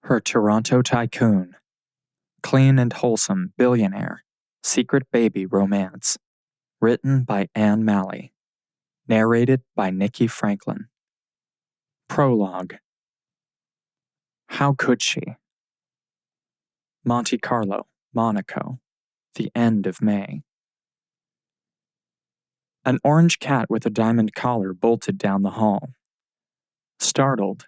Her Toronto Tycoon. Clean and wholesome billionaire. Secret baby romance. Written by Anne Malley. Narrated by nikkifranklyn. Prologue. How could she? Monte Carlo, Monaco. The end of May. An orange cat with a diamond collar bolted down the hall. Startled,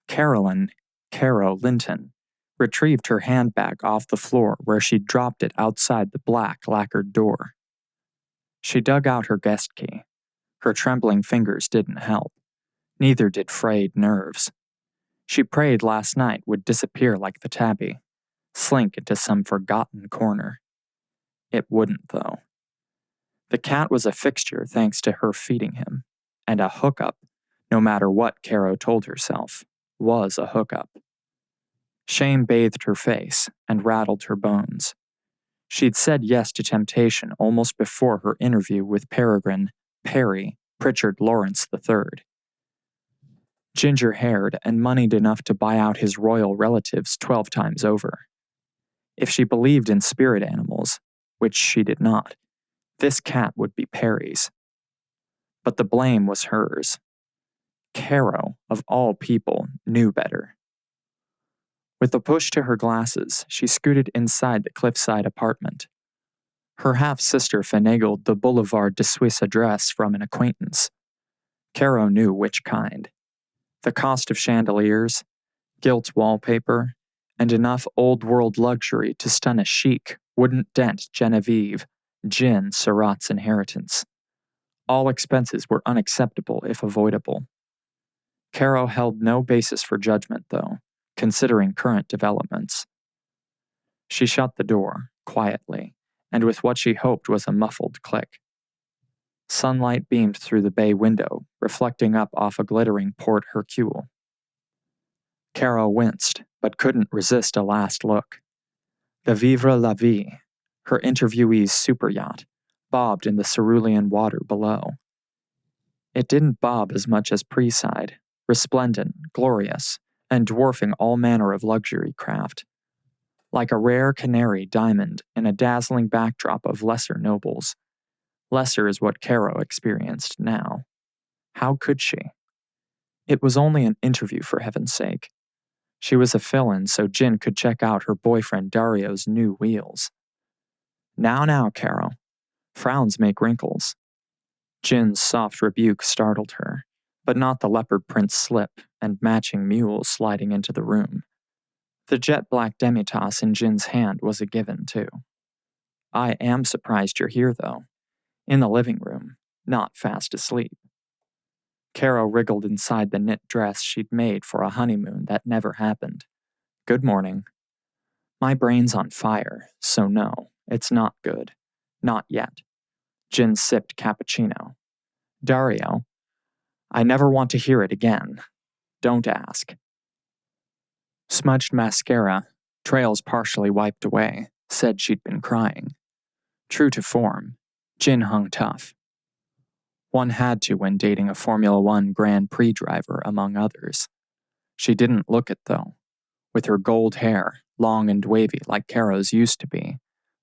Caro Linton retrieved her handbag off the floor where she'd dropped it outside the black lacquered door. She dug out her guest key. Her trembling fingers didn't help. Neither did frayed nerves. She prayed last night would disappear like the tabby, slink into some forgotten corner. It wouldn't, though. The cat was a fixture thanks to her feeding him, and a hookup, no matter what Caro told herself, was a hookup. Shame bathed her face and rattled her bones. She'd said yes to temptation almost before her interview with Peregrine, Prichard Lawrence III. Ginger-haired and moneyed enough to buy out his royal relatives 12 times over. If she believed in spirit animals, which she did not, this cat would be Perry's. But the blame was hers. Caro, of all people, knew better. With a push to her glasses, she scooted inside the cliffside apartment. Her half-sister finagled the Boulevard de Suisse address from an acquaintance. Caro knew which kind. The cost of chandeliers, gilt wallpaper, and enough old-world luxury to stun a chic wouldn't dent Genevieve, Gin Surratt's inheritance. All expenses were unacceptable if avoidable. Caro held no basis for judgment, though, considering current developments. She shut the door, quietly, and with what she hoped was a muffled click. Sunlight beamed through the bay window, reflecting up off a glittering Port Hercule. Caro winced, but couldn't resist a last look. The Vivre la Vie, her interviewee's super yacht, bobbed in the cerulean water below. It didn't bob as much as Prichard, resplendent, glorious, and dwarfing all manner of luxury craft. Like a rare canary diamond in a dazzling backdrop of lesser nobles. Lesser is what Caro experienced now. How could she? It was only an interview, for heaven's sake. She was a fill-in so Gin could check out her boyfriend Dario's new wheels. Now, Caro. Frowns make wrinkles. Gin's soft rebuke startled her, but not the leopard print slip and matching mules sliding into the room. The jet-black demitasse in Gin's hand was a given, too. I am surprised you're here, though. In the living room, not fast asleep. Caro wriggled inside the knit dress she'd made for a honeymoon that never happened. Good morning. My brain's on fire, so no, it's not good. Not yet. Gin sipped cappuccino. Dario, I never want to hear it again. Don't ask. Smudged mascara, trails partially wiped away, said she'd been crying. True to form, Gin hung tough. One had to when dating a Formula One Grand Prix driver, among others. She didn't look it, though. With her gold hair, long and wavy like Caro's used to be,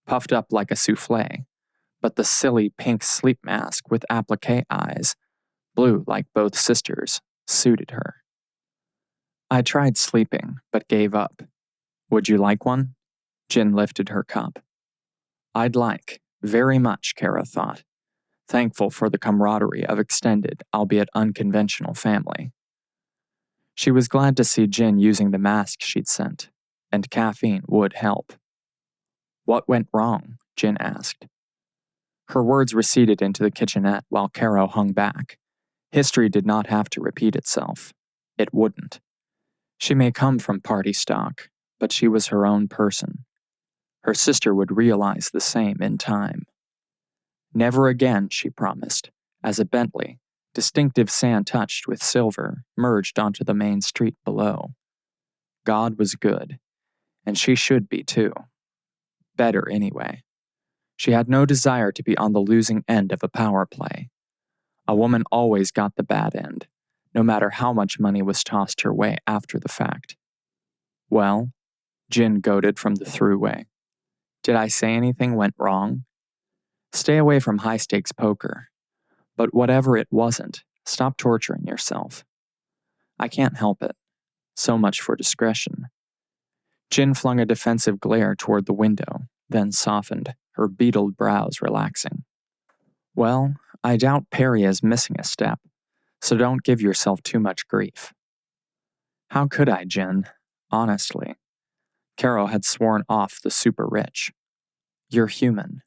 puffed up like a souffle, but the silly pink sleep mask with applique eyes, blue like both sisters, suited her. I tried sleeping, but gave up. Would you like one? Gin lifted her cup. I'd like, very much, Caro thought, thankful for the camaraderie of extended, albeit unconventional family. She was glad to see Gin using the mask she'd sent, and caffeine would help. What went wrong? Gin asked. Her words receded into the kitchenette while Caro hung back. History did not have to repeat itself. It wouldn't. She may come from party stock, but she was her own person. Her sister would realize the same in time. Never again, she promised, as a Bentley, distinctive sand-touched with silver, merged onto the main street below. God was good, and she should be too. Better anyway. She had no desire to be on the losing end of a power play. A woman always got the bad end, no matter how much money was tossed her way after the fact. Well, Jin goaded from the throughway. Did I say anything went wrong? Stay away from high-stakes poker. But whatever it wasn't, stop torturing yourself. I can't help it. So much for discretion. Jin flung a defensive glare toward the window, then softened, her beetled brows relaxing. Well, I doubt Perry is missing a step, so don't give yourself too much grief. How could I, Jin? Honestly. Caro had sworn off the super rich. You're human.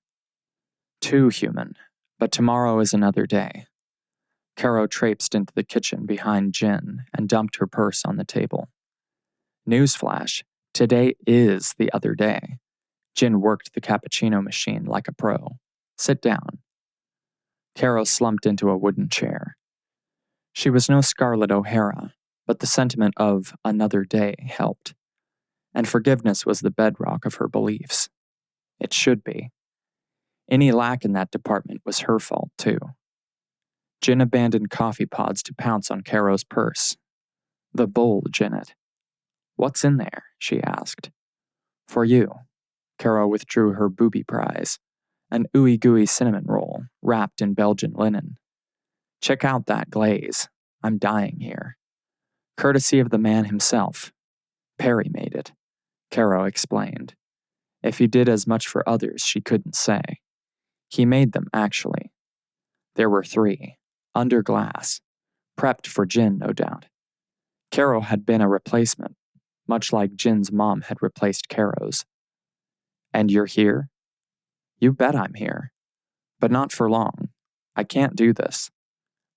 Too human, but tomorrow is another day. Caro traipsed into the kitchen behind Jin and dumped her purse on the table. Newsflash, today is the other day. Jin worked the cappuccino machine like a pro. Sit down. Caro slumped into a wooden chair. She was no Scarlett O'Hara, but the sentiment of another day helped. And forgiveness was the bedrock of her beliefs. It should be. Any lack in that department was her fault, too. Jin abandoned coffee pods to pounce on Caro's purse. The bulge in it. What's in there? She asked. For you. Caro withdrew her booby prize, an ooey-gooey cinnamon roll wrapped in Belgian linen. Check out that glaze. I'm dying here. Courtesy of the man himself. Perry made it, Caro explained. If he did as much for others, she couldn't say. He made them, actually. There were 3, under glass, prepped for Jin, no doubt. Caro had been a replacement, much like Jin's mom had replaced Caro's. And you're here? You bet I'm here. But not for long. I can't do this.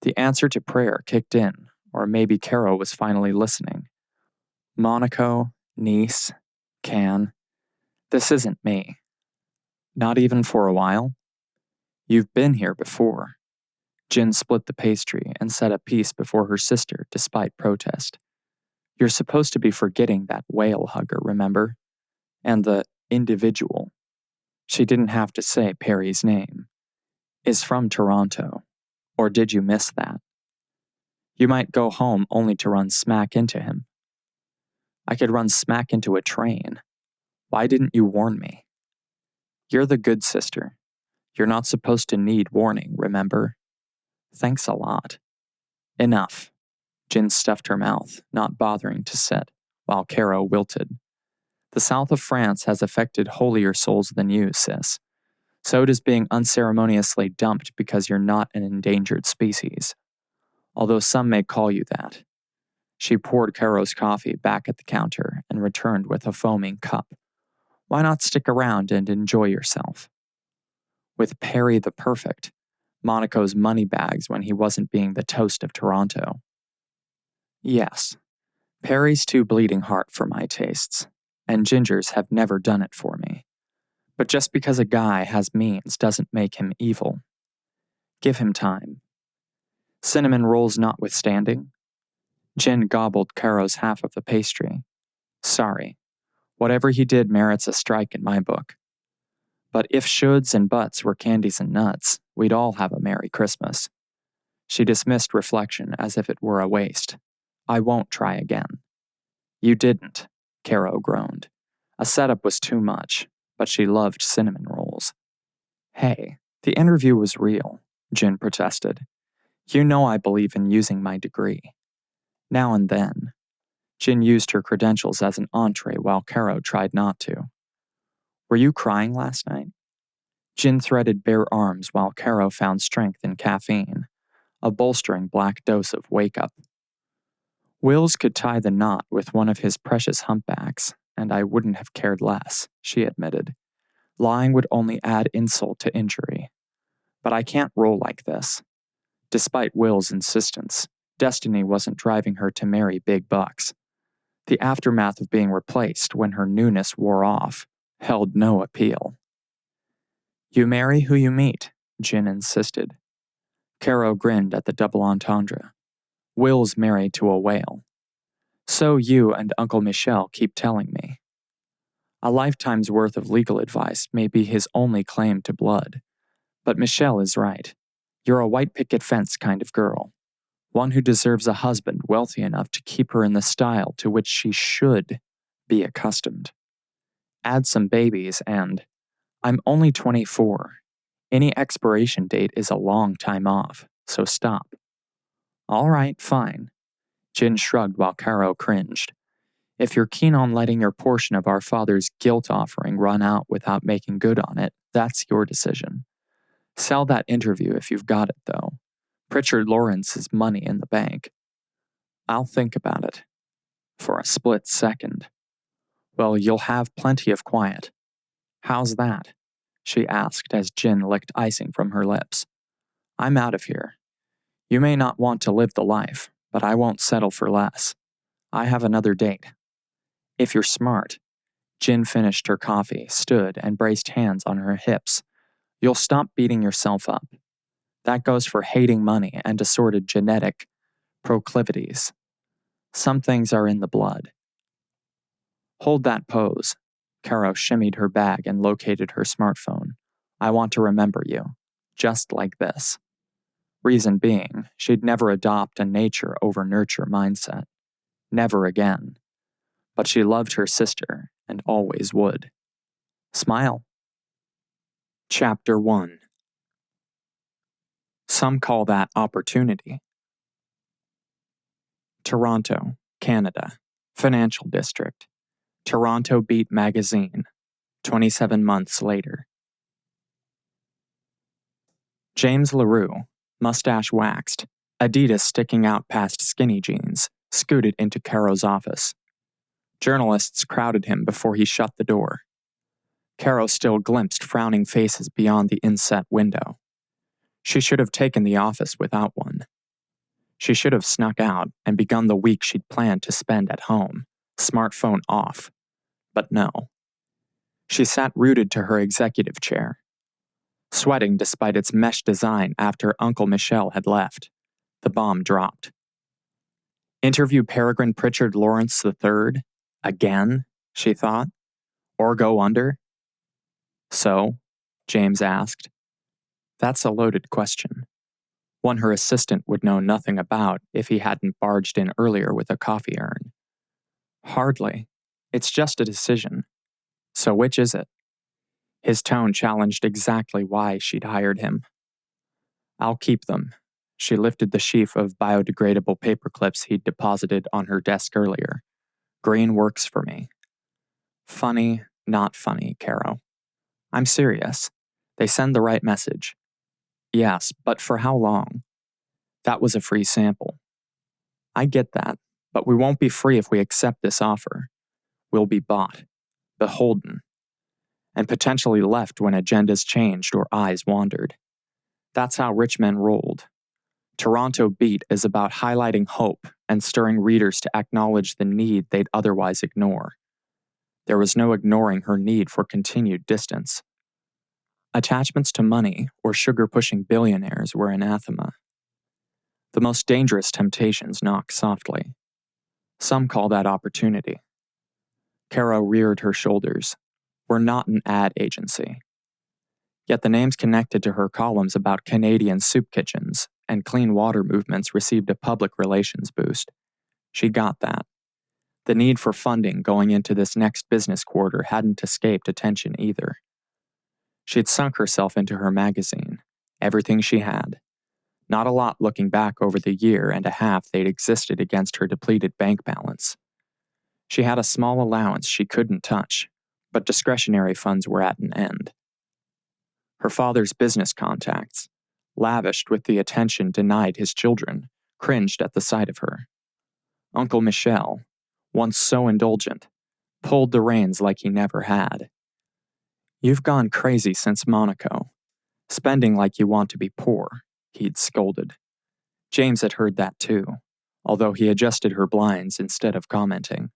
The answer to prayer kicked in, or maybe Caro was finally listening. Monaco, Nice, Cannes. This isn't me. Not even for a while? You've been here before. Jin split the pastry and set a piece before her sister despite protest. You're supposed to be forgetting that whale hugger, remember? And the individual. She didn't have to say Perry's name. Is from Toronto. Or did you miss that? You might go home only to run smack into him. I could run smack into a train. Why didn't you warn me? You're the good sister. You're not supposed to need warning, remember? Thanks a lot. Enough. Jin stuffed her mouth, not bothering to sit, while Caro wilted. The south of France has affected holier souls than you, sis. So does being unceremoniously dumped because you're not an endangered species. Although some may call you that. She poured Caro's coffee back at the counter and returned with a foaming cup. Why not stick around and enjoy yourself? With Perry the Perfect, Monaco's money bags when he wasn't being the toast of Toronto. Yes, Perry's too bleeding heart for my tastes, and gingers have never done it for me. But just because a guy has means doesn't make him evil. Give him time. Cinnamon rolls notwithstanding, Jin gobbled Caro's half of the pastry. Sorry, whatever he did merits a strike in my book. But if shoulds and buts were candies and nuts, we'd all have a Merry Christmas. She dismissed reflection as if it were a waste. I won't try again. You didn't, Caro groaned. A setup was too much, but she loved cinnamon rolls. Hey, the interview was real, Jin protested. You know I believe in using my degree. Now and then. Jin used her credentials as an entree while Caro tried not to. Were you crying last night? Jin threaded bare arms while Caro found strength in caffeine, a bolstering black dose of wake-up. Wills could tie the knot with one of his precious humpbacks, and I wouldn't have cared less, she admitted. Lying would only add insult to injury. But I can't roll like this. Despite Will's insistence, destiny wasn't driving her to marry big bucks. The aftermath of being replaced when her newness wore off held no appeal. You marry who you meet, Jin insisted. Caro grinned at the double entendre. Will's married to a whale. So you and Uncle Michel keep telling me. A lifetime's worth of legal advice may be his only claim to blood. But Michel is right. You're a white picket fence kind of girl. One who deserves a husband wealthy enough to keep her in the style to which she should Be accustomed. Add some babies and, I'm only 24. Any expiration date is a long time off, so stop. All right, fine. Jin shrugged while Caro cringed. If you're keen on letting your portion of our father's guilt offering run out without making good on it, that's your decision. Sell that interview if you've got it, though. Prichard Lawrence's money in the bank. I'll think about it. For a split second. Well, you'll have plenty of quiet. How's that? She asked as Jin licked icing from her lips. I'm out of here. You may not want to live the life, but I won't settle for less. I have another date. If you're smart. Jin finished her coffee, stood, and braced hands on her hips. You'll stop beating yourself up. That goes for hating money and assorted genetic proclivities. Some things are in the blood. Hold that pose. Caro shimmied her bag and located her smartphone. I want to remember you. Just like this. Reason being, she'd never adopt a nature over nurture mindset. Never again. But she loved her sister and always would. Smile. Chapter 1. Some call that opportunity. Toronto, Canada. Financial District. Toronto Beat Magazine. 27 months later. James LaRue, mustache waxed, Adidas sticking out past skinny jeans, scooted into Caro's office. Journalists crowded him before he shut the door. Caro still glimpsed frowning faces beyond the inset window. She should have taken the office without one. She should have snuck out and begun the week she'd planned to spend at home, smartphone off. But no. She sat rooted to her executive chair, sweating despite its mesh design after Uncle Michel had left. The bomb dropped. Interview Peregrine Prichard Lawrence III? Again, she thought. Or go under? So? James asked. That's a loaded question. One her assistant would know nothing about if he hadn't barged in earlier with a coffee urn. Hardly. It's just a decision. So which is it? His tone challenged exactly why she'd hired him. I'll keep them. She lifted the sheaf of biodegradable paper clips he'd deposited on her desk earlier. Green works for me. Funny, not funny, Caro. I'm serious. They send the right message. Yes, but for how long? That was a free sample. I get that, but we won't be free if we accept this offer. We'll be bought, beholden, and potentially left when agendas changed or eyes wandered. That's how rich men rolled. Toronto Beat is about highlighting hope and stirring readers to acknowledge the need they'd otherwise ignore. There was no ignoring her need for continued distance. Attachments to money or sugar-pushing billionaires were anathema. The most dangerous temptations knock softly. Some call that opportunity. Caro reared her shoulders. We're not an ad agency. Yet the names connected to her columns about Canadian soup kitchens and clean water movements received a public relations boost. She got that. The need for funding going into this next business quarter hadn't escaped attention either. She'd sunk herself into her magazine, everything she had. Not a lot looking back over the year and a half they'd existed against her depleted bank balance. She had a small allowance she couldn't touch, but discretionary funds were at an end. Her father's business contacts, lavished with the attention denied his children, cringed at the sight of her. Uncle Michel, once so indulgent, pulled the reins like he never had. You've gone crazy since Monaco, spending like you want to be poor, he'd scolded. James had heard that too, although he adjusted her blinds instead of commenting.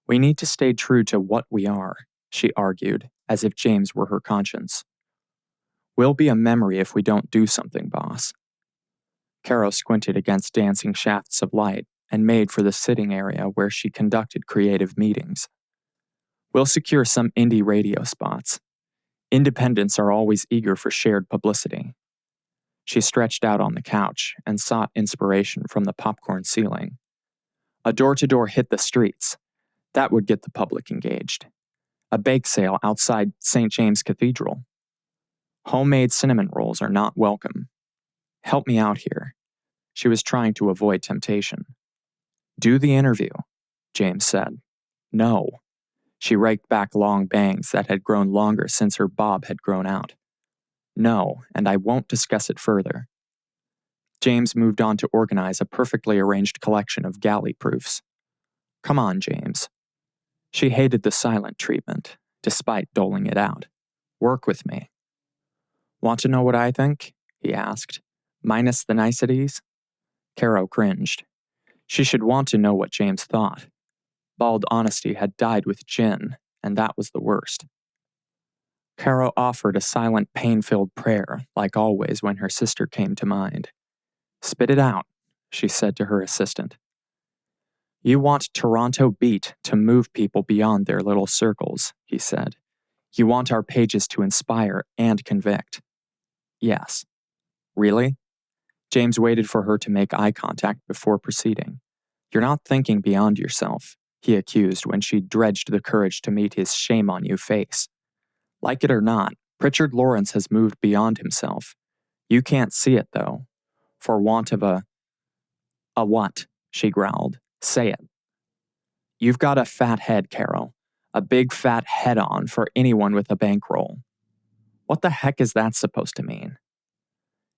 We need to stay true to what we are, she argued, as if James were her conscience. We'll be a memory if we don't do something, boss. Caro squinted against dancing shafts of light and made for the sitting area where she conducted creative meetings. We'll secure some indie radio spots. Independents are always eager for shared publicity. She stretched out on the couch and sought inspiration from the popcorn ceiling. A door-to-door hit the streets. That would get the public engaged. A bake sale outside St. James Cathedral. Homemade cinnamon rolls are not welcome. Help me out here. She was trying to avoid temptation. Do the interview, James said. No. She raked back long bangs that had grown longer since her bob had grown out. No, and I won't discuss it further. James moved on to organize a perfectly arranged collection of galley proofs. Come on, James. She hated the silent treatment, despite doling it out. Work with me. Want to know what I think? He asked, minus the niceties. Caro cringed. She should want to know what James thought. Bald honesty had died with gin, and that was the worst. Caro offered a silent, pain-filled prayer, like always when her sister came to mind. Spit it out, she said to her assistant. You want Toronto Beat to move people beyond their little circles, he said. You want our pages to inspire and convict. Yes. Really? James waited for her to make eye contact before proceeding. You're not thinking beyond yourself, he accused when she dredged the courage to meet his shame-on-you face. Like it or not, Prichard Lawrence has moved beyond himself. You can't see it, though. For want of a what? She growled. Say it. You've got a fat head, Caro. A big fat head-on for anyone with a bankroll. What the heck is that supposed to mean?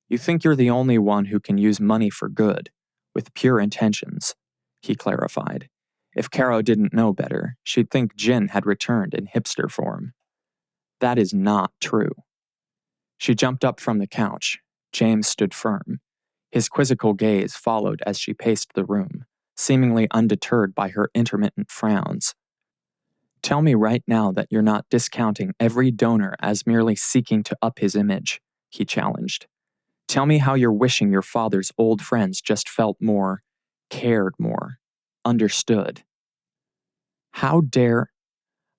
You think you're the only one who can use money for good, with pure intentions, he clarified. If Caro didn't know better, she'd think gin had returned in hipster form. That is not true. She jumped up from the couch. James stood firm. His quizzical gaze followed as she paced the room, seemingly undeterred by her intermittent frowns. Tell me right now that you're not discounting every donor as merely seeking to up his image, he challenged. Tell me how you're wishing your father's old friends just felt more, cared more, understood. How dare?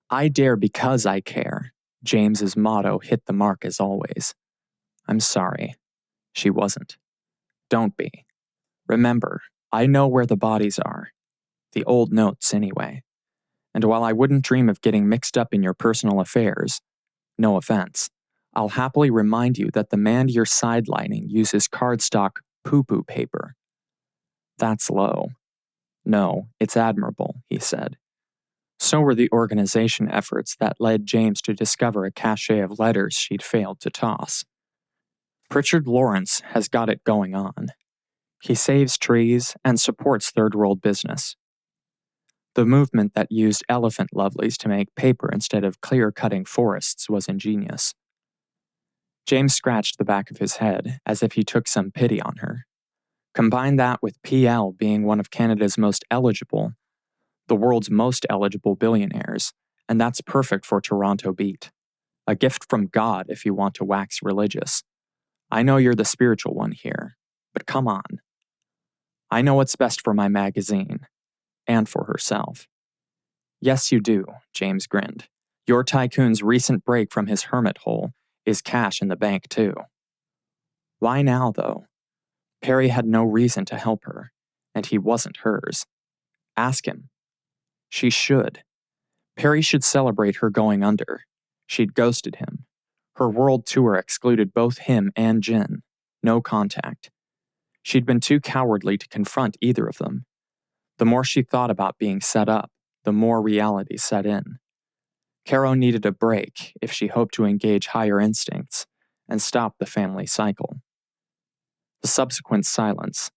I dare because I care. James's motto hit the mark as always. I'm sorry. She wasn't. Don't be. Remember, I know where the bodies are. The old notes, anyway. And while I wouldn't dream of getting mixed up in your personal affairs, no offense, I'll happily remind you that the man you're sidelining uses cardstock poo-poo paper. That's low. No, it's admirable, he said. So were the organization efforts that led James to discover a cache of letters she'd failed to toss. Prichard Lawrence has got it going on. He saves trees and supports third world business. The movement that used elephant lovelies to make paper instead of clear-cutting forests was ingenious. James scratched the back of his head as if he took some pity on her. Combine that with PL being one of Canada's most eligible, the world's most eligible billionaires, and that's perfect for Toronto Beat. A gift from God if you want to wax religious. I know you're the spiritual one here, but come on. I know what's best for my magazine, and for herself. Yes, you do, James grinned. Your tycoon's recent break from his hermit hole is cash in the bank, too. Why now, though? Perry had no reason to help her, and he wasn't hers. Ask him. She should. Perry should celebrate her going under. She'd ghosted him. Her world tour excluded both him and Jen. No contact. She'd been too cowardly to confront either of them. The more she thought about being set up, the more reality set in. Caro needed a break if she hoped to engage higher instincts and stop the family cycle. The subsequent silence,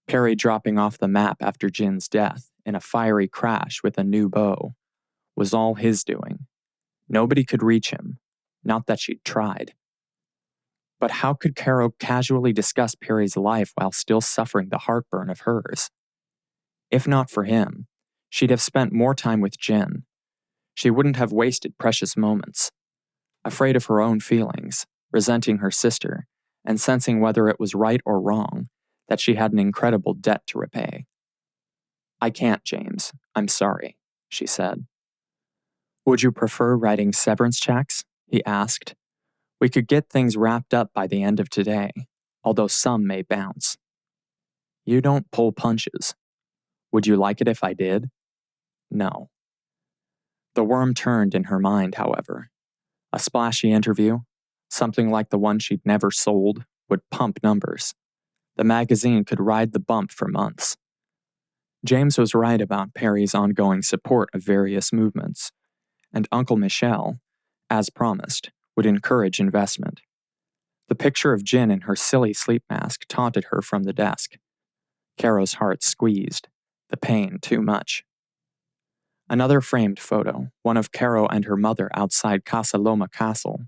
Perry dropping off the map after Jin's death in a fiery crash with a new bow, was all his doing. Nobody could reach him, not that she'd tried. But how could Caro casually discuss Perry's life while still suffering the heartburn of hers? If not for him, she'd have spent more time with Jin. She wouldn't have wasted precious moments. Afraid of her own feelings, resenting her sister, and sensing whether it was right or wrong, that she had an incredible debt to repay. I can't, James. I'm sorry, she said. Would you prefer writing severance checks? He asked. We could get things wrapped up by the end of today, although some may bounce. You don't pull punches. Would you like it if I did? no. The worm turned in her mind, however. A splashy interview, something like the one she'd never sold, would pump numbers. The magazine could ride the bump for months. James was right about Perry's ongoing support of various movements, and Uncle Michel, as promised, would encourage investment. The picture of Jin in her silly sleep mask taunted her from the desk. Caro's heart squeezed, the pain too much. Another framed photo, one of Caro and her mother outside Casa Loma Castle,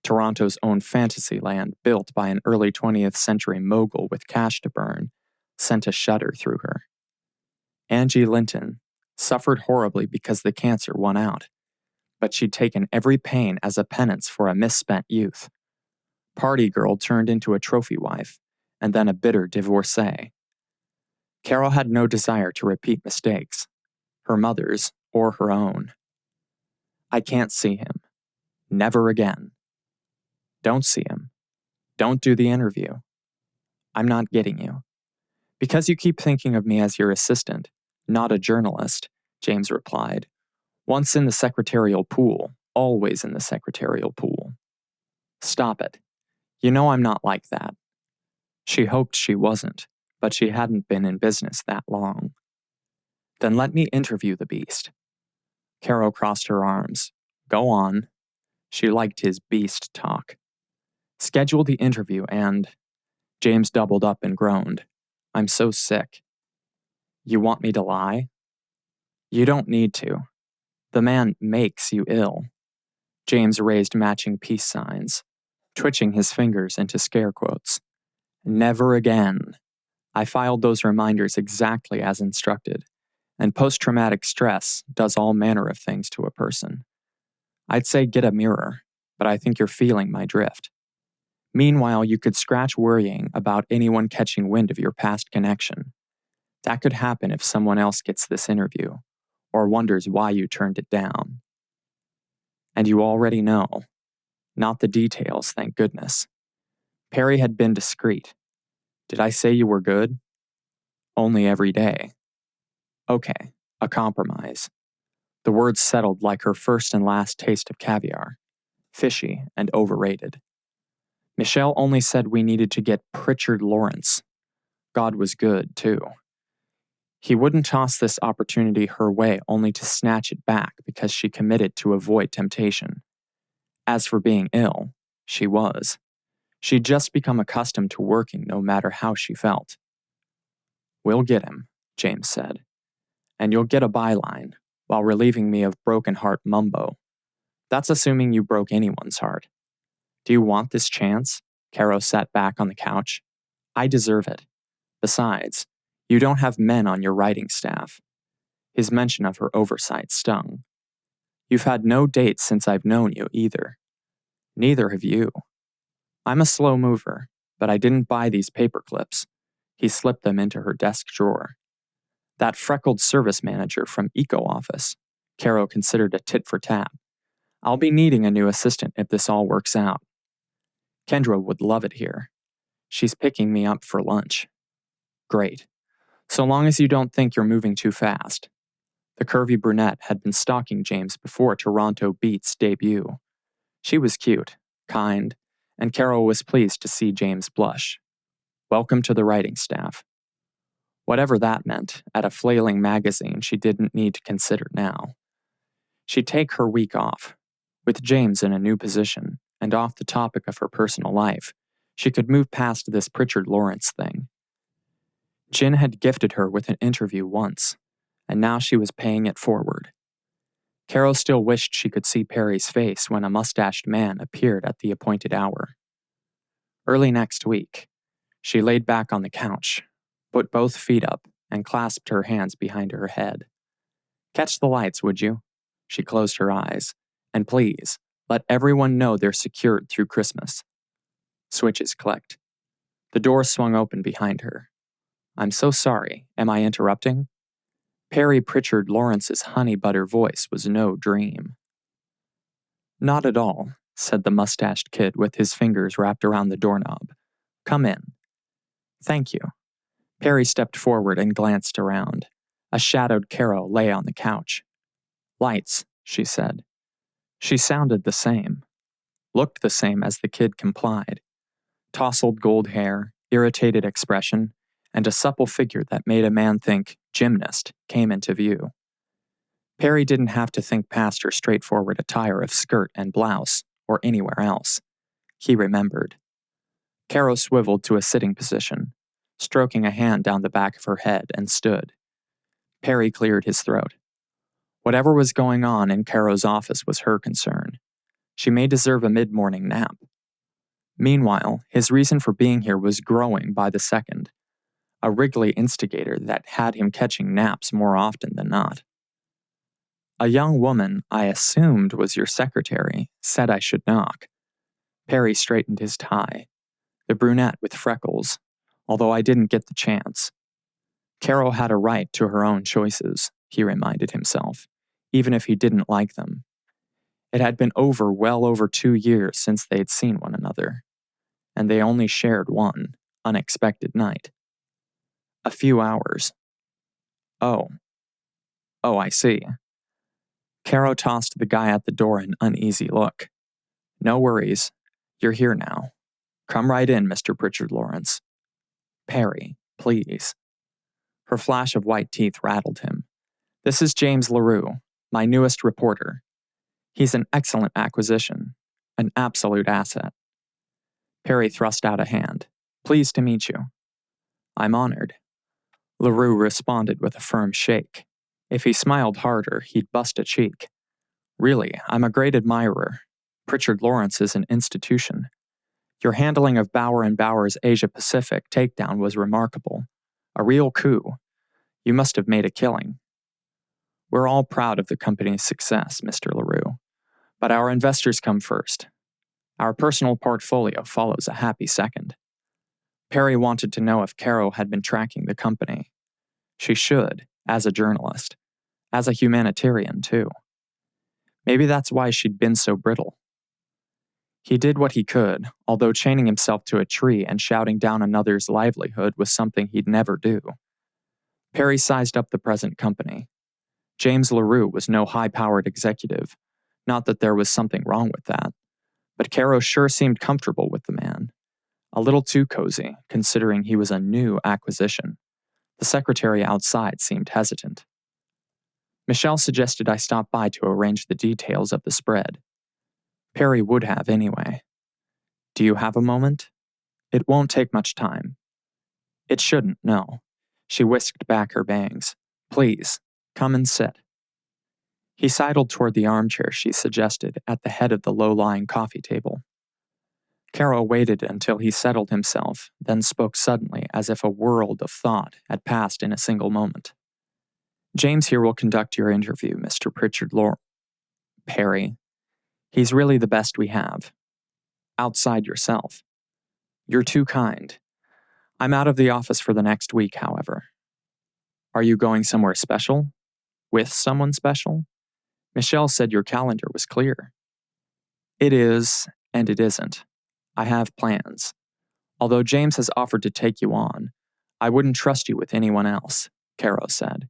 Toronto's own fantasy land built by an early 20th century mogul with cash to burn, sent a shudder through her. Angie Linton suffered horribly because the cancer won out, but she'd taken every pain as a penance for a misspent youth. Party girl turned into a trophy wife, and then a bitter divorcee. Caro had no desire to repeat mistakes, her mother's or her own. I can't see him. Never again. Don't see him. Don't do the interview. I'm not getting you. Because you keep thinking of me as your assistant, not a journalist, James replied. Once in the secretarial pool, always in the secretarial pool. Stop it. You know I'm not like that. She hoped she wasn't, but she hadn't been in business that long. Then let me interview the beast. Caro crossed her arms. Go on. She liked his beast talk. Schedule the interview and... James doubled up and groaned. I'm so sick. You want me to lie? You don't need to. The man makes you ill. James raised matching peace signs, twitching his fingers into scare quotes. Never again. I filed those reminders exactly as instructed, and post-traumatic stress does all manner of things to a person. I'd say get a mirror, but I think you're feeling my drift. Meanwhile, you could scratch worrying about anyone catching wind of your past connection. That could happen if someone else gets this interview, or wonders why you turned it down. And you already know. Not the details, thank goodness. Perry had been discreet. Did I say you were good? Only every day. Okay, a compromise. The words settled like her first and last taste of caviar. Fishy and overrated. Michelle only said we needed to get Prichard Lawrence. God was good, too. He wouldn't toss this opportunity her way only to snatch it back because she committed to avoid temptation. As for being ill, she was. She'd just become accustomed to working no matter how she felt. We'll get him, James said. And you'll get a byline, while relieving me of broken heart mumbo. That's assuming you broke anyone's heart. Do you want this chance? Caro sat back on the couch. I deserve it. Besides, you don't have men on your writing staff. His mention of her oversight stung. You've had no dates since I've known you either. Neither have you. I'm a slow mover, but I didn't buy these paper clips. He slipped them into her desk drawer. That freckled service manager from Eco Office. Caro considered a tit for tat. I'll be needing a new assistant if this all works out. Kendra would love it here. She's picking me up for lunch. Great. So long as you don't think you're moving too fast. The curvy brunette had been stalking James before Toronto Beat's debut. She was cute, kind, and Caro was pleased to see James blush. Welcome to the writing staff. Whatever that meant, at a flailing magazine she didn't need to consider now. She'd take her week off. With James in a new position, and off the topic of her personal life, she could move past this Prichard Lawrence thing. Jin had gifted her with an interview once, and now she was paying it forward. Caro still wished she could see Perry's face when a mustached man appeared at the appointed hour. Early next week, she laid back on the couch, put both feet up, and clasped her hands behind her head. Catch the lights, would you? She closed her eyes. And please, let everyone know they're secured through Christmas. Switches clicked. The door swung open behind her. I'm so sorry, am I interrupting? Perry Prichard Lawrence's honey butter voice was no dream. Not at all, said the mustached kid with his fingers wrapped around the doorknob. Come in. Thank you. Perry stepped forward and glanced around. A shadowed Caro lay on the couch. "Lights," she said. She sounded the same, looked the same as the kid complied. Tousled gold hair, irritated expression, and a supple figure that made a man think gymnast came into view. Perry didn't have to think past her straightforward attire of skirt and blouse, or anywhere else. He remembered. Caro swiveled to a sitting position, stroking a hand down the back of her head, and stood. Perry cleared his throat. Whatever was going on in Caro's office was her concern. She may deserve a mid-morning nap. Meanwhile, his reason for being here was growing by the second, a wriggly instigator that had him catching naps more often than not. "A young woman I assumed was your secretary said I should knock." Perry straightened his tie. The brunette with freckles, although I didn't get the chance. Caro had a right to her own choices, he reminded himself, even if he didn't like them. It had been well over 2 years since they'd seen one another, and they only shared one unexpected night. A few hours. Oh, I see. Caro tossed the guy at the door an uneasy look. "No worries. You're here now. Come right in, Mr. Prichard Lawrence." "Perry, please." Her flash of white teeth rattled him. "This is James LaRue, my newest reporter. He's an excellent acquisition, an absolute asset." Perry thrust out a hand. "Pleased to meet you." "I'm honored." LaRue responded with a firm shake. If he smiled harder, he'd bust a cheek. "Really, I'm a great admirer. Prichard Lawrence is an institution. Your handling of Bauer & Bauer's Asia-Pacific takedown was remarkable. A real coup. You must have made a killing." "We're all proud of the company's success, Mr. LaRue. But our investors come first. Our personal portfolio follows a happy second." Perry wanted to know if Caro had been tracking the company. She should, as a journalist. As a humanitarian, too. Maybe that's why she'd been so brittle. He did what he could, although chaining himself to a tree and shouting down another's livelihood was something he'd never do. Perry sized up the present company. James LaRue was no high-powered executive. Not that there was something wrong with that. But Caro sure seemed comfortable with the man. A little too cozy, considering he was a new acquisition. The secretary outside seemed hesitant. "Michelle suggested I stop by to arrange the details of the spread." Perry would have anyway. "Do you have a moment?" "It won't take much time." "It shouldn't, no." She whisked back her bangs. "Please, come and sit." He sidled toward the armchair she suggested at the head of the low-lying coffee table. Caro waited until he settled himself, then spoke suddenly as if a world of thought had passed in a single moment. "James here will conduct your interview, Mr. Prichard Perry. He's really the best we have. Outside yourself. You're too kind. I'm out of the office for the next week, however." "Are you going somewhere special? With someone special? Michelle said your calendar was clear." "It is, and it isn't. I have plans. Although James has offered to take you on, I wouldn't trust you with anyone else," Caro said.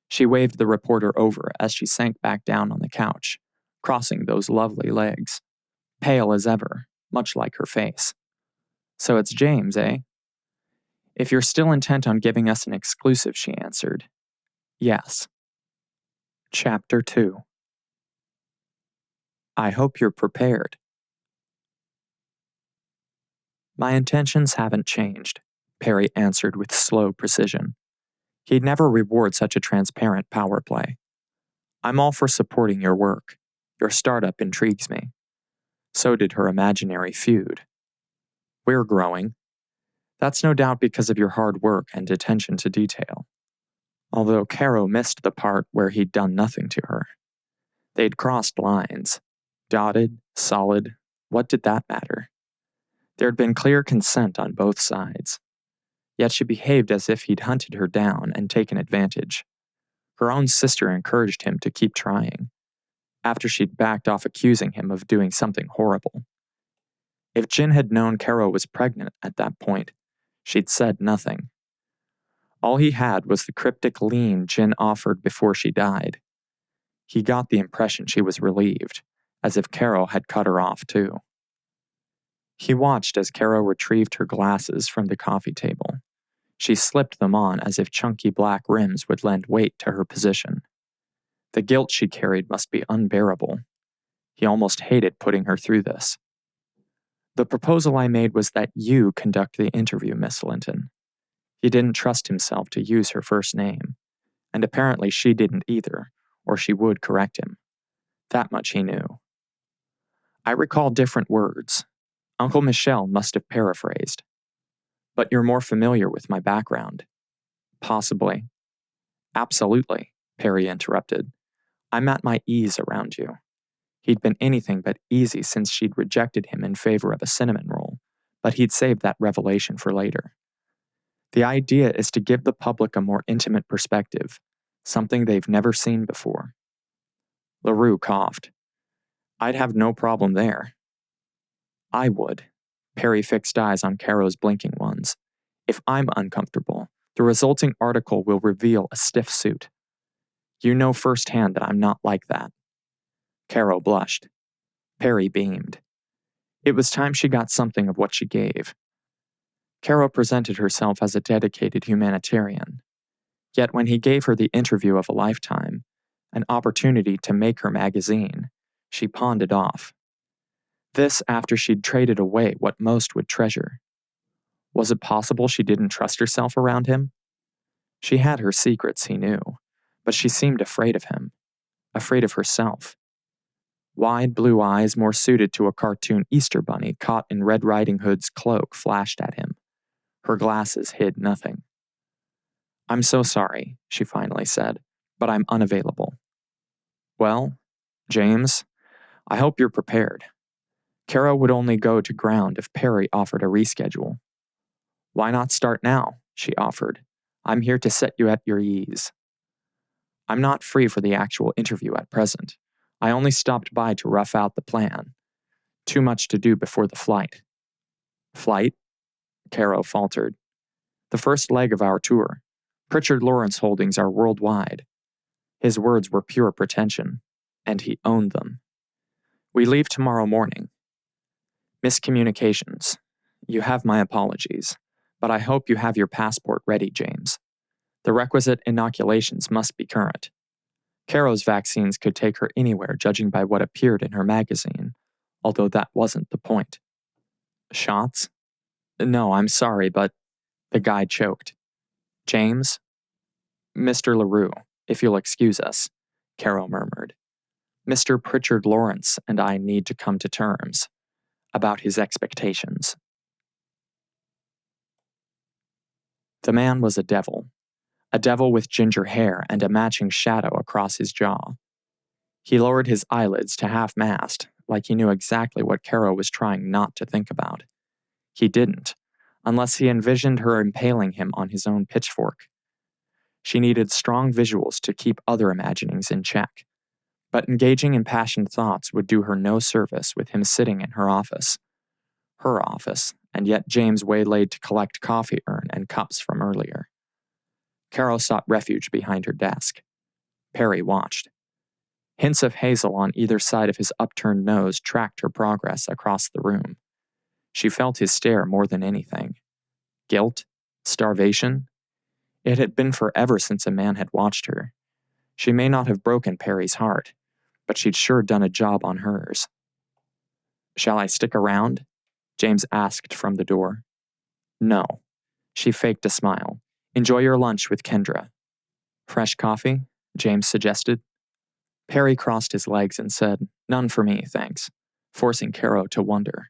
She waved the reporter over as she sank back down on the couch, crossing those lovely legs, pale as ever, much like her face. "So it's James, eh?" "If you're still intent on giving us an exclusive," she answered. "Yes." Chapter 2. I hope you're prepared. "My intentions haven't changed," Perry answered with slow precision. He'd never reward such a transparent power play. "I'm all for supporting your work. Your startup intrigues me." So did her imaginary feud. "We're growing. That's no doubt because of your hard work and attention to detail." Although Caro missed the part where he'd done nothing to her. They'd crossed lines. Dotted, solid, what did that matter? There'd been clear consent on both sides. Yet she behaved as if he'd hunted her down and taken advantage. Her own sister encouraged him to keep trying, after she'd backed off accusing him of doing something horrible. If Jin had known Caro was pregnant at that point, she'd said nothing. All he had was the cryptic lean Jin offered before she died. He got the impression she was relieved, as if Caro had cut her off too. He watched as Caro retrieved her glasses from the coffee table. She slipped them on as if chunky black rims would lend weight to her position. The guilt she carried must be unbearable. He almost hated putting her through this. The proposal I made was that you conduct the interview, Miss Linton. He didn't trust himself to use her first name, and apparently she didn't either, or she would correct him. That much he knew. I recall different words. Uncle Michel must have paraphrased. But you're more familiar with my background. Possibly. Absolutely, Perry interrupted. I'm at my ease around you. He'd been anything but easy since she'd rejected him in favor of a cinnamon roll, but he'd saved that revelation for later. The idea is to give the public a more intimate perspective, something they've never seen before. LaRue coughed. I'd have no problem there. I would. Perry fixed eyes on Caro's blinking ones. If I'm uncomfortable, the resulting article will reveal a stiff suit. You know firsthand that I'm not like that. Caro blushed. Perry beamed. It was time she got something of what she gave. Caro presented herself as a dedicated humanitarian. Yet when he gave her the interview of a lifetime, an opportunity to make her magazine, she pawned it off. This after she'd traded away what most would treasure. Was it possible she didn't trust herself around him? She had her secrets, he knew, but she seemed afraid of him, afraid of herself. Wide blue eyes more suited to a cartoon Easter bunny caught in Red Riding Hood's cloak flashed at him. Her glasses hid nothing. I'm so sorry, she finally said, but I'm unavailable. Well, James, I hope you're prepared. Caro would only go to ground if Perry offered a reschedule. Why not start now? She offered. I'm here to set you at your ease. I'm not free for the actual interview at present. I only stopped by to rough out the plan. Too much to do before the flight. Flight? Caro faltered. The first leg of our tour. Prichard Lawrence holdings are worldwide. His words were pure pretension, and he owned them. We leave tomorrow morning. Miscommunications. You have my apologies, but I hope you have your passport ready, James. The requisite inoculations must be current. Caro's vaccines could take her anywhere judging by what appeared in her magazine, although that wasn't the point. Shots? No, I'm sorry, but... The guy choked. James? Mr. LaRue, if you'll excuse us, Caro murmured. Mr. Prichard Lawrence and I need to come to terms about his expectations. The man was a devil with ginger hair and a matching shadow across his jaw. He lowered his eyelids to half-mast, like he knew exactly what Caro was trying not to think about. He didn't, unless he envisioned her impaling him on his own pitchfork. She needed strong visuals to keep other imaginings in check, but engaging impassioned thoughts would do her no service with him sitting in her office, and yet James waylaid to collect coffee urn and cups from earlier. Caro sought refuge behind her desk. Perry watched. Hints of hazel on either side of his upturned nose tracked her progress across the room. She felt his stare more than anything. Guilt? Starvation? It had been forever since a man had watched her. She may not have broken Perry's heart, but she'd sure done a job on hers. Shall I stick around? James asked from the door. No. She faked a smile. Enjoy your lunch with Kendra. Fresh coffee? James suggested. Perry crossed his legs and said, None for me, thanks, forcing Caro to wonder.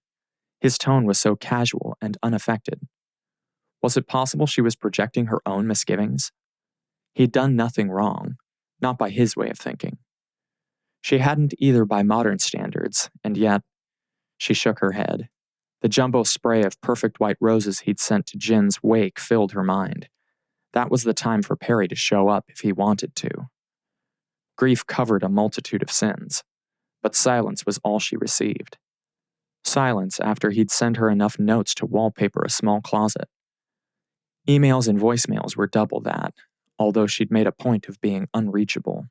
His tone was so casual and unaffected. Was it possible she was projecting her own misgivings? He'd done nothing wrong, not by his way of thinking. She hadn't either by modern standards, and yet, she shook her head. The jumbo spray of perfect white roses he'd sent to Jin's wake filled her mind. That was the time for Perry to show up if he wanted to. Grief covered a multitude of sins, but silence was all she received. Silence after he'd sent her enough notes to wallpaper a small closet. Emails and voicemails were double that, although she'd made a point of being unreachable.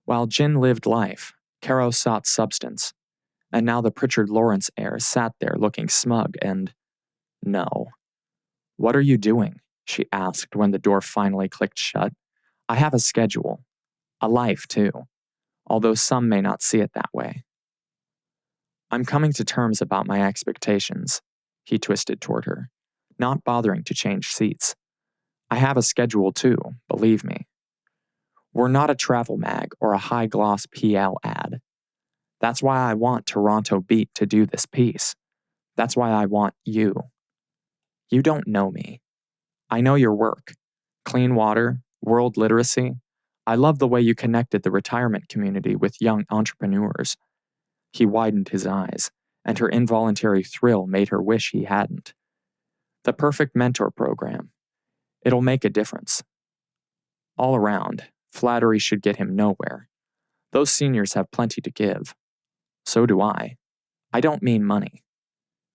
While Jin lived life, Caro sought substance, and now the Prichard Lawrence heir sat there looking smug and... no. "What are you doing?" she asked when the door finally clicked shut. "I have a schedule. A life, too, although some may not see it that way." "I'm coming to terms about my expectations," he twisted toward her, not bothering to change seats. "I have a schedule, too, believe me. We're not a travel mag or a high-gloss PL ad. That's why I want Toronto Beat to do this piece. That's why I want you. You don't know me. I know your work. Clean water, world literacy. I love the way you connected the retirement community with young entrepreneurs." He widened his eyes, and her involuntary thrill made her wish he hadn't. "The perfect mentor program. It'll make a difference." All around, flattery should get him nowhere. Those seniors have plenty to give. So do I. I don't mean money.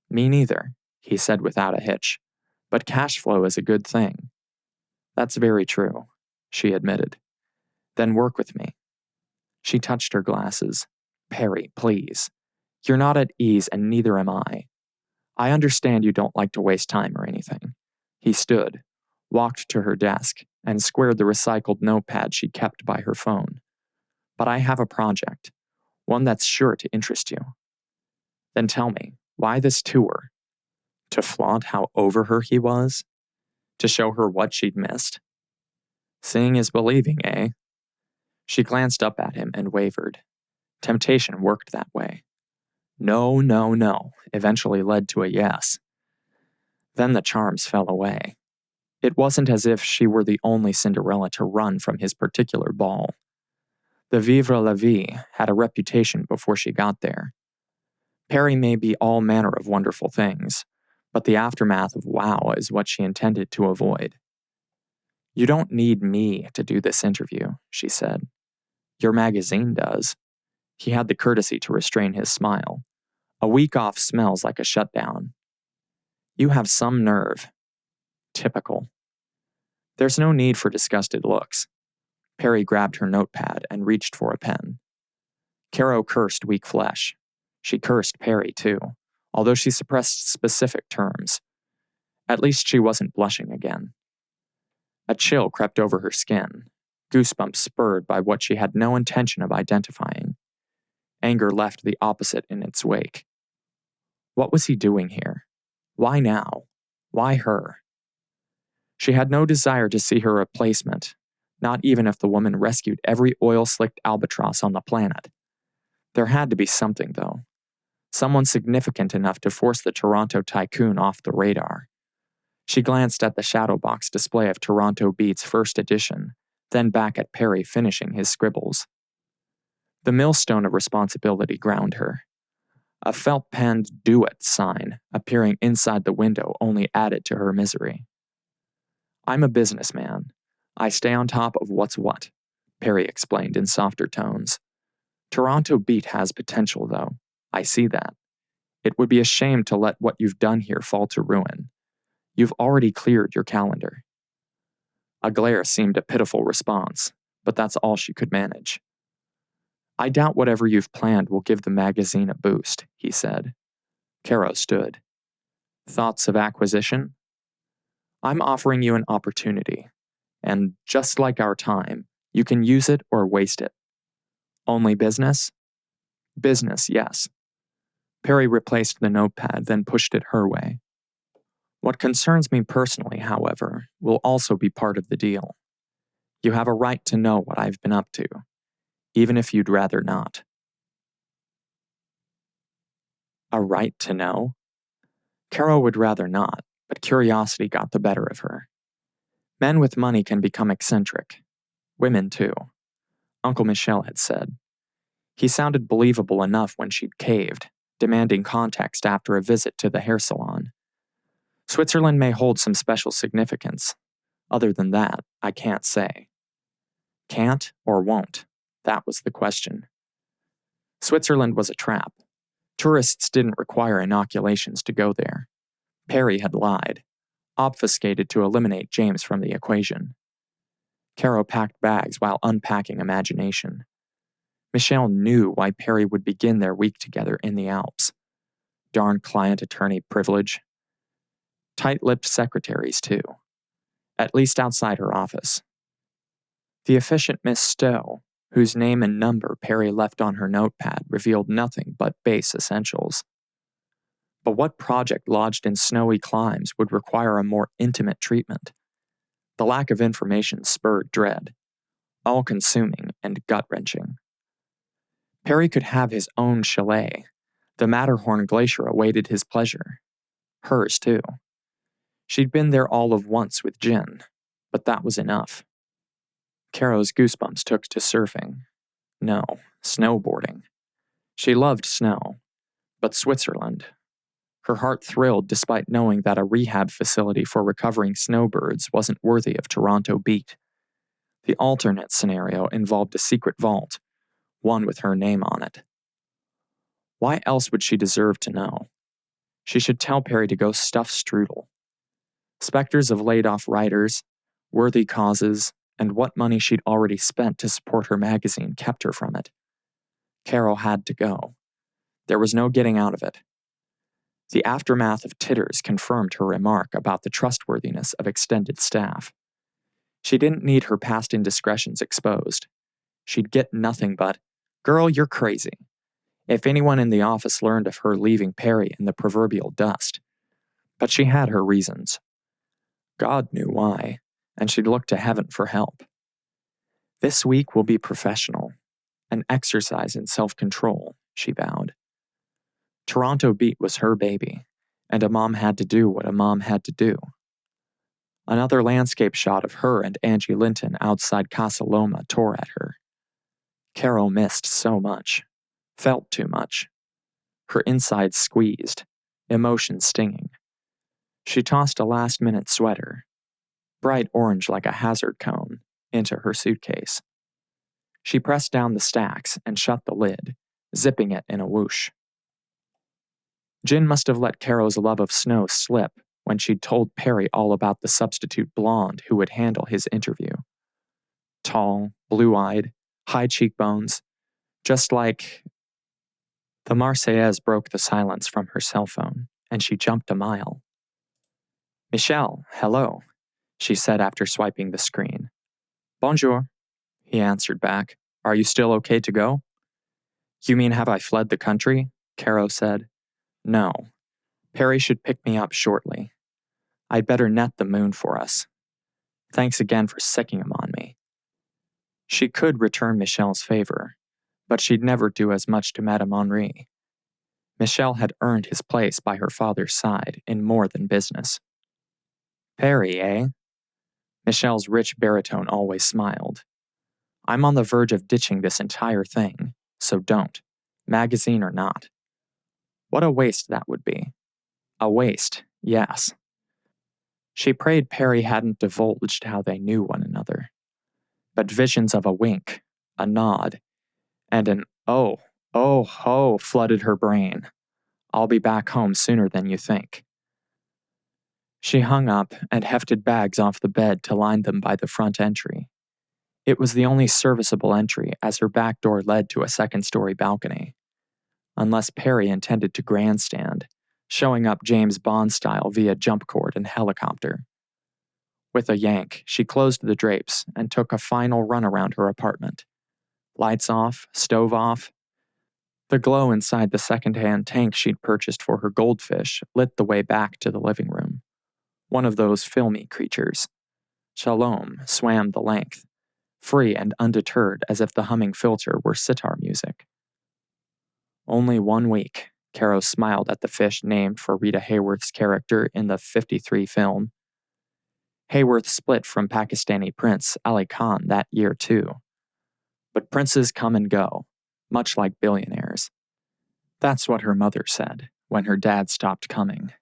"Me neither," he said without a hitch. "But cash flow is a good thing." "That's very true," she admitted. "Then work with me." She touched her glasses. "Perry, please. You're not at ease and neither am I. I understand you don't like to waste time or anything." He stood, walked to her desk, and squared the recycled notepad she kept by her phone. "But I have a project, one that's sure to interest you." "Then tell me, why this tour? To flaunt how over her he was? To show her what she'd missed? Seeing is believing, eh?" She glanced up at him and wavered. Temptation worked that way. No, no, no eventually led to a yes. Then the charms fell away. It wasn't as if she were the only Cinderella to run from his particular ball. The Vivre la Vie had a reputation before she got there. Perry may be all manner of wonderful things, but the aftermath of wow is what she intended to avoid. "You don't need me to do this interview," she said. "Your magazine does." He had the courtesy to restrain his smile. "A week off smells like a shutdown." "You have some nerve." Typical. There's no need for disgusted looks. Perry grabbed her notepad and reached for a pen. Caro cursed weak flesh. She cursed Perry, too, although she suppressed specific terms. At least she wasn't blushing again. A chill crept over her skin, goosebumps spurred by what she had no intention of identifying. Anger left the opposite in its wake. What was he doing here? Why now? Why her? She had no desire to see her replacement, not even if the woman rescued every oil-slicked albatross on the planet. There had to be something, though. Someone significant enough to force the Toronto Tycoon off the radar. She glanced at the shadow box display of Toronto Beat's first edition, then back at Perry finishing his scribbles. The millstone of responsibility ground her. A felt-penned "Do It" sign appearing inside the window only added to her misery. "I'm a businessman. I stay on top of what's what," Perry explained in softer tones. "Toronto Beat has potential, though. I see that. It would be a shame to let what you've done here fall to ruin. You've already cleared your calendar." A glare seemed a pitiful response, but that's all she could manage. "I doubt whatever you've planned will give the magazine a boost," he said. Caro stood. "Thoughts of acquisition?" "I'm offering you an opportunity, and just like our time, you can use it or waste it." "Only business?" "Business, yes." Perry replaced the notepad, then pushed it her way. "What concerns me personally, however, will also be part of the deal. You have a right to know what I've been up to, even if you'd rather not." A right to know? Caro would rather not, but curiosity got the better of her. Men with money can become eccentric. Women, too. Uncle Michel had said. He sounded believable enough when she'd caved, demanding context after a visit to the hair salon. Switzerland may hold some special significance. Other than that, I can't say. Can't or won't? That was the question. Switzerland was a trap. Tourists didn't require inoculations to go there. Perry had lied. obfuscated to eliminate James from the equation. Caro packed bags while unpacking imagination. Michelle knew why Perry would begin their week together in the Alps. Darn client-attorney privilege. Tight-lipped secretaries, too. At least outside her office. The efficient Miss Stowe, whose name and number Perry left on her notepad, revealed nothing but base essentials. But what project lodged in snowy climes would require a more intimate treatment? The lack of information spurred dread, all-consuming and gut-wrenching. Perry could have his own chalet. The Matterhorn Glacier awaited his pleasure. Hers, too. She'd been there all of once with Jen, but that was enough. Caro's goosebumps took to surfing. No, snowboarding. She loved snow, but Switzerland. Her heart thrilled despite knowing that a rehab facility for recovering snowbirds wasn't worthy of Toronto beat. The alternate scenario involved a secret vault, one with her name on it. Why else would she deserve to know? She should tell Perry to go stuff Strudel. Specters of laid-off writers, worthy causes, and what money she'd already spent to support her magazine kept her from it. Caro had to go. There was no getting out of it. The aftermath of titters confirmed her remark about the trustworthiness of extended staff. She didn't need her past indiscretions exposed. She'd get nothing but, "Girl, you're crazy," if anyone in the office learned of her leaving Perry in the proverbial dust. But she had her reasons. God knew why, and she'd look to heaven for help. This week will be professional, an exercise in self-control, she vowed. Toronto Beat was her baby, and a mom had to do what a mom had to do. Another landscape shot of her and Angie Linton outside Casa Loma tore at her. Caro missed so much, felt too much. Her insides squeezed, emotions stinging. She tossed a last-minute sweater, bright orange like a hazard cone, into her suitcase. She pressed down the stacks and shut the lid, zipping it in a whoosh. Jin must have let Caro's love of snow slip when she'd told Perry all about the substitute blonde who would handle his interview. Tall, blue-eyed, high cheekbones, just like... The Marseillaise broke the silence from her cell phone, and she jumped a mile. "Michel, hello," she said after swiping the screen. "Bonjour," he answered back. "Are you still okay to go?" "You mean have I fled the country?" Caro said. "No. Perry should pick me up shortly. I'd better net the moon for us. Thanks again for sicking him on me." She could return Michel's favor, but she'd never do as much to Madame Henri. Michel had earned his place by her father's side in more than business. "Perry, eh?" Michel's rich baritone always smiled. "I'm on the verge of ditching this entire thing, so don't, magazine or not. What a waste that would be. A waste, yes." She prayed Perry hadn't divulged how they knew one another. But visions of a wink, a nod, and an oh ho flooded her brain. "I'll be back home sooner than you think." She hung up and hefted bags off the bed to line them by the front entry. It was the only serviceable entry, as her back door led to a second-story balcony. Unless Perry intended to grandstand, showing up James Bond style via jump cord and helicopter. With a yank, she closed the drapes and took a final run around her apartment. Lights off, stove off. The glow inside the second-hand tank she'd purchased for her goldfish lit the way back to the living room. One of those filmy creatures. Shalom swam the length, free and undeterred as if the humming filter were sitar music. Only 1 week, Caro smiled at the fish named for Rita Hayworth's character in the '53 film. Hayworth split from Pakistani prince Ali Khan that year too. But princes come and go, much like billionaires. That's what her mother said when her dad stopped coming.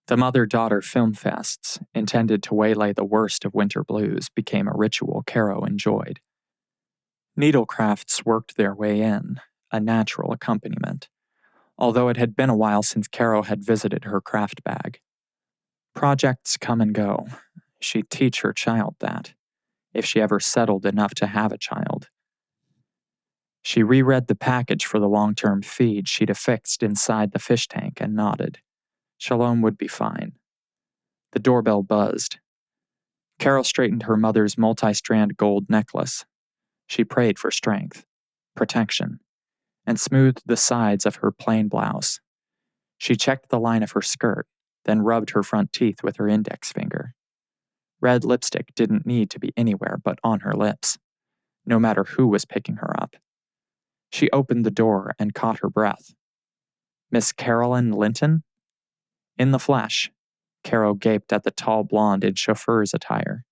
The mother-daughter film fests, intended to waylay the worst of winter blues, became a ritual Caro enjoyed. Needlecrafts worked their way in, a natural accompaniment, although it had been a while since Caro had visited her craft bag. Projects come and go. She'd teach her child that, if she ever settled enough to have a child. She reread the package for the long-term feed she'd affixed inside the fish tank and nodded. Shalom would be fine. The doorbell buzzed. Caro straightened her mother's multi-strand gold necklace. She prayed for strength, protection, and smoothed the sides of her plain blouse. She checked the line of her skirt, then rubbed her front teeth with her index finger. Red lipstick didn't need to be anywhere but on her lips, no matter who was picking her up. She opened the door and caught her breath. Miss Caroline Linton? In the flesh, Caro gaped at the tall blonde in chauffeur's attire.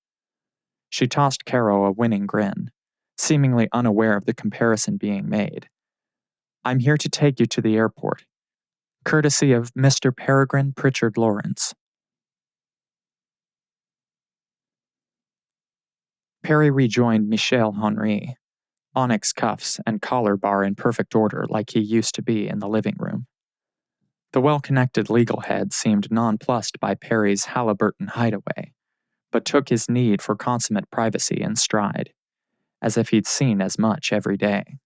She tossed Caro a winning grin, seemingly unaware of the comparison being made. I'm here to take you to the airport, courtesy of Mr. Peregrine Prichard Lawrence. Perry rejoined Michel Henry, onyx cuffs and collar bar in perfect order like he used to be in the living room. The well-connected legal head seemed nonplussed by Perry's Halliburton hideaway, but took his need for consummate privacy in stride, as if he'd seen as much every day.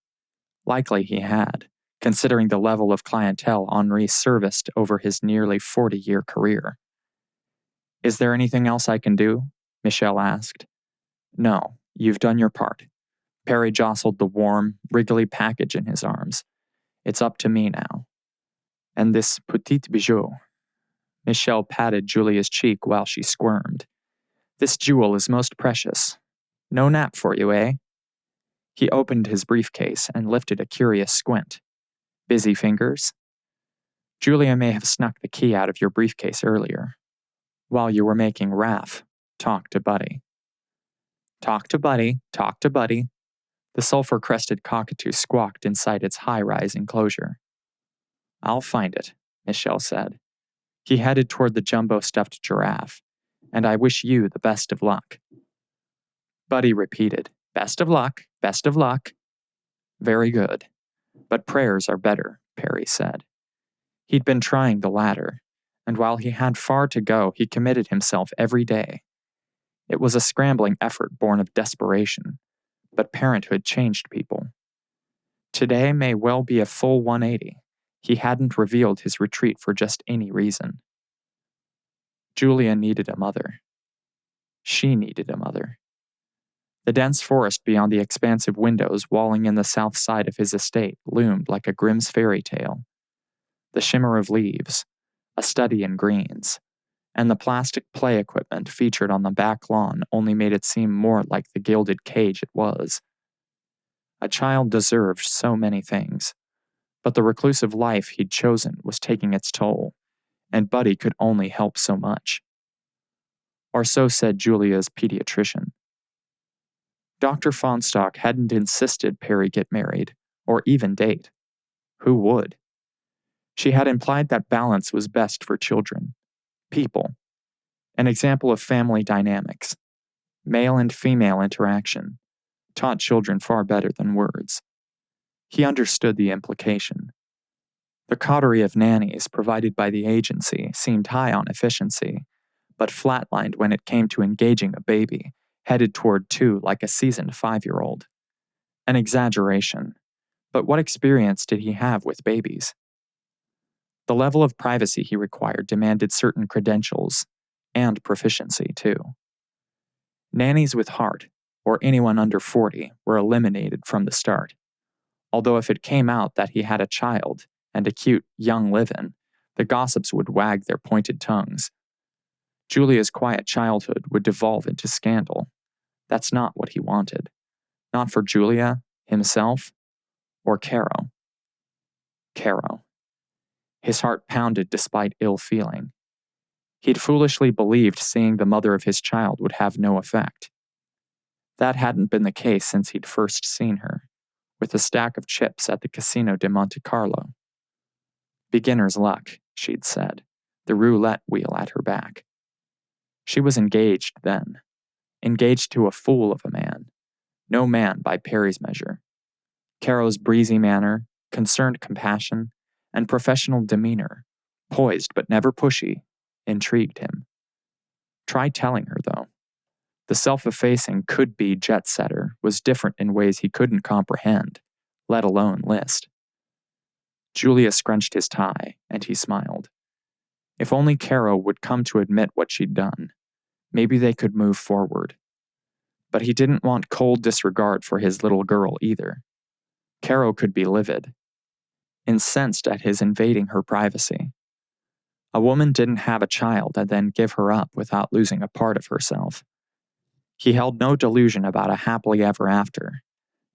Likely he had, considering the level of clientele Henri serviced over his nearly 40-year career. Is there anything else I can do? Michel asked. No, you've done your part. Perry jostled the warm, wriggly package in his arms. It's up to me now. And this petit bijou. Michel patted Julia's cheek while she squirmed. This jewel is most precious. No nap for you, eh? He opened his briefcase and lifted a curious squint. Busy fingers? Julia may have snuck the key out of your briefcase earlier, while you were making Raph talk to Buddy. Talk to Buddy, talk to Buddy. The sulfur-crested cockatoo squawked inside its high-rise enclosure. I'll find it, Michel said. He headed toward the jumbo-stuffed giraffe, and I wish you the best of luck. Buddy repeated, best of luck, best of luck. Very good. But prayers are better, Perry said. He'd been trying the latter, and while he had far to go, he committed himself every day. It was a scrambling effort born of desperation, but parenthood changed people. Today may well be a full 180. He hadn't revealed his retreat for just any reason. Julia needed a mother. She needed a mother. The dense forest beyond the expansive windows walling in the south side of his estate loomed like a Grimm's fairy tale. The shimmer of leaves, a study in greens, and the plastic play equipment featured on the back lawn only made it seem more like the gilded cage it was. A child deserved so many things, but the reclusive life he'd chosen was taking its toll, and Buddy could only help so much. Or so said Julia's pediatrician. Dr. Fonstock hadn't insisted Perry get married, or even date. Who would? She had implied that balance was best for children. People. An example of family dynamics. Male and female interaction. Taught children far better than words. He understood the implication. The coterie of nannies provided by the agency seemed high on efficiency, but flatlined when it came to engaging a baby, headed toward two like a seasoned 5-year-old. An exaggeration, but what experience did he have with babies? The level of privacy he required demanded certain credentials, and proficiency, too. Nannies with heart, or anyone under 40, were eliminated from the start. Although if it came out that he had a child, and a cute young live-in, the gossips would wag their pointed tongues. Julia's quiet childhood would devolve into scandal. That's not what he wanted. Not for Julia, himself, or Caro. Caro. His heart pounded despite ill feeling. He'd foolishly believed seeing the mother of his child would have no effect. That hadn't been the case since he'd first seen her, with a stack of chips at the Casino de Monte Carlo. Beginner's luck, she'd said, the roulette wheel at her back. She was engaged then. Engaged to a fool of a man. No man by Perry's measure. Caro's breezy manner, concerned compassion, and professional demeanor, poised but never pushy, intrigued him. Try telling her, though. The self-effacing could-be jet-setter was different in ways he couldn't comprehend, let alone list. Julia scrunched his tie, and he smiled. If only Caro would come to admit what she'd done, maybe they could move forward. But he didn't want cold disregard for his little girl either. Caro could be livid, incensed at his invading her privacy. A woman didn't have a child and then give her up without losing a part of herself. He held no delusion about a happily ever after,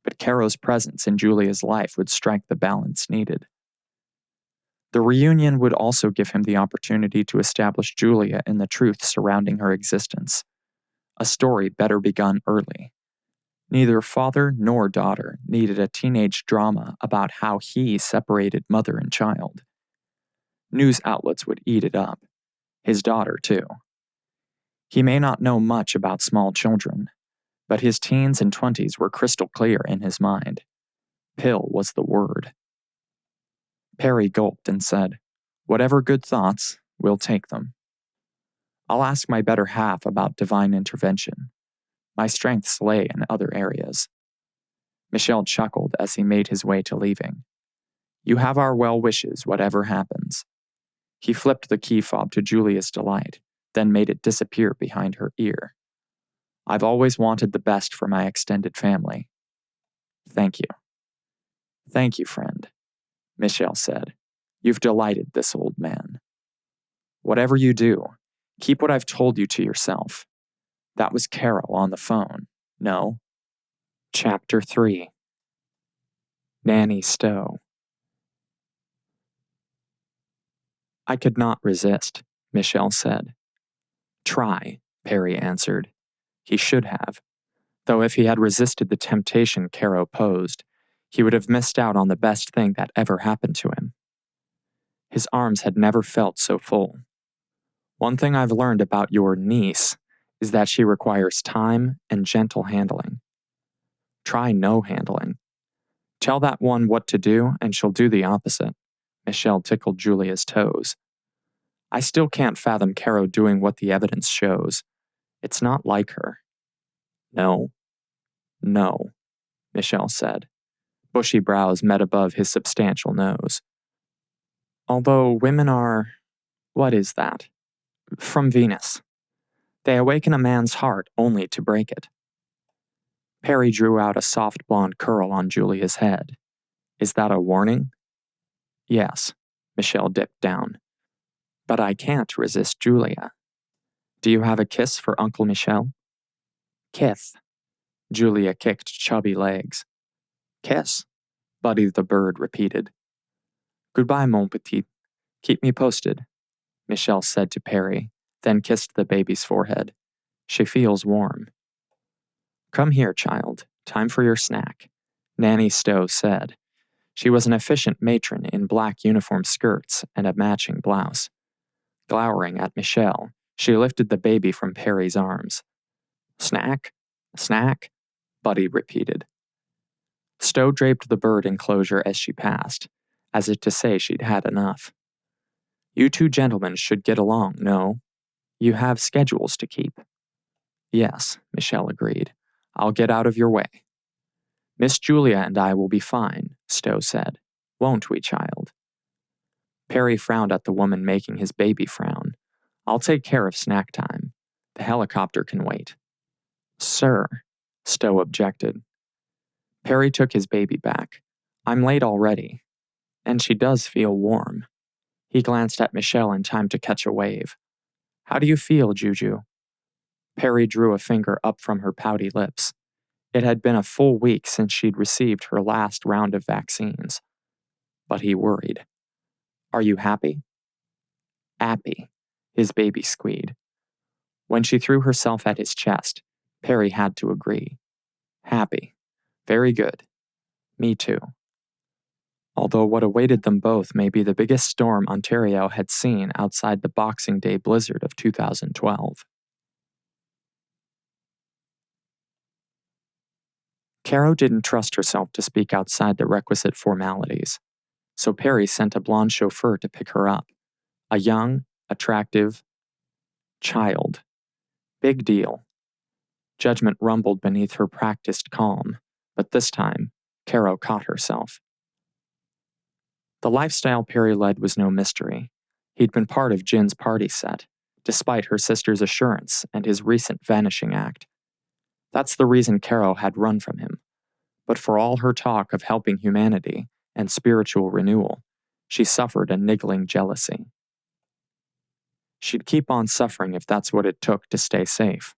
but Caro's presence in Julia's life would strike the balance needed. The reunion would also give him the opportunity to establish Julia in the truth surrounding her existence, a story better begun early. Neither father nor daughter needed a teenage drama about how he separated mother and child. News outlets would eat it up, his daughter too. He may not know much about small children, but his teens and 20s were crystal clear in his mind. Pill was the word. Perry gulped and said, "Whatever good thoughts, we'll take them. I'll ask my better half about divine intervention. My strengths lay in other areas." Michelle chuckled as he made his way to leaving. "You have our well wishes, whatever happens." He flipped the key fob to Julia's delight, then made it disappear behind her ear. "I've always wanted the best for my extended family." "Thank you." "Thank you, friend," Michelle said. "You've delighted this old man. Whatever you do, keep what I've told you to yourself." That was Caro on the phone. No. Chapter 3. Nanny Stowe. "I could not resist," Michelle said. "Try," Perry answered. He should have, though if he had resisted the temptation Caro posed, he would have missed out on the best thing that ever happened to him. His arms had never felt so full. "One thing I've learned about your niece is that she requires time and gentle handling. Try no handling. Tell that one what to do and she'll do the opposite." Michelle tickled Julia's toes. "I still can't fathom Caro doing what the evidence shows. It's not like her." No, Michelle said. Bushy brows met above his substantial nose. "Although women are, what is that? From Venus. They awaken a man's heart only to break it." Perry drew out a soft blonde curl on Julia's head. "Is that a warning?" "Yes," Michelle dipped down. "But I can't resist Julia. Do you have a kiss for Uncle Michel?" "Kith." Julia kicked chubby legs. "Kiss," Buddy the bird repeated. "Goodbye, mon petit. Keep me posted," Michelle said to Perry, then kissed the baby's forehead. "She feels warm." "Come here, child. Time for your snack," Nanny Stowe said. She was an efficient matron in black uniform skirts and a matching blouse. Glowering at Michelle, she lifted the baby from Perry's arms. "Snack? Snack?" Buddy repeated. Stowe draped the bird enclosure as she passed, as if to say she'd had enough. "You two gentlemen should get along, no? You have schedules to keep." "Yes," Michelle agreed. "I'll get out of your way." "Miss Julia and I will be fine," Stowe said. "Won't we, child?" Perry frowned at the woman making his baby frown. "I'll take care of snack time. The helicopter can wait." "Sir," Stowe objected. Perry took his baby back. "I'm late already. And she does feel warm." He glanced at Michelle in time to catch a wave. "How do you feel, Juju?" Perry drew a finger up from her pouty lips. It had been a full week since she'd received her last round of vaccines. But he worried. "Are you happy?" "Appy," his baby squeaked. When she threw herself at his chest, Perry had to agree. "Happy. Very good. Me too." Although what awaited them both may be the biggest storm Ontario had seen outside the Boxing Day blizzard of 2012. Caro didn't trust herself to speak outside the requisite formalities, so Perry sent a blonde chauffeur to pick her up, a young, attractive child. Big deal. Judgment rumbled beneath her practiced calm, but this time, Caro caught herself. The lifestyle Perry led was no mystery. He'd been part of Jin's party set, despite her sister's assurance and his recent vanishing act. That's the reason Caro had run from him. But for all her talk of helping humanity and spiritual renewal, she suffered a niggling jealousy. She'd keep on suffering if that's what it took to stay safe.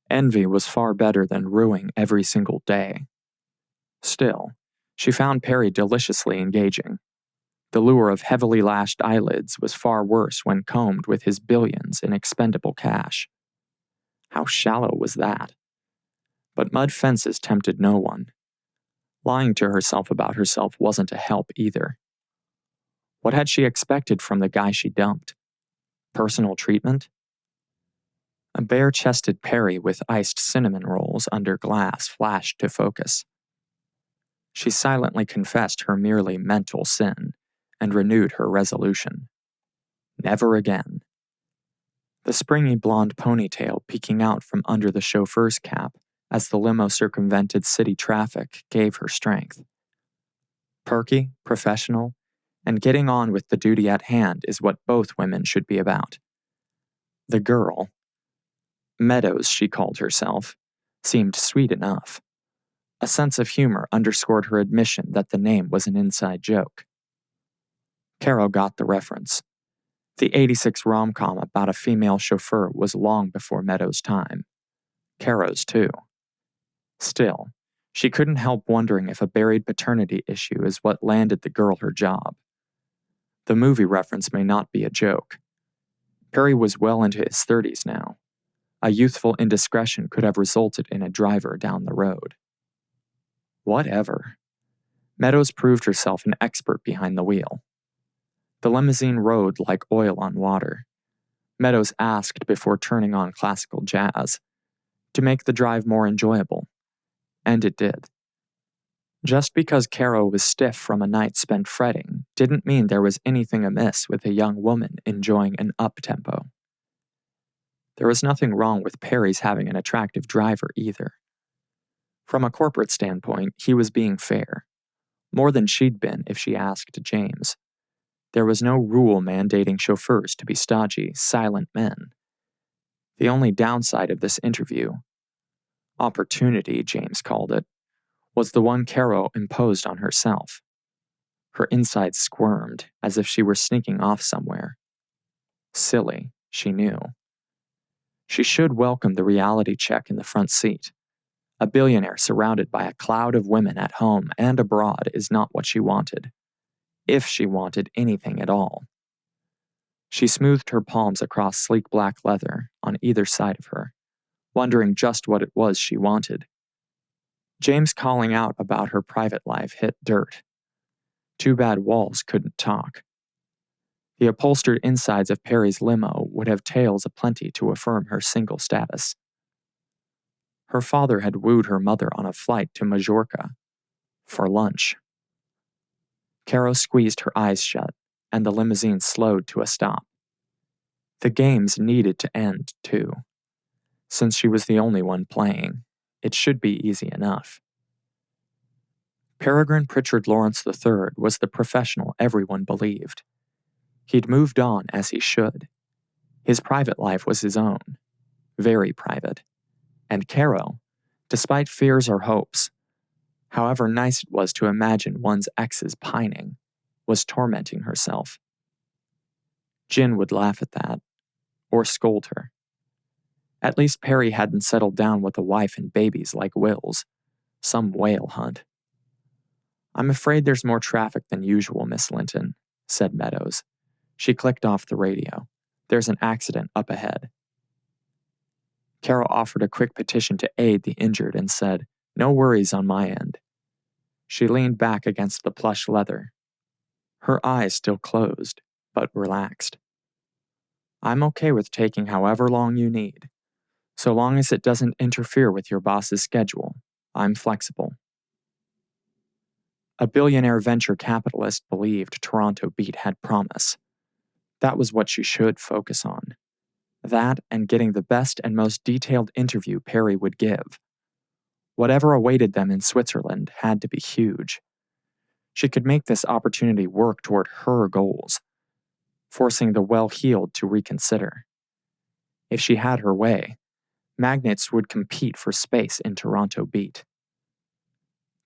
Envy was far better than rueing every single day. Still, she found Perry deliciously engaging. The lure of heavily lashed eyelids was far worse when combed with his billions in expendable cash. How shallow was that? But mud fences tempted no one. Lying to herself about herself wasn't a help either. What had she expected from the guy she dumped? Personal treatment? A bare-chested Perry with iced cinnamon rolls under glass flashed to focus. She silently confessed her merely mental sin and renewed her resolution. Never again. The springy blonde ponytail peeking out from under the chauffeur's cap as the limo circumvented city traffic gave her strength. Perky, professional, and getting on with the duty at hand is what both women should be about. The girl, Meadows she called herself, seemed sweet enough. A sense of humor underscored her admission that the name was an inside joke. Caro got the reference. The '86 rom-com about a female chauffeur was long before Meadows' time. Caro's too. Still, she couldn't help wondering if a buried paternity issue is what landed the girl her job. The movie reference may not be a joke. Perry was well into his 30s now. A youthful indiscretion could have resulted in a driver down the road. Whatever. Meadows proved herself an expert behind the wheel. The limousine rode like oil on water. Meadows asked before turning on classical jazz, to make the drive more enjoyable. And it did. Just because Caro was stiff from a night spent fretting didn't mean there was anything amiss with a young woman enjoying an up-tempo. There was nothing wrong with Perry's having an attractive driver either. From a corporate standpoint, he was being fair. More than she'd been if she asked James. There was no rule mandating chauffeurs to be stodgy, silent men. The only downside of this interview, opportunity James called it, was the one Caro imposed on herself. Her insides squirmed as if she were sneaking off somewhere. Silly, she knew. She should welcome the reality check in the front seat. A billionaire surrounded by a cloud of women at home and abroad is not what she wanted, if she wanted anything at all. She smoothed her palms across sleek black leather on either side of her, wondering just what it was she wanted. James calling out about her private life hit dirt. Too bad walls couldn't talk. The upholstered insides of Perry's limo would have tales aplenty to affirm her single status. Her father had wooed her mother on a flight to Majorca. For lunch. Caro squeezed her eyes shut, and the limousine slowed to a stop. The games needed to end, too. Since she was the only one playing, it should be easy enough. Peregrine Prichard Lawrence III was the professional everyone believed. He'd moved on as he should. His private life was his own. Very private. And Caro, despite fears or hopes, however nice it was to imagine one's exes pining, was tormenting herself. Jin would laugh at that, or scold her. At least Perry hadn't settled down with a wife and babies like Will's, some whale hunt. "I'm afraid there's more traffic than usual, Miss Linton," said Meadows. She clicked off the radio. "There's an accident up ahead." Caro offered a quick petition to aid the injured and said, "No worries on my end." She leaned back against the plush leather. Her eyes still closed, but relaxed. "I'm okay with taking however long you need. So long as it doesn't interfere with your boss's schedule, I'm flexible." A billionaire venture capitalist believed Toronto beat had promise. That was what she should focus on. That and getting the best and most detailed interview Perry would give. Whatever awaited them in Switzerland had to be huge. She could make this opportunity work toward her goals, forcing the well-heeled to reconsider. If she had her way, magnets would compete for space in Toronto Beat.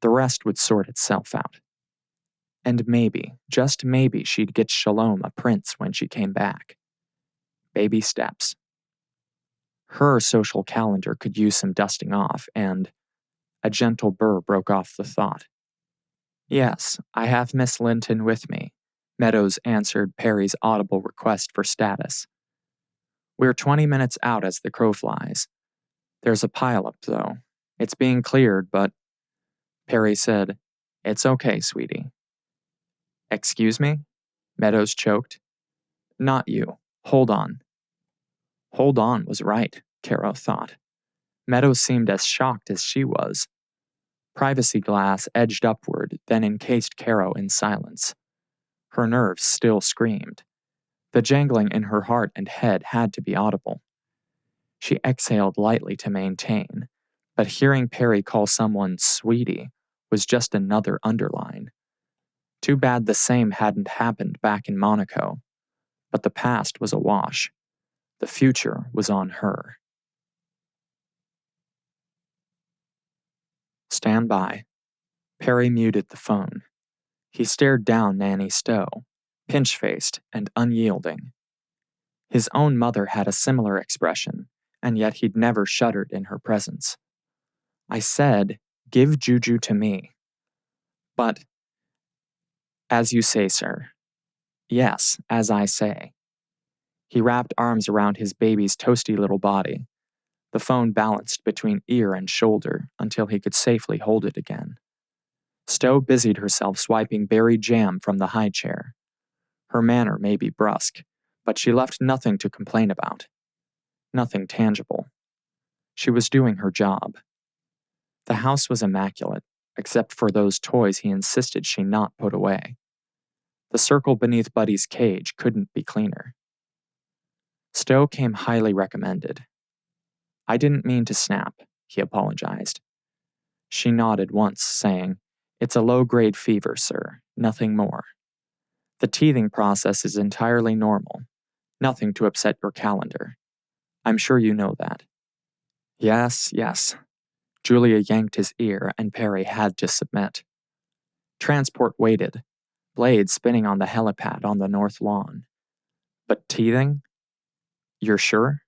The rest would sort itself out. And maybe, just maybe, she'd get Shalom a prince when she came back. Baby steps. Her social calendar could use some dusting off, and a gentle burr broke off the thought. Yes, I have Miss Linton with me, Meadows answered Perry's audible request for status. We're 20 minutes out as the crow flies. There's a pileup, though. It's being cleared, but... Perry said, It's okay, sweetie. Excuse me? Meadows choked. Not you. Hold on. Hold on was right, Caro thought. Meadows seemed as shocked as she was. Privacy glass edged upward, then encased Caro in silence. Her nerves still screamed. The jangling in her heart and head had to be audible. She exhaled lightly to maintain, but hearing Perry call someone sweetie was just another underline. Too bad the same hadn't happened back in Monaco, but the past was awash. The future was on her. Stand by. Perry muted the phone. He stared down Nanny Stowe, pinch-faced and unyielding. His own mother had a similar expression, and yet he'd never shuddered in her presence. I said, give Juju to me. But, as you say, sir. Yes, as I say. He wrapped arms around his baby's toasty little body. The phone balanced between ear and shoulder until he could safely hold it again. Stowe busied herself swiping berry jam from the high chair. Her manner may be brusque, but she left nothing to complain about. Nothing tangible. She was doing her job. The house was immaculate, except for those toys he insisted she not put away. The circle beneath Buddy's cage couldn't be cleaner. Stowe came highly recommended. I didn't mean to snap, he apologized. She nodded once, saying, It's a low-grade fever, sir, nothing more. The teething process is entirely normal, nothing to upset your calendar. I'm sure you know that. Yes, yes. Julia yanked his ear, and Perry had to submit. Transport waited, blades spinning on the helipad on the north lawn. But teething? You're sure?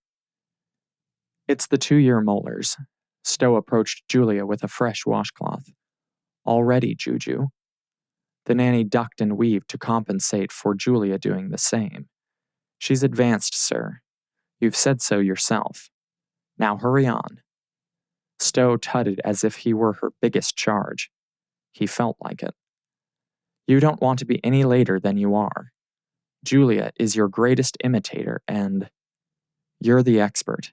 It's the 2-year molars. Stowe approached Julia with a fresh washcloth. Already, Juju. The nanny ducked and weaved to compensate for Julia doing the same. She's advanced, sir. You've said so yourself. Now hurry on. Stowe tutted as if he were her biggest charge. He felt like it. You don't want to be any later than you are. Julia is your greatest imitator, and you're the expert.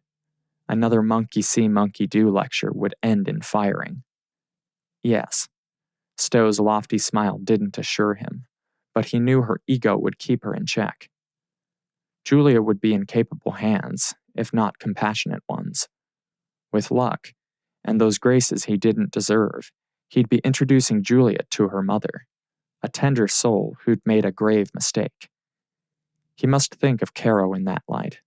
Another monkey see, monkey do lecture would end in firing. Yes. Stowe's lofty smile didn't assure him, but he knew her ego would keep her in check. Julia would be in capable hands, if not compassionate ones. With luck, and those graces he didn't deserve, he'd be introducing Julia to her mother, a tender soul who'd made a grave mistake. He must think of Caro in that light.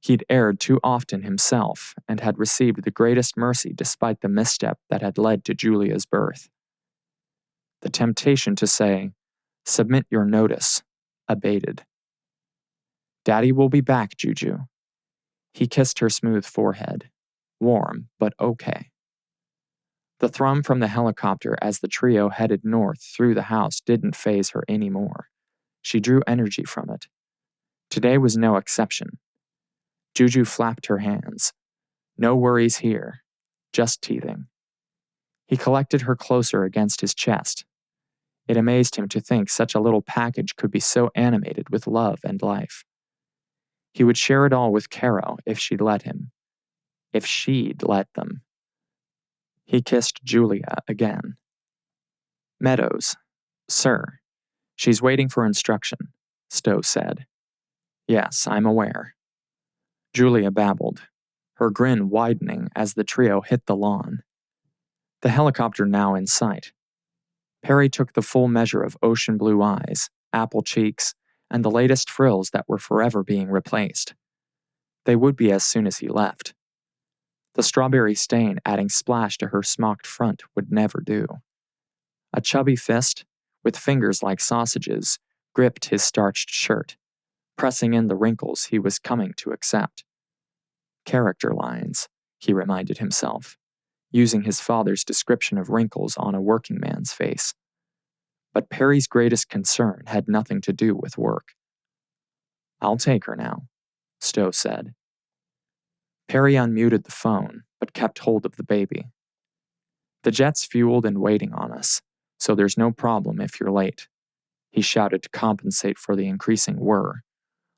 He'd erred too often himself and had received the greatest mercy despite the misstep that had led to Julia's birth. The temptation to say, submit your notice, abated. Daddy will be back, Juju. He kissed her smooth forehead. Warm, but okay. The thrum from the helicopter as the trio headed north through the house didn't faze her anymore. She drew energy from it. Today was no exception. Juju flapped her hands. No worries here. Just teething. He collected her closer against his chest. It amazed him to think such a little package could be so animated with love and life. He would share it all with Caro if she'd let him. If she'd let them. He kissed Julia again. Meadows. Sir. She's waiting for instruction, Stowe said. Yes, I'm aware. Julia babbled, her grin widening as the trio hit the lawn. The helicopter now in sight. Perry took the full measure of ocean blue eyes, apple cheeks, and the latest frills that were forever being replaced. They would be as soon as he left. The strawberry stain adding splash to her smocked front would never do. A chubby fist, with fingers like sausages, gripped his starched shirt, pressing in the wrinkles he was coming to accept. Character lines, he reminded himself, using his father's description of wrinkles on a working man's face. But Perry's greatest concern had nothing to do with work. "I'll take her now," Stowe said. Perry unmuted the phone, but kept hold of the baby. "The jet's fueled and waiting on us, so there's no problem if you're late," he shouted to compensate for the increasing whir.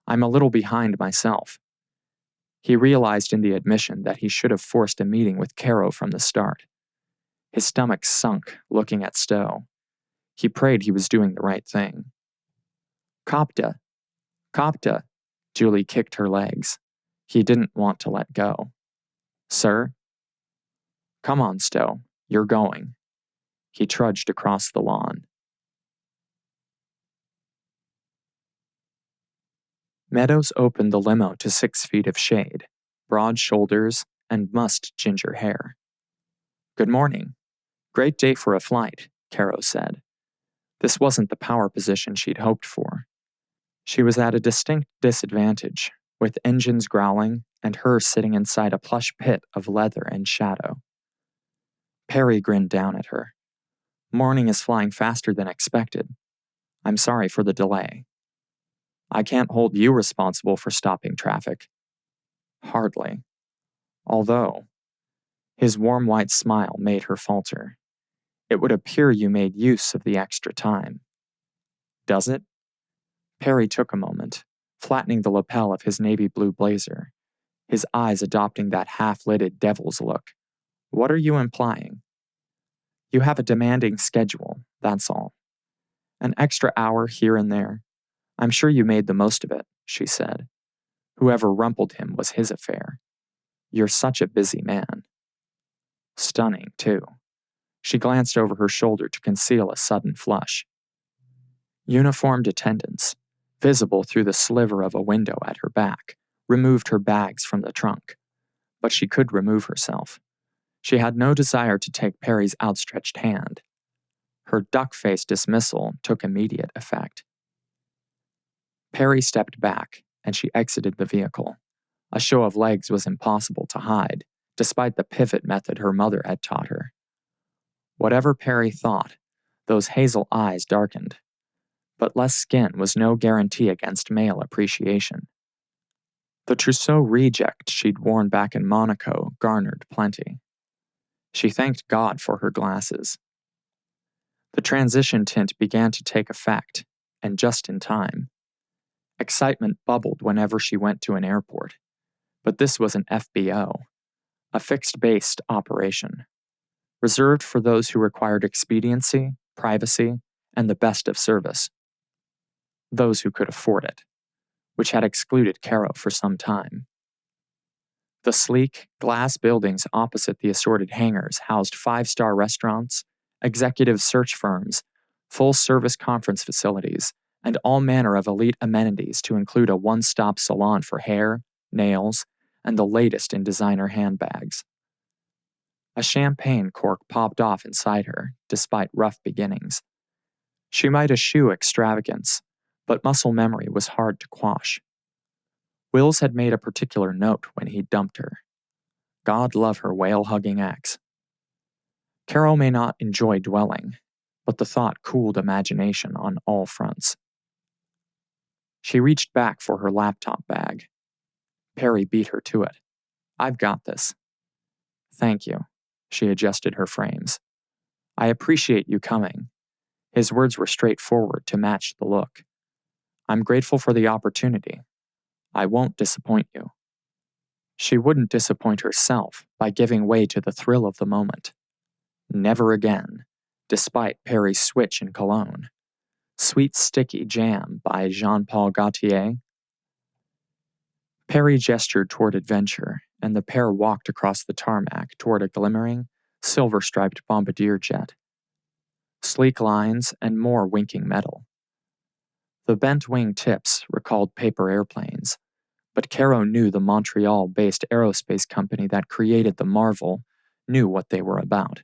"I'm a little behind myself." He realized in the admission that he should have forced a meeting with Caro from the start. His stomach sunk, looking at Stowe. He prayed he was doing the right thing. "Copta! Copta!" Julie kicked her legs. He didn't want to let go. "Sir?" "Come on, Stowe. You're going." He trudged across the lawn. Meadows opened the limo to 6 feet of shade, broad shoulders, and mussed ginger hair. "Good morning. Great day for a flight," Caro said. This wasn't the power position she'd hoped for. She was at a distinct disadvantage, with engines growling and her sitting inside a plush pit of leather and shadow. Perry grinned down at her. "Morning is flying faster than expected. I'm sorry for the delay." "I can't hold you responsible for stopping traffic." "Hardly. Although," his warm white smile made her falter, "it would appear you made use of the extra time." "Does it?" Perry took a moment, flattening the lapel of his navy blue blazer, his eyes adopting that half-lidded devil's look. "What are you implying?" "You have a demanding schedule, that's all. An extra hour here and there. I'm sure you made the most of it," she said. "Whoever rumpled him was his affair. You're such a busy man." Stunning, too. She glanced over her shoulder to conceal a sudden flush. Uniformed attendants, visible through the sliver of a window at her back, removed her bags from the trunk. But she could remove herself. She had no desire to take Perry's outstretched hand. Her duck-faced dismissal took immediate effect. Perry stepped back, and she exited the vehicle. A show of legs was impossible to hide, despite the pivot method her mother had taught her. Whatever Perry thought, those hazel eyes darkened. But less skin was no guarantee against male appreciation. The trousseau reject she'd worn back in Monaco garnered plenty. She thanked God for her glasses. The transition tint began to take effect, and just in time. Excitement bubbled whenever she went to an airport. But this was an FBO, a fixed-based operation, reserved for those who required expediency, privacy, and the best of service. Those who could afford it, which had excluded Caro for some time. The sleek, glass buildings opposite the assorted hangars housed 5-star restaurants, executive search firms, full-service conference facilities, and all manner of elite amenities to include a one-stop salon for hair, nails, and the latest in designer handbags. A champagne cork popped off inside her, despite rough beginnings. She might eschew extravagance, but muscle memory was hard to quash. Wills had made a particular note when he dumped her. God love her whale-hugging ex. Caro may not enjoy dwelling, but the thought cooled imagination on all fronts. She reached back for her laptop bag. Perry beat her to it. "I've got this." "Thank you." She adjusted her frames. "I appreciate you coming." His words were straightforward to match the look. "I'm grateful for the opportunity. I won't disappoint you." She wouldn't disappoint herself by giving way to the thrill of the moment. Never again, despite Perry's switch in cologne. Sweet Sticky Jam by Jean-Paul Gaultier. Perry gestured toward adventure, and the pair walked across the tarmac toward a glimmering, silver-striped bombardier jet. Sleek lines and more winking metal. The bent wing tips recalled paper airplanes, but Caro knew the Montreal-based aerospace company that created the Marvel knew what they were about.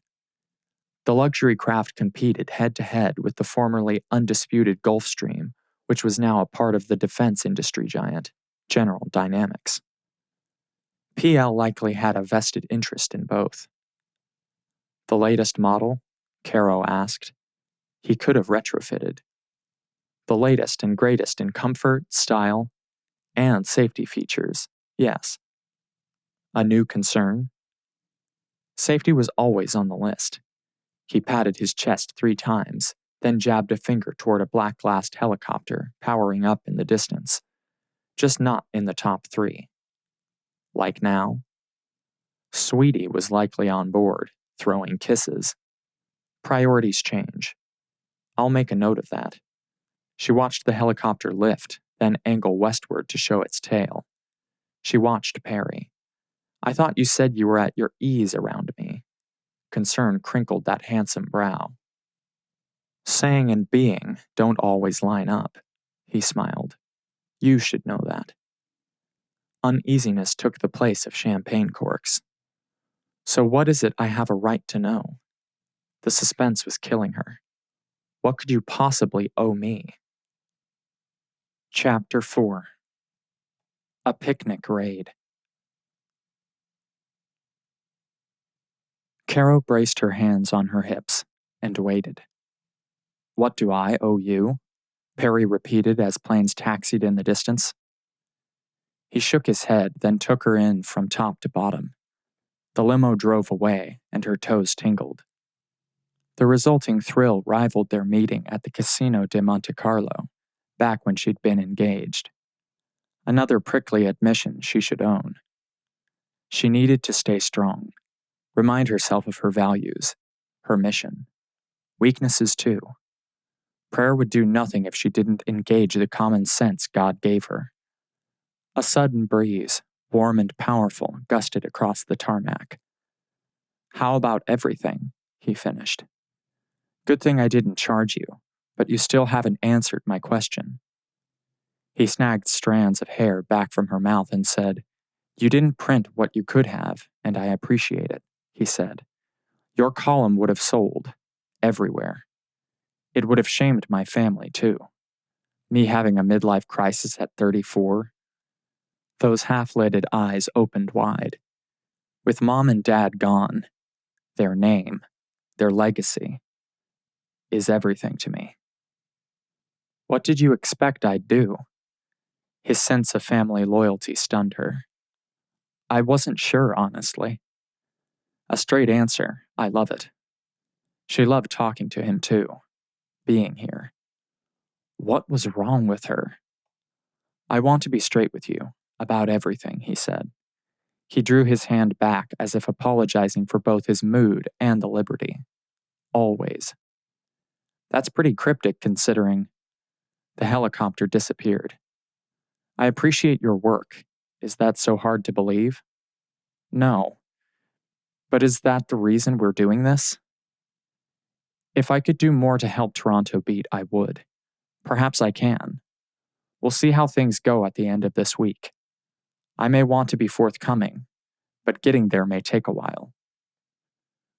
The luxury craft competed head-to-head with the formerly undisputed Gulfstream, which was now a part of the defense industry giant, General Dynamics. PL likely had a vested interest in both. The latest model? Caro asked. He could have retrofitted. The latest and greatest in comfort, style, and safety features, yes. A new concern? Safety was always on the list. He patted his chest 3 times, then jabbed a finger toward a black-glassed helicopter powering up in the distance, just not in the top 3. Like now? Sweetie was likely on board, throwing kisses. Priorities change. I'll make a note of that. She watched the helicopter lift, then angle westward to show its tail. She watched Perry. I thought you said you were at your ease around me. Concern crinkled that handsome brow. Saying and being don't always line up, he smiled. You should know that. Uneasiness took the place of champagne corks. So what is it I have a right to know? The suspense was killing her. What could you possibly owe me? Chapter 4. A Picnic Raid. Caro braced her hands on her hips and waited. What do I owe you? Perry repeated as planes taxied in the distance. He shook his head, then took her in from top to bottom. The limo drove away, and her toes tingled. The resulting thrill rivaled their meeting at the Casino de Monte Carlo, back when she'd been engaged. Another prickly admission she should own. She needed to stay strong, remind herself of her values, her mission. Weaknesses, too. Prayer would do nothing if she didn't engage the common sense God gave her. A sudden breeze, warm and powerful, gusted across the tarmac. How about everything? He finished. Good thing I didn't charge you, but you still haven't answered my question. He snagged strands of hair back from her mouth and said, You didn't print what you could have, and I appreciate it, he said. Your column would have sold, everywhere. It would have shamed my family, too. Me having a midlife crisis at 34. Those half-lidded eyes opened wide. With Mom and Dad gone, their name, their legacy, is everything to me. What did you expect I'd do? His sense of family loyalty stunned her. I wasn't sure, honestly. A straight answer, I love it. She loved talking to him, too. Being here. What was wrong with her? I want to be straight with you, about everything, he said. He drew his hand back as if apologizing for both his mood and the liberty. Always. That's pretty cryptic considering. The helicopter disappeared. I appreciate your work. Is that so hard to believe? No. But is that the reason we're doing this? If I could do more to help Toronto beat, I would. Perhaps I can. We'll see how things go at the end of this week. I may want to be forthcoming, but getting there may take a while.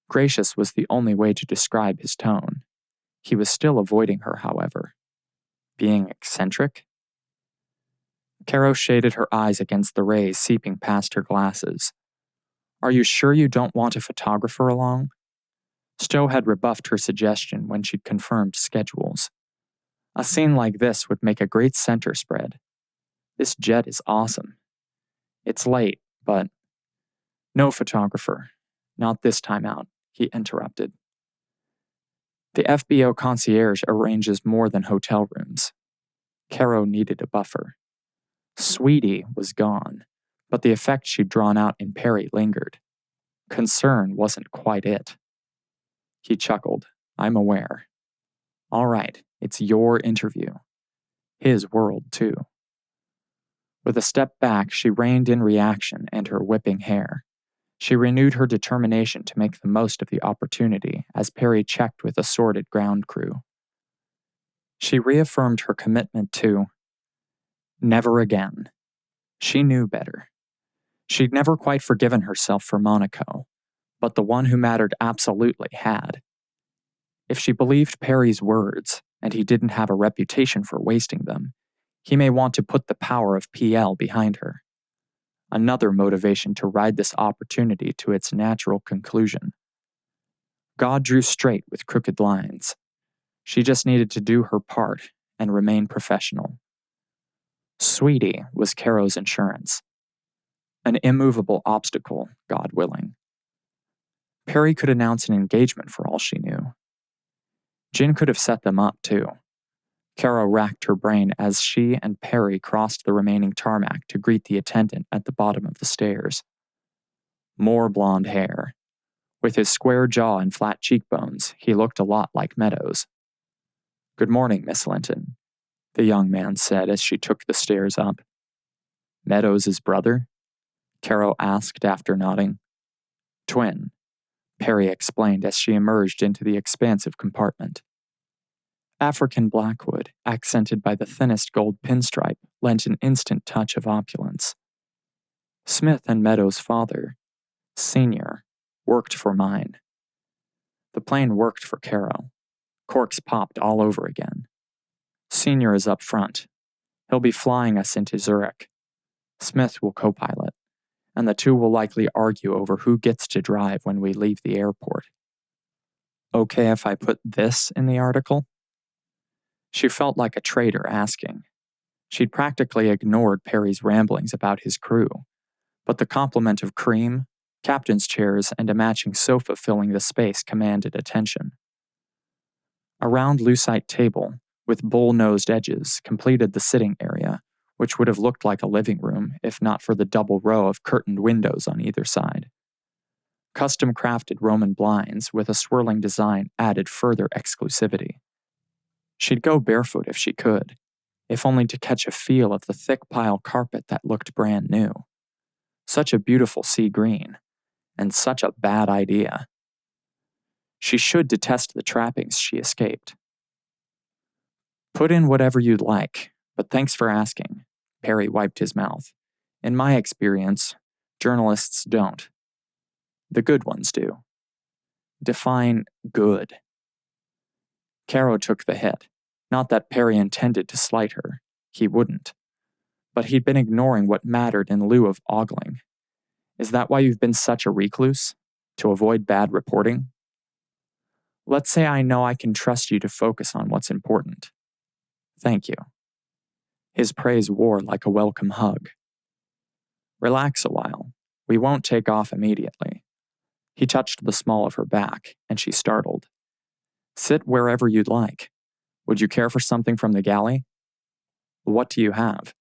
Gracious was the only way to describe his tone. He was still avoiding her, however. Being eccentric? Caro shaded her eyes against the rays seeping past her glasses. Are you sure you don't want a photographer along? Stowe had rebuffed her suggestion when she'd confirmed schedules. A scene like this would make a great center spread. This jet is awesome. It's late, but... No photographer. Not this time out, he interrupted. The FBO concierge arranges more than hotel rooms. Caro needed a buffer. Sweetie was gone, but the effect she'd drawn out in Perry lingered. Concern wasn't quite it. He chuckled. I'm aware. All right, it's your interview. His world, too. With a step back, she reined in reaction and her whipping hair. She renewed her determination to make the most of the opportunity as Perry checked with assorted ground crew. She reaffirmed her commitment to never again. She knew better. She'd never quite forgiven herself for Monaco, but the one who mattered absolutely had. If she believed Perry's words, and he didn't have a reputation for wasting them, he may want to put the power of PL behind her. Another motivation to ride this opportunity to its natural conclusion. God drew straight with crooked lines. She just needed to do her part and remain professional. Sweetie was Caro's insurance. An immovable obstacle, God willing. Perry could announce an engagement for all she knew. Jin could have set them up, too. Caro racked her brain as she and Perry crossed the remaining tarmac to greet the attendant at the bottom of the stairs. More blonde hair. With his square jaw and flat cheekbones, he looked a lot like Meadows. "Good morning, Miss Linton," the young man said as she took the stairs up. "Meadows' brother?" Caro asked after nodding. "Twin," Perry explained as she emerged into the expansive compartment. African blackwood, accented by the thinnest gold pinstripe, lent an instant touch of opulence. Smith and Meadows' father, Senior, worked for mine. The plane worked for Caro. Corks popped all over again. Senior is up front. He'll be flying us into Zurich. Smith will co-pilot, and the two will likely argue over who gets to drive when we leave the airport. Okay if I put this in the article? She felt like a traitor asking. She'd practically ignored Perry's ramblings about his crew, but the complement of cream, captain's chairs, and a matching sofa filling the space commanded attention. A round lucite table, with bull-nosed edges, completed the sitting area, which would have looked like a living room if not for the double row of curtained windows on either side. Custom-crafted Roman blinds with a swirling design added further exclusivity. She'd go barefoot if she could, if only to catch a feel of the thick pile carpet that looked brand new. Such a beautiful sea green, and such a bad idea. She should detest the trappings she escaped. "Put in whatever you'd like, but thanks for asking," Perry wiped his mouth. "In my experience, journalists don't. The good ones do." Define good. Caro took the hit. Not that Perry intended to slight her. He wouldn't. But he'd been ignoring what mattered in lieu of ogling. "Is that why you've been such a recluse? To avoid bad reporting?" "Let's say I know I can trust you to focus on what's important." "Thank you." His praise wore like a welcome hug. "Relax a while. We won't take off immediately." He touched the small of her back, and she startled. "Sit wherever you'd like. Would you care for something from the galley?" "What do you have?"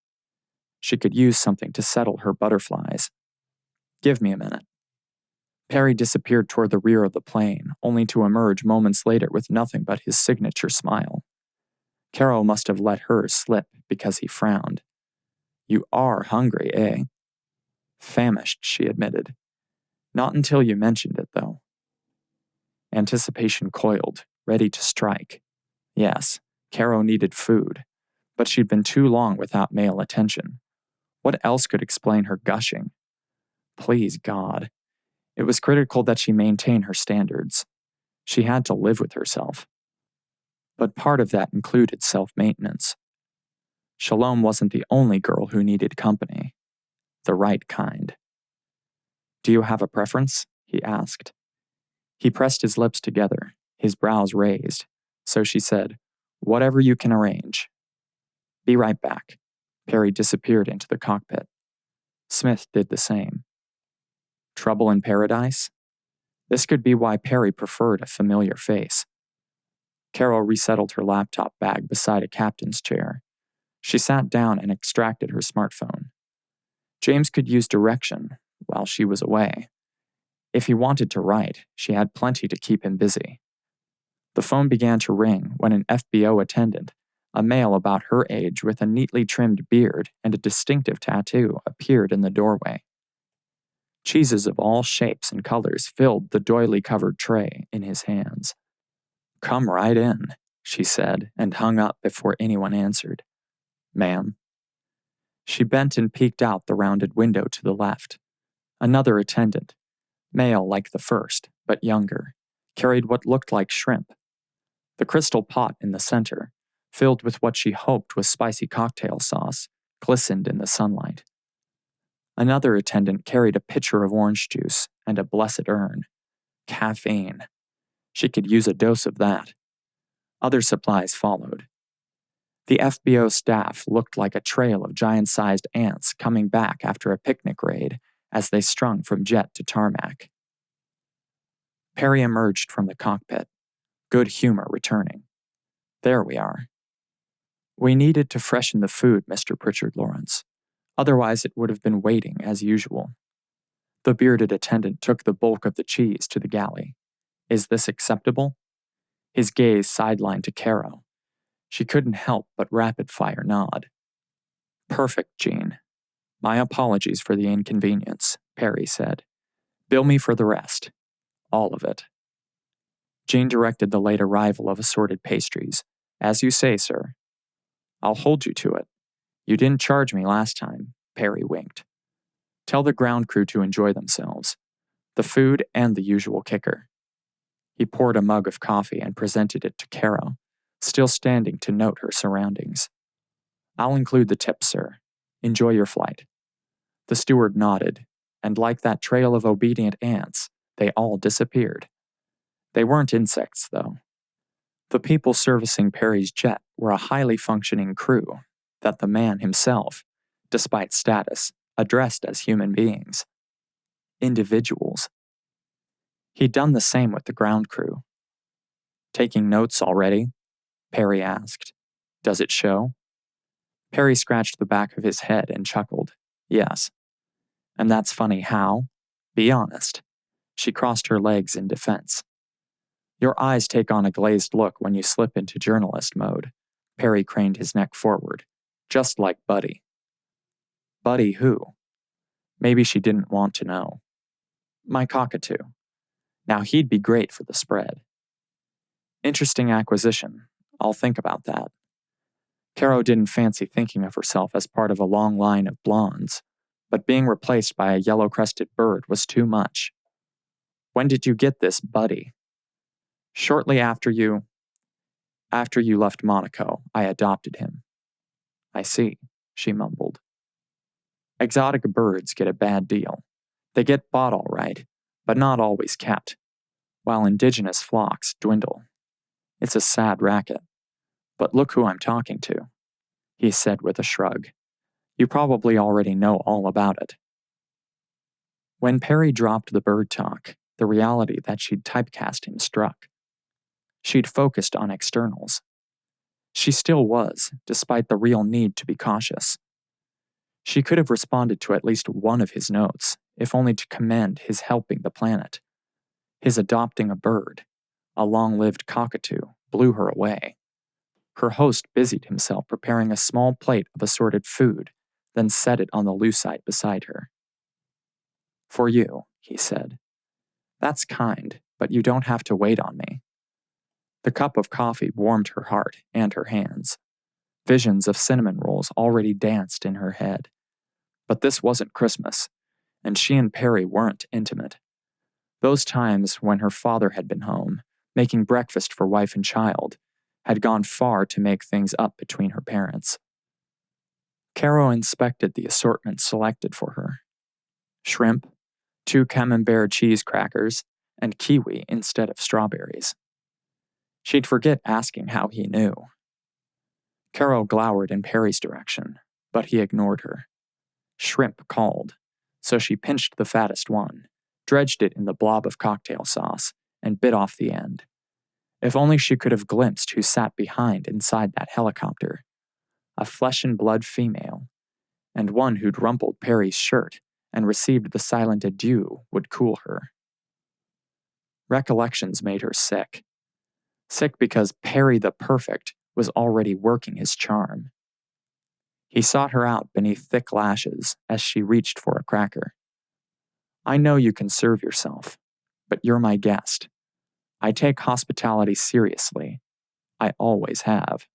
She could use something to settle her butterflies. "Give me a minute." Perry disappeared toward the rear of the plane, only to emerge moments later with nothing but his signature smile. Caro must have let hers slip because he frowned. "You are hungry, eh?" "Famished," she admitted. "Not until you mentioned it, though." Anticipation coiled, ready to strike. Yes, Caro needed food, but she'd been too long without male attention. What else could explain her gushing? Please, God. It was critical that she maintain her standards. She had to live with herself. But part of that included self-maintenance. Shalom wasn't the only girl who needed company. The right kind. "Do you have a preference?" he asked. He pressed his lips together, his brows raised, so she said, "Whatever you can arrange." "Be right back." Perry disappeared into the cockpit. Smith did the same. Trouble in paradise? This could be why Perry preferred a familiar face. Caro resettled her laptop bag beside a captain's chair. She sat down and extracted her smartphone. James could use direction while she was away. If he wanted to write, she had plenty to keep him busy. The phone began to ring when an FBO attendant, A male about her age with a neatly trimmed beard and a distinctive tattoo appeared in the doorway. Cheeses of all shapes and colors filled the doily-covered tray in his hands. "Come right in," she said, and hung up before anyone answered. "Ma'am." She bent and peeked out the rounded window to the left. Another attendant, male like the first, but younger, carried what looked like shrimp. The crystal pot in the center, filled with what she hoped was spicy cocktail sauce, glistened in the sunlight. Another attendant carried a pitcher of orange juice and a blessed urn. Caffeine. She could use a dose of that. Other supplies followed. The FBO staff looked like a trail of giant-sized ants coming back after a picnic raid as they strung from jet to tarmac. Perry emerged from the cockpit, good humor returning. "There we are." "We needed to freshen the food, Mr. Prichard Lawrence. Otherwise it would have been waiting as usual." The bearded attendant took the bulk of the cheese to the galley. "Is this acceptable?" His gaze sidelined to Caro. She couldn't help but rapid-fire nod. "Perfect, Jean. My apologies for the inconvenience," Perry said. "Bill me for the rest. All of it." Jean directed the late arrival of assorted pastries. "As you say, sir." "I'll hold you to it. You didn't charge me last time," Perry winked. "Tell the ground crew to enjoy themselves. The food and the usual kicker." He poured a mug of coffee and presented it to Caro, still standing to note her surroundings. "I'll include the tip, sir. Enjoy your flight." The steward nodded, and like that trail of obedient ants, they all disappeared. They weren't insects, though. The people servicing Perry's jet were a highly functioning crew that the man himself, despite status, addressed as human beings. Individuals. He'd done the same with the ground crew. "Taking notes already?" Perry asked. "Does it show?" Perry scratched the back of his head and chuckled. "Yes." "And that's funny how? Be honest." She crossed her legs in defense. "Your eyes take on a glazed look when you slip into journalist mode." Perry craned his neck forward. "Just like Buddy." "Buddy who?" Maybe she didn't want to know. "My cockatoo. Now he'd be great for the spread." "Interesting acquisition. I'll think about that." Caro didn't fancy thinking of herself as part of a long line of blondes, but being replaced by a yellow-crested bird was too much. "When did you get this Buddy?" "Shortly after you left Monaco, I adopted him." "I see," she mumbled. "Exotic birds get a bad deal. They get bought all right, but not always kept, while indigenous flocks dwindle. It's a sad racket. But look who I'm talking to," he said with a shrug. "You probably already know all about it." When Perry dropped the bird talk, the reality that she'd typecast him struck. She'd focused on externals. She still was, despite the real need to be cautious. She could have responded to at least one of his notes, if only to commend his helping the planet. His adopting a bird, a long-lived cockatoo, blew her away. Her host busied himself preparing a small plate of assorted food, then set it on the lucite beside her. "For you," he said. "That's kind, but you don't have to wait on me." The cup of coffee warmed her heart and her hands. Visions of cinnamon rolls already danced in her head. But this wasn't Christmas, and she and Perry weren't intimate. Those times when her father had been home, making breakfast for wife and child, had gone far to make things up between her parents. Caro inspected the assortment selected for her. Shrimp, 2 camembert cheese crackers, and kiwi instead of strawberries. She'd forget asking how he knew. Caro glowered in Perry's direction, but he ignored her. Shrimp called, so she pinched the fattest one, dredged it in the blob of cocktail sauce, and bit off the end. If only she could have glimpsed who sat behind inside that helicopter. A flesh-and-blood female, and one who'd rumpled Perry's shirt and received the silent adieu would cool her. Recollections made her sick. Sick because Perry the Perfect was already working his charm. He sought her out beneath thick lashes as she reached for a cracker. I know you can serve yourself, but you're my guest. I take hospitality seriously. I always have.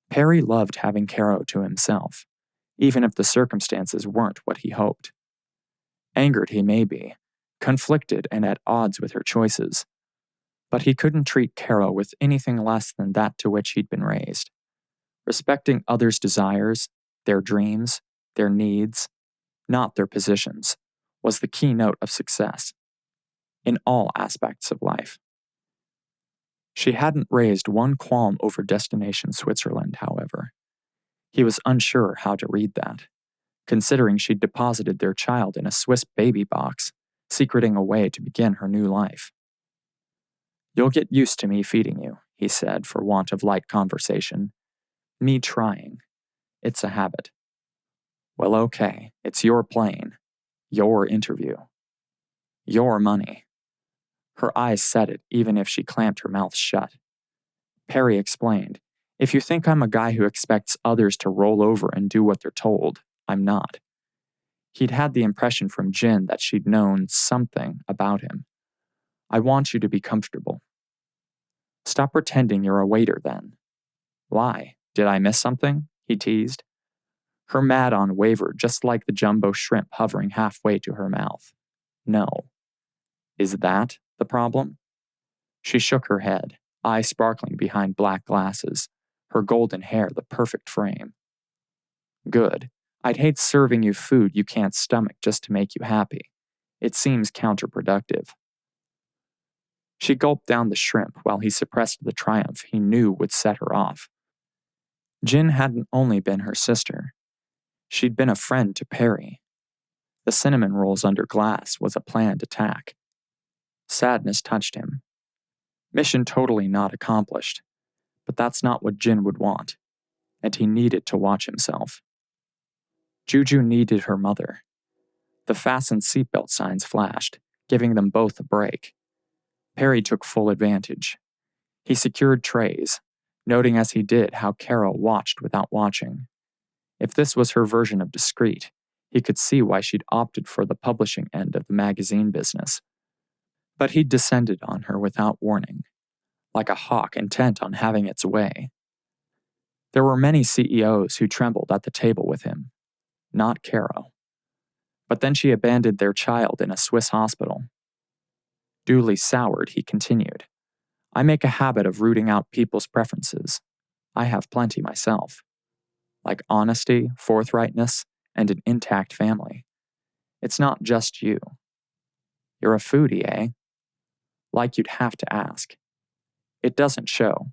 Perry loved having Caro to himself, even if the circumstances weren't what he hoped. Angered he may be, conflicted and at odds with her choices, but he couldn't treat Caro with anything less than that to which he'd been raised. Respecting others' desires, their dreams, their needs, not their positions, was the keynote of success in all aspects of life. She hadn't raised one qualm over destination Switzerland, however. He was unsure how to read that, considering she'd deposited their child in a Swiss baby box, secreting away to begin her new life. You'll get used to me feeding you, he said for want of light conversation. Me trying. It's a habit. Well, okay, it's your plane, your interview, your money. Her eyes said it, even if she clamped her mouth shut. Perry explained, if you think I'm a guy who expects others to roll over and do what they're told, I'm not. He'd had the impression from Jin that she'd known something about him. I want you to be comfortable. Stop pretending you're a waiter then. Why? Did I miss something? He teased. Her mad-on wavered just like the jumbo shrimp hovering halfway to her mouth. No. Is that the problem? She shook her head, eyes sparkling behind black glasses, her golden hair the perfect frame. Good. I'd hate serving you food you can't stomach just to make you happy. It seems counterproductive. She gulped down the shrimp while he suppressed the triumph he knew would set her off. Jin hadn't only been her sister. She'd been a friend to Perry. The cinnamon rolls under glass was a planned attack. Sadness touched him. Mission totally not accomplished, but that's not what Jin would want, and he needed to watch himself. Juju needed her mother. The fastened seatbelt signs flashed, giving them both a break. Perry took full advantage. He secured trays, noting as he did how Caro watched without watching. If this was her version of discreet, he could see why she'd opted for the publishing end of the magazine business. But he'd descended on her without warning, like a hawk intent on having its way. There were many CEOs who trembled at the table with him, not Caro. But then she abandoned their child in a Swiss hospital. Duly soured, he continued. I make a habit of rooting out people's preferences. I have plenty myself. Like honesty, forthrightness, and an intact family. It's not just you. You're a foodie, eh? Like you'd have to ask. It doesn't show.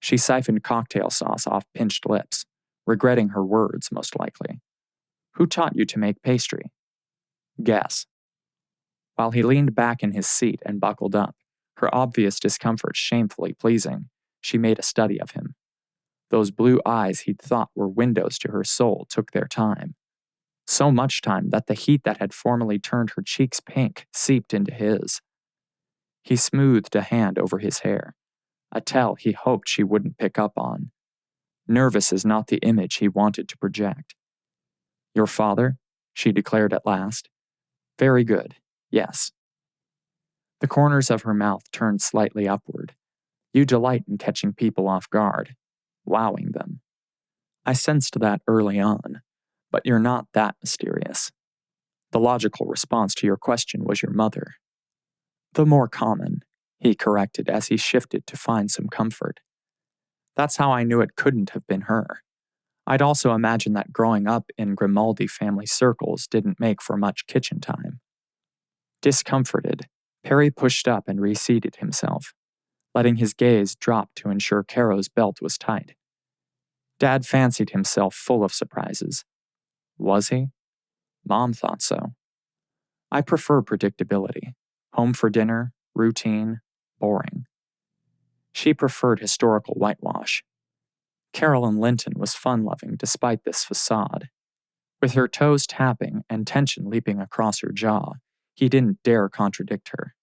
She siphoned cocktail sauce off pinched lips, regretting her words most likely. Who taught you to make pastry? Guess. While he leaned back in his seat and buckled up, her obvious discomfort shamefully pleasing, she made a study of him. Those blue eyes he'd thought were windows to her soul took their time. So much time that the heat that had formerly turned her cheeks pink seeped into his. He smoothed a hand over his hair, a tell he hoped she wouldn't pick up on. Nervous is not the image he wanted to project. Your father? She declared at last. Very good, yes. The corners of her mouth turned slightly upward. You delight in catching people off guard, wowing them. I sensed that early on, but you're not that mysterious. The logical response to your question was your mother. The more common, he corrected as he shifted to find some comfort. That's how I knew it couldn't have been her. I'd also imagined that growing up in Grimaldi family circles didn't make for much kitchen time. Discomforted, Perry pushed up and reseated himself, letting his gaze drop to ensure Caro's belt was tight. Dad fancied himself full of surprises. Was he? Mom thought so. I prefer predictability. Home for dinner, routine, boring. She preferred historical whitewash. Carolyn Linton was fun-loving despite this facade. With her toes tapping and tension leaping across her jaw, he didn't dare contradict her.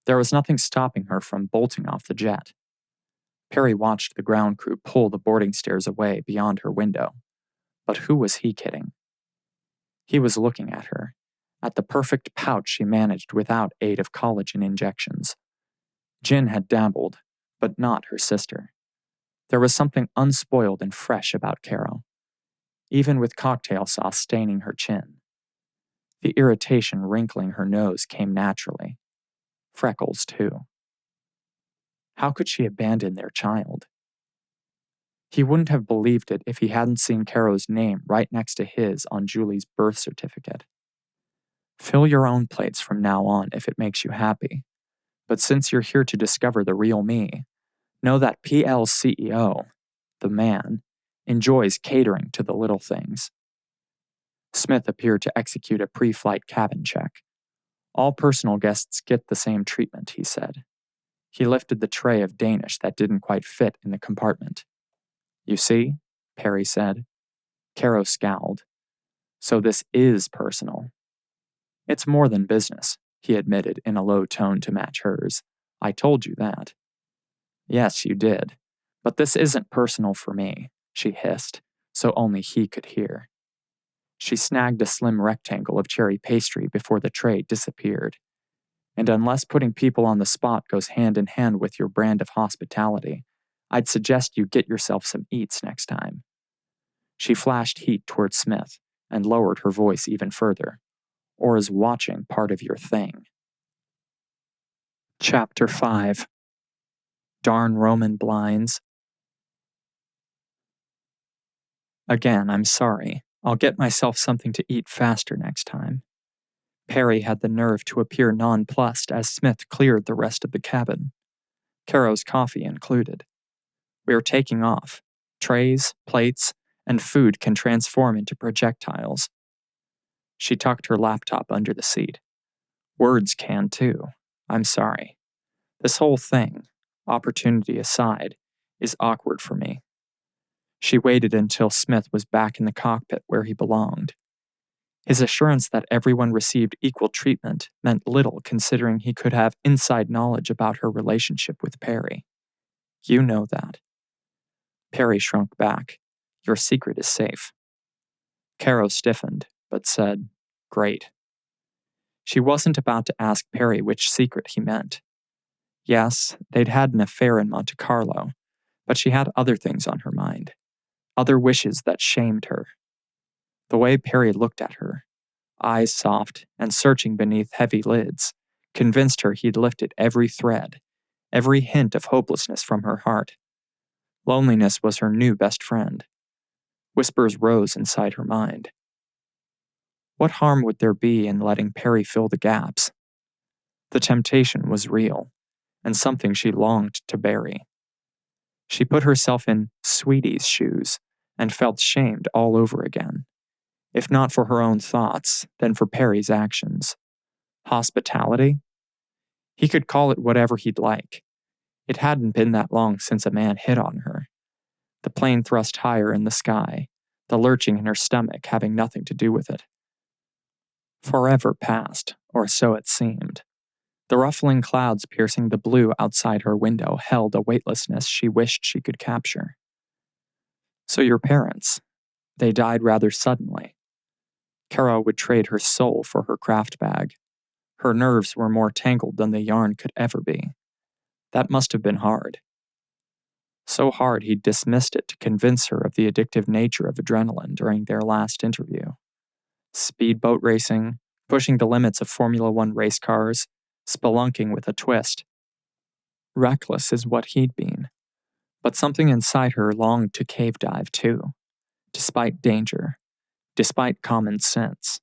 There was nothing stopping her from bolting off the jet. Perry watched the ground crew pull the boarding stairs away beyond her window. But who was he kidding? He was looking at her, at the perfect pouch she managed without aid of collagen injections. Jin had dabbled, but not her sister. There was something unspoiled and fresh about Caro, even with cocktail sauce staining her chin. The irritation wrinkling her nose came naturally. Freckles, too. How could she abandon their child? He wouldn't have believed it if he hadn't seen Caro's name right next to his on Julie's birth certificate. Fill your own plates from now on if it makes you happy. But since you're here to discover the real me, know that PL's CEO, the man, enjoys catering to the little things. Smith appeared to execute a pre-flight cabin check. All personal guests get the same treatment, he said. He lifted the tray of Danish that didn't quite fit in the compartment. You see, Perry said. Caro scowled. So this is personal. It's more than business, he admitted in a low tone to match hers. I told you that. Yes, you did. But this isn't personal for me, she hissed, so only he could hear. She snagged a slim rectangle of cherry pastry before the tray disappeared. And unless putting people on the spot goes hand in hand with your brand of hospitality, I'd suggest you get yourself some eats next time. She flashed heat toward Smith and lowered her voice even further. Or is watching part of your thing? Chapter 5. Darn Roman blinds. Again, I'm sorry. I'll get myself something to eat faster next time. Perry had the nerve to appear nonplussed as Smith cleared the rest of the cabin. Caro's coffee included. We're taking off. Trays, plates, and food can transform into projectiles. She tucked her laptop under the seat. Words can too. I'm sorry. This whole thing, opportunity aside, is awkward for me. She waited until Smith was back in the cockpit where he belonged. His assurance that everyone received equal treatment meant little considering he could have inside knowledge about her relationship with Perry. You know that. Perry shrunk back. Your secret is safe. Caro stiffened, but said, Great. She wasn't about to ask Perry which secret he meant. Yes, they'd had an affair in Monte Carlo, but she had other things on her mind. Other wishes that shamed her. The way Perry looked at her, eyes soft and searching beneath heavy lids, convinced her he'd lifted every thread, every hint of hopelessness from her heart. Loneliness was her new best friend. Whispers rose inside her mind. What harm would there be in letting Perry fill the gaps? The temptation was real, and something she longed to bury. She put herself in Sweetie's shoes and felt shamed all over again. If not for her own thoughts, then for Perry's actions. Hospitality? He could call it whatever he'd like. It hadn't been that long since a man hit on her. The plane thrust higher in the sky, the lurching in her stomach having nothing to do with it. Forever passed, or so it seemed. The ruffling clouds piercing the blue outside her window held a weightlessness she wished she could capture. So your parents, they died rather suddenly. Caro would trade her soul for her craft bag. Her nerves were more tangled than the yarn could ever be. That must have been hard. So hard he'd dismissed it to convince her of the addictive nature of adrenaline during their last interview. Speedboat racing, pushing the limits of Formula One race cars, spelunking with a twist. Reckless is what he'd been. But something inside her longed to cave dive too, despite danger, despite common sense,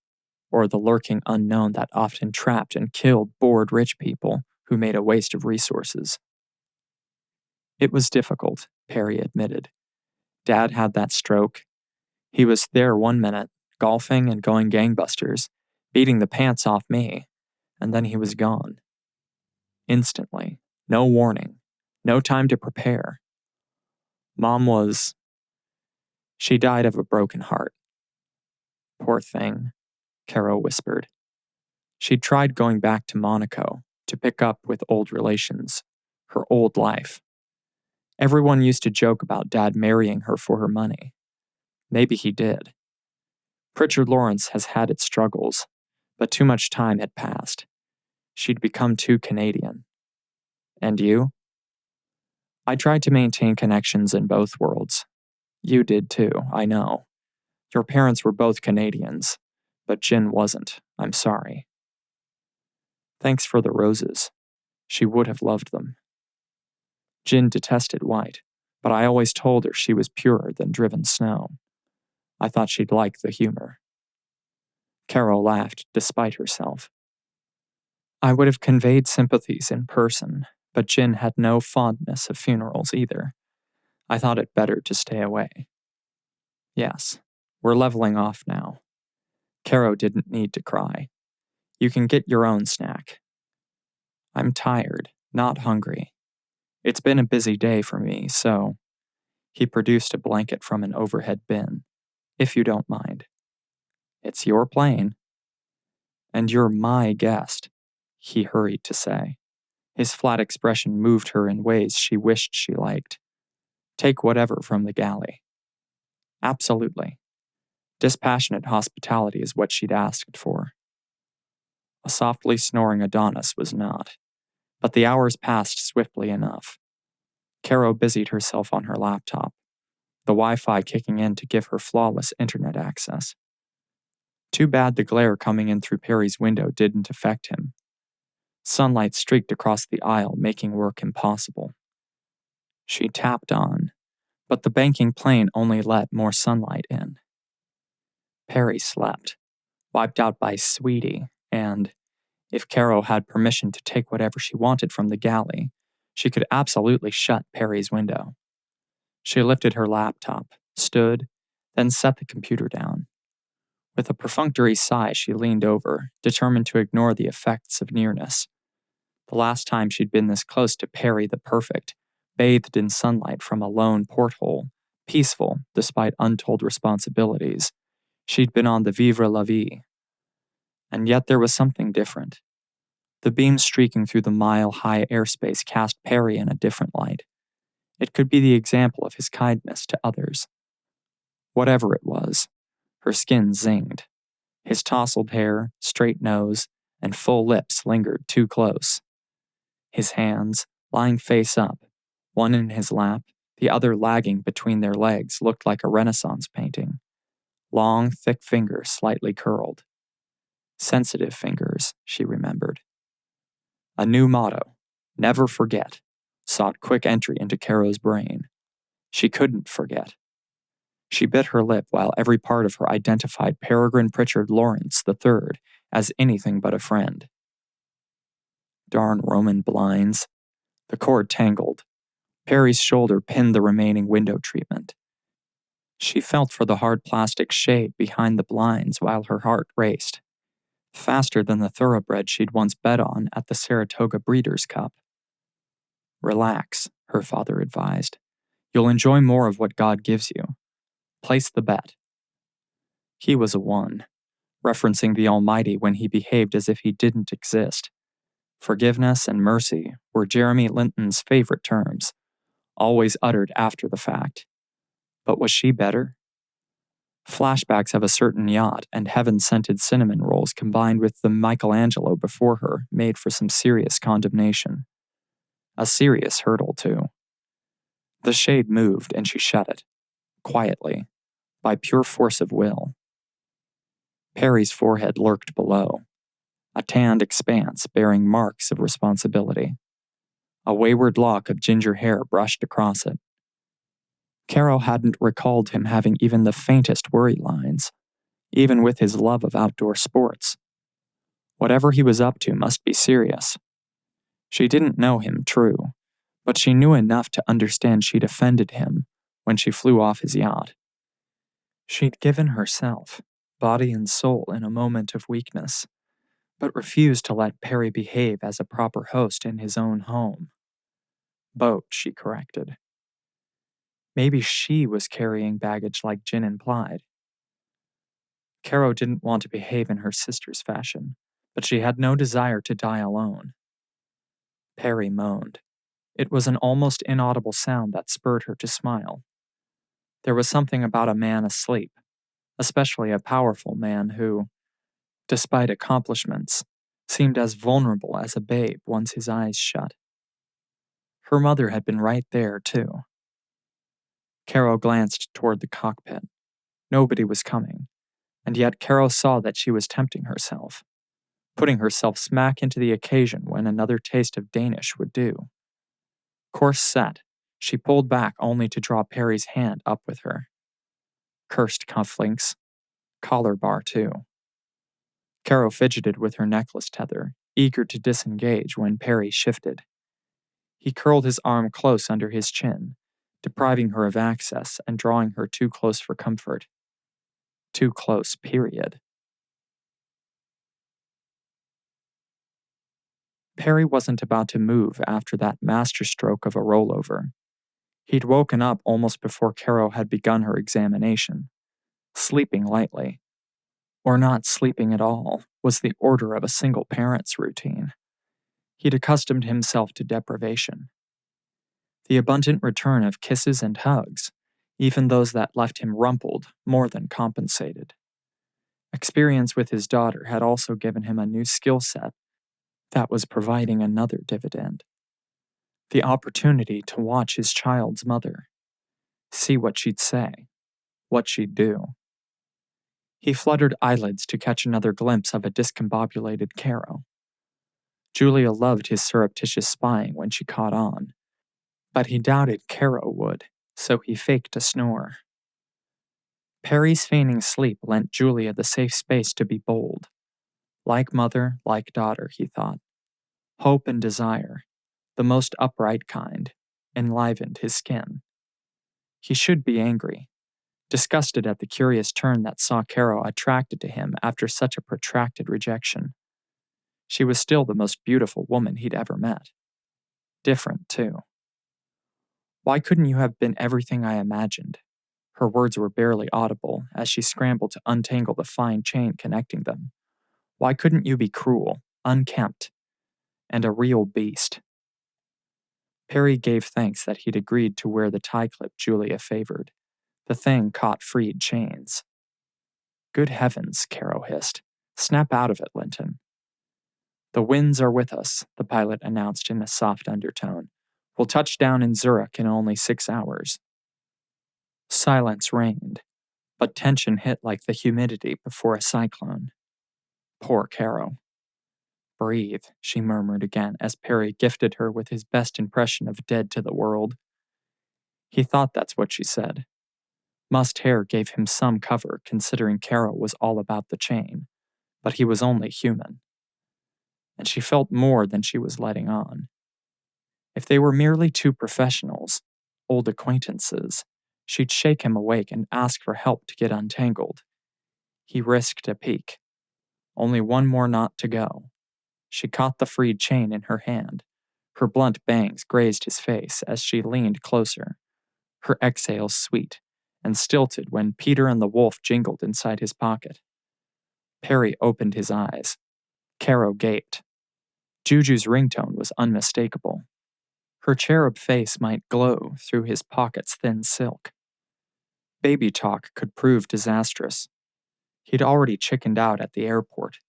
or the lurking unknown that often trapped and killed bored rich people who made a waste of resources. It was difficult, Perry admitted. Dad had that stroke. He was there one minute, golfing and going gangbusters, beating the pants off me, and then he was gone. Instantly, no warning, no time to prepare. Mom was... She died of a broken heart. Poor thing, Caro whispered. She'd tried going back to Monaco, to pick up with old relations, her old life. Everyone used to joke about Dad marrying her for her money. Maybe he did. Prichard Lawrence has had its struggles, but too much time had passed. She'd become too Canadian. And you? I tried to maintain connections in both worlds. You did too, I know. Your parents were both Canadians, but Jin wasn't. I'm sorry. Thanks for the roses. She would have loved them. Jin detested white, but I always told her she was purer than driven snow. I thought she'd like the humor. Caro laughed despite herself. I would have conveyed sympathies in person, but Jin had no fondness of funerals either. I thought it better to stay away. Yes, we're leveling off now. Caro didn't need to cry. You can get your own snack. I'm tired, not hungry. It's been a busy day for me, so... He produced a blanket from an overhead bin. If you don't mind. It's your plane. And you're my guest, he hurried to say. His flat expression moved her in ways she wished she liked. Take whatever from the galley. Absolutely. Dispassionate hospitality is what she'd asked for. A softly snoring Adonis was not, but the hours passed swiftly enough. Caro busied herself on her laptop, the Wi-Fi kicking in to give her flawless internet access. Too bad the glare coming in through Perry's window didn't affect him. Sunlight streaked across the aisle, making work impossible. She tapped on, but the banking plane only let more sunlight in. Perry slept, wiped out by Sweetie, and, if Caro had permission to take whatever she wanted from the galley, she could absolutely shut Perry's window. She lifted her laptop, stood, then set the computer down. With a perfunctory sigh, she leaned over, determined to ignore the effects of nearness. The last time she'd been this close to Perry the Perfect, bathed in sunlight from a lone porthole, peaceful despite untold responsibilities, she'd been on the Vivre la Vie. And yet there was something different. The beam streaking through the mile-high airspace cast Perry in a different light. It could be the example of his kindness to others. Whatever it was, her skin zinged. His tousled hair, straight nose, and full lips lingered too close. His hands, lying face up, one in his lap, the other lagging between their legs, looked like a Renaissance painting. Long, thick fingers slightly curled. Sensitive fingers, she remembered. A new motto, never forget, sought quick entry into Caro's brain. She couldn't forget. She bit her lip while every part of her identified Peregrine Prichard Lawrence III as anything but a friend. Darn Roman blinds. The cord tangled. Perry's shoulder pinned the remaining window treatment. She felt for the hard plastic shade behind the blinds while her heart raced. Faster than the thoroughbred she'd once bet on at the Saratoga Breeders' Cup. Relax, her father advised. You'll enjoy more of what God gives you. Place the bet. He was a 1, referencing the Almighty when he behaved as if he didn't exist. Forgiveness and mercy were Jeremy Linton's favorite terms, always uttered after the fact. But was she better? Flashbacks of a certain yacht and heaven-scented cinnamon rolls combined with the Michelangelo before her made for some serious condemnation. A serious hurdle, too. The shade moved and she shut it, quietly, by pure force of will. Perry's forehead lurked below, a tanned expanse bearing marks of responsibility. A wayward lock of ginger hair brushed across it. Caro hadn't recalled him having even the faintest worry lines, even with his love of outdoor sports. Whatever he was up to must be serious. She didn't know him, true, but she knew enough to understand she'd offended him when she flew off his yacht. She'd given herself, body and soul, in a moment of weakness, but refused to let Perry behave as a proper host in his own home. Boat, she corrected. Maybe she was carrying baggage like Jin implied. Caro didn't want to behave in her sister's fashion, but she had no desire to die alone. Perry moaned. It was an almost inaudible sound that spurred her to smile. There was something about a man asleep, especially a powerful man who, despite accomplishments, seemed as vulnerable as a babe once his eyes shut. Her mother had been right there, too. Caro glanced toward the cockpit. Nobody was coming, and yet Caro saw that she was tempting herself, putting herself smack into the occasion when another taste of Danish would do. Course set, she pulled back only to draw Perry's hand up with her. Cursed cufflinks. Collar bar, too. Caro fidgeted with her necklace tether, eager to disengage when Perry shifted. He curled his arm close under his chin, depriving her of access and drawing her too close for comfort. Too close, period. Perry wasn't about to move after that masterstroke of a rollover. He'd woken up almost before Caro had begun her examination, sleeping lightly. Or not sleeping at all was the order of a single parent's routine. He'd accustomed himself to deprivation. The abundant return of kisses and hugs, even those that left him rumpled, more than compensated. Experience with his daughter had also given him a new skill set that was providing another dividend. The opportunity to watch his child's mother, see what she'd say, what she'd do. He fluttered eyelids to catch another glimpse of a discombobulated Caro. Julia loved his surreptitious spying when she caught on, but he doubted Caro would, so he faked a snore. Perry's feigning sleep lent Julia the safe space to be bold. Like mother, like daughter, he thought. Hope and desire, the most upright kind, enlivened his skin. He should be angry, disgusted at the curious turn that saw Caro attracted to him after such a protracted rejection. She was still the most beautiful woman he'd ever met. Different, too. Why couldn't you have been everything I imagined? Her words were barely audible as she scrambled to untangle the fine chain connecting them. Why couldn't you be cruel, unkempt, and a real beast? Perry gave thanks that he'd agreed to wear the tie clip Julia favored. The thing caught freed chains. Good heavens, Caro hissed. Snap out of it, Linton. The winds are with us, the pilot announced in a soft undertone. We'll touch down in Zurich in only 6 hours. Silence reigned, but tension hit like the humidity before a cyclone. Poor Caro. Breathe, she murmured again as Perry gifted her with his best impression of dead to the world. He thought that's what she said. Mussed hair gave him some cover considering Caro was all about the chain, but he was only human. And she felt more than she was letting on. If they were merely two professionals, old acquaintances, she'd shake him awake and ask for help to get untangled. He risked a peek. Only one more knot to go. She caught the freed chain in her hand. Her blunt bangs grazed his face as she leaned closer, her exhales sweet and stilted when Peter and the wolf jingled inside his pocket. Perry opened his eyes. Caro gaped. Juju's ringtone was unmistakable. Her cherub face might glow through his pocket's thin silk. Baby talk could prove disastrous. He'd already chickened out at the airport,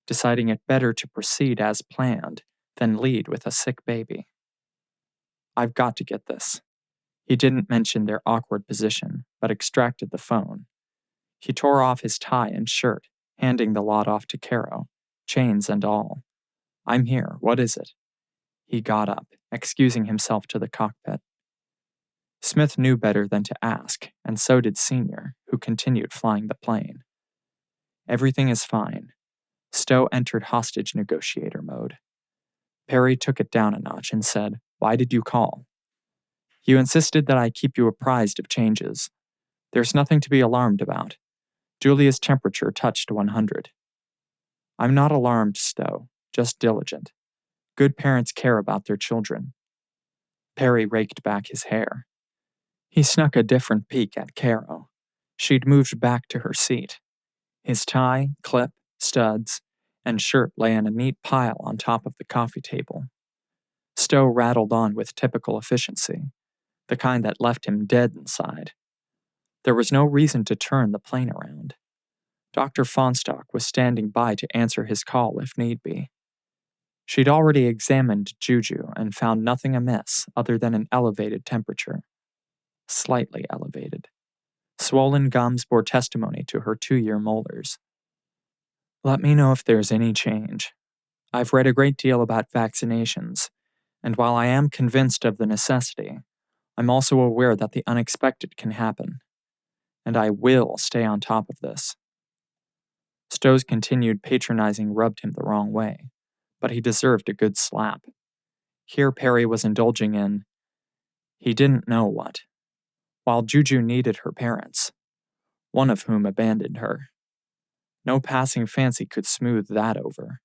deciding it better to proceed as planned than lead with a sick baby. I've got to get this. He didn't mention their awkward position, but extracted the phone. He tore off his tie and shirt, handing the lot off to Caro, chains and all. I'm here, what is it? He got up, excusing himself to the cockpit. Smith knew better than to ask, and so did Senior, who continued flying the plane. Everything is fine. Stowe entered hostage negotiator mode. Perry took it down a notch and said, Why did you call? You insisted that I keep you apprised of changes. There's nothing to be alarmed about. Julia's temperature touched 100. I'm not alarmed, Stowe, just diligent. Good parents care about their children. Perry raked back his hair. He snuck a different peek at Caro. She'd moved back to her seat. His tie, clip, studs, and shirt lay in a neat pile on top of the coffee table. Stowe rattled on with typical efficiency, the kind that left him dead inside. There was no reason to turn the plane around. Dr. Fonstock was standing by to answer his call if need be. She'd already examined Juju and found nothing amiss other than an elevated temperature. Slightly elevated. Swollen gums bore testimony to her 2-year molars. Let me know if there's any change. I've read a great deal about vaccinations, and while I am convinced of the necessity, I'm also aware that the unexpected can happen. And I will stay on top of this. Stowe's continued patronizing rubbed him the wrong way, but he deserved a good slap. Here Perry was indulging in, he didn't know what, while Juju needed her parents, one of whom abandoned her. No passing fancy could smooth that over.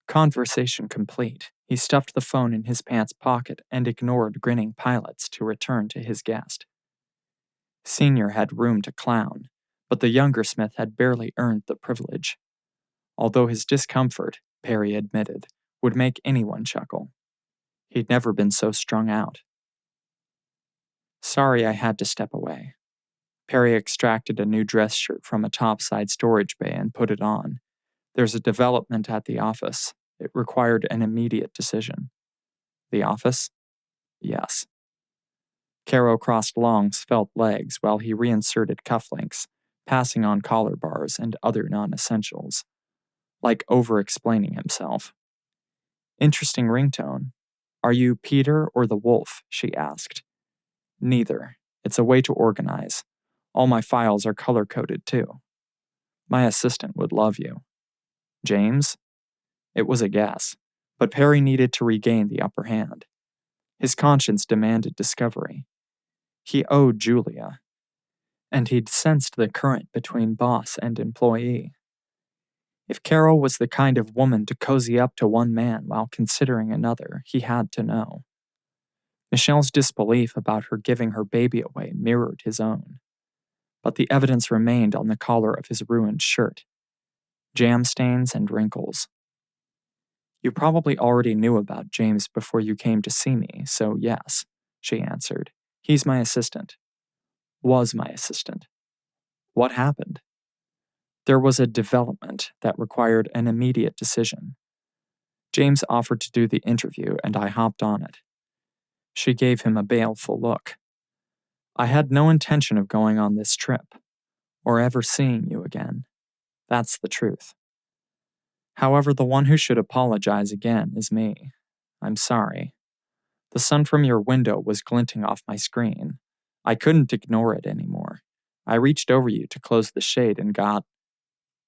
Conversation complete, he stuffed the phone in his pants pocket and ignored grinning pilots to return to his guest. Senior had room to clown, but the younger Smith had barely earned the privilege. Although his discomfort, Perry admitted, would make anyone chuckle. He'd never been so strung out. Sorry I had to step away. Perry extracted a new dress shirt from a topside storage bay and put it on. There's a development at the office. It required an immediate decision. The office? Yes. Caro crossed long, svelte legs while he reinserted cufflinks, passing on collar bars and other non-essentials. Like over-explaining himself. Interesting ringtone. Are you Peter or the Wolf? She asked. Neither. It's a way to organize. All my files are color-coded too. My assistant would love you. James? It was a guess, but Perry needed to regain the upper hand. His conscience demanded discovery. He owed Julia, and he'd sensed the current between boss and employee. If Caro was the kind of woman to cozy up to one man while considering another, he had to know. Michelle's disbelief about her giving her baby away mirrored his own. But the evidence remained on the collar of his ruined shirt. Jam stains and wrinkles. You probably already knew about James before you came to see me, so yes, she answered. He's my assistant. Was my assistant. What happened? There was a development that required an immediate decision. James offered to do the interview, and I hopped on it. She gave him a baleful look. I had no intention of going on this trip, or ever seeing you again. That's the truth. However, the one who should apologize again is me. I'm sorry. The sun from your window was glinting off my screen. I couldn't ignore it anymore. I reached over you to close the shade and got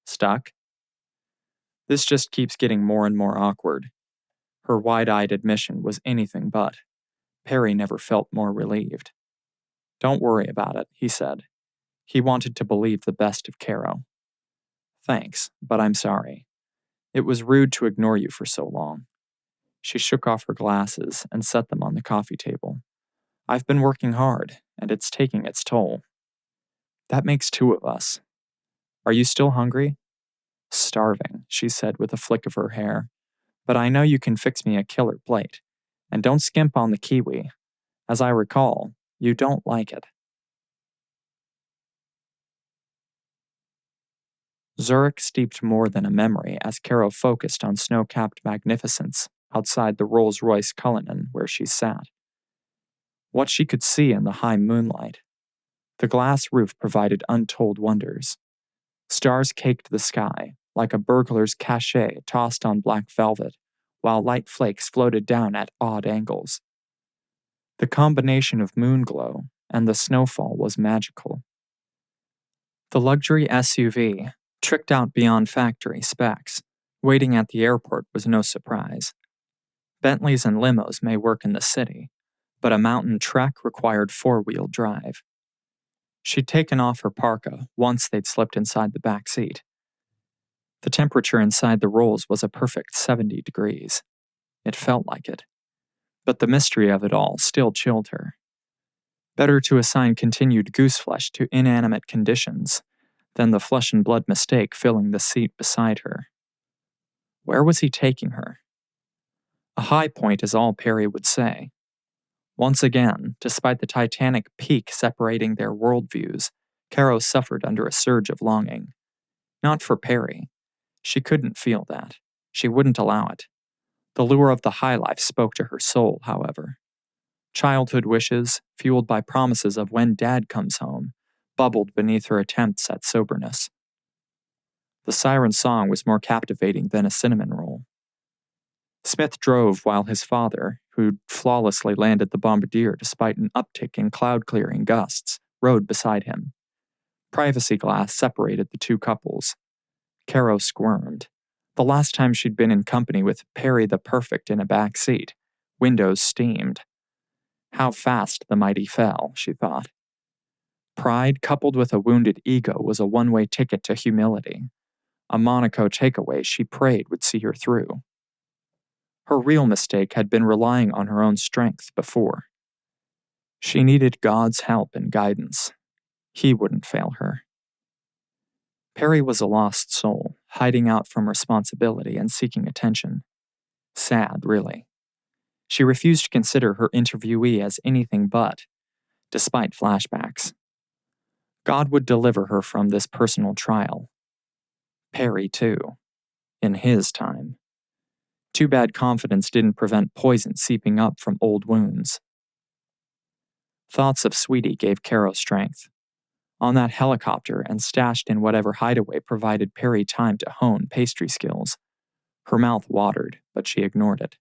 stuck. This just keeps getting more and more awkward. Her wide-eyed admission was anything but. Perry never felt more relieved. Don't worry about it, he said. He wanted to believe the best of Caro. Thanks, but I'm sorry. It was rude to ignore you for so long. She shook off her glasses and set them on the coffee table. I've been working hard, and it's taking its toll. That makes 2 of us. Are you still hungry? Starving, she said with a flick of her hair. But I know you can fix me a killer plate. And don't skimp on the kiwi. As I recall, you don't like it. Zurich steeped more than a memory as Caro focused on snow-capped magnificence outside the Rolls-Royce Cullinan where she sat. What she could see in the high moonlight. The glass roof provided untold wonders. Stars caked the sky, like a burglar's cachet tossed on black velvet, while light flakes floated down at odd angles. The combination of moonglow and the snowfall was magical. The luxury SUV, tricked out beyond factory specs, waiting at the airport was no surprise. Bentleys and limos may work in the city, but a mountain trek required 4-wheel drive. She'd taken off her parka once they'd slipped inside the back seat. The temperature inside the Rolls was a perfect 70 degrees. It felt like it. But the mystery of it all still chilled her. Better to assign continued gooseflesh to inanimate conditions than the flesh and blood mistake filling the seat beside her. Where was he taking her? A high point is all Perry would say. Once again, despite the titanic peak separating their worldviews, Caro suffered under a surge of longing. Not for Perry. She couldn't feel that. She wouldn't allow it. The lure of the high life spoke to her soul, however. Childhood wishes, fueled by promises of when Dad comes home, bubbled beneath her attempts at soberness. The siren song was more captivating than a cinnamon roll. Smith drove while his father, who'd flawlessly landed the Bombardier despite an uptick in cloud-clearing gusts, rode beside him. Privacy glass separated the two couples. Caro squirmed. The last time she'd been in company with Perry the Perfect in a back seat, windows steamed. How fast the mighty fell, she thought. Pride coupled with a wounded ego was a one-way ticket to humility. A Monaco takeaway she prayed would see her through. Her real mistake had been relying on her own strength before. She needed God's help and guidance. He wouldn't fail her. Perry was a lost soul, hiding out from responsibility and seeking attention. Sad, really. She refused to consider her interviewee as anything but, despite flashbacks. God would deliver her from this personal trial. Perry, too. In his time. Too bad confidence didn't prevent poison seeping up from old wounds. Thoughts of Sweetie gave Caro strength. On that helicopter and stashed in whatever hideaway provided Perry time to hone pastry skills. Her mouth watered, but she ignored it.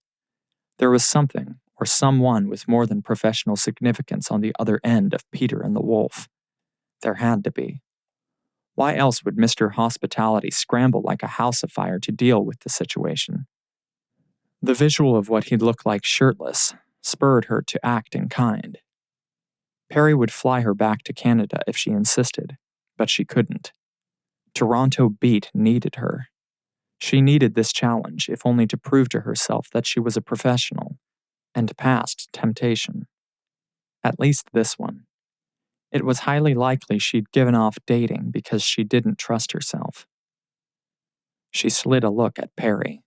There was something, or someone with more than professional significance on the other end of Peter and the Wolf. There had to be. Why else would Mr. Hospitality scramble like a house afire to deal with the situation? The visual of what he'd look like shirtless spurred her to act in kind. Perry would fly her back to Canada if she insisted, but she couldn't. Toronto Beat needed her. She needed this challenge, if only to prove to herself that she was a professional, and past temptation. At least this one. It was highly likely she'd given off dating because she didn't trust herself. She slid a look at Perry,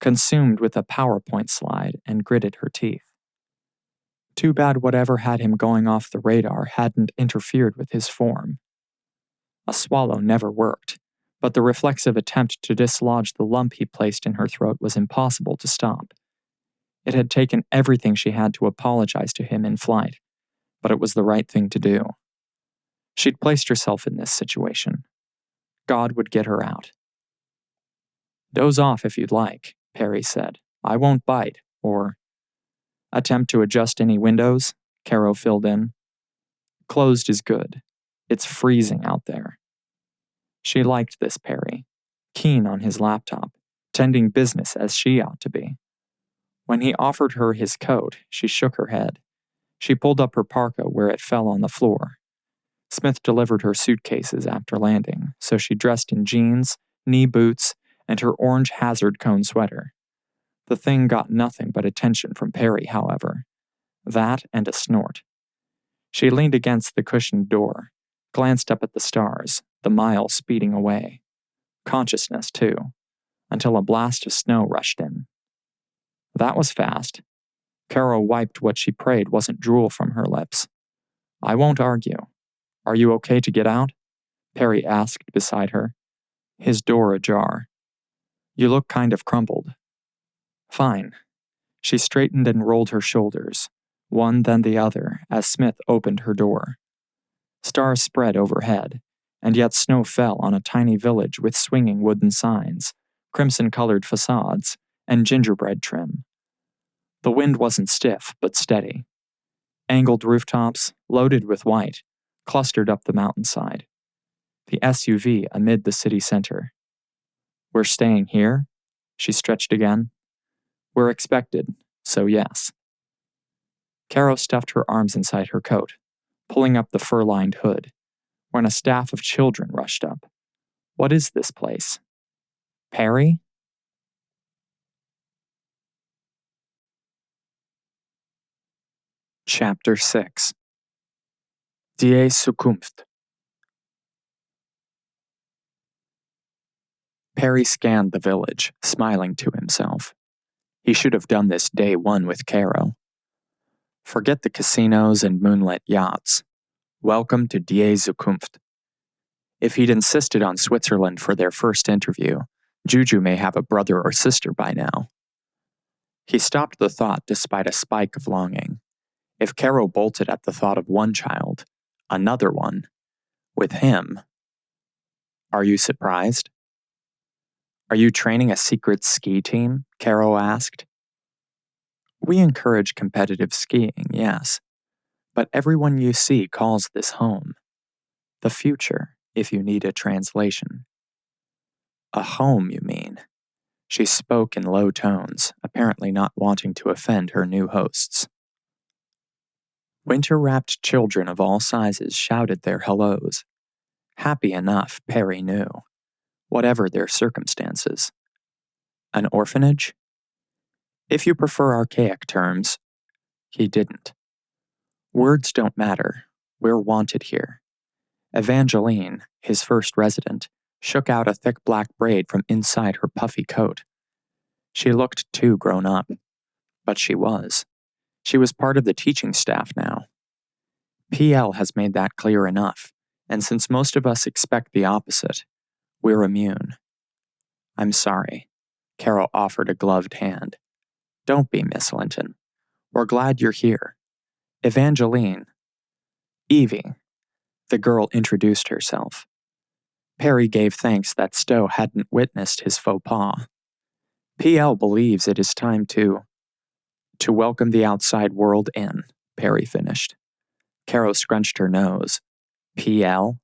consumed with a PowerPoint slide, and gritted her teeth. Too bad whatever had him going off the radar hadn't interfered with his form. A swallow never worked, but the reflexive attempt to dislodge the lump he placed in her throat was impossible to stop. It had taken everything she had to apologize to him in flight, but it was the right thing to do. She'd placed herself in this situation. God would get her out. "Doze off if you'd like," Perry said. "I won't bite," or "Attempt to adjust any windows," Caro filled in. "Closed is good. It's freezing out there." She liked this Perry, keen on his laptop, tending business as she ought to be. When he offered her his coat, she shook her head. She pulled up her parka where it fell on the floor. Smith delivered her suitcases after landing, so she dressed in jeans, knee boots, and her orange hazard cone sweater. The thing got nothing but attention from Perry, however. That and a snort. She leaned against the cushioned door, glanced up at the stars, the mile speeding away. Consciousness, too, until a blast of snow rushed in. That was fast. Caro wiped what she prayed wasn't drool from her lips. "I won't argue. Are you okay to get out?" Perry asked beside her, his door ajar. "You look kind of crumpled." "Fine." She straightened and rolled her shoulders, one then the other, as Smith opened her door. Stars spread overhead, and yet snow fell on a tiny village with swinging wooden signs, crimson-colored facades, and gingerbread trim. The wind wasn't stiff, but steady. Angled rooftops, loaded with white, clustered up the mountainside. The SUV amid the city center. "We're staying here?" She stretched again. "We're expected, so yes." Caro stuffed her arms inside her coat, pulling up the fur-lined hood, when a staff of children rushed up. "What is this place? Perry?" Chapter 6. Die Zukunft. Perry scanned the village, smiling to himself. He should have done this day one with Caro. Forget the casinos and moonlit yachts. Welcome to Die Zukunft. If he'd insisted on Switzerland for their first interview, Juju may have a brother or sister by now. He stopped the thought despite a spike of longing. If Caro bolted at the thought of one child, another one, with him. Are you surprised? Are you training a secret ski team? Caro asked. We encourage competitive skiing, yes, but everyone you see calls this home. The future, if you need a translation. A home, you mean? She spoke in low tones, apparently not wanting to offend her new hosts. Winter-wrapped children of all sizes shouted their hellos. Happy enough, Perry knew, whatever their circumstances. An orphanage? If you prefer archaic terms, he didn't. Words don't matter. We're wanted here. Evangeline, his first resident, shook out a thick black braid from inside her puffy coat. She looked too grown up, but she was. She was part of the teaching staff now. PL has made that clear enough, and since most of us expect the opposite, we're immune. I'm sorry. Caro offered a gloved hand. Don't be, Miss Linton. We're glad you're here. Evangeline. Evie. The girl introduced herself. Perry gave thanks that Stowe hadn't witnessed his faux pas. PL believes it is time to welcome the outside world in, Perry finished. Caro scrunched her nose. PL?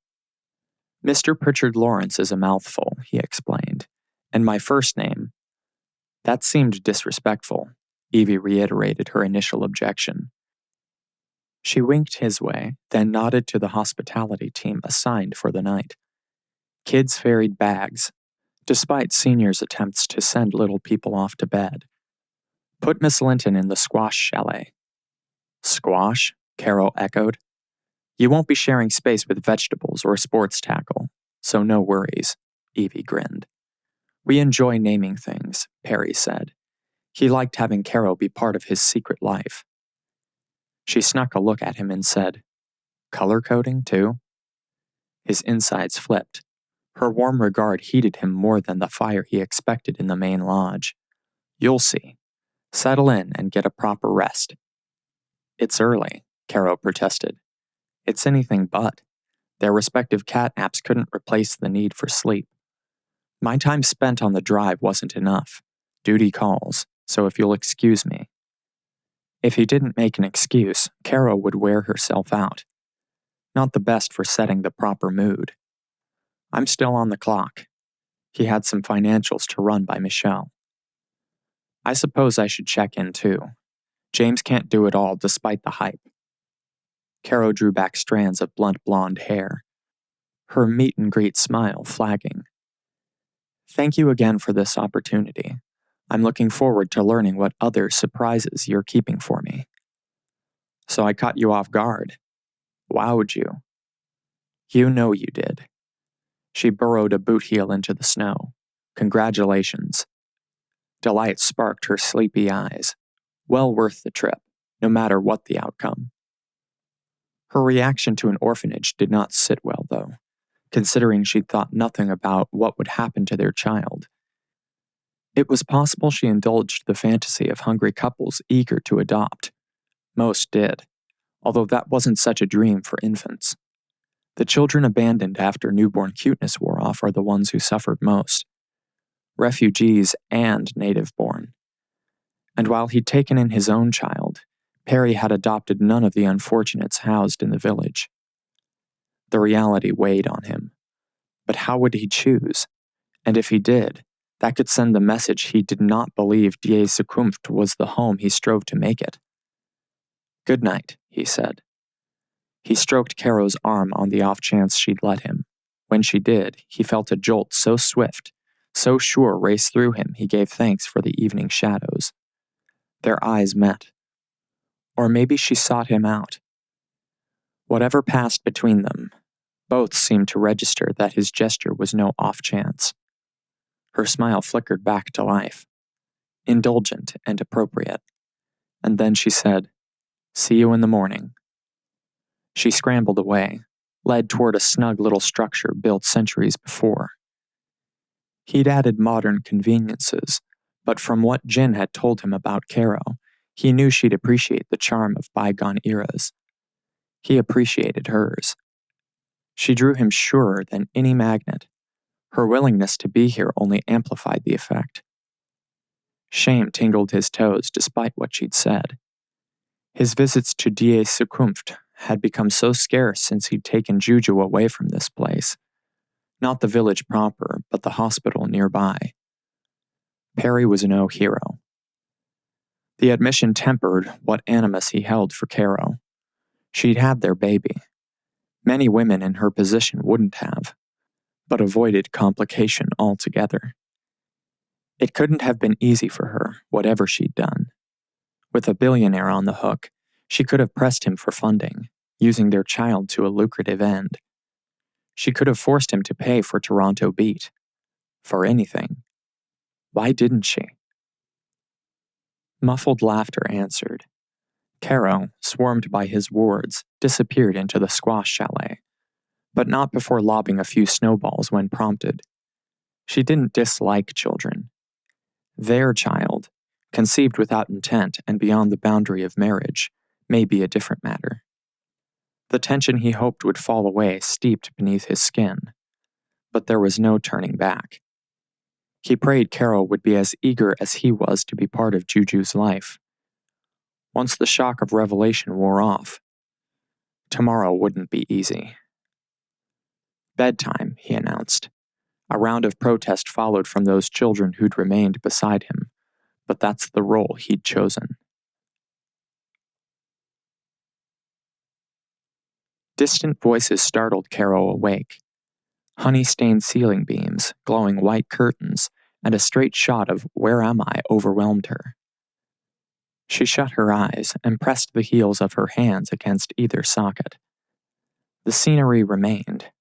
Mr. Prichard Lawrence is a mouthful, he explained. And my first name. That seemed disrespectful. Evie reiterated her initial objection. She winked his way, then nodded to the hospitality team assigned for the night. Kids ferried bags, despite seniors' attempts to send little people off to bed. Put Miss Linton in the squash chalet. Squash? Caro echoed. You won't be sharing space with vegetables or sports tackle, so no worries, Evie grinned. We enjoy naming things, Perry said. He liked having Caro be part of his secret life. She snuck a look at him and said, Color coding, too? His insides flipped. Her warm regard heated him more than the fire he expected in the main lodge. You'll see. Settle in and get a proper rest. It's early, Caro protested. It's anything but. Their respective cat naps couldn't replace the need for sleep. My time spent on the drive wasn't enough. Duty calls, so if you'll excuse me. If he didn't make an excuse, Caro would wear herself out. Not the best for setting the proper mood. I'm still on the clock. He had some financials to run by Michelle. I suppose I should check in too. James can't do it all despite the hype. Caro drew back strands of blunt blonde hair, her meet-and-greet smile flagging. Thank you again for this opportunity. I'm looking forward to learning what other surprises you're keeping for me. So I caught you off guard. Wowed you. You know you did. She burrowed a boot heel into the snow. Congratulations. Delight sparked her sleepy eyes. Well worth the trip, no matter what the outcome. Her reaction to an orphanage did not sit well, though, considering she'd thought nothing about what would happen to their child. It was possible she indulged the fantasy of hungry couples eager to adopt. Most did, although that wasn't such a dream for infants. The children abandoned after newborn cuteness wore off are the ones who suffered most. Refugees and native-born. And while he'd taken in his own child, Perry had adopted none of the unfortunates housed in the village. The reality weighed on him. But how would he choose? And if he did, that could send the message he did not believe Die Zukunft was the home he strove to make it. Good night, he said. He stroked Caro's arm on the off chance she'd let him. When she did, he felt a jolt so swift, so sure race through him he gave thanks for the evening shadows. Their eyes met. Or maybe she sought him out. Whatever passed between them, both seemed to register that his gesture was no off chance. Her smile flickered back to life. indulgent and appropriate. And then she said, "See you in the morning." She scrambled away, led toward a snug little structure built centuries before. He'd added modern conveniences, but from what Jin had told him about Caro, he knew she'd appreciate the charm of bygone eras. He appreciated hers. She drew him surer than any magnet. Her willingness to be here only amplified the effect. Shame tingled his toes despite what she'd said. His visits to Die Zukunft had become so scarce since he'd taken Juju away from this place. Not the village proper, but the hospital nearby. Perry was no hero. The admission tempered what animus he held for Caro. She'd had their baby. Many women in her position wouldn't have, but avoided complication altogether. It couldn't have been easy for her, whatever she'd done. With a billionaire on the hook, she could have pressed him for funding, using their child to a lucrative end. She could have forced him to pay for Toronto Beat. For anything. Why didn't she? Muffled laughter answered. Caro, swarmed by his wards, disappeared into the squash chalet, but not before lobbing a few snowballs when prompted. She didn't dislike children. Their child, conceived without intent and beyond the boundary of marriage, may be a different matter. The tension he hoped would fall away steeped beneath his skin, but there was no turning back. He prayed Caro would be as eager as he was to be part of Juju's life. Once the shock of revelation wore off, tomorrow wouldn't be easy. Bedtime, he announced. A round of protest followed from those children who'd remained beside him, but that's the role he'd chosen. Distant voices startled Caro awake. Honey-stained ceiling beams, glowing white curtains, and a straight shot of "Where am I?" overwhelmed her. She shut her eyes and pressed the heels of her hands against either socket. The scenery remained.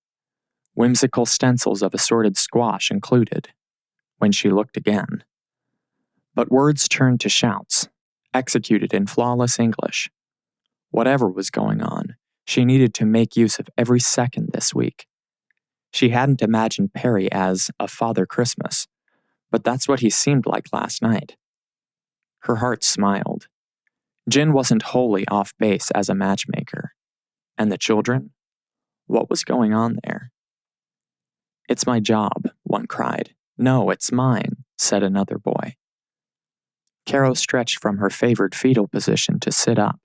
Whimsical stencils of assorted squash included, when she looked again. But words turned to shouts, executed in flawless English. Whatever was going on, she needed to make use of every second this week. She hadn't imagined Perry as a Father Christmas, but that's what he seemed like last night. Her heart smiled. Jin wasn't wholly off base as a matchmaker. And the children? What was going on there? "It's my job," one cried. "No, it's mine," said another boy. Caro stretched from her favored fetal position to sit up.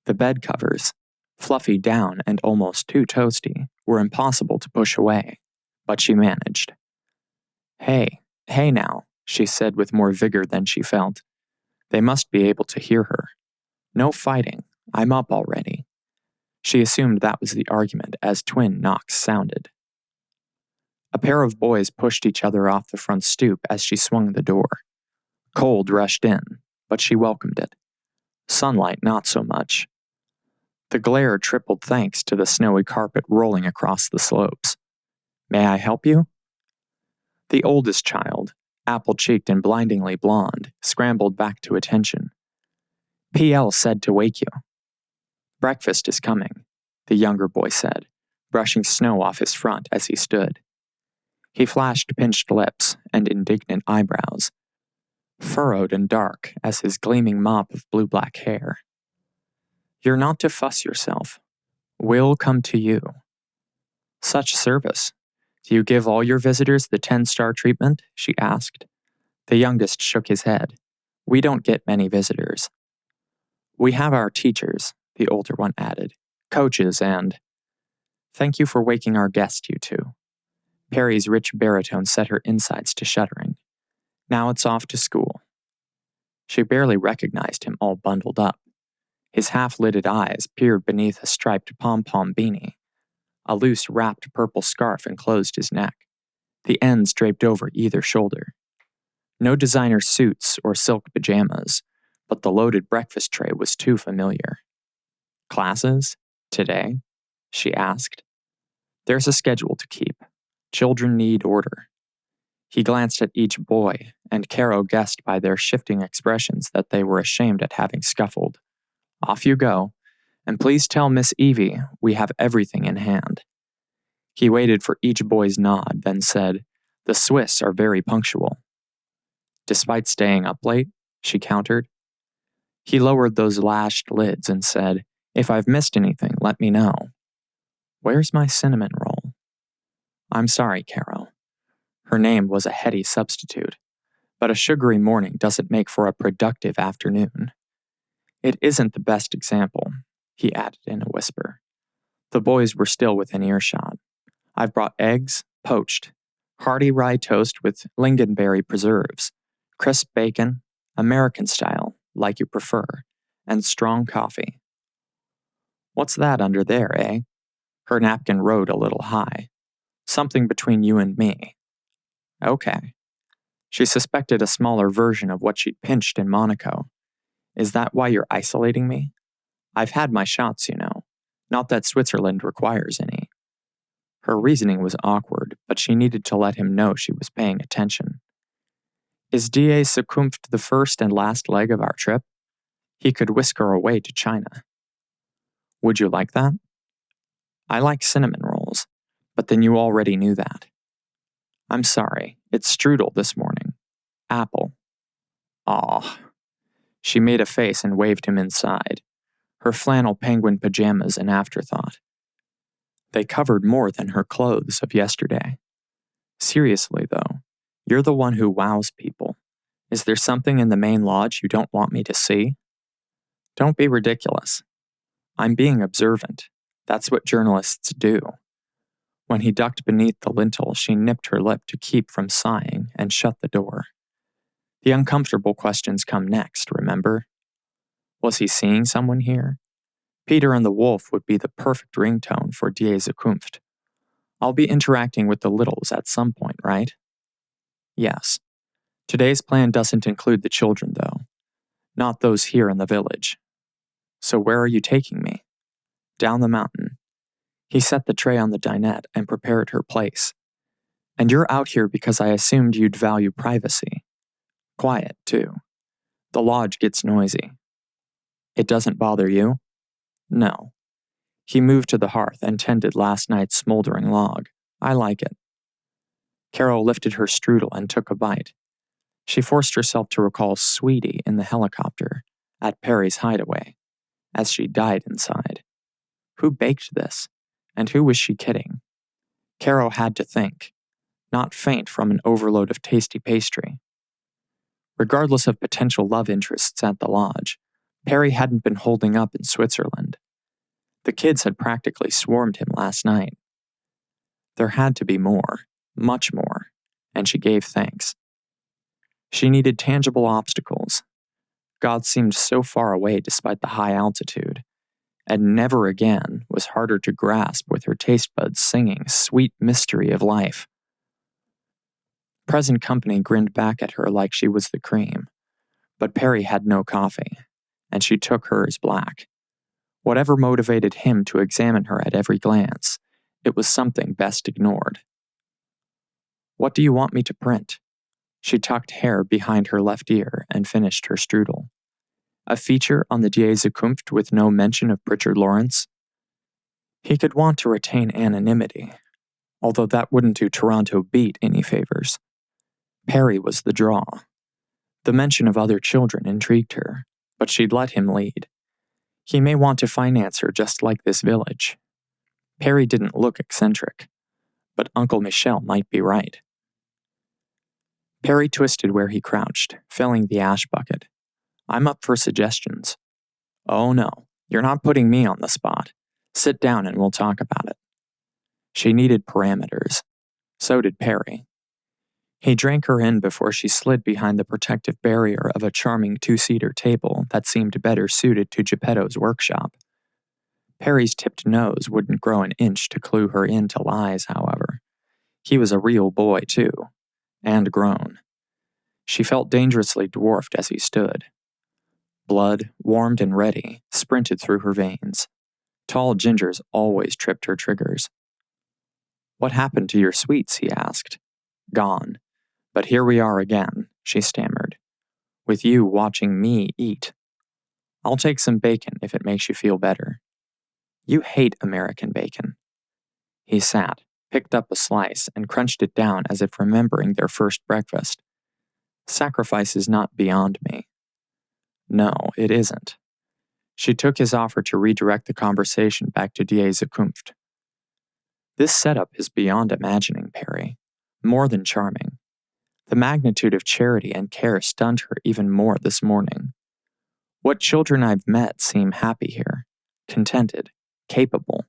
The bed covers, fluffy down and almost too toasty, were impossible to push away, but she managed. Hey now," she said with more vigor than she felt. They must be able to hear her. "No fighting. I'm up already." She assumed that was the argument as twin knocks sounded. A pair of boys pushed each other off the front stoop as she swung the door. Cold rushed in, but she welcomed it. Sunlight not so much. The glare tripled thanks to the snowy carpet rolling across the slopes. "May I help you?" The oldest child, apple-cheeked and blindingly blonde, scrambled back to attention. "PL said to wake you." "Breakfast is coming," the younger boy said, brushing snow off his front as he stood. He flashed pinched lips and indignant eyebrows, furrowed and dark as his gleaming mop of blue-black hair. "You're not to fuss yourself. We'll come to you." "Such service. Do you give all your visitors the 10-star treatment?" she asked. The youngest shook his head. "We don't get many visitors." "We have our teachers," the older one added, "coaches and—" "Thank you for waking our guest, you two." Perry's rich baritone set her insides to shuddering. "Now it's off to school." She barely recognized him all bundled up. His half-lidded eyes peered beneath a striped pom-pom beanie. A loose wrapped purple scarf enclosed his neck, the ends draped over either shoulder. No designer suits or silk pajamas, but the loaded breakfast tray was too familiar. "Classes? Today?" she asked. "There's a schedule to keep. Children need order." He glanced at each boy, and Caro guessed by their shifting expressions that they were ashamed at having scuffled. Off you go, and please tell Miss Evie we have everything in hand. He waited for each boy's nod, then said, "The Swiss are very punctual." "Despite staying up late?" she countered. He lowered those lashed lids and said, "If I've missed anything, let me know." "Where's my cinnamon roll?" "I'm sorry, Caro." Her name was a heady substitute, but a sugary morning doesn't make for a productive afternoon. "It isn't the best example," he added in a whisper. The boys were still within earshot. "I've brought eggs, poached, hearty rye toast with lingonberry preserves, crisp bacon, American style, like you prefer, and strong coffee." "What's that under there, eh?" Her napkin rode a little high. "Something between you and me." "Okay." She suspected a smaller version of what she'd pinched in Monaco. "Is that why you're isolating me? I've had my shots, you know. Not that Switzerland requires any." Her reasoning was awkward, but she needed to let him know she was paying attention. "Is Die Zukunft the first and last leg of our trip? He could whisk her away to China." "Would you like that?" "I like cinnamon rolls, but then you already knew that." "I'm sorry, it's strudel this morning. Apple." "Aw." She made a face and waved him inside, her flannel penguin pajamas an afterthought. They covered more than her clothes of yesterday. "Seriously, though, you're the one who wows people. Is there something in the main lodge you don't want me to see?" "Don't be ridiculous." "I'm being observant. That's what journalists do." When he ducked beneath the lintel, she nipped her lip to keep from sighing and shut the door. The uncomfortable questions come next, remember? Was he seeing someone here? Peter and the Wolf would be the perfect ringtone for Die Zukunft. I'll be interacting with the littles at some point, right? Yes. Today's plan doesn't include the children, though. Not those here in the village. So where are you taking me? Down the mountain. He set the tray on the dinette and prepared her place. And you're out here because I assumed you'd value privacy. Quiet, too. The lodge gets noisy. It doesn't bother you? No. He moved to the hearth and tended last night's smoldering log. I like it. Caro lifted her strudel and took a bite. She forced herself to recall Sweetie in the helicopter, at Perry's hideaway, as she died inside. Who baked this? And who was she kidding? Caro had to think, not faint from an overload of tasty pastry. Regardless of potential love interests at the lodge, Perry hadn't been holding up in Switzerland. The kids had practically swarmed him last night. There had to be more, much more, and she gave thanks. She needed tangible obstacles. God seemed so far away despite the high altitude, and never again was harder to grasp with her taste buds singing sweet mystery of life. Present company grinned back at her like she was the cream, but Perry had no coffee, and she took hers black. Whatever motivated him to examine her at every glance, it was something best ignored. What do you want me to print? She tucked hair behind her left ear and finished her strudel. A feature on the Die Zukunft with no mention of Prichard Lawrence? He could want to retain anonymity, although that wouldn't do Toronto Beat any favors. Perry was the draw. The mention of other children intrigued her, but she'd let him lead. He may want to finance her just like this village. Perry didn't look eccentric, but Uncle Michel might be right. Perry twisted where he crouched, filling the ash bucket. I'm up for suggestions. Oh no, you're not putting me on the spot. Sit down and we'll talk about it. She needed parameters. So did Perry. He drank her in before she slid behind the protective barrier of a charming two-seater table that seemed better suited to Geppetto's workshop. Perry's tipped nose wouldn't grow an inch to clue her into lies, however. He was a real boy, too, and grown. She felt dangerously dwarfed as he stood. Blood, warmed and ready, sprinted through her veins. Tall gingers always tripped her triggers. What happened to your sweets? He asked. Gone. But here we are again, she stammered, with you watching me eat. I'll take some bacon if it makes you feel better. You hate American bacon. He sat, picked up a slice, and crunched it down as if remembering their first breakfast. Sacrifice is not beyond me. No, it isn't. She took his offer to redirect the conversation back to Die Zukunft. This setup is beyond imagining, Perry. More than charming. The magnitude of charity and care stunned her even more this morning. What children I've met seem happy here, contented, capable,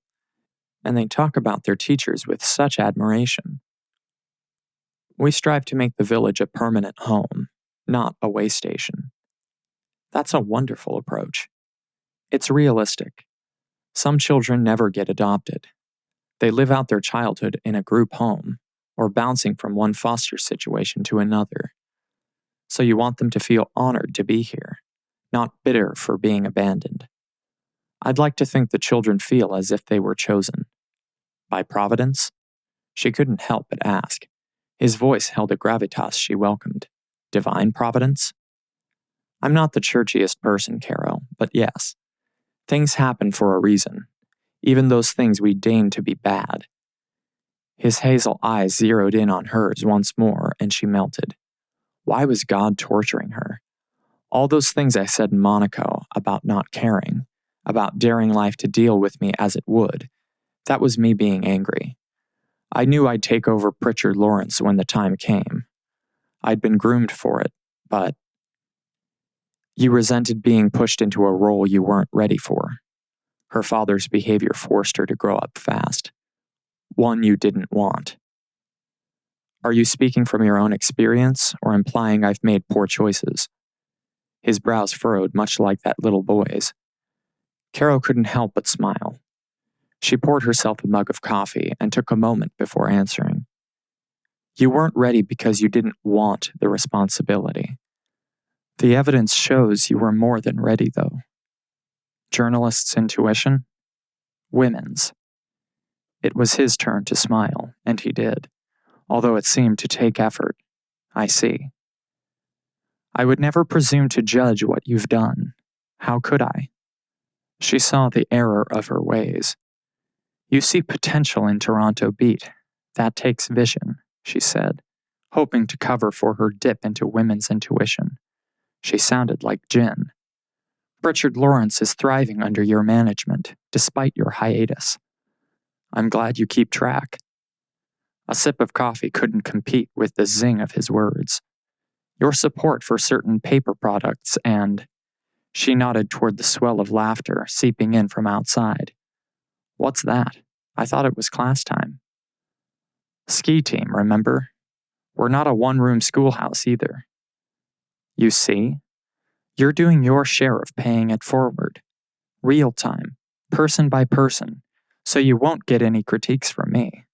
and they talk about their teachers with such admiration. We strive to make the village a permanent home, not a way station. That's a wonderful approach. It's realistic. Some children never get adopted. They live out their childhood in a group home, or bouncing from one foster situation to another. So you want them to feel honored to be here, not bitter for being abandoned. I'd like to think the children feel as if they were chosen. By Providence? She couldn't help but ask. His voice held a gravitas she welcomed. Divine Providence? I'm not the churchiest person, Caro, but yes. Things happen for a reason, even those things we deign to be bad. His hazel eyes zeroed in on hers once more, and she melted. Why was God torturing her? All those things I said in Monaco about not caring, about daring life to deal with me as it would, that was me being angry. I knew I'd take over Prichard Lawrence when the time came. I'd been groomed for it, but you resented being pushed into a role you weren't ready for. Her father's behavior forced her to grow up fast. One you didn't want. Are you speaking from your own experience or implying I've made poor choices? His brows furrowed much like that little boy's. Caro couldn't help but smile. She poured herself a mug of coffee and took a moment before answering. You weren't ready because you didn't want the responsibility. The evidence shows you were more than ready, though. Journalist's intuition? Women's. It was his turn to smile, and he did, although it seemed to take effort. I see. I would never presume to judge what you've done. How could I? She saw the error of her ways. You see potential in Toronto Beat. That takes vision, she said, hoping to cover for her dip into women's intuition. She sounded like Jin. Prichard Lawrence is thriving under your management, despite your hiatus. I'm glad you keep track. A sip of coffee couldn't compete with the zing of his words. Your support for certain paper products and... She nodded toward the swell of laughter seeping in from outside. What's that? I thought it was class time. Ski team, remember? We're not a one-room schoolhouse either. You see? You're doing your share of paying it forward. Real time, person by person, so you won't get any critiques from me.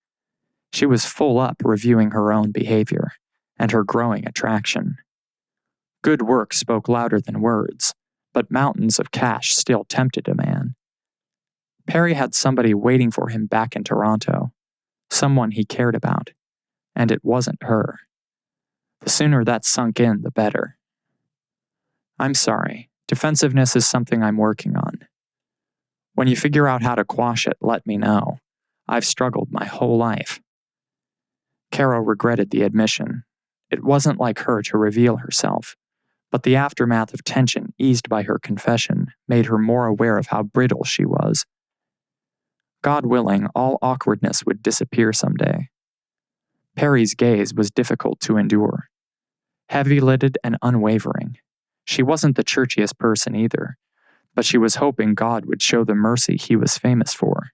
She was full up reviewing her own behavior and her growing attraction. Good work spoke louder than words, but mountains of cash still tempted a man. Perry had somebody waiting for him back in Toronto, someone he cared about, and it wasn't her. The sooner that sunk in, the better. I'm sorry, defensiveness is something I'm working on. When you figure out how to quash it, let me know. I've struggled my whole life. Caro regretted the admission. It wasn't like her to reveal herself, but the aftermath of tension eased by her confession made her more aware of how brittle she was. God willing, all awkwardness would disappear someday. Perry's gaze was difficult to endure. Heavy-lidded and unwavering. She wasn't the churchiest person either, but she was hoping God would show the mercy he was famous for.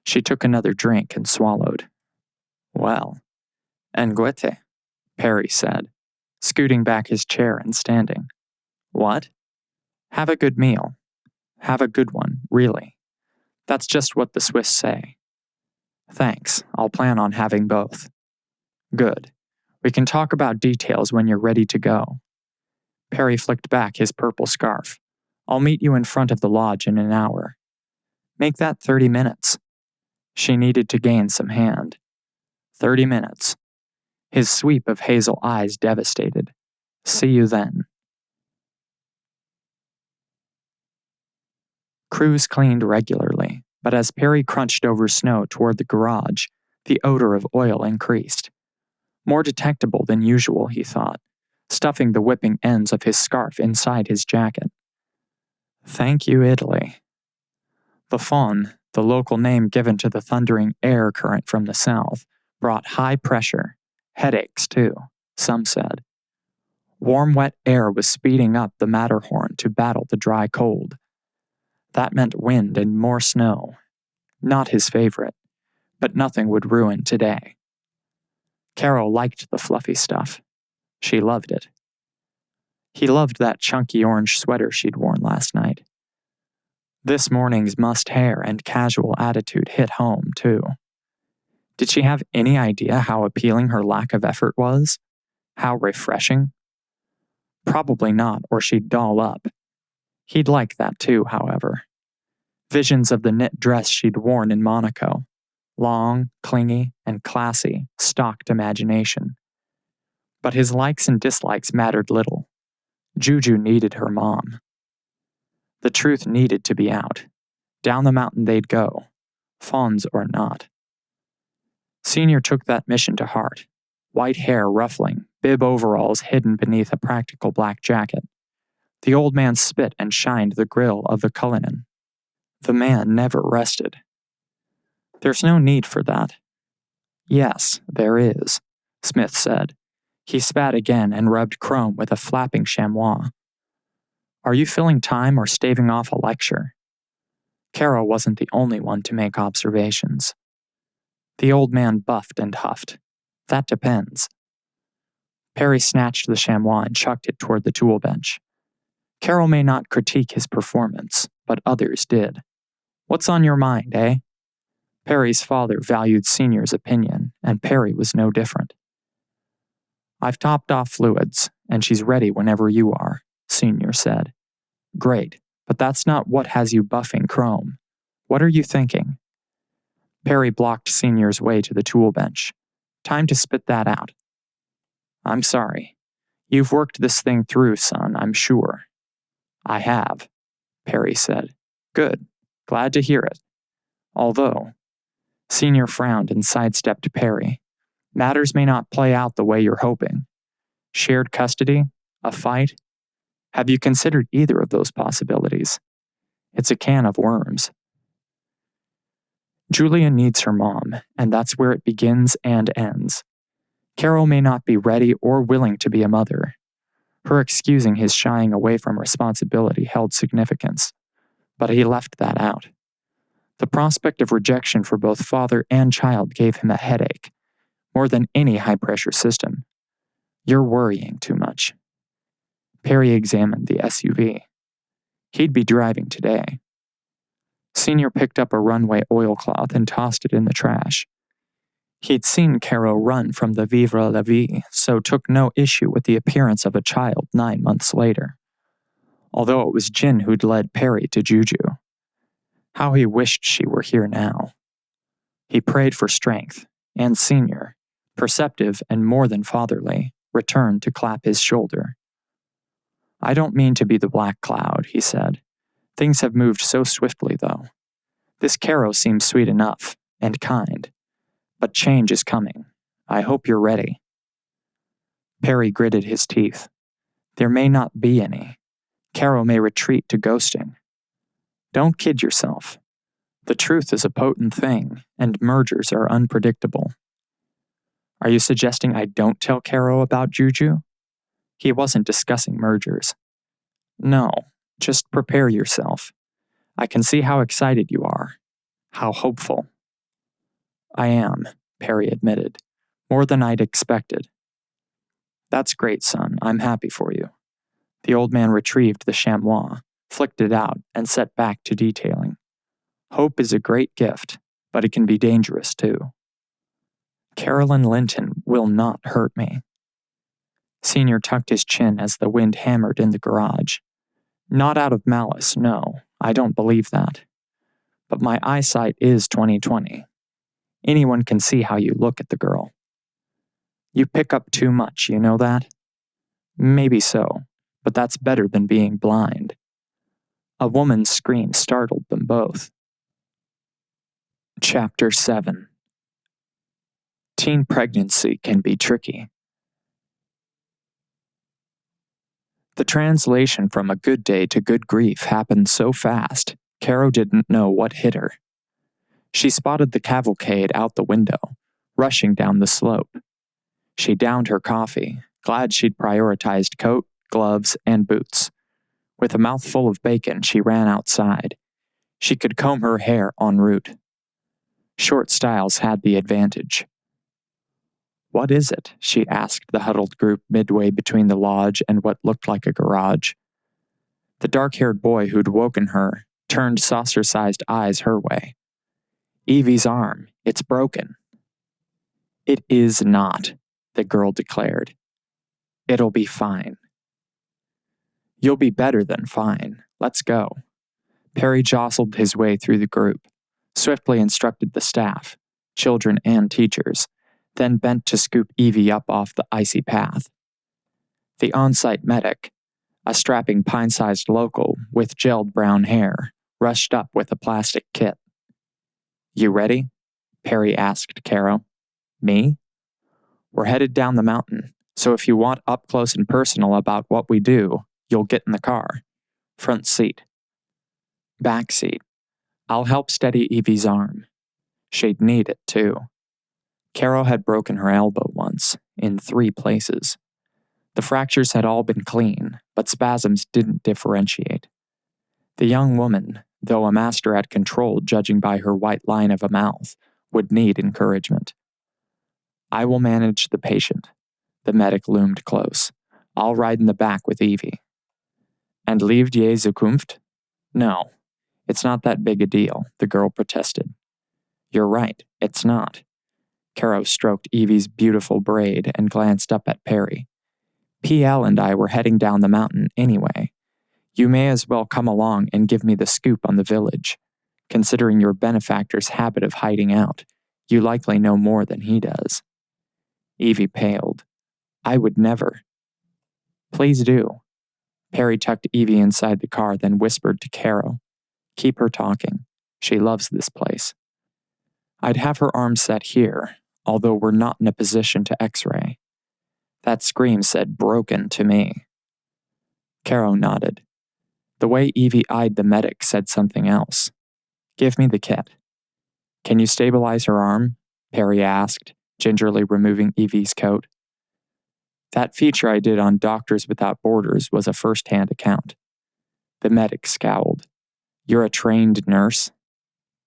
She took another drink and swallowed. Well, en Goethe, Perry said, scooting back his chair and standing. What? Have a good meal. Have a good one, really. That's just what the Swiss say. Thanks, I'll plan on having both. Good. We can talk about details when you're ready to go. Perry flicked back his purple scarf. I'll meet you in front of the lodge in an hour. Make that 30 minutes. She needed to gain some hand. 30 minutes. his sweep of hazel eyes devastated. See you then. Crews cleaned regularly, but as Perry crunched over snow toward the garage, the odor of oil increased. More detectable than usual, he thought, stuffing the whipping ends of his scarf inside his jacket. Thank you, Italy. The Fawn, the local name given to the thundering air current from the south, brought high pressure, headaches too, some said. Warm, wet air was speeding up the Matterhorn to battle the dry cold. That meant wind and more snow. Not his favorite, but nothing would ruin today. Caro liked the fluffy stuff. She loved it. He loved that chunky orange sweater she'd worn last night. This morning's mussed hair and casual attitude hit home, too. Did she have any idea how appealing her lack of effort was? How refreshing? Probably not, or she'd doll up. He'd like that too, however. Visions of the knit dress she'd worn in Monaco. Long, clingy, and classy, stalked imagination. But his likes and dislikes mattered little. Juju needed her mom. The truth needed to be out. Down the mountain they'd go, fawns or not. Senior took that mission to heart. White hair ruffling, bib overalls hidden beneath a practical black jacket. The old man spit and shined the grill of the Cullinan. The man never rested. There's no need for that. Yes, there is, Smith said. He spat again and rubbed Chrome with a flapping chamois. Are you filling time or staving off a lecture? Caro wasn't the only one to make observations. The old man buffed and huffed. That depends. Perry snatched the chamois and chucked it toward the tool bench. Caro may not critique his performance, but others did. What's on your mind, eh? Perry's father valued Senior's opinion, and Perry was no different. I've topped off fluids, and she's ready whenever you are, Senior said. Great, but that's not what has you buffing Chrome. What are you thinking? Perry blocked Senior's way to the tool bench. Time to spit that out. I'm sorry. You've worked this thing through, son, I'm sure. I have, Perry said. Good. Glad to hear it. Although, Senior frowned and sidestepped Perry. Matters may not play out the way you're hoping. Shared custody? A fight? Have you considered either of those possibilities? It's a can of worms. Julia needs her mom, and that's where it begins and ends. Caro may not be ready or willing to be a mother. Her excusing his shying away from responsibility held significance, but he left that out. The prospect of rejection for both father and child gave him a headache, more than any high-pressure system. You're worrying too much. Perry examined the SUV. He'd be driving today. Senior picked up a runway oilcloth and tossed it in the trash. He'd seen Caro run from the Vivre la Vie, so took no issue with the appearance of a child 9 months later. Although it was Jin who'd led Perry to Juju. How he wished she were here now. He prayed for strength, and Senior, perceptive and more than fatherly, returned to clap his shoulder. I don't mean to be the black cloud, he said. Things have moved so swiftly, though. This Caro seems sweet enough, and kind. But change is coming. I hope you're ready. Perry gritted his teeth. There may not be any. Caro may retreat to ghosting. Don't kid yourself. The truth is a potent thing, and mergers are unpredictable. Are you suggesting I don't tell Caro about Juju? He wasn't discussing mergers. No, just prepare yourself. I can see how excited you are. How hopeful. I am, Perry admitted, more than I'd expected. That's great, son. I'm happy for you. The old man retrieved the chamois, flicked it out, and set back to detailing. Hope is a great gift, but it can be dangerous too. Carolyn Linton will not hurt me. Senior tucked his chin as the wind hammered in the garage. Not out of malice, no, I don't believe that. But my eyesight is 20/20. Anyone can see how you look at the girl. You pick up too much, you know that? Maybe so, but that's better than being blind. A woman's scream startled them both. Chapter 7. Teen pregnancy can be tricky. The translation from a good day to good grief happened so fast, Caro didn't know what hit her. She spotted the cavalcade out the window, rushing down the slope. She downed her coffee, glad she'd prioritized coat, gloves, and boots. With a mouthful of bacon, she ran outside. She could comb her hair en route. Short styles had the advantage. "What is it?" she asked the huddled group midway between the lodge and what looked like a garage. The dark-haired boy who'd woken her turned saucer-sized eyes her way. "Evie's arm. It's broken." "It is not," the girl declared. "It'll be fine." "You'll be better than fine. Let's go." Perry jostled his way through the group, swiftly instructed the staff, children and teachers, then bent to scoop Evie up off the icy path. The on-site medic, a strapping pine-sized local with gelled brown hair, rushed up with a plastic kit. "You ready?" Perry asked Caro. "Me?" "We're headed down the mountain, so if you want up close and personal about what we do, you'll get in the car. Front seat." "Back seat. I'll help steady Evie's arm." She'd need it, too. Caro had broken her elbow once, in 3 places. The fractures had all been clean, but spasms didn't differentiate. The young woman, though a master at control judging by her white line of a mouth, would need encouragement. "I will manage the patient." The medic loomed close. "I'll ride in the back with Evie." "And leave die Zukunft?" "No, it's not that big a deal," the girl protested. "You're right, it's not." Caro stroked Evie's beautiful braid and glanced up at Perry. "PL and I were heading down the mountain anyway. You may as well come along and give me the scoop on the village. Considering your benefactor's habit of hiding out, you likely know more than he does." Evie paled. "I would never." "Please do." Perry tucked Evie inside the car, then whispered to Caro, "Keep her talking. She loves this place." "I'd have her arm set here, although we're not in a position to x-ray." That scream said broken to me. Caro nodded. The way Evie eyed the medic said something else. "Give me the kit." "Can you stabilize her arm?" Perry asked, gingerly removing Evie's coat. "That feature I did on Doctors Without Borders was a first-hand account." The medic scowled. "You're a trained nurse?"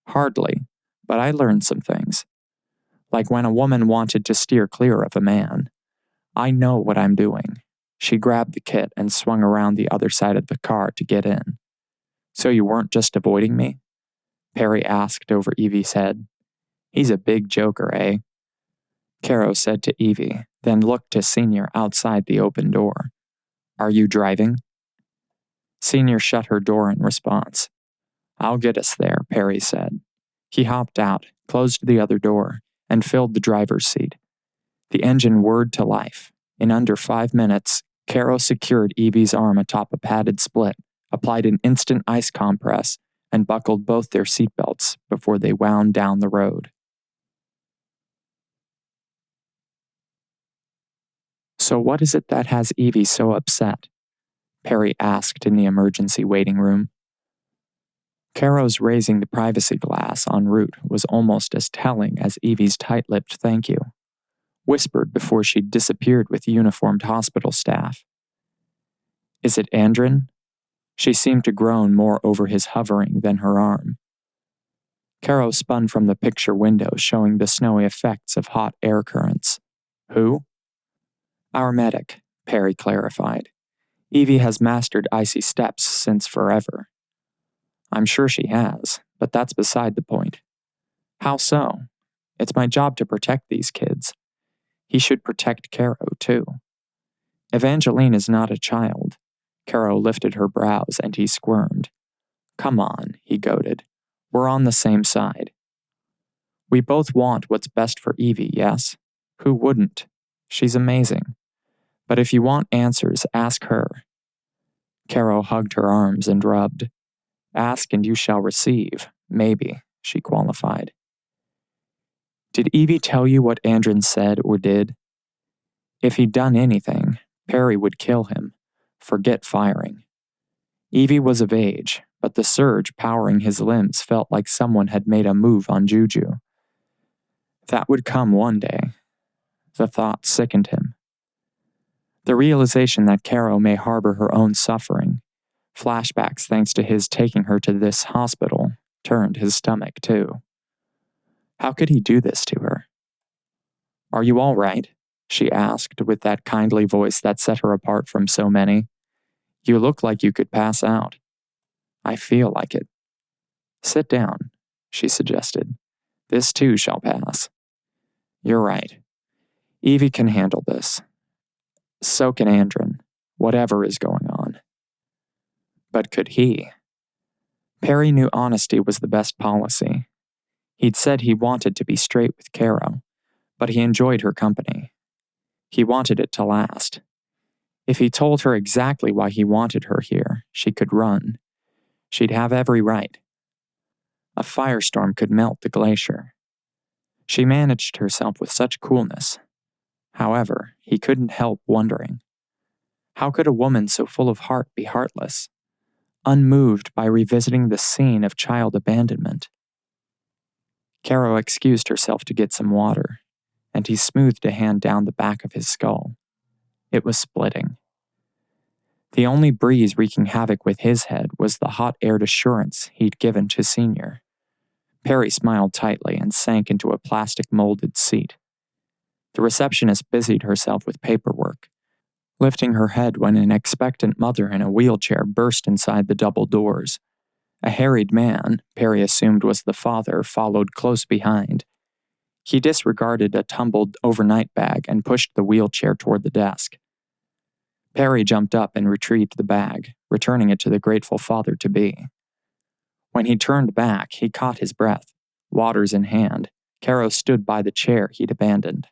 "Hardly, but I learned some things. Like when a woman wanted to steer clear of a man. I know what I'm doing." She grabbed the kit and swung around the other side of the car to get in. "So you weren't just avoiding me?" Perry asked over Evie's head. "He's a big joker, eh?" Caro said to Evie, then looked to Senior outside the open door. "Are you driving?" Senior shut her door in response. "I'll get us there," Perry said. He hopped out, closed the other door, and filled the driver's seat. The engine whirred to life. In under 5 minutes, Caro secured Evie's arm atop a padded split, applied an instant ice compress, and buckled both their seatbelts before they wound down the road. "So what is it that has Evie so upset?" Perry asked in the emergency waiting room. Caro's raising the privacy glass en route was almost as telling as Evie's tight-lipped thank you, whispered before she disappeared with uniformed hospital staff. "Is it Andrin?" She seemed to groan more over his hovering than her arm. Caro spun from the picture window showing the snowy effects of hot air currents. "Who?" "Our medic," Perry clarified. "Evie has mastered icy steppes since forever." "I'm sure she has, but that's beside the point." "How so?" "It's my job to protect these kids." "He should protect Caro, too." "Evangeline is not a child." Caro lifted her brows and he squirmed. "Come on," he goaded. "We're on the same side." "We both want what's best for Evie, yes? Who wouldn't?" She's amazing. But if you want answers, ask her. Caro hugged her arms and rubbed. Ask and you shall receive, maybe, she qualified. Did Evie tell you what Andron said or did? If he'd done anything, Perry would kill him. Forget firing. Evie was of age, but the surge powering his limbs felt like someone had made a move on Juju. That would come one day. The thought sickened him. The realization that Caro may harbor her own suffering, flashbacks thanks to his taking her to this hospital, turned his stomach too. How could he do this to her? Are you all right? She asked with that kindly voice that set her apart from so many. You look like you could pass out. I feel like it. Sit down, she suggested. This too shall pass. You're right. Evie can handle this. So can Andron, whatever is going on. But could he? Perry knew honesty was the best policy. He'd said he wanted to be straight with Caro, but he enjoyed her company. He wanted it to last. If he told her exactly why he wanted her here, she could run. She'd have every right. A firestorm could melt the glacier. She managed herself with such coolness. However, he couldn't help wondering. How could a woman so full of heart be heartless, unmoved by revisiting the scene of child abandonment? Caro excused herself to get some water, and he smoothed a hand down the back of his skull. It was splitting. The only breeze wreaking havoc with his head was the hot-aired assurance he'd given to Senior. Perry smiled tightly and sank into a plastic-molded seat. The receptionist busied herself with paperwork, lifting her head when an expectant mother in a wheelchair burst inside the double doors. A harried man, Perry assumed was the father, followed close behind. He disregarded a tumbled overnight bag and pushed the wheelchair toward the desk. Perry jumped up and retrieved the bag, returning it to the grateful father-to-be. When he turned back, he caught his breath. Waters in hand, Caro stood by the chair he'd abandoned.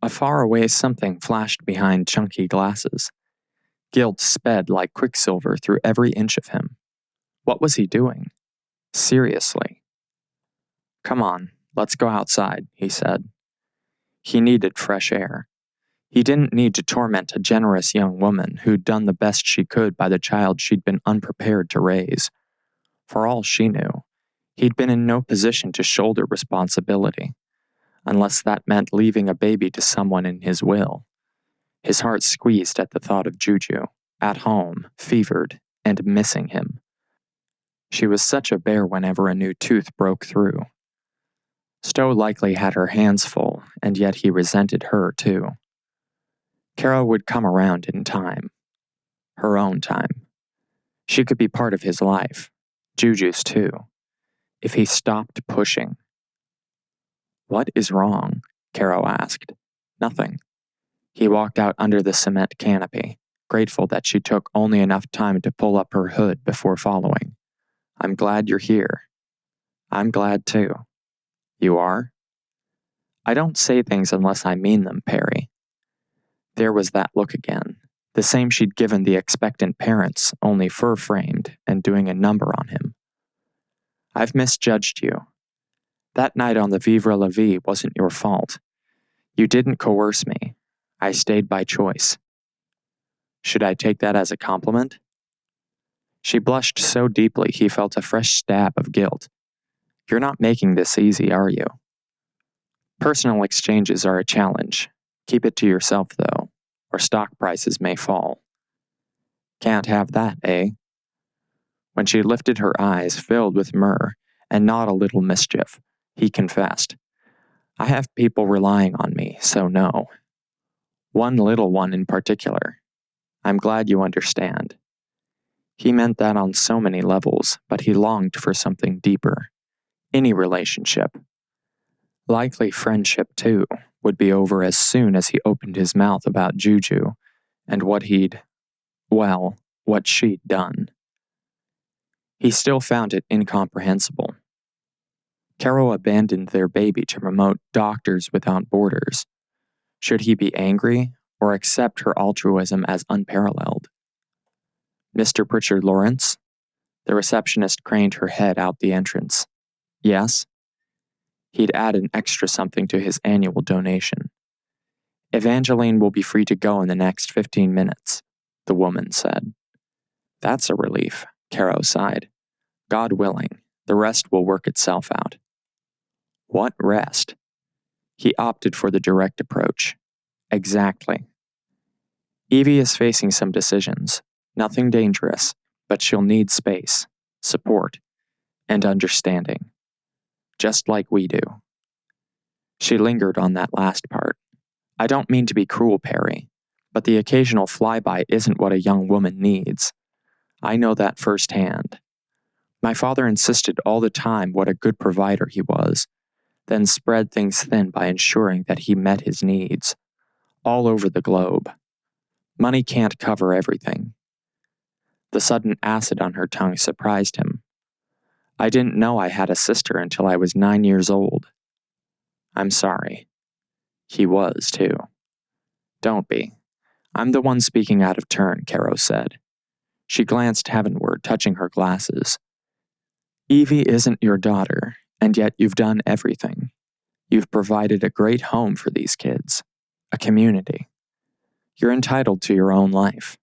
A faraway something flashed behind chunky glasses. Guilt sped like quicksilver through every inch of him. What was he doing? Seriously. Come on, let's go outside, he said. He needed fresh air. He didn't need to torment a generous young woman who'd done the best she could by the child she'd been unprepared to raise. For all she knew, he'd been in no position to shoulder responsibility, unless that meant leaving a baby to someone in his will. His heart squeezed at the thought of Juju, at home, fevered, and missing him. She was such a bear whenever a new tooth broke through. Stowe likely had her hands full, and yet he resented her too. Caro would come around in time. Her own time. She could be part of his life. Juju's too. If he stopped pushing. What is wrong? Caro asked. Nothing. He walked out under the cement canopy, grateful that she took only enough time to pull up her hood before following. I'm glad you're here. I'm glad too. You are? I don't say things unless I mean them, Perry. There was that look again, the same she'd given the expectant parents, only fur-framed and doing a number on him. I've misjudged you. That night on the Vivre la Vie wasn't your fault. You didn't coerce me. I stayed by choice. Should I take that as a compliment? She blushed so deeply he felt a fresh stab of guilt. You're not making this easy, are you? Personal exchanges are a challenge. Keep it to yourself, though, or stock prices may fall. Can't have that, eh? When she lifted her eyes filled with myrrh and not a little mischief, he confessed, I have people relying on me, so no. One little one in particular. I'm glad you understand. He meant that on so many levels, but he longed for something deeper. Any relationship. Likely friendship, too, would be over as soon as he opened his mouth about Juju and what she'd done. He still found it incomprehensible. Caro abandoned their baby to promote Doctors Without Borders. Should he be angry or accept her altruism as unparalleled? Mr. Prichard Lawrence? The receptionist craned her head out the entrance. Yes? He'd add an extra something to his annual donation. Evangeline will be free to go in the next 15 minutes, the woman said. That's a relief, Caro sighed. God willing, the rest will work itself out. What rest? He opted for the direct approach. Exactly. Evie is facing some decisions. Nothing dangerous, but she'll need space, support, and understanding. Just like we do. She lingered on that last part. I don't mean to be cruel, Perry, but the occasional flyby isn't what a young woman needs. I know that firsthand. My father insisted all the time what a good provider he was, then spread things thin by ensuring that he met his needs, all over the globe. Money can't cover everything. The sudden acid on her tongue surprised him. I didn't know I had a sister until I was 9 years old. I'm sorry. He was, too. Don't be. I'm the one speaking out of turn, Caro said. She glanced heavenward, touching her glasses. Evie isn't your daughter, and yet you've done everything. You've provided a great home for these kids, a community. You're entitled to your own life.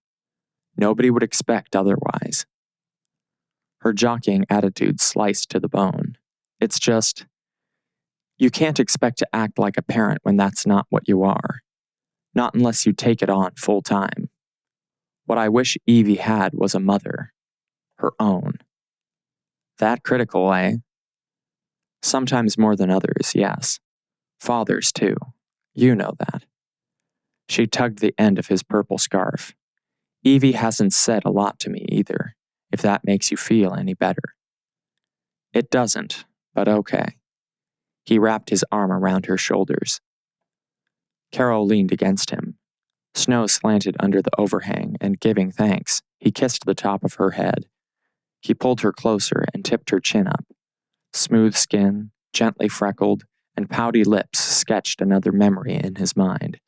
Nobody would expect otherwise. Her jockeying attitude sliced to the bone. It's just, you can't expect to act like a parent when that's not what you are. Not unless you take it on full time. What I wish Evie had was a mother. Her own. That critical, eh? Sometimes more than others, yes. Fathers, too. You know that. She tugged the end of his purple scarf. Evie hasn't said a lot to me either, if that makes you feel any better. It doesn't, but okay. He wrapped his arm around her shoulders. Caro leaned against him. Snow slanted under the overhang, and giving thanks, he kissed the top of her head. He pulled her closer and tipped her chin up. Smooth skin, gently freckled, and pouty lips sketched another memory in his mind.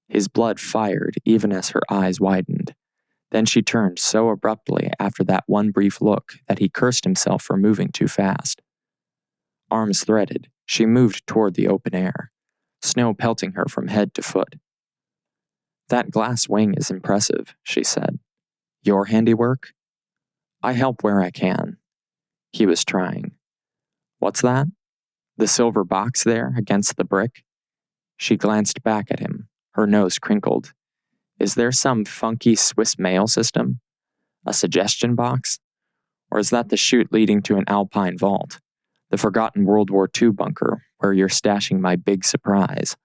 His blood fired even as her eyes widened. Then she turned so abruptly after that one brief look that he cursed himself for moving too fast. Arms threaded, she moved toward the open air, snow pelting her from head to foot. That glass wing is impressive, she said. Your handiwork? I help where I can. He was trying. What's that? The silver box there against the brick? She glanced back at him, her nose crinkled. Is there some funky Swiss mail system? A suggestion box? Or is that the chute leading to an Alpine vault? The forgotten World War II bunker where you're stashing my big surprise?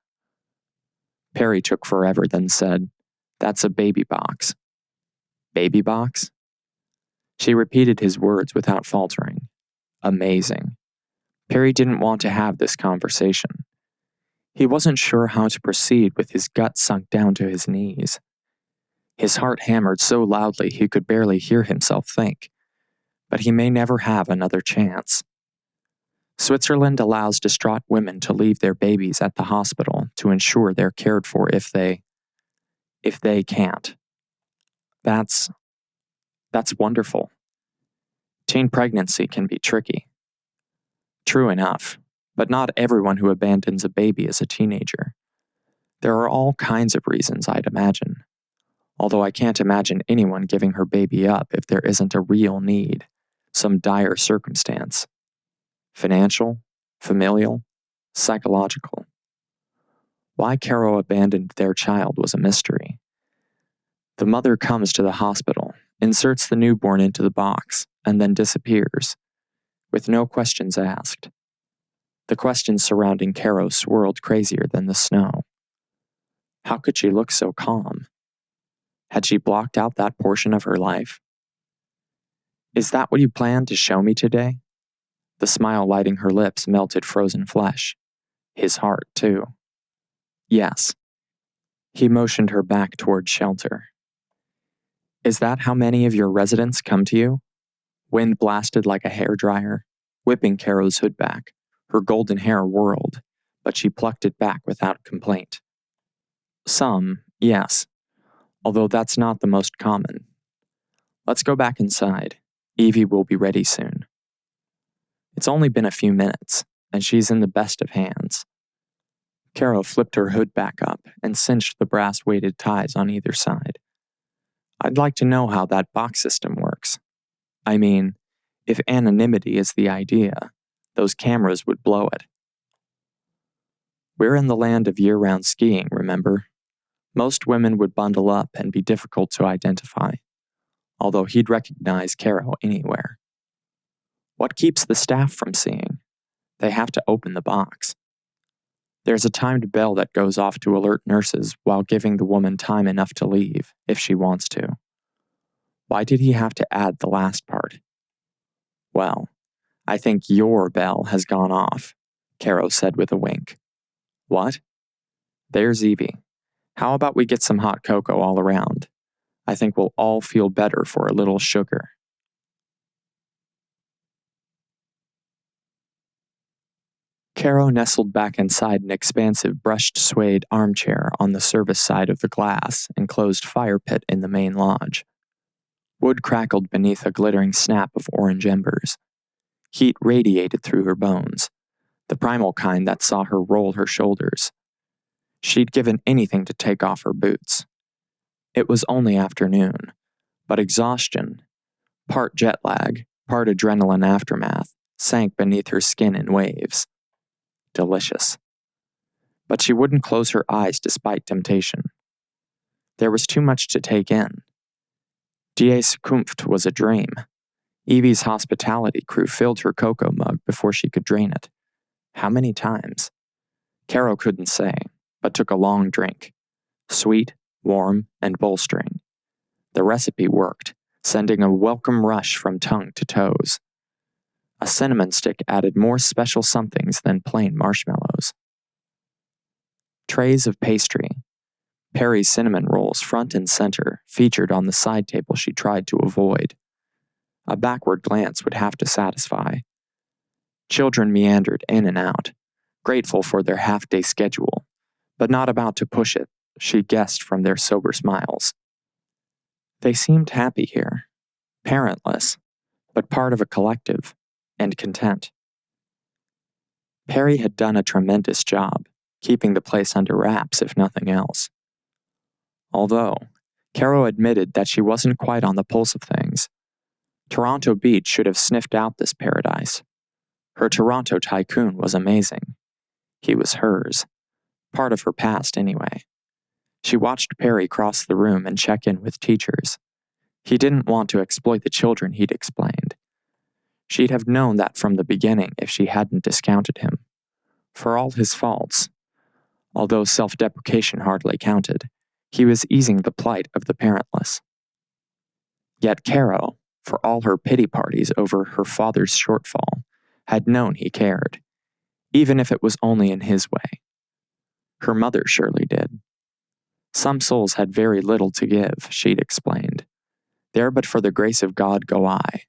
Perry took forever, then said, That's a baby box. Baby box? She repeated his words without faltering. Amazing. Perry didn't want to have this conversation. He wasn't sure how to proceed with his gut sunk down to his knees. His heart hammered so loudly he could barely hear himself think. But he may never have another chance. Switzerland allows distraught women to leave their babies at the hospital to ensure they're cared for if they can't. That's wonderful. Teen pregnancy can be tricky. True enough, but not everyone who abandons a baby is a teenager. There are all kinds of reasons, I'd imagine. Although I can't imagine anyone giving her baby up if there isn't a real need, some dire circumstance. Financial, familial, psychological. Why Caro abandoned their child was a mystery. The mother comes to the hospital, inserts the newborn into the box, and then disappears, with no questions asked. The questions surrounding Caro swirled crazier than the snow. How could she look so calm? Had she blocked out that portion of her life? Is that what you planned to show me today? The smile lighting her lips melted frozen flesh. His heart, too. Yes. He motioned her back toward shelter. Is that how many of your residents come to you? Wind blasted like a hairdryer, whipping Caro's hood back. Her golden hair whirled, but she plucked it back without complaint. Some, yes, although that's not the most common. Let's go back inside. Evie will be ready soon. It's only been a few minutes, and she's in the best of hands. Caro flipped her hood back up and cinched the brass-weighted ties on either side. I'd like to know how that box system works. I mean, if anonymity is the idea, those cameras would blow it. We're in the land of year-round skiing, remember? Most women would bundle up and be difficult to identify, although he'd recognize Caro anywhere. What keeps the staff from seeing? They have to open the box. There's a timed bell that goes off to alert nurses while giving the woman time enough to leave, if she wants to. Why did he have to add the last part? Well, I think your bell has gone off, Caro said with a wink. What? There's Evie. How about we get some hot cocoa all around? I think we'll all feel better for a little sugar. Caro nestled back inside an expansive brushed suede armchair on the service side of the glass enclosed fire pit in the main lodge. Wood crackled beneath a glittering snap of orange embers. Heat radiated through her bones, the primal kind that saw her roll her shoulders. She'd given anything to take off her boots. It was only afternoon, but exhaustion, part jet lag, part adrenaline aftermath, sank beneath her skin in waves. Delicious. But she wouldn't close her eyes despite temptation. There was too much to take in. Die Zukunft was a dream. Evie's hospitality crew filled her cocoa mug before she could drain it. How many times? Caro couldn't say, but took a long drink. Sweet, warm, and bolstering. The recipe worked, sending a welcome rush from tongue to toes. A cinnamon stick added more special somethings than plain marshmallows. Trays of pastry. Perry's cinnamon rolls front and center featured on the side table she tried to avoid. A backward glance would have to satisfy. Children meandered in and out, grateful for their half-day schedule, but not about to push it, she guessed from their sober smiles. They seemed happy here, parentless, but part of a collective, and content. Perry had done a tremendous job, keeping the place under wraps if nothing else. Although, Caro admitted that she wasn't quite on the pulse of things. Toronto Beach should have sniffed out this paradise. Her Toronto Tycoon was amazing. He was hers. Part of her past, anyway. She watched Perry cross the room and check in with teachers. He didn't want to exploit the children, he'd explained. She'd have known that from the beginning if she hadn't discounted him. For all his faults, although self-deprecation hardly counted, he was easing the plight of the parentless. Yet Caro, for all her pity parties over her father's shortfall, had known he cared, even if it was only in his way. Her mother surely did. Some souls had very little to give, she'd explained. There but for the grace of God go I.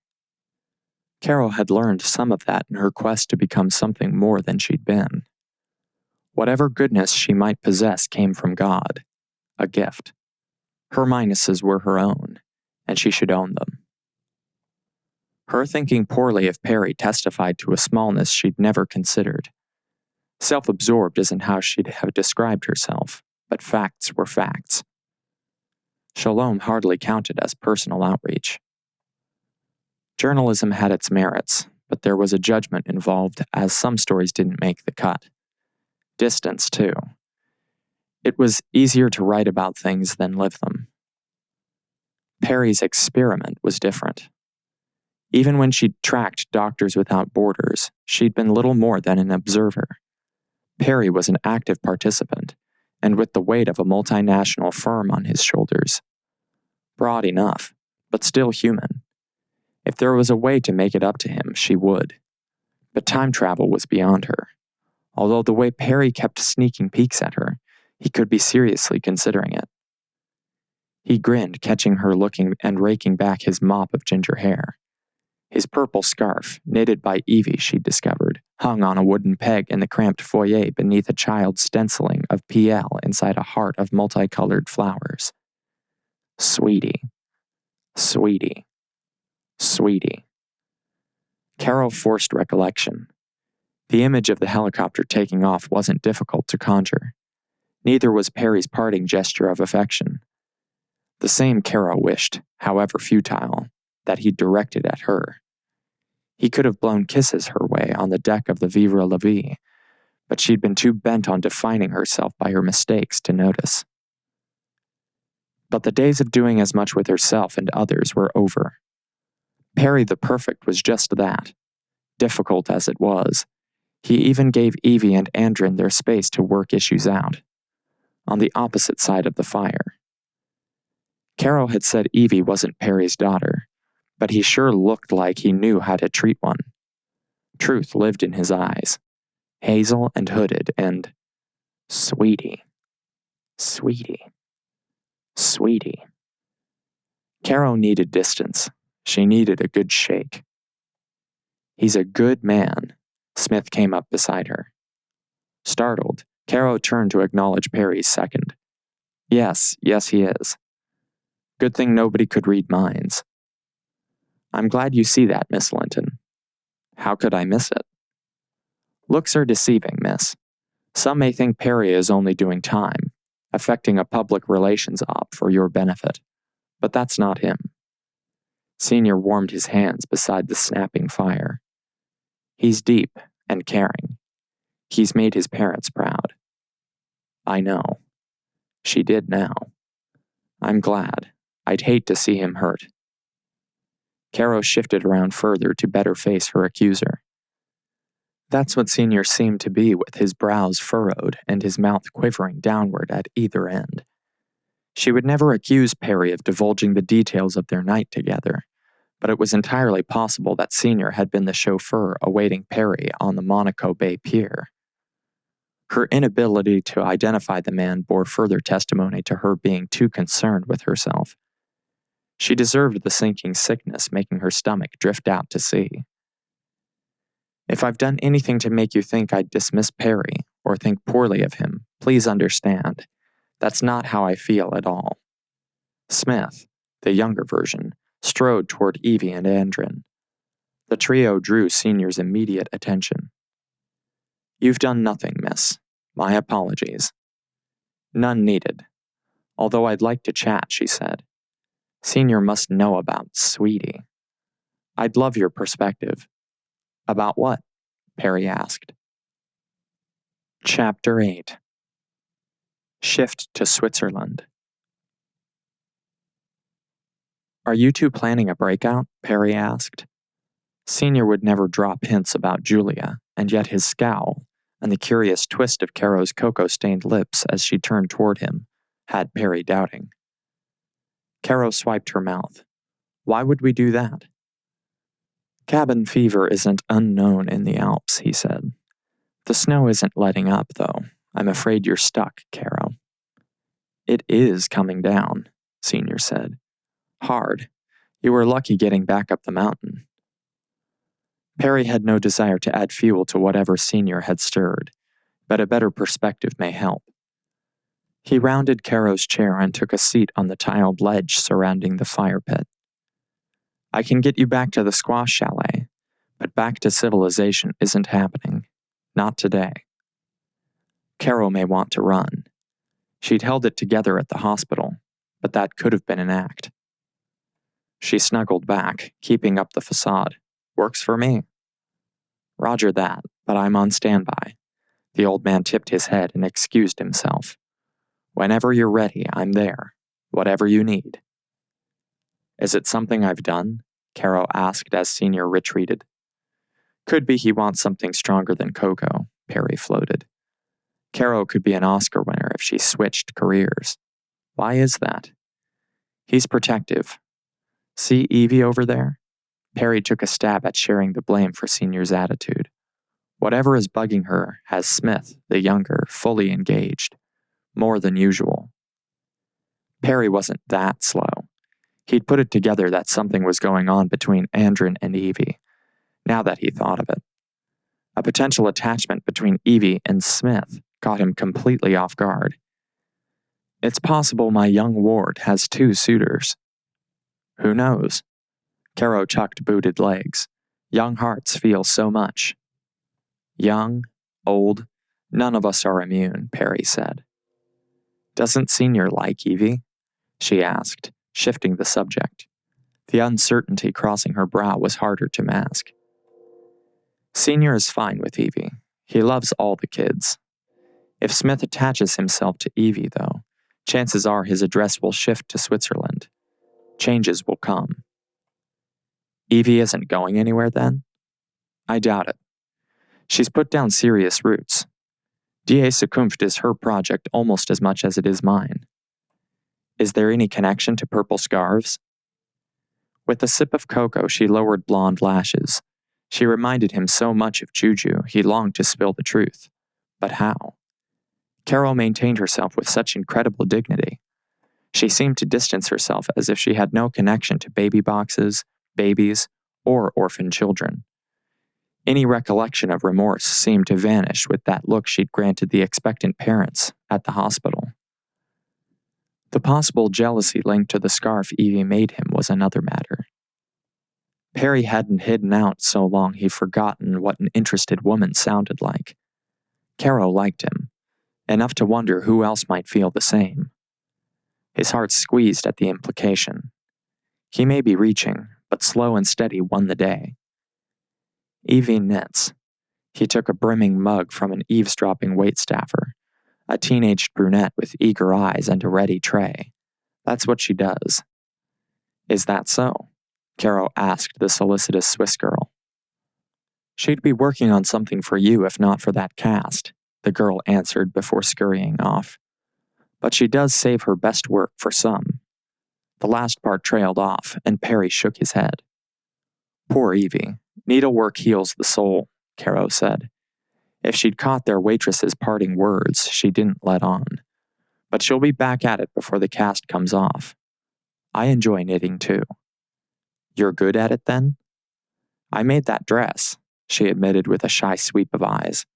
Caro had learned some of that in her quest to become something more than she'd been. Whatever goodness she might possess came from God, a gift. Her minuses were her own, and she should own them. Her thinking poorly of Perry testified to a smallness she'd never considered. Self-absorbed isn't how she'd have described herself, but facts were facts. Shalom hardly counted as personal outreach. Journalism had its merits, but there was a judgment involved as some stories didn't make the cut. Distance, too. It was easier to write about things than live them. Perry's experiment was different. Even when she'd tracked Doctors Without Borders, she'd been little more than an observer. Perry was an active participant, and with the weight of a multinational firm on his shoulders. Broad enough, but still human. If there was a way to make it up to him, she would. But time travel was beyond her. Although the way Perry kept sneaking peeks at her, he could be seriously considering it. He grinned, catching her looking and raking back his mop of ginger hair. His purple scarf, knitted by Evie, she'd discovered, hung on a wooden peg in the cramped foyer beneath a child's stenciling of PL inside a heart of multicolored flowers. Sweetie. Sweetie. Sweetie. Caro forced recollection. The image of the helicopter taking off wasn't difficult to conjure. Neither was Perry's parting gesture of affection. The same Caro wished, however futile, that he'd directed at her. He could have blown kisses her way on the deck of the Vivre la Vie, but she'd been too bent on defining herself by her mistakes to notice. But the days of doing as much with herself and others were over. Perry the Perfect was just that. Difficult as it was, he even gave Evie and Andrin their space to work issues out, on the opposite side of the fire. Caro had said Evie wasn't Perry's daughter, but he sure looked like he knew how to treat one. Truth lived in his eyes, hazel and hooded, and sweetie, sweetie, sweetie. Caro needed distance. She needed a good shake. He's a good man. Smith came up beside her. Startled, Caro turned to acknowledge Perry's second. Yes, he is. Good thing nobody could read minds. I'm glad you see that, Miss Linton. How could I miss it? Looks are deceiving, miss. Some may think Perry is only doing time, affecting a public relations op for your benefit, but that's not him. Senior warmed his hands beside the snapping fire. He's deep and caring. He's made his parents proud. I know. She did now. I'm glad. I'd hate to see him hurt. Caro shifted around further to better face her accuser. That's what Senior seemed to be, with his brows furrowed and his mouth quivering downward at either end. She would never accuse Perry of divulging the details of their night together, but it was entirely possible that Senior had been the chauffeur awaiting Perry on the Monaco Bay Pier. Her inability to identify the man bore further testimony to her being too concerned with herself. She deserved the sinking sickness making her stomach drift out to sea. If I've done anything to make you think I'd dismiss Perry or think poorly of him, please understand. That's not how I feel at all. Smith, the younger version, strode toward Evie and Andrin. The trio drew Senior's immediate attention. You've done nothing, miss. My apologies. None needed. Although I'd like to chat, she said. Senior must know about Sweetie. I'd love your perspective. About what? Perry asked. Chapter 8. Shift to Switzerland. Are you two planning a breakout? Perry asked. Senior would never drop hints about Julia, and yet his scowl, and the curious twist of Caro's cocoa-stained lips as she turned toward him, had Perry doubting. Caro swiped her mouth. Why would we do that? Cabin fever isn't unknown in the Alps, he said. The snow isn't letting up, though. I'm afraid you're stuck, Caro. It is coming down, Senior said. Hard. You were lucky getting back up the mountain. Perry had no desire to add fuel to whatever Senior had stirred, but a better perspective may help. He rounded Caro's chair and took a seat on the tiled ledge surrounding the fire pit. I can get you back to the squash chalet, but back to civilization isn't happening. Not today. Caro may want to run. She'd held it together at the hospital, but that could have been an act. She snuggled back, keeping up the facade. Works for me. Roger that, but I'm on standby. The old man tipped his head and excused himself. Whenever you're ready, I'm there. Whatever you need. Is it something I've done? Caro asked as Senior retreated. Could be he wants something stronger than cocoa, Perry floated. Caro could be an Oscar winner if she switched careers. Why is that? He's protective. See Evie over there? Perry took a stab at sharing the blame for Senior's attitude. Whatever is bugging her has Smith, the younger, fully engaged. More than usual. Perry wasn't that slow. He'd put it together that something was going on between Andrin and Evie, now that he thought of it. A potential attachment between Evie and Smith caught him completely off guard. It's possible my young ward has 2 suitors. Who knows? Caro chucked booted legs. Young hearts feel so much. Young, old, none of us are immune, Perry said. Doesn't Senior like Evie? She asked, shifting the subject. The uncertainty crossing her brow was harder to mask. Senior is fine with Evie. He loves all the kids. If Smith attaches himself to Evie, though, chances are his address will shift to Switzerland. Changes will come. Evie isn't going anywhere then? I doubt it. She's put down serious roots. Die Zukunft is her project almost as much as it is mine. Is there any connection to purple scarves? With a sip of cocoa, she lowered blonde lashes. She reminded him so much of Juju, he longed to spill the truth. But how? Caro maintained herself with such incredible dignity. She seemed to distance herself as if she had no connection to baby boxes, babies, or orphan children. Any recollection of remorse seemed to vanish with that look she'd granted the expectant parents at the hospital. The possible jealousy linked to the scarf Evie made him was another matter. Perry hadn't hidden out so long he'd forgotten what an interested woman sounded like. Caro liked him, enough to wonder who else might feel the same. His heart squeezed at the implication. He may be reaching, but slow and steady won the day. Evie knits. He took a brimming mug from an eavesdropping waitstaffer, a teenaged brunette with eager eyes and a ready tray. That's what she does. Is that so? Caro asked the solicitous Swiss girl. She'd be working on something for you if not for that cast, the girl answered before scurrying off. But she does save her best work for some. The last part trailed off, and Perry shook his head. Poor Evie. Needlework heals the soul, Caro said. If she'd caught their waitress's parting words, she didn't let on. But she'll be back at it before the cast comes off. I enjoy knitting too. You're good at it then? I made that dress, she admitted with a shy sweep of eyes.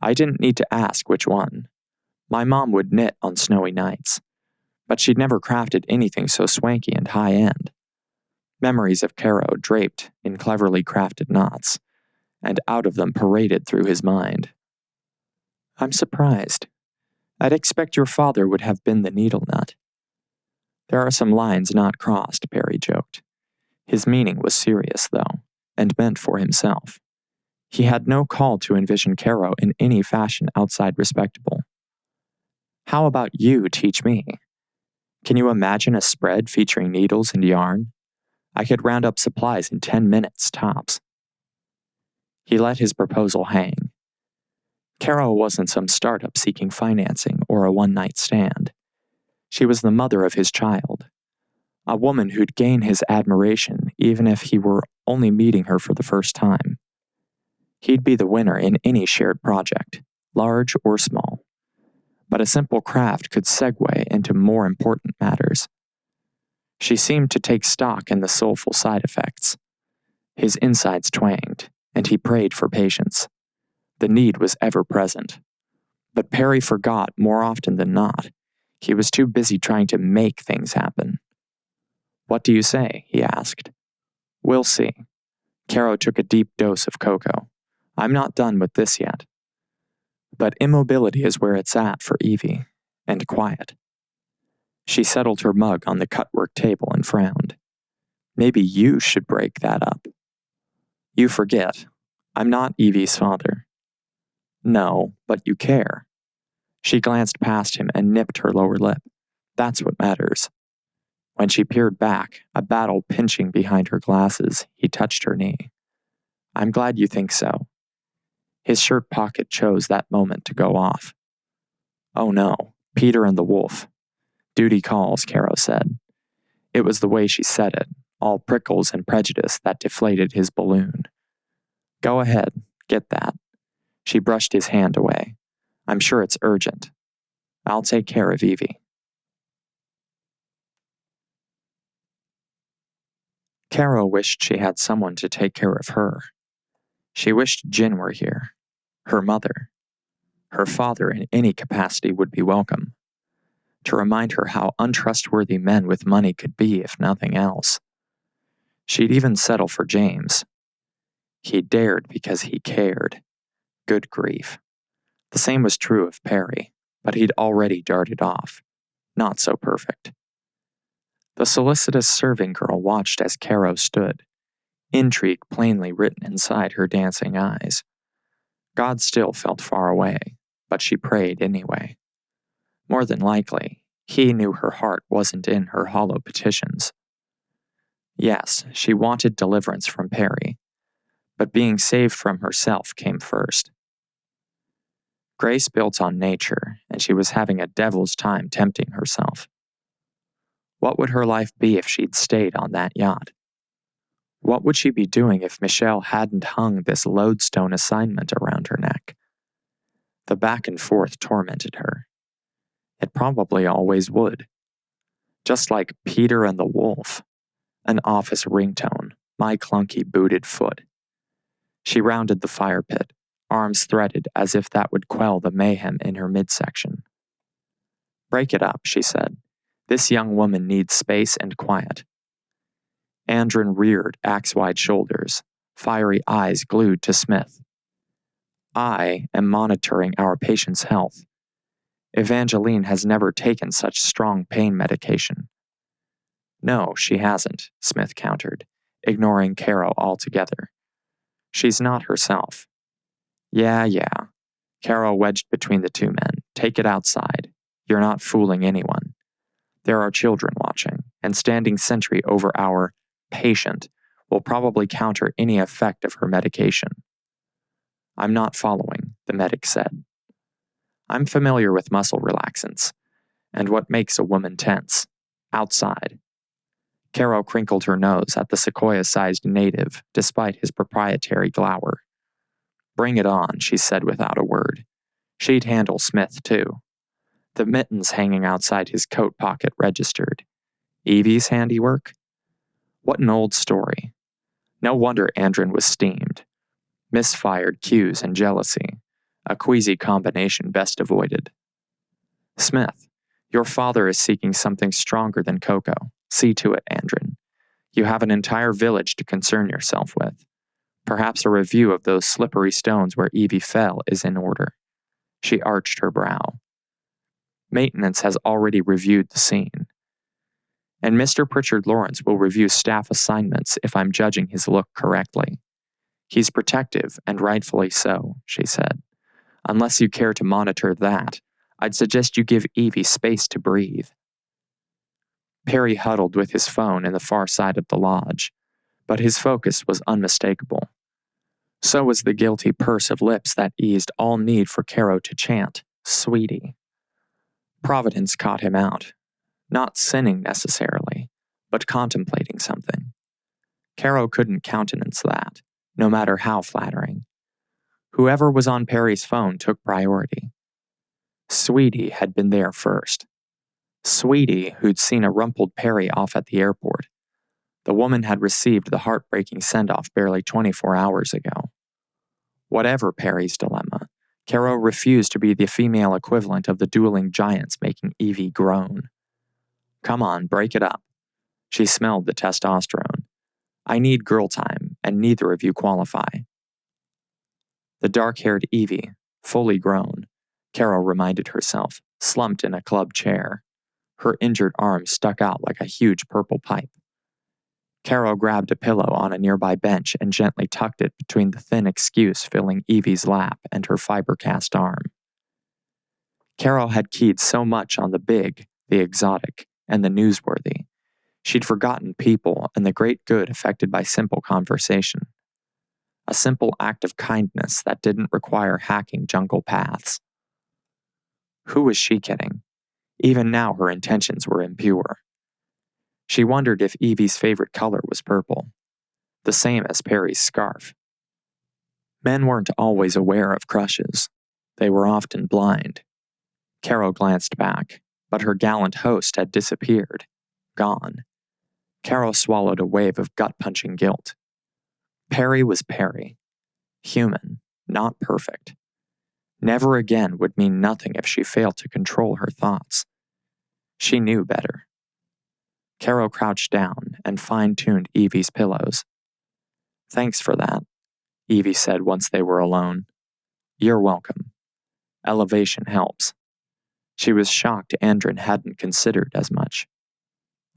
I didn't need to ask which one. My mom would knit on snowy nights, but she'd never crafted anything so swanky and high-end. Memories of Caro draped in cleverly crafted knots, and out of them paraded through his mind. I'm surprised. I'd expect your father would have been the needle nut. There are some lines not crossed, Perry joked. His meaning was serious, though, and meant for himself. He had no call to envision Caro in any fashion outside respectable. How about you teach me? Can you imagine a spread featuring needles and yarn? I could round up supplies in 10 minutes, tops. He let his proposal hang. Caro wasn't some startup seeking financing or a one-night stand. She was the mother of his child, a woman who'd gain his admiration even if he were only meeting her for the first time. He'd be the winner in any shared project, large or small. But a simple craft could segue into more important matters. She seemed to take stock in the soulful side effects. His insides twanged, and he prayed for patience. The need was ever present. But Perry forgot more often than not. He was too busy trying to make things happen. What do you say? He asked. We'll see. Caro took a deep dose of cocoa. I'm not done with this yet. But immobility is where it's at for Evie, and quiet. She settled her mug on the cutwork table and frowned. Maybe you should break that up. You forget. I'm not Evie's father. No, but you care. She glanced past him and nipped her lower lip. That's what matters. When she peered back, a battle pinching behind her glasses, he touched her knee. I'm glad you think so. His shirt pocket chose that moment to go off. Oh no, Peter and the wolf. Duty calls, Caro said. It was the way she said it, all prickles and prejudice that deflated his balloon. Go ahead, get that. She brushed his hand away. I'm sure it's urgent. I'll take care of Evie. Caro wished she had someone to take care of her. She wished Jin were here, her mother. Her father in any capacity would be welcome, to remind her how untrustworthy men with money could be if nothing else. She'd even settle for James. He dared because he cared. Good grief. The same was true of Perry, but he'd already darted off. Not so perfect. The solicitous serving girl watched as Caro stood, intrigue plainly written inside her dancing eyes. God still felt far away, but she prayed anyway. More than likely, he knew her heart wasn't in her hollow petitions. Yes, she wanted deliverance from Perry, but being saved from herself came first. Grace built on nature, and she was having a devil's time tempting herself. What would her life be if she'd stayed on that yacht? What would she be doing if Michelle hadn't hung this lodestone assignment around her neck? The back and forth tormented her. It probably always would. Just like Peter and the Wolf, an office ringtone, my clunky booted foot. She rounded the fire pit, arms threaded as if that would quell the mayhem in her midsection. Break it up, she said. This young woman needs space and quiet. Andren reared axe-wide shoulders, fiery eyes glued to Smith. I am monitoring our patient's health. Evangeline has never taken such strong pain medication. No, she hasn't, Smith countered, ignoring Caro altogether. She's not herself. Yeah. Caro wedged between the two men. Take it outside. You're not fooling anyone. There are children watching, and standing sentry over our patient will probably counter any effect of her medication. I'm not following, the medic said. I'm familiar with muscle relaxants, and what makes a woman tense. Outside. Caro crinkled her nose at the sequoia-sized native, despite his proprietary glower. Bring it on, she said without a word. She'd handle Smith, too. The mittens hanging outside his coat pocket registered. Evie's handiwork? What an old story. No wonder Andren was steamed. Misfired cues and jealousy, a queasy combination best avoided. Smith, your father is seeking something stronger than cocoa. See to it, Andren. You have an entire village to concern yourself with. Perhaps a review of those slippery stones where Evie fell is in order. She arched her brow. Maintenance has already reviewed the scene. And Mr. Prichard Lawrence will review staff assignments if I'm judging his look correctly. He's protective, and rightfully so, she said. Unless you care to monitor that, I'd suggest you give Evie space to breathe. Perry huddled with his phone in the far side of the lodge, but his focus was unmistakable. So was the guilty purse of lips that eased all need for Caro to chant, "Sweetie." Providence caught him out, not sinning necessarily, but contemplating something. Caro couldn't countenance that, no matter how flattering. Whoever was on Perry's phone took priority. Sweetie had been there first. Sweetie, who'd seen a rumpled Perry off at the airport. The woman had received the heartbreaking send-off barely 24 hours ago. Whatever Perry's dilemma, Caro refused to be the female equivalent of the dueling giants making Evie groan. Come on, break it up. She smelled the testosterone. I need girl time, and neither of you qualify. The dark-haired Evie, fully grown, Caro reminded herself, slumped in a club chair. Her injured arm stuck out like a huge purple pipe. Caro grabbed a pillow on a nearby bench and gently tucked it between the thin excuse filling Evie's lap and her fiber-cast arm. Caro had keyed so much on the big, the exotic, and the newsworthy. She'd forgotten people and the great good affected by simple conversation. A simple act of kindness that didn't require hacking jungle paths. Who was she kidding? Even now her intentions were impure. She wondered if Evie's favorite color was purple, the same as Perry's scarf. Men weren't always aware of crushes. They were often blind. Caro glanced back, but her gallant host had disappeared, gone. Caro swallowed a wave of gut-punching guilt. Perry was Perry. Human, not perfect. Never again would mean nothing if she failed to control her thoughts. She knew better. Caro crouched down and fine-tuned Evie's pillows. "Thanks for that," Evie said once they were alone. "You're welcome. Elevation helps." She was shocked Andrin hadn't considered as much.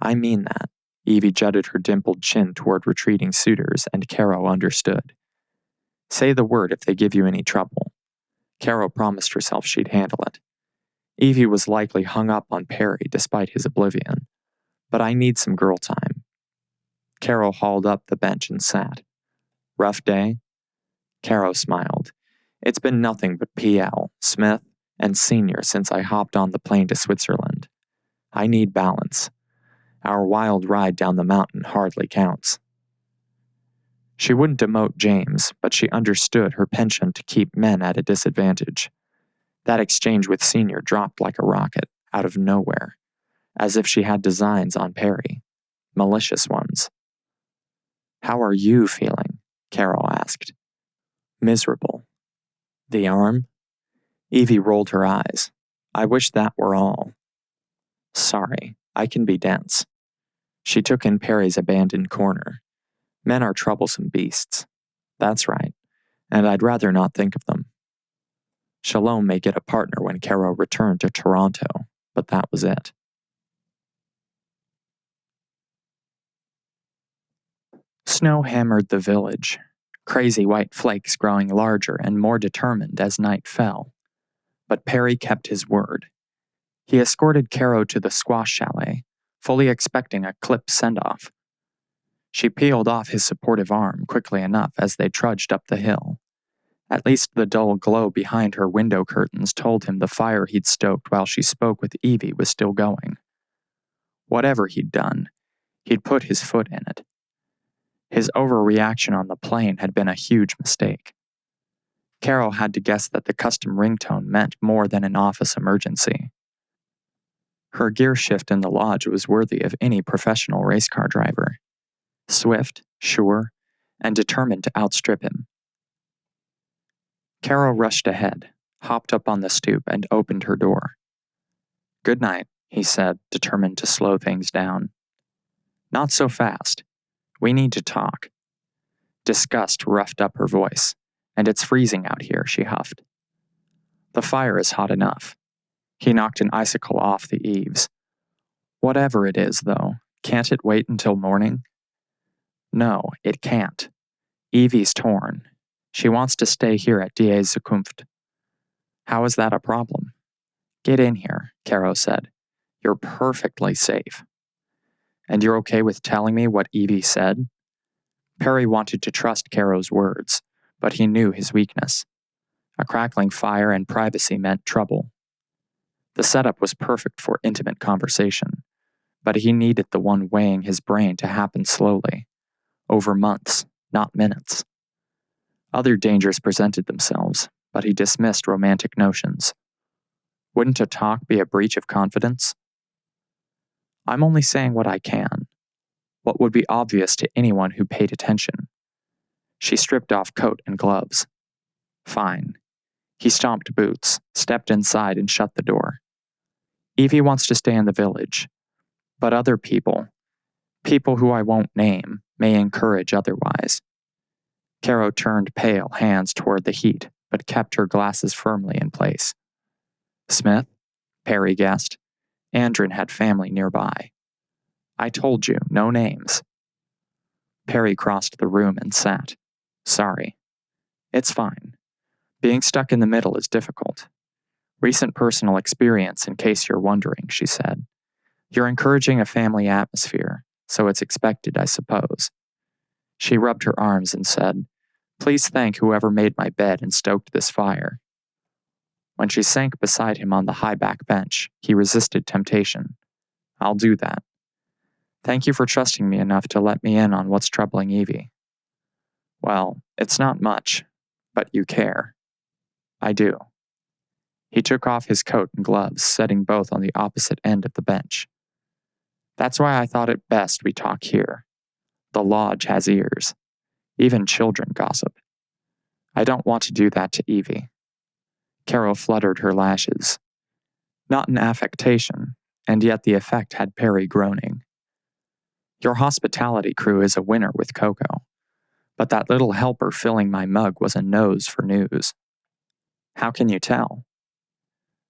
"I mean that." Evie jutted her dimpled chin toward retreating suitors, and Caro understood. "Say the word if they give you any trouble." Caro promised herself she'd handle it. Evie was likely hung up on Perry despite his oblivion. "But I need some girl time." Caro hauled up the bench and sat. "Rough day?" Caro smiled. "It's been nothing but PL, Smith, and Senior since I hopped on the plane to Switzerland. I need balance. Our wild ride down the mountain hardly counts." She wouldn't demote James, but she understood her penchant to keep men at a disadvantage. That exchange with Senior dropped like a rocket, out of nowhere, as if she had designs on Perry. Malicious ones. "How are you feeling?" Caro asked. "Miserable." "The arm?" Evie rolled her eyes. "I wish that were all." "Sorry, I can be dense." She took in Perry's abandoned corner. "Men are troublesome beasts." "That's right, and I'd rather not think of them." Shalom may get a partner when Caro returned to Toronto, but that was it. Snow hammered the village, crazy white flakes growing larger and more determined as night fell. But Perry kept his word. He escorted Caro to the squash chalet, fully expecting a clip send-off. She peeled off his supportive arm quickly enough as they trudged up the hill. At least the dull glow behind her window curtains told him the fire he'd stoked while she spoke with Evie was still going. Whatever he'd done, he'd put his foot in it. His overreaction on the plane had been a huge mistake. Caro had to guess that the custom ringtone meant more than an office emergency. Her gear shift in the lodge was worthy of any professional race car driver. Swift, sure, and determined to outstrip him. Caro rushed ahead, hopped up on the stoop, and opened her door. "Good night," he said, determined to slow things down. "Not so fast. We need to talk." Disgust roughed up her voice. "And it's freezing out here," she huffed. "The fire is hot enough." He knocked an icicle off the eaves. "Whatever it is, though, can't it wait until morning?" "No, it can't. Evie's torn. She wants to stay here at Die Zukunft." "How is that a problem?" "Get in here," Caro said. "You're perfectly safe." "And you're okay with telling me what Evie said?" Perry wanted to trust Caro's words, but he knew his weakness. A crackling fire and privacy meant trouble. The setup was perfect for intimate conversation, but he needed the one weighing his brain to happen slowly, over months, not minutes. Other dangers presented themselves, but he dismissed romantic notions. Wouldn't a talk be a breach of confidence? "I'm only saying what I can. What would be obvious to anyone who paid attention." She stripped off coat and gloves. "Fine." He stomped boots, stepped inside, and shut the door. "Evie wants to stay in the village, but other people who I won't name, may encourage otherwise." Caro turned pale, hands toward the heat, but kept her glasses firmly in place. "Smith?" Perry guessed. Andrin had family nearby. "I told you, no names." Perry crossed the room and sat. "Sorry." "It's fine. Being stuck in the middle is difficult. Recent personal experience, in case you're wondering," she said. "You're encouraging a family atmosphere, so it's expected, I suppose." She rubbed her arms and said, "Please thank whoever made my bed and stoked this fire." When she sank beside him on the high back bench, he resisted temptation. "I'll do that. Thank you for trusting me enough to let me in on what's troubling Evie." "Well, it's not much, but you care." "I do." He took off his coat and gloves, setting both on the opposite end of the bench. "That's why I thought it best we talk here. The lodge has ears. Even children gossip." I don't want to do that to Evie. Caro fluttered her lashes. Not an affectation, and yet the effect had Perry groaning. Your hospitality crew is a winner with Coco, but that little helper filling my mug was a nose for news. How can you tell?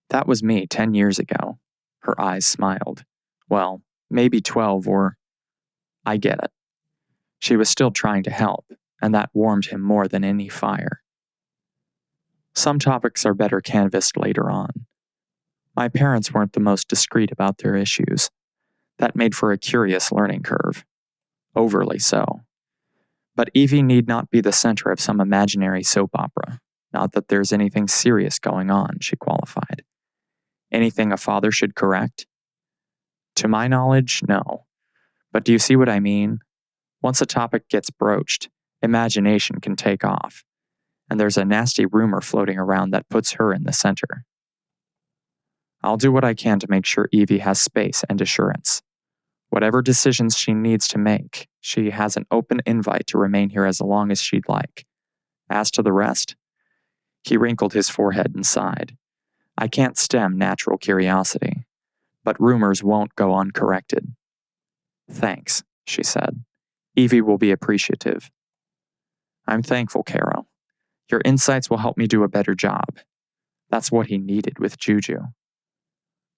That was me 10 years ago. Her eyes smiled. Well, maybe 12 or... I get it. She was still trying to help, and that warmed him more than any fire. Some topics are better canvassed later on. My parents weren't the most discreet about their issues. That made for a curious learning curve. Overly so. But Evie need not be the center of some imaginary soap opera. Not that there's anything serious going on, she qualified. Anything a father should correct? To my knowledge, no. But do you see what I mean? Once a topic gets broached, imagination can take off. And there's a nasty rumor floating around that puts her in the center. I'll do what I can to make sure Evie has space and assurance. Whatever decisions she needs to make, she has an open invite to remain here as long as she'd like. As to the rest, he wrinkled his forehead and sighed. I can't stem natural curiosity, but rumors won't go uncorrected. Thanks, she said. Evie will be appreciative. I'm thankful, Caro. Your insights will help me do a better job. That's what he needed with Juju.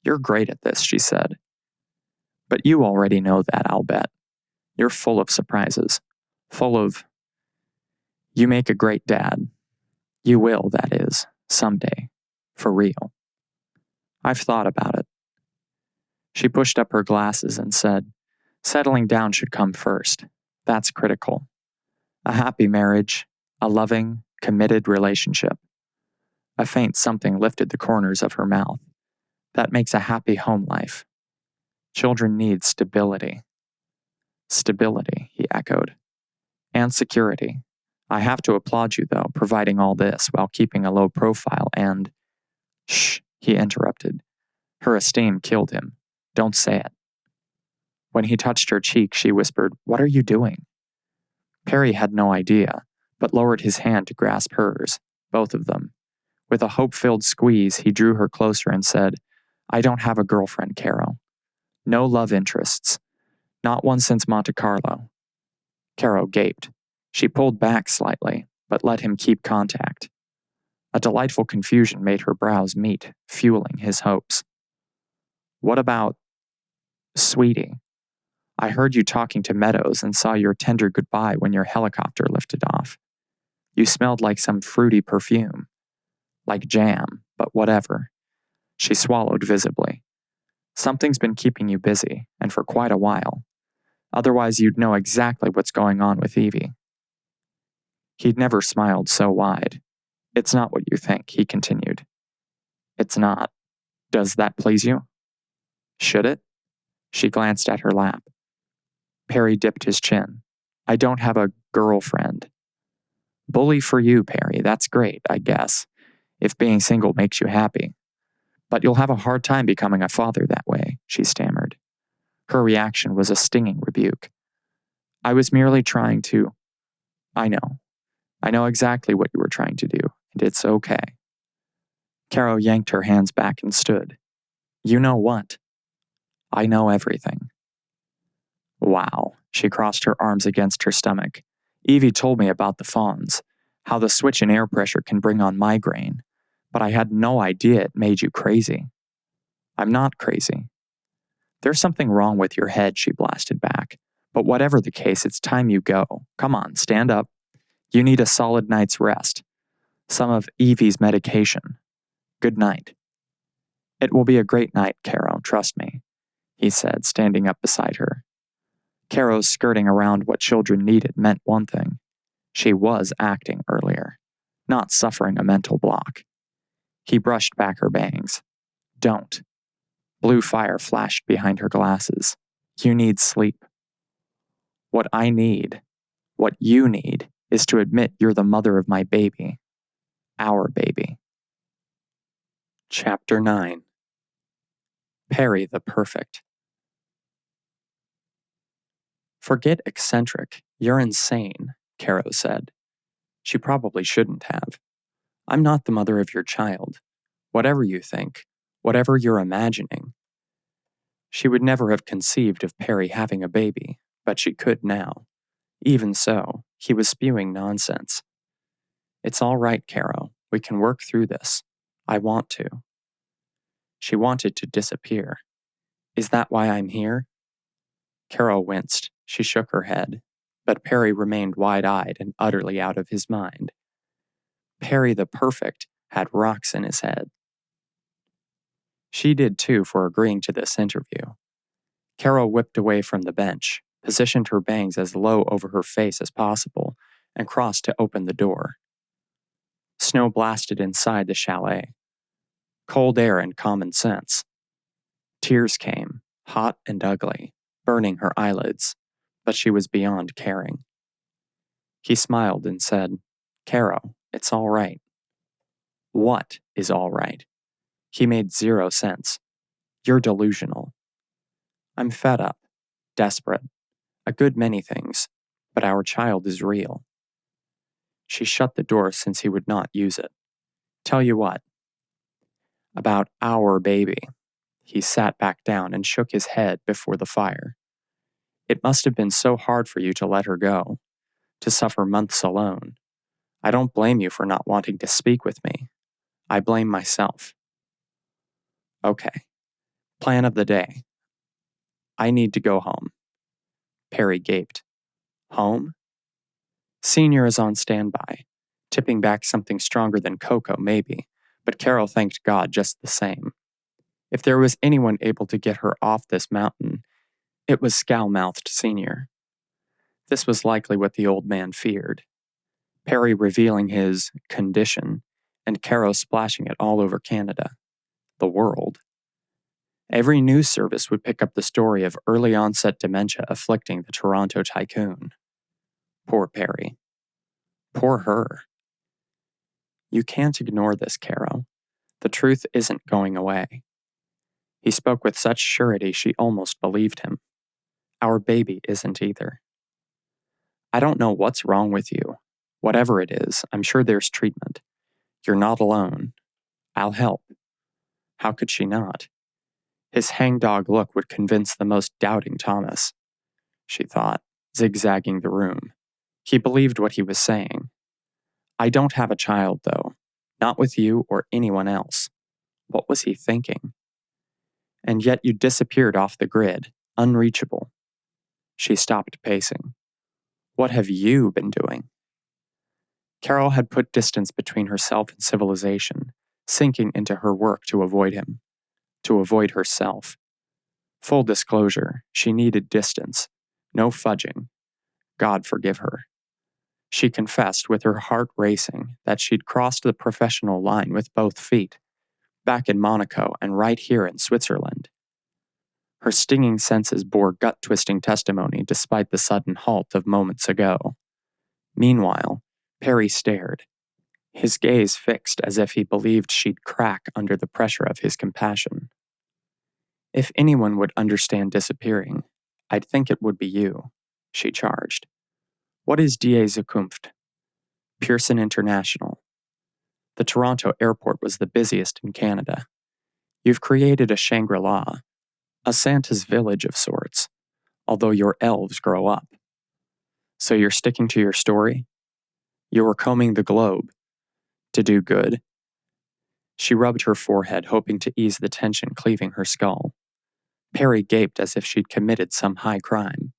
You're great at this, she said. But you already know that, I'll bet. You're full of surprises. Full of... You make a great dad. You will, that is, someday. For real. I've thought about it. She pushed up her glasses and said, settling down should come first. That's critical. A happy marriage, a loving, committed relationship. A faint something lifted the corners of her mouth. That makes a happy home life. Children need stability. Stability, he echoed. And security. I have to applaud you, though, providing all this while keeping a low profile and... Shh, he interrupted. Her esteem killed him. Don't say it. When he touched her cheek, she whispered, What are you doing? Perry had no idea, but lowered his hand to grasp hers, both of them. With a hope-filled squeeze, he drew her closer and said, I don't have a girlfriend, Caro. No love interests. Not one since Monte Carlo. Caro gaped. She pulled back slightly, but let him keep contact. A delightful confusion made her brows meet, fueling his hopes. What about... Sweetie, I heard you talking to Meadows and saw your tender goodbye when your helicopter lifted off. You smelled like some fruity perfume. Like jam, but whatever. She swallowed visibly. Something's been keeping you busy, and for quite a while. Otherwise you'd know exactly what's going on with Evie. He'd never smiled so wide. It's not what you think, he continued. It's not. Does that please you? Should it? She glanced at her lap. Perry dipped his chin. I don't have a girlfriend. Bully for you, Perry. That's great, I guess, if being single makes you happy. But you'll have a hard time becoming a father that way, she stammered. Her reaction was a stinging rebuke. I was merely trying to... I know exactly what you were trying to do, and it's okay. Caro yanked her hands back and stood. You know what? I know everything. Wow, she crossed her arms against her stomach. Evie told me about the fawns, how the switch in air pressure can bring on migraine, but I had no idea it made you crazy. I'm not crazy. There's something wrong with your head, she blasted back. But whatever the case, it's time you go. Come on, stand up. You need a solid night's rest. Some of Evie's medication. Good night. It will be a great night, Caro, trust me, he said, standing up beside her. Caro's skirting around what children needed meant one thing. She was acting earlier, not suffering a mental block. He brushed back her bangs. Don't. Blue fire flashed behind her glasses. You need sleep. What I need, what you need, is to admit you're the mother of my baby. Our baby. Chapter 9. Perry the Perfect. Forget eccentric. You're insane, Caro said. She probably shouldn't have. I'm not the mother of your child. Whatever you think, whatever you're imagining. She would never have conceived of Perry having a baby, but she could now. Even so, he was spewing nonsense. It's all right, Caro. We can work through this. I want to. She wanted to disappear. Is that why I'm here? Caro winced. She shook her head, but Perry remained wide-eyed and utterly out of his mind. Perry the Perfect had rocks in his head. She did too for agreeing to this interview. Caro whipped away from the bench, positioned her bangs as low over her face as possible, and crossed to open the door. Snow blasted inside the chalet. Cold air and common sense. Tears came, hot and ugly, burning her eyelids, but she was beyond caring. He smiled and said, Caro, it's all right. What is all right? He made zero sense. You're delusional. I'm fed up, desperate, a good many things, but our child is real. She shut the door since he would not use it. Tell you what. About our baby. He sat back down and shook his head before the fire. It must have been so hard for you to let her go, to suffer months alone. I don't blame you for not wanting to speak with me. I blame myself. Okay. Plan of the day. I need to go home. Perry gaped. Home? Senior is on standby, tipping back something stronger than cocoa, maybe, but Caro thanked God just the same. If there was anyone able to get her off this mountain, it was scowl-mouthed Senior. This was likely what the old man feared. Perry revealing his condition, and Caro splashing it all over Canada. The world. Every news service would pick up the story of early-onset dementia afflicting the Toronto Tycoon. Poor Perry. Poor her. You can't ignore this, Caro. The truth isn't going away. He spoke with such surety she almost believed him. Our baby isn't either. I don't know what's wrong with you. Whatever it is, I'm sure there's treatment. You're not alone. I'll help. How could she not? His hangdog look would convince the most doubting Thomas, she thought, zigzagging the room. He believed what he was saying. I don't have a child, though. Not with you or anyone else. What was he thinking? And yet you disappeared off the grid, unreachable. She stopped pacing. What have you been doing? Caro had put distance between herself and civilization, sinking into her work to avoid him, to avoid herself. Full disclosure, she needed distance, no fudging. God forgive her. She confessed with her heart racing that she'd crossed the professional line with both feet, back in Monaco and right here in Switzerland. Her stinging senses bore gut-twisting testimony despite the sudden halt of moments ago. Meanwhile, Perry stared, his gaze fixed as if he believed she'd crack under the pressure of his compassion. If anyone would understand disappearing, I'd think it would be you, she charged. What is Die Zukunft? Pearson International. The Toronto airport was the busiest in Canada. You've created a Shangri-La, a Santa's village of sorts, although your elves grow up. So you're sticking to your story? You were combing the globe. To do good? She rubbed her forehead, hoping to ease the tension cleaving her skull. Perry gaped as if she'd committed some high crime.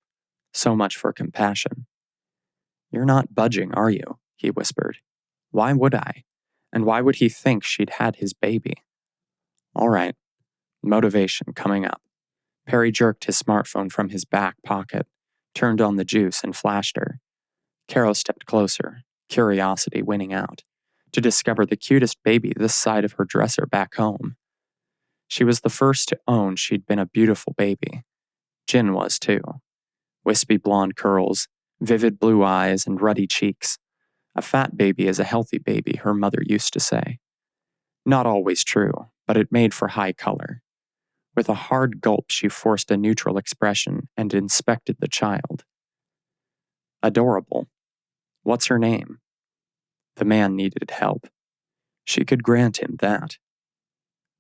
So much for compassion. You're not budging, are you? He whispered. Why would I? And why would he think she'd had his baby? All right. Motivation coming up. Perry jerked his smartphone from his back pocket, turned on the juice, and flashed her. Caro stepped closer, curiosity winning out, to discover the cutest baby this side of her dresser back home. She was the first to own she'd been a beautiful baby. Jin was too. Wispy blonde curls, vivid blue eyes, and ruddy cheeks. A fat baby is a healthy baby, her mother used to say. Not always true, but it made for high color. With a hard gulp, she forced a neutral expression and inspected the child. Adorable. What's her name? The man needed help. She could grant him that.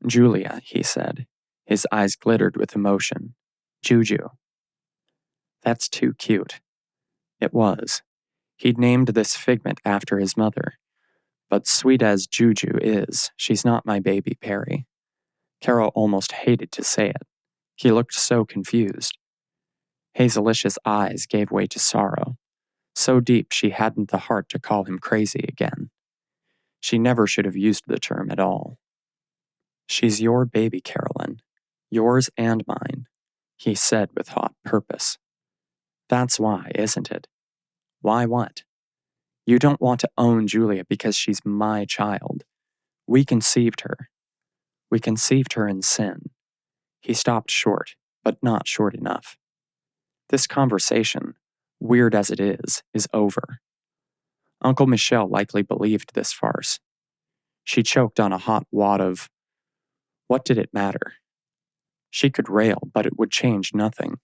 "Julia," he said. His eyes glittered with emotion. "Juju." That's too cute. It was. He'd named this figment after his mother. But sweet as Juju is, she's not my baby, Perry. Caro almost hated to say it. He looked so confused. Hazelicious eyes gave way to sorrow, so deep she hadn't the heart to call him crazy again. She never should have used the term at all. "She's your baby, Carolyn. Yours and mine," he said with hot purpose. "That's why, isn't it? Why what? You don't want to own Julia because she's my child. We conceived her. We conceived her in sin." He stopped short, but not short enough. This conversation, weird as it is over. Uncle Michel likely believed this farce. She choked on a hot wad of... What did it matter? She could rail, but it would change nothing.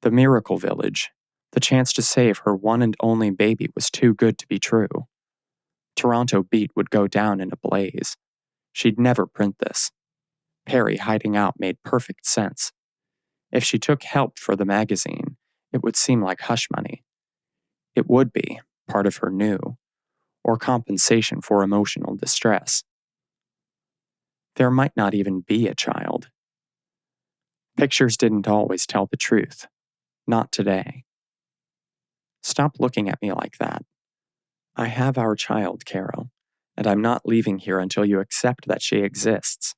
The miracle village, the chance to save her one and only baby, was too good to be true. Toronto Beat would go down in a blaze. She'd never print this. Perry hiding out made perfect sense. If she took help for the magazine, it would seem like hush money. It would be part of her new, or compensation for emotional distress. There might not even be a child. Pictures didn't always tell the truth. Not today. "Stop looking at me like that. I have our child, Caro, and I'm not leaving here until you accept that she exists.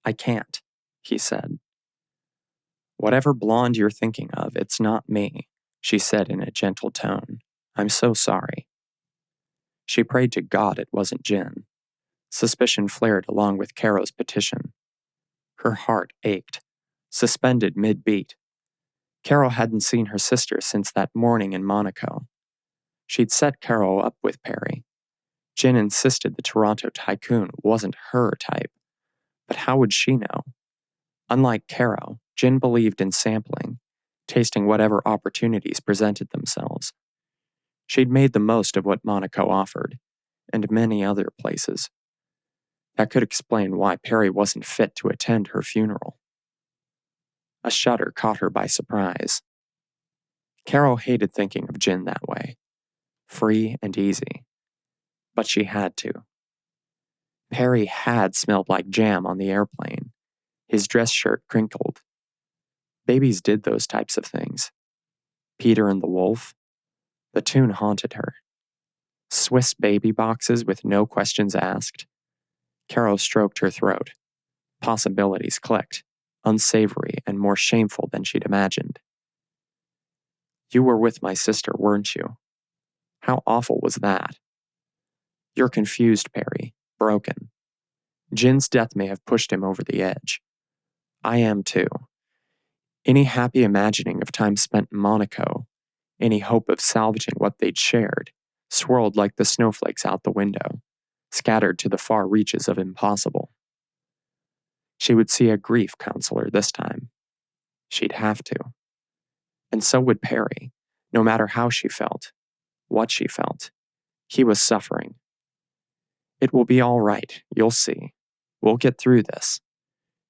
I can't," he said. "Whatever blonde you're thinking of, it's not me," she said in a gentle tone. "I'm so sorry." She prayed to God it wasn't Jen. Suspicion flared along with Caro's petition. Her heart ached, suspended mid-beat. Caro hadn't seen her sister since that morning in Monaco. She'd set Caro up with Perry. Jen insisted the Toronto Tycoon wasn't her type. But how would she know? Unlike Caro, Jen believed in sampling, tasting whatever opportunities presented themselves. She'd made the most of what Monaco offered, and many other places. That could explain why Perry wasn't fit to attend her funeral. A shudder caught her by surprise. Caro hated thinking of Jen that way. Free and easy. But she had to. Perry had smelled like jam on the airplane. His dress shirt crinkled. Babies did those types of things. Peter and the Wolf. The tune haunted her. Swiss baby boxes with no questions asked. Caro stroked her throat. Possibilities clicked, unsavory and more shameful than she'd imagined. "You were with my sister, weren't you? How awful was that?" "You're confused, Perry. Broken. Jin's death may have pushed him over the edge. I am too. Any happy imagining of time spent in Monaco, any hope of salvaging what they'd shared, swirled like the snowflakes out the window, scattered to the far reaches of impossible. She would see a grief counselor this time. She'd have to. And so would Perry, no matter how she felt, what she felt. He was suffering. "It will be all right, you'll see. We'll get through this."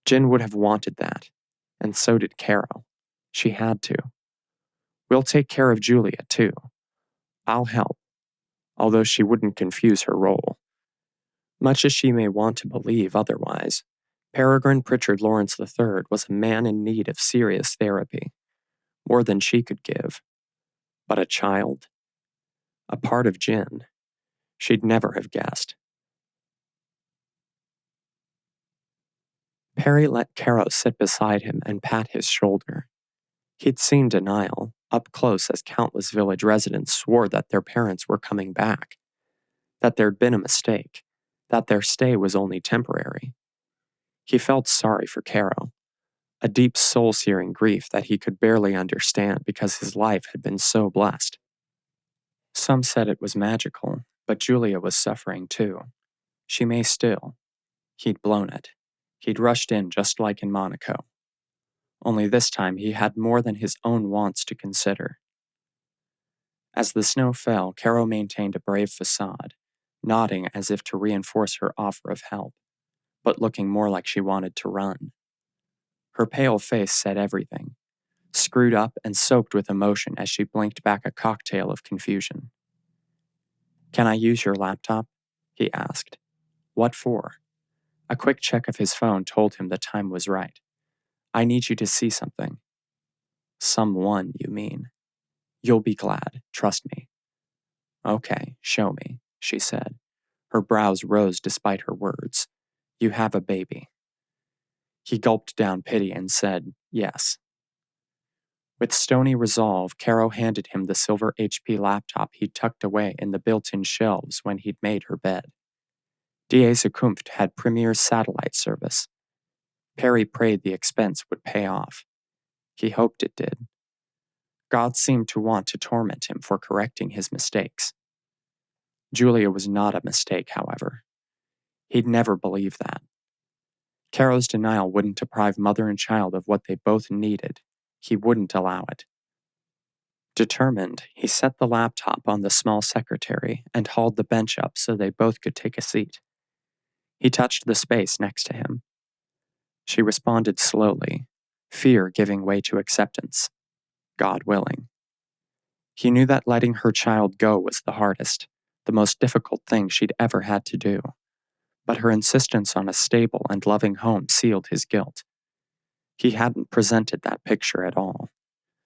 Jen would have wanted that, and so did Caro. She had to. "We'll take care of Julia, too. I'll help," although she wouldn't confuse her role. Much as she may want to believe otherwise, Peregrine Prichard Lawrence III was a man in need of serious therapy, more than she could give. But a child? A part of Jen? She'd never have guessed. Perry let Caro sit beside him and pat his shoulder. He'd seen denial, up close as countless village residents swore that their parents were coming back, that there'd been a mistake, that their stay was only temporary. He felt sorry for Caro, a deep soul-searing grief that he could barely understand because his life had been so blessed. Some said it was magical, but Julia was suffering too. She may still. He'd blown it. He'd rushed in just like in Monaco. Only this time he had more than his own wants to consider. As the snow fell, Caro maintained a brave facade, nodding as if to reinforce her offer of help, but looking more like she wanted to run. Her pale face said everything, screwed up and soaked with emotion as she blinked back a cocktail of confusion. "Can I use your laptop?" he asked. "What for?" A quick check of his phone told him the time was right. "I need you to see something." "Someone, you mean?" "You'll be glad, trust me." "Okay, show me," she said. Her brows rose despite her words. "You have a baby." He gulped down pity and said, "Yes." With stony resolve, Caro handed him the silver HP laptop he'd tucked away in the built-in shelves when he'd made her bed. Die Zukunft had Premier's satellite service. Perry prayed the expense would pay off. He hoped it did. God seemed to want to torment him for correcting his mistakes. Julia was not a mistake, however. He'd never believe that. Caro's denial wouldn't deprive mother and child of what they both needed. He wouldn't allow it. Determined, he set the laptop on the small secretary and hauled the bench up so they both could take a seat. He touched the space next to him. She responded slowly, fear giving way to acceptance. God willing. He knew that letting her child go was the hardest, the most difficult thing she'd ever had to do. But her insistence on a stable and loving home sealed his guilt. He hadn't presented that picture at all.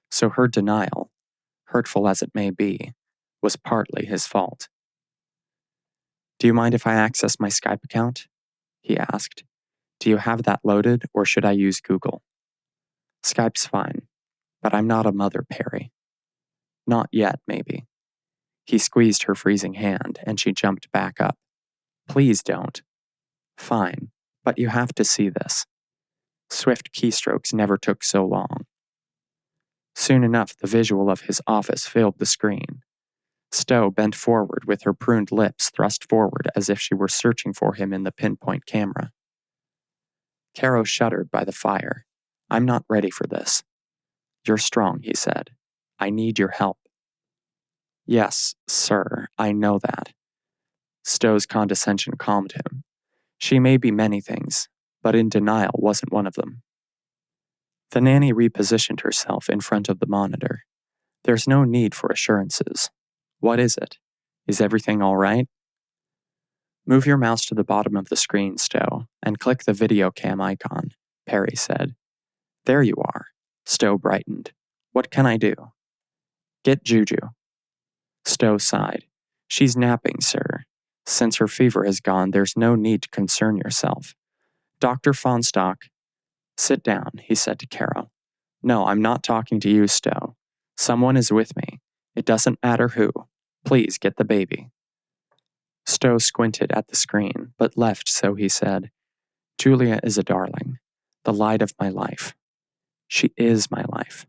So her denial, hurtful as it may be, was partly his fault. "Do you mind if I access my Skype account?" he asked. "Do you have that loaded, or should I use Google?" "Skype's fine, but I'm not a mother, Perry." "Not yet, maybe." He squeezed her freezing hand, and she jumped back up. "Please don't." "Fine, but you have to see this." Swift keystrokes never took so long. Soon enough, the visual of his office filled the screen. Stowe bent forward with her pruned lips thrust forward as if she were searching for him in the pinpoint camera. Caro shuddered by the fire. "I'm not ready for this." "You're strong," he said. "I need your help." "Yes, sir, I know that." Stowe's condescension calmed him. She may be many things, but in denial wasn't one of them. The nanny repositioned herself in front of the monitor. "There's no need for assurances. What is it? Is everything all right?" "Move your mouse to the bottom of the screen, Stowe, and click the video cam icon," Perry said. "There you are." Stowe brightened. "What can I do?" "Get Juju." Stowe sighed. "She's napping, sir. Since her fever has gone, there's no need to concern yourself. Dr. Fonstock." "Sit down," he said to Caro. "No, I'm not talking to you, Stowe. Someone is with me. It doesn't matter who. Please get the baby." Stowe squinted at the screen, but left, so he said, "Julia is a darling, the light of my life. She is my life."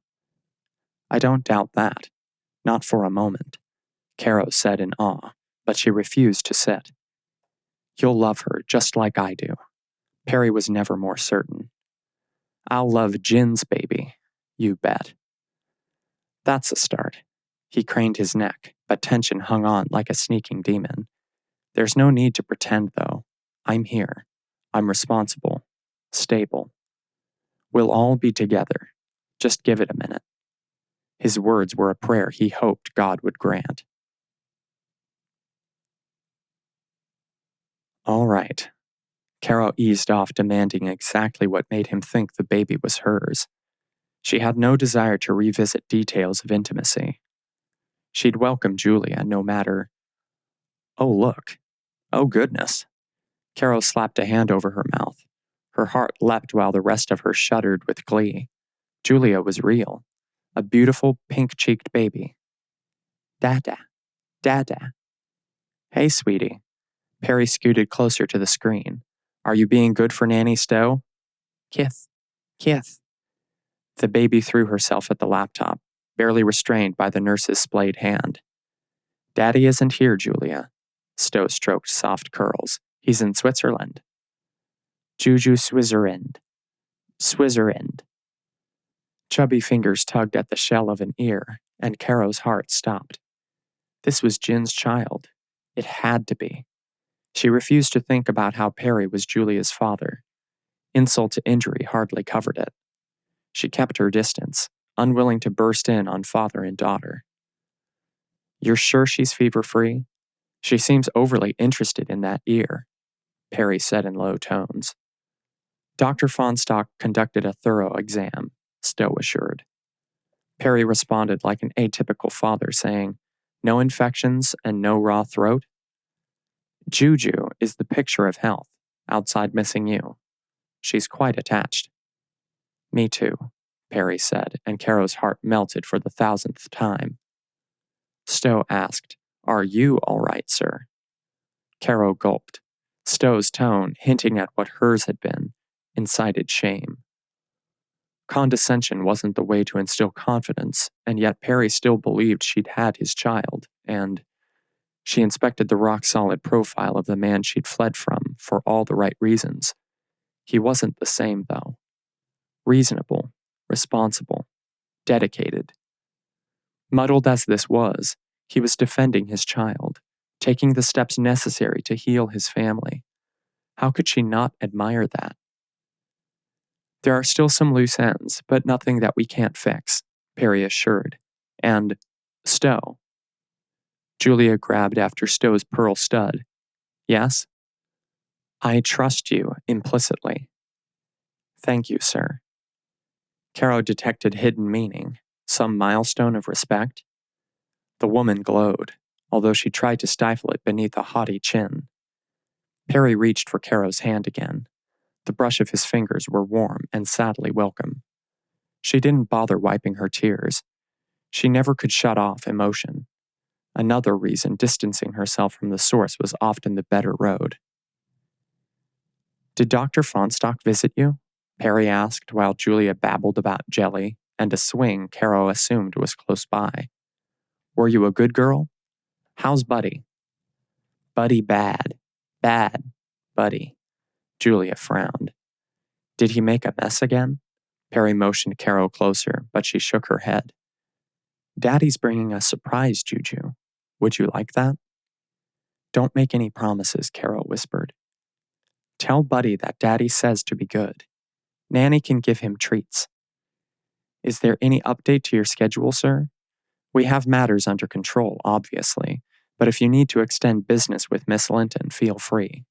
"I don't doubt that. Not for a moment," Caro said in awe, but she refused to sit. "You'll love her just like I do." Perry was never more certain. "I'll love Jin's baby. You bet." "That's a start." He craned his neck, but tension hung on like a sneaking demon. "There's no need to pretend, though. I'm here. I'm responsible. Stable. We'll all be together. Just give it a minute." His words were a prayer he hoped God would grant. "All right." Caro eased off, demanding exactly what made him think the baby was hers. She had no desire to revisit details of intimacy. She'd welcome Julia no matter. "Oh, look. Oh, goodness." Caro slapped a hand over her mouth. Her heart leapt while the rest of her shuddered with glee. Julia was real. A beautiful, pink-cheeked baby. "Dada. Dada." "Hey, sweetie." Perry scooted closer to the screen. "Are you being good for Nanny Stowe?" "Kith. Kith." The baby threw herself at the laptop, barely restrained by the nurse's splayed hand. "Daddy isn't here, Julia." Stowe stroked soft curls. "He's in Switzerland." "Juju Switzerland. Switzerland." Chubby fingers tugged at the shell of an ear, and Caro's heart stopped. This was Jin's child. It had to be. She refused to think about how Perry was Julia's father. Insult to injury hardly covered it. She kept her distance, unwilling to burst in on father and daughter. "You're sure she's fever-free? She seems overly interested in that ear," Perry said in low tones. Dr. Fonstock conducted a thorough exam, Stowe assured. Perry responded like an atypical father, saying, "No infections and no raw throat?" "Juju is the picture of health, outside missing you. She's quite attached." "Me too," Perry said, and Caro's heart melted for the 1,000th time. Stowe asked, "Are you all right, sir?" Caro gulped. Stowe's tone, hinting at what hers had been, incited shame. Condescension wasn't the way to instill confidence, and yet Perry still believed she'd had his child, and she inspected the rock-solid profile of the man she'd fled from for all the right reasons. He wasn't the same, though. Reasonable, responsible, dedicated. Muddled as this was, he was defending his child, taking the steps necessary to heal his family. How could she not admire that? "There are still some loose ends, but nothing that we can't fix," Perry assured. "And, Stowe." Julia grabbed after Stowe's pearl stud. "Yes?" "I trust you implicitly." "Thank you, sir." Caro detected hidden meaning, some milestone of respect. The woman glowed, although she tried to stifle it beneath a haughty chin. Perry reached for Caro's hand again. The brush of his fingers were warm and sadly welcome. She didn't bother wiping her tears. She never could shut off emotion. Another reason distancing herself from the source was often the better road. "Did Dr. Fonstock visit you?" Perry asked while Julia babbled about jelly and a swing Caro assumed was close by. "Were you a good girl? How's Buddy?" "Buddy bad. Bad. Buddy." Julia frowned. "Did he make a mess again?" Perry motioned Caro closer, but she shook her head. "Daddy's bringing a surprise, Juju. Would you like that?" "Don't make any promises," Caro whispered. "Tell Buddy that Daddy says to be good. Nanny can give him treats." "Is there any update to your schedule, sir? We have matters under control, obviously, but if you need to extend business with Miss Linton, feel free."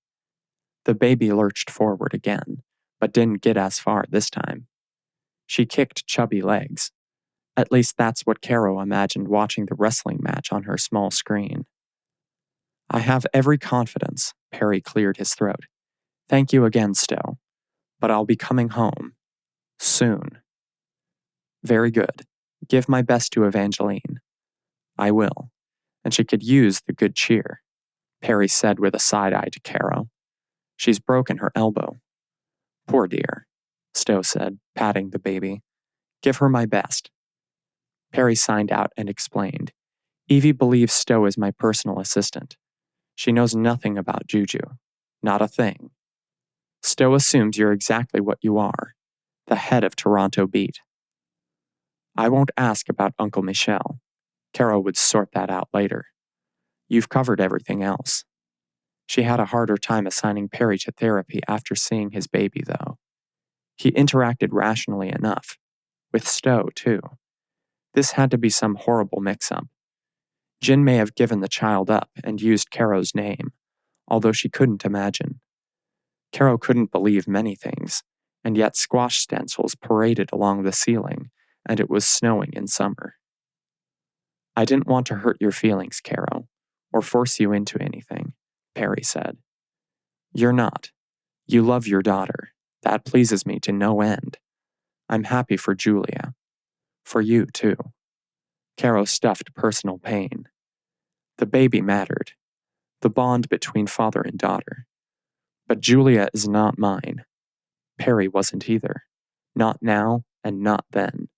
The baby lurched forward again, but didn't get as far this time. She kicked chubby legs. At least that's what Caro imagined watching the wrestling match on her small screen. "I have every confidence," Perry cleared his throat. "Thank you again, Stowe. But I'll be coming home. Soon." "Very good. Give my best to Evangeline." "I will. And she could use the good cheer," Perry said with a side eye to Caro. "She's broken her elbow." "Poor dear," Stowe said, patting the baby. "Give her my best." Perry signed out and explained. "Evie believes Stowe is my personal assistant. She knows nothing about Juju. Not a thing. Stowe assumes you're exactly what you are, the head of Toronto Beat." "I won't ask about Uncle Michel. Caro would sort that out later. You've covered everything else." She had a harder time assigning Perry to therapy after seeing his baby, though. He interacted rationally enough. With Stowe, too. This had to be some horrible mix-up. Jin may have given the child up and used Caro's name, although she couldn't imagine. Caro couldn't believe many things, and yet squash stencils paraded along the ceiling, and it was snowing in summer. "I didn't want to hurt your feelings, Caro, or force you into anything," Perry said. "You're not. You love your daughter. That pleases me to no end. I'm happy for Julia. For you, too." Caro stuffed personal pain. The baby mattered. The bond between father and daughter. But Julia is not mine. Perry wasn't either. Not now and not then.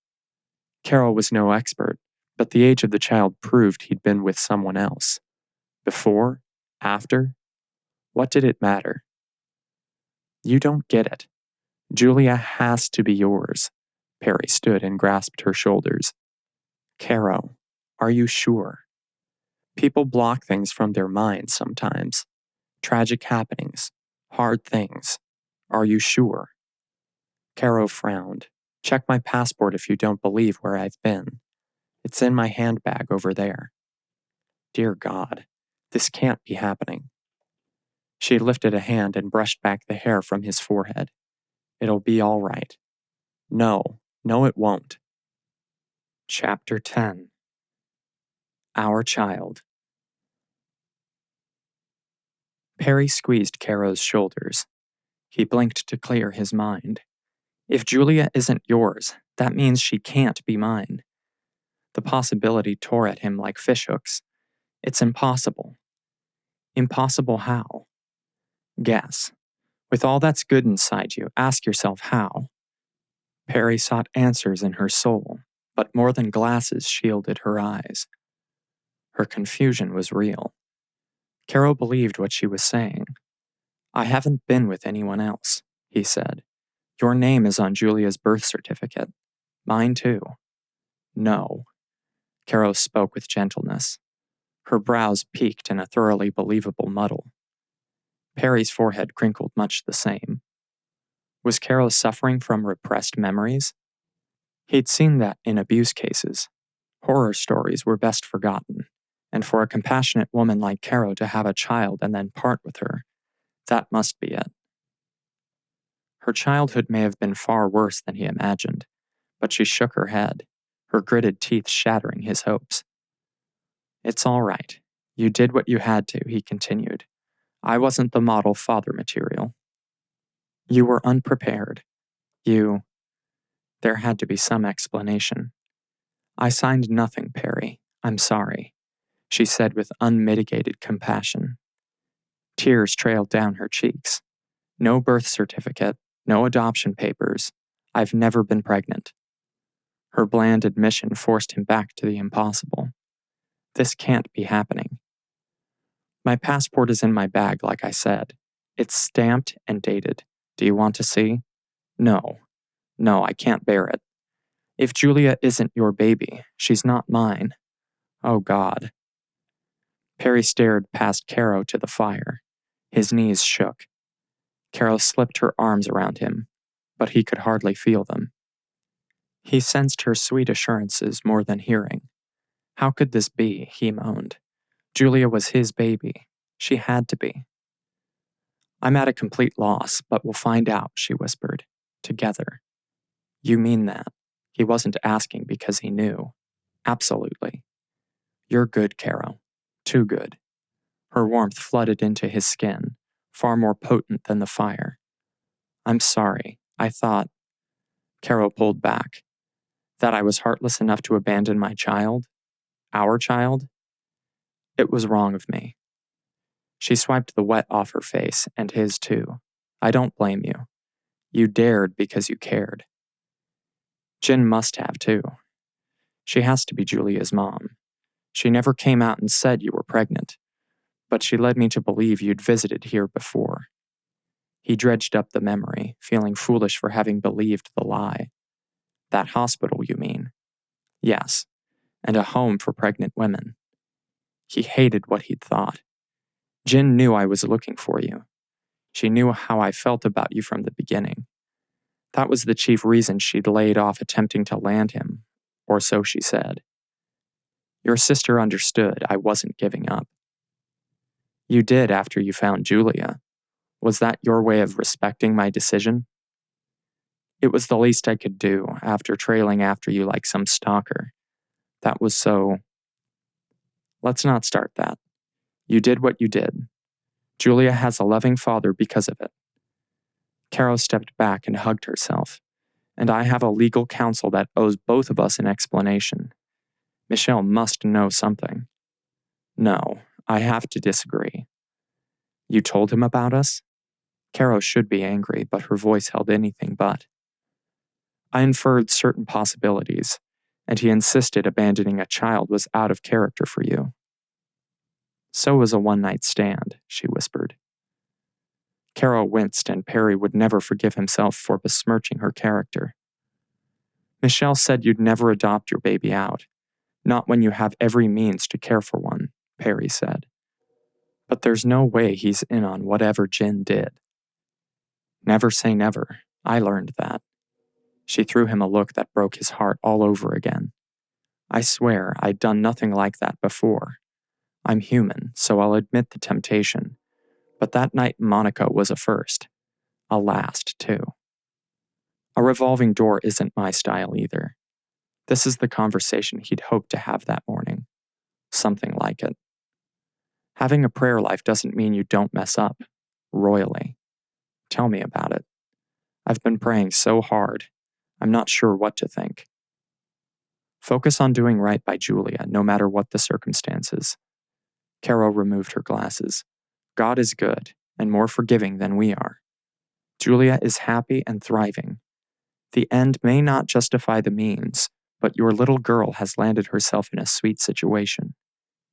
Caro was no expert, but the age of the child proved he'd been with someone else. Before? After? What did it matter? "You don't get it. Julia has to be yours." Perry stood and grasped her shoulders. "Caro, are you sure? People block things from their minds sometimes. Tragic happenings. Hard things. Are you sure? Caro frowned. Check my passport if you don't believe where I've been. It's in my handbag over there. Dear God, this can't be happening. She lifted a hand and brushed back the hair from his forehead. It'll be all right. No, it won't. Chapter 10. Our Child. Perry squeezed Caro's shoulders. He blinked to clear his mind. If Julia isn't yours, that means she can't be mine. The possibility tore at him like fishhooks. It's impossible. Impossible how? Guess. With all that's good inside you, ask yourself how. Perry sought answers in her soul, but more than glasses shielded her eyes. Her confusion was real. Caro believed what she was saying. I haven't been with anyone else, he said. Your name is on Julia's birth certificate. Mine too. No. Caro spoke with gentleness. Her brows peaked in a thoroughly believable muddle. Perry's forehead crinkled much the same. Was Caro suffering from repressed memories? He'd seen that in abuse cases. Horror stories were best forgotten, and for a compassionate woman like Caro to have a child and then part with her, that must be it. Her childhood may have been far worse than he imagined, but she shook her head, her gritted teeth shattering his hopes. It's all right. You did what you had to, he continued. I wasn't the model father material. You were unprepared. There had to be some explanation. I signed nothing, Perry. I'm sorry, she said with unmitigated compassion. Tears trailed down her cheeks. No birth certificate, no adoption papers. I've never been pregnant. Her bland admission forced him back to the impossible. This can't be happening. My passport is in my bag, like I said. It's stamped and dated. Do you want to see? No, I can't bear it. If Julia isn't your baby, she's not mine. Oh, God. Perry stared past Caro to the fire. His knees shook. Caro slipped her arms around him, but he could hardly feel them. He sensed her sweet assurances more than hearing. How could this be, he moaned. Julia was his baby. She had to be. I'm at a complete loss, but we'll find out, she whispered. Together. You mean that? He wasn't asking because he knew. Absolutely. You're good, Caro. Too good. Her warmth flooded into his skin, far more potent than the fire. I'm sorry. I thought... Caro pulled back. That I was heartless enough to abandon my child? Our child? It was wrong of me. She swiped the wet off her face, and his too. I don't blame you. You dared because you cared. Jen must have too. She has to be Julia's mom. She never came out and said you were pregnant, but she led me to believe you'd visited here before. He dredged up the memory, feeling foolish for having believed the lie. That hospital, you mean? Yes, and a home for pregnant women. He hated what he'd thought. Jen knew I was looking for you. She knew how I felt about you from the beginning. That was the chief reason she'd laid off attempting to land him, or so she said. Your sister understood I wasn't giving up. You did after you found Julia. Was that your way of respecting my decision? It was the least I could do after trailing after you like some stalker. That was so... Let's not start that. You did what you did. Julia has a loving father because of it. Caro stepped back and hugged herself. And I have a legal counsel that owes both of us an explanation. Michelle must know something. No, I have to disagree. You told him about us? Caro should be angry, but her voice held anything but. I inferred certain possibilities, and he insisted abandoning a child was out of character for you. So was a one-night stand, she whispered. Caro winced, and Perry would never forgive himself for besmirching her character. Michelle said you'd never adopt your baby out, not when you have every means to care for one, Perry said. But there's no way he's in on whatever Jin did. Never say never. I learned that. She threw him a look that broke his heart all over again. I swear I'd done nothing like that before. I'm human, so I'll admit the temptation. But that night in Monaco was a first. A last, too. A revolving door isn't my style either. This is the conversation he'd hoped to have that morning. Something like it. Having a prayer life doesn't mean you don't mess up. Royally. Tell me about it. I've been praying so hard. I'm not sure what to think. Focus on doing right by Julia, no matter what the circumstances. Caro removed her glasses. God is good, and more forgiving than we are. Julia is happy and thriving. The end may not justify the means, but your little girl has landed herself in a sweet situation.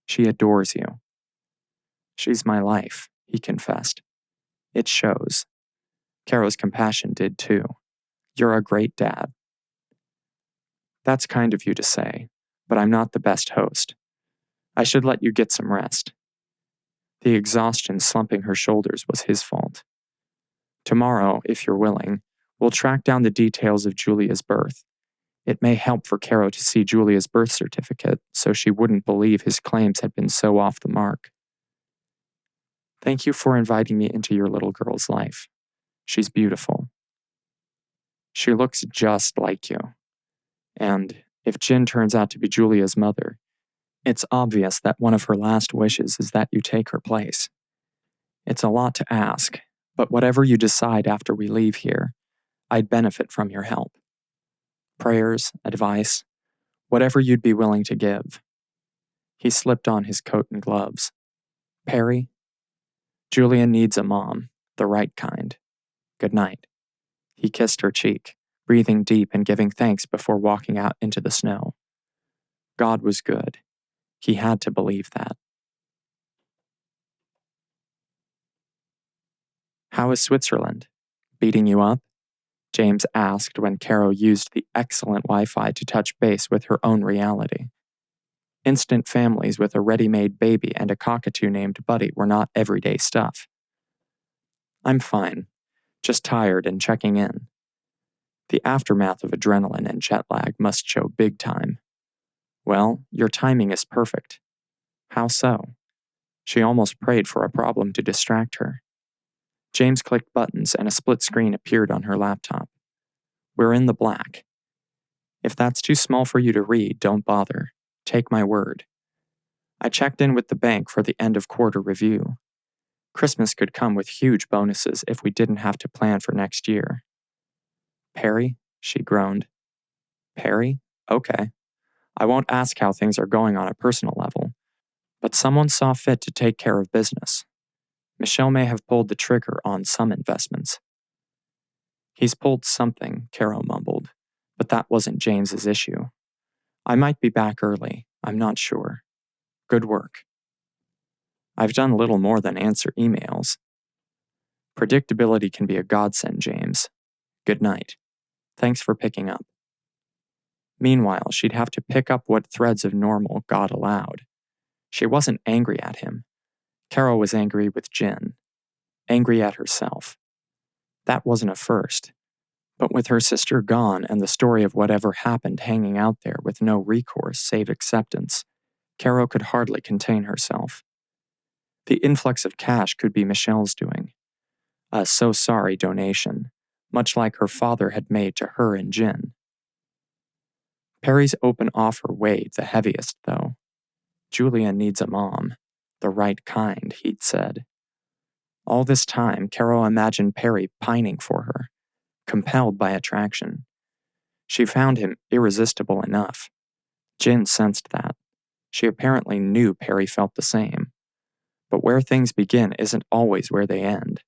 She adores you. She's my life, he confessed. It shows. Caro's compassion did too. You're a great dad. That's kind of you to say, but I'm not the best host. I should let you get some rest. The exhaustion slumping her shoulders was his fault. Tomorrow, if you're willing, we'll track down the details of Julia's birth. It may help for Caro to see Julia's birth certificate so she wouldn't believe his claims had been so off the mark. Thank you for inviting me into your little girl's life. She's beautiful. She looks just like you. And if Jin turns out to be Julia's mother, it's obvious that one of her last wishes is that you take her place. It's a lot to ask, but whatever you decide after we leave here, I'd benefit from your help. Prayers, advice, whatever you'd be willing to give. He slipped on his coat and gloves. Perry? Julia needs a mom, the right kind. Good night. He kissed her cheek, breathing deep and giving thanks before walking out into the snow. God was good. He had to believe that. How is Switzerland? Beating you up? James asked when Caro used the excellent Wi-Fi to touch base with her own reality. Instant families with a ready-made baby and a cockatoo named Buddy were not everyday stuff. I'm fine, just tired and checking in. The aftermath of adrenaline and jet lag must show big time. Well, your timing is perfect. How so? She almost prayed for a problem to distract her. James clicked buttons and a split screen appeared on her laptop. We're in the black. If that's too small for you to read, don't bother. Take my word. I checked in with the bank for the end of quarter review. Christmas could come with huge bonuses if we didn't have to plan for next year. Perry? She groaned. Perry? Okay. I won't ask how things are going on a personal level, but someone saw fit to take care of business. Michelle may have pulled the trigger on some investments. He's pulled something, Caro mumbled, but that wasn't James's issue. I might be back early. I'm not sure. Good work. I've done little more than answer emails. Predictability can be a godsend, James. Good night. Thanks for picking up. Meanwhile, she'd have to pick up what threads of normal God allowed. She wasn't angry at him. Caro was angry with Jin. Angry at herself. That wasn't a first. But with her sister gone and the story of whatever happened hanging out there with no recourse save acceptance, Caro could hardly contain herself. The influx of cash could be Michelle's doing. A so sorry donation, much like her father had made to her and Jin. Perry's open offer weighed the heaviest, though. Julia needs a mom. The right kind, he'd said. All this time, Caro imagined Perry pining for her, compelled by attraction. She found him irresistible enough. Jin sensed that. She apparently knew Perry felt the same. But where things begin isn't always where they end.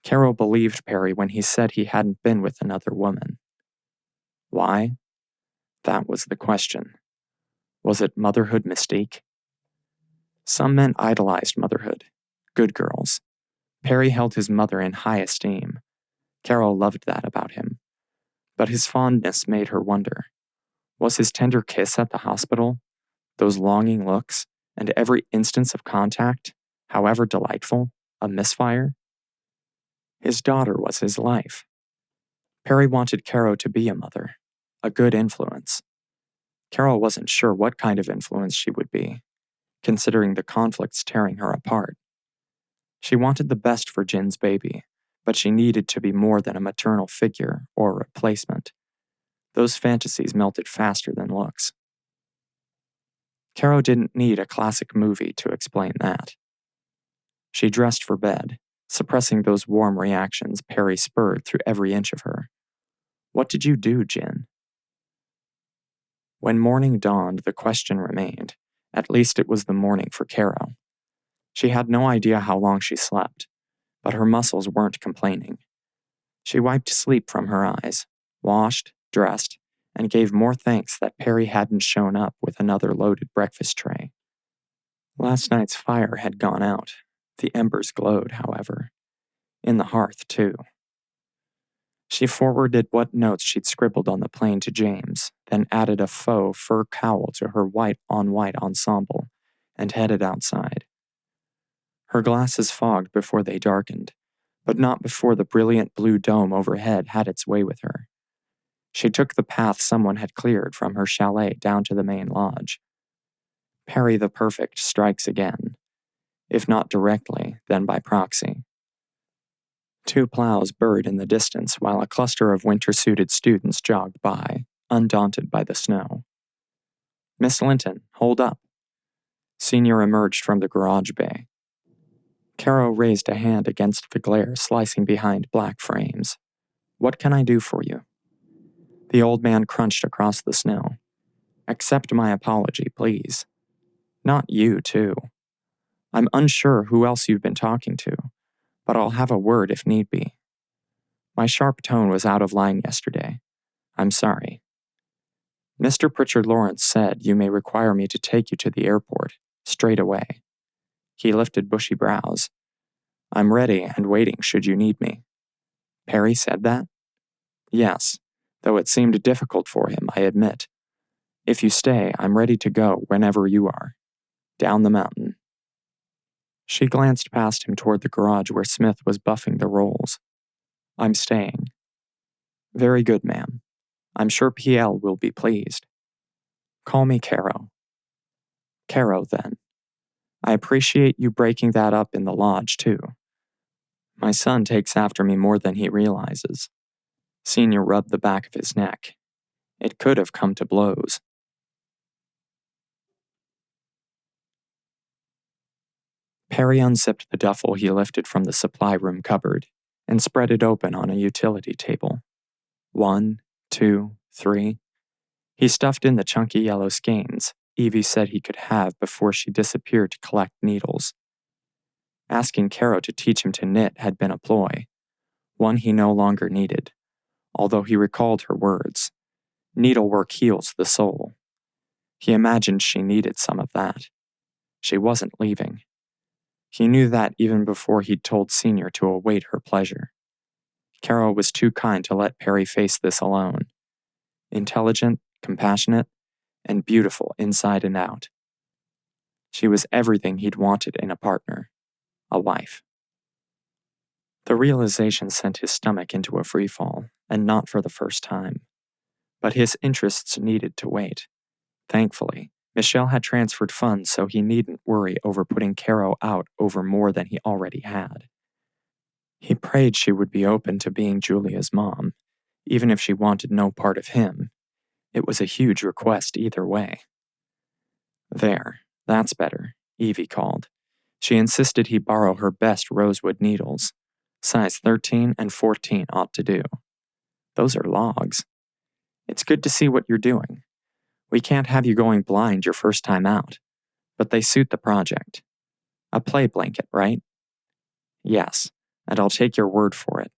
Caro believed Perry when he said he hadn't been with another woman. Why? That was the question. Was it motherhood mystique? Some men idolized motherhood. Good girls. Perry held his mother in high esteem. Caro loved that about him. But his fondness made her wonder. Was his tender kiss at the hospital, those longing looks, and every instance of contact, however delightful, a misfire? His daughter was his life. Perry wanted Caro to be a mother, a good influence. Caro wasn't sure what kind of influence she would be, considering the conflicts tearing her apart. She wanted the best for Jin's baby, but she needed to be more than a maternal figure or replacement. Those fantasies melted faster than looks. Caro didn't need a classic movie to explain that. She dressed for bed, suppressing those warm reactions Perry spurred through every inch of her. What did you do, Jin? When morning dawned, the question remained. At least it was the morning for Caro. She had no idea how long she slept, but her muscles weren't complaining. She wiped sleep from her eyes, washed, dressed, and gave more thanks that Perry hadn't shown up with another loaded breakfast tray. Last night's fire had gone out. The embers glowed, however. In the hearth, too. She forwarded what notes she'd scribbled on the plane to James, then added a faux fur cowl to her white-on-white ensemble, and headed outside. Her glasses fogged before they darkened, but not before the brilliant blue dome overhead had its way with her. She took the path someone had cleared from her chalet down to the main lodge. Perry the Perfect strikes again, if not directly, then by proxy. 2 plows burred in the distance while a cluster of winter-suited students jogged by, undaunted by the snow. Miss Linton, hold up. Senior emerged from the garage bay. Caro raised a hand against the glare slicing behind black frames. What can I do for you? The old man crunched across the snow. Accept my apology, please. Not you, too. I'm unsure who else you've been talking to, but I'll have a word if need be. My sharp tone was out of line yesterday. I'm sorry. Mr. Prichard Lawrence said you may require me to take you to the airport, straight away. He lifted bushy brows. I'm ready and waiting should you need me. Perry said that? Yes, though it seemed difficult for him, I admit. If you stay, I'm ready to go whenever you are. Down the mountain. She glanced past him toward the garage where Smith was buffing the rolls. I'm staying. Very good, ma'am. I'm sure PL will be pleased. Call me Caro. Caro, then. I appreciate you breaking that up in the lodge, too. My son takes after me more than he realizes. Senior rubbed the back of his neck. It could have come to blows. Perry unzipped the duffel he lifted from the supply room cupboard and spread it open on a utility table. 1, 2, 3. He stuffed in the chunky yellow skeins Evie said he could have before she disappeared to collect needles. Asking Caro to teach him to knit had been a ploy, one he no longer needed, although he recalled her words. Needlework heals the soul. He imagined she needed some of that. She wasn't leaving. He knew that even before he'd told Senior to await her pleasure. Caro was too kind to let Perry face this alone. Intelligent, compassionate, and beautiful inside and out. She was everything he'd wanted in a partner, a wife. The realization sent his stomach into a freefall, and not for the first time. But his interests needed to wait. Thankfully, Michelle had transferred funds so he needn't worry over putting Caro out over more than he already had. He prayed she would be open to being Julia's mom, even if she wanted no part of him. It was a huge request either way. There, that's better, Evie called. She insisted he borrow her best rosewood needles. Size 13 and 14 ought to do. Those are logs. It's good to see what you're doing. We can't have you going blind your first time out, but they suit the project. A play blanket, right? Yes, and I'll take your word for it,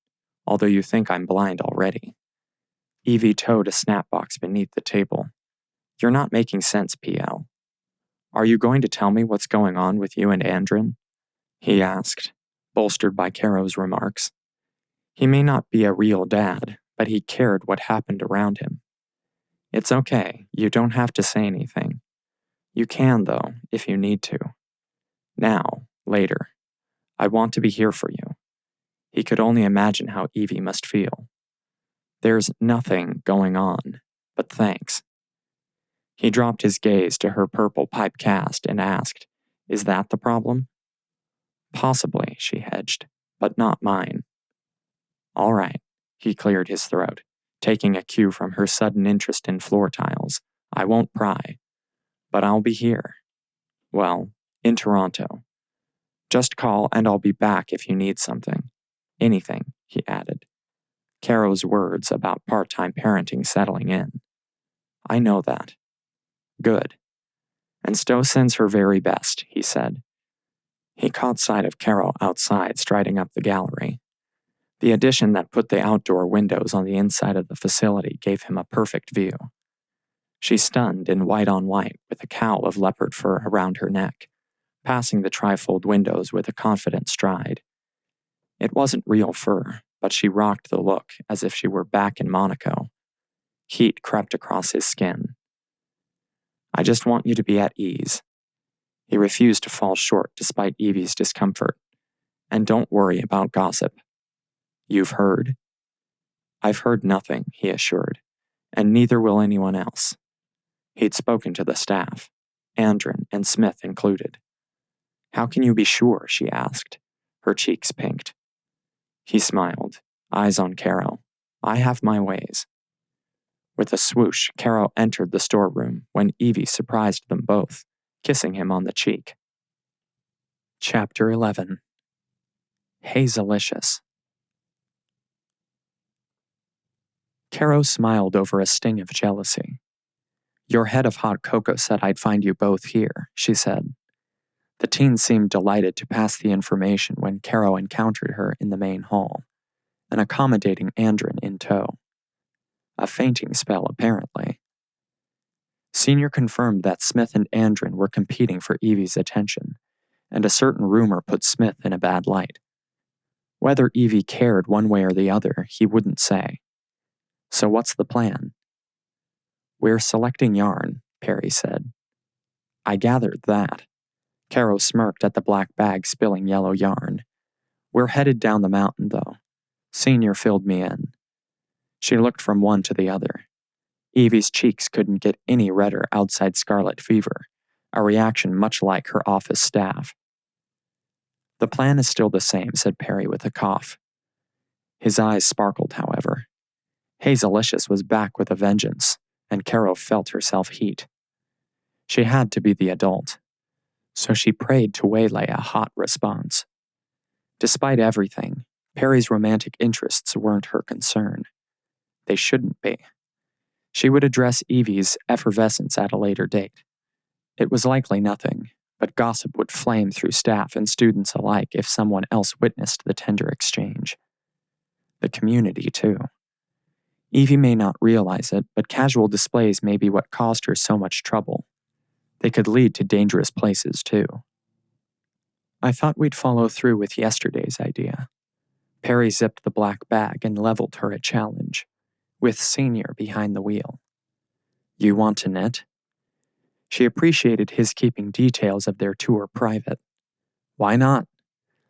although you think I'm blind already. Evie towed a snap box beneath the table. You're not making sense, PL. Are you going to tell me what's going on with you and Andrin? He asked, bolstered by Caro's remarks. He may not be a real dad, but he cared what happened around him. It's okay, you don't have to say anything. You can, though, if you need to. Now, Later. I want to be here for you. He could only imagine how Evie must feel. There's nothing going on, but thanks. He dropped his gaze to her purple pipe cast and asked, Is that the problem? Possibly, she hedged, but not mine. All right, he cleared his throat, taking a cue from her sudden interest in floor tiles. I won't pry, but I'll be here. Well, in Toronto. Just call and I'll be back if you need something. Anything, he added. Caro's words about part-time parenting settling in. I know that. Good. And Stowe sends her very best, he said. He caught sight of Caro outside striding up the gallery. The addition that put the outdoor windows on the inside of the facility gave him a perfect view. She stunned in white on white with a cowl of leopard fur around her neck, passing the trifold windows with a confident stride. It wasn't real fur, but she rocked the look as if she were back in Monaco. Heat crept across his skin. I just want you to be at ease. He refused to fall short despite Evie's discomfort. And don't worry about gossip. You've heard? I've heard nothing, he assured, and neither will anyone else. He'd spoken to the staff, Andren and Smith included. How can you be sure, she asked, her cheeks pinked. He smiled, eyes on Caro. I have my ways. With a swoosh, Caro entered the storeroom when Evie surprised them both, kissing him on the cheek. Chapter 11. Hazelicious. Caro smiled over a sting of jealousy. Your head of hot cocoa said I'd find you both here, she said. The teen seemed delighted to pass the information when Caro encountered her in the main hall, an accommodating Andren in tow. A fainting spell, apparently. Senior confirmed that Smith and Andren were competing for Evie's attention, and a certain rumor put Smith in a bad light. Whether Evie cared one way or the other, he wouldn't say. So what's the plan? We're selecting yarn, Perry said. I gathered that. Caro smirked at the black bag spilling yellow yarn. We're headed down the mountain, though. Senior filled me in. She looked from one to the other. Evie's cheeks couldn't get any redder outside scarlet fever, a reaction much like her office staff. The plan is still the same, said Perry with a cough. His eyes sparkled, however. Hazelicious was back with a vengeance, and Caro felt herself heat. She had to be the adult, so she prayed to waylay a hot response. Despite everything, Perry's romantic interests weren't her concern. They shouldn't be. She would address Evie's effervescence at a later date. It was likely nothing, but gossip would flame through staff and students alike if someone else witnessed the tender exchange. The community, too. Evie may not realize it, but casual displays may be what caused her so much trouble. They could lead to dangerous places, too. I thought we'd follow through with yesterday's idea. Perry zipped the black bag and leveled her a challenge, with Senior behind the wheel. You want to knit? She appreciated his keeping details of their tour private. Why not?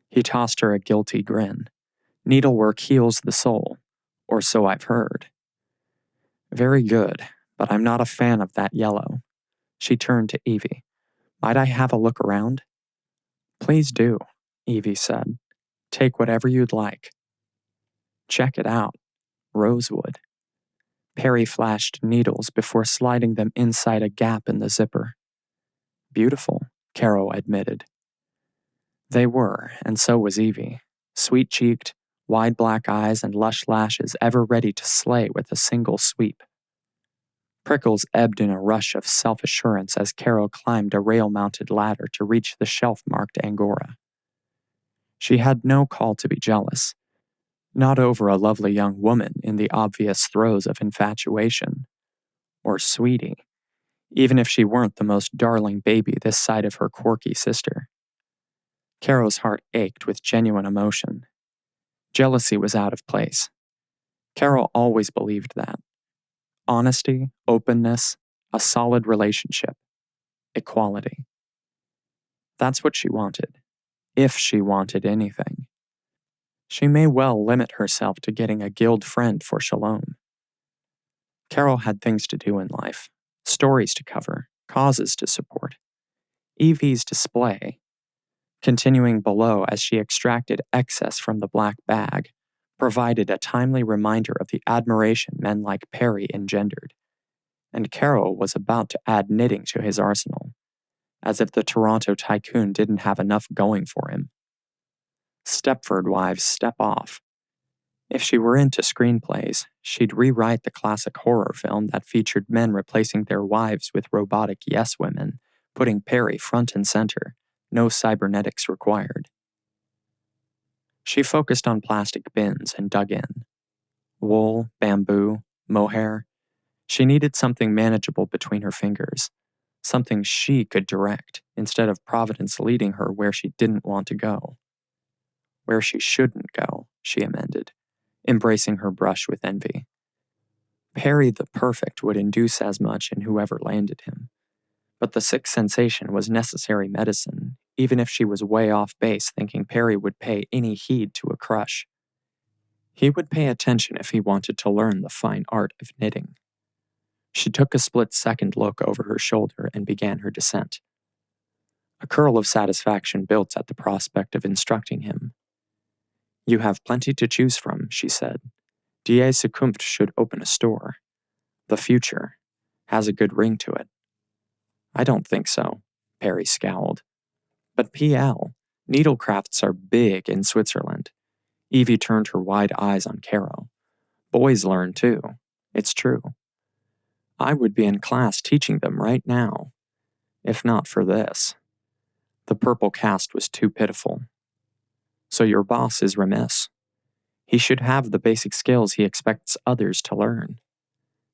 He tossed her a guilty grin. Needlework heals the soul, or so I've heard. Very good, but I'm not a fan of that yellow. She turned to Evie. Might I have a look around? Please do, Evie said. Take whatever you'd like. Check it out. Rosewood. Perry flashed needles before sliding them inside a gap in the zipper. Beautiful, Caro admitted. They were, and so was Evie, sweet-cheeked, wide black eyes and lush lashes ever ready to slay with a single sweep. Prickles ebbed in a rush of self-assurance as Caro climbed a rail-mounted ladder to reach the shelf-marked angora. She had no call to be jealous. Not over a lovely young woman in the obvious throes of infatuation. Or sweetie, even if she weren't the most darling baby this side of her quirky sister. Caro's heart ached with genuine emotion. Jealousy was out of place. Caro always believed that. Honesty, openness, a solid relationship, equality. That's what she wanted. if she wanted anything. She may well limit herself to getting a guild friend for Shalom. Caro had things to do in life, stories to cover, causes to support. Evie's display, continuing below as she extracted excess from the black bag, provided a timely reminder of the admiration men like Perry engendered, and Caro was about to add knitting to his arsenal, as if the Toronto Tycoon didn't have enough going for him. Stepford wives step off. If she were into screenplays, she'd rewrite the classic horror film that featured men replacing their wives with robotic yes women, putting Perry front and center, no cybernetics required. She focused on plastic bins and dug in. Wool, bamboo, mohair. She needed something manageable between her fingers, something she could direct instead of Providence leading her where she didn't want to go. Where she shouldn't go, she amended, embracing her brush with envy. Perry the Perfect would induce as much in whoever landed him, but the sick sensation was necessary medicine, even if she was way off base thinking Perry would pay any heed to a crush. He would pay attention if he wanted to learn the fine art of knitting. She took a split-second look over her shoulder and began her descent. A curl of satisfaction built at the prospect of instructing him. "You have plenty to choose from," she said. Die Zukunft should open a store. The future has a good ring to it. "I don't think so," Perry scowled. "But PL, needlecrafts are big in Switzerland." Evie turned her wide eyes on Caro. "Boys learn too. It's true. I would be in class teaching them right now, if not for this." The purple cast was too pitiful. "So your boss is remiss. He should have the basic skills he expects others to learn."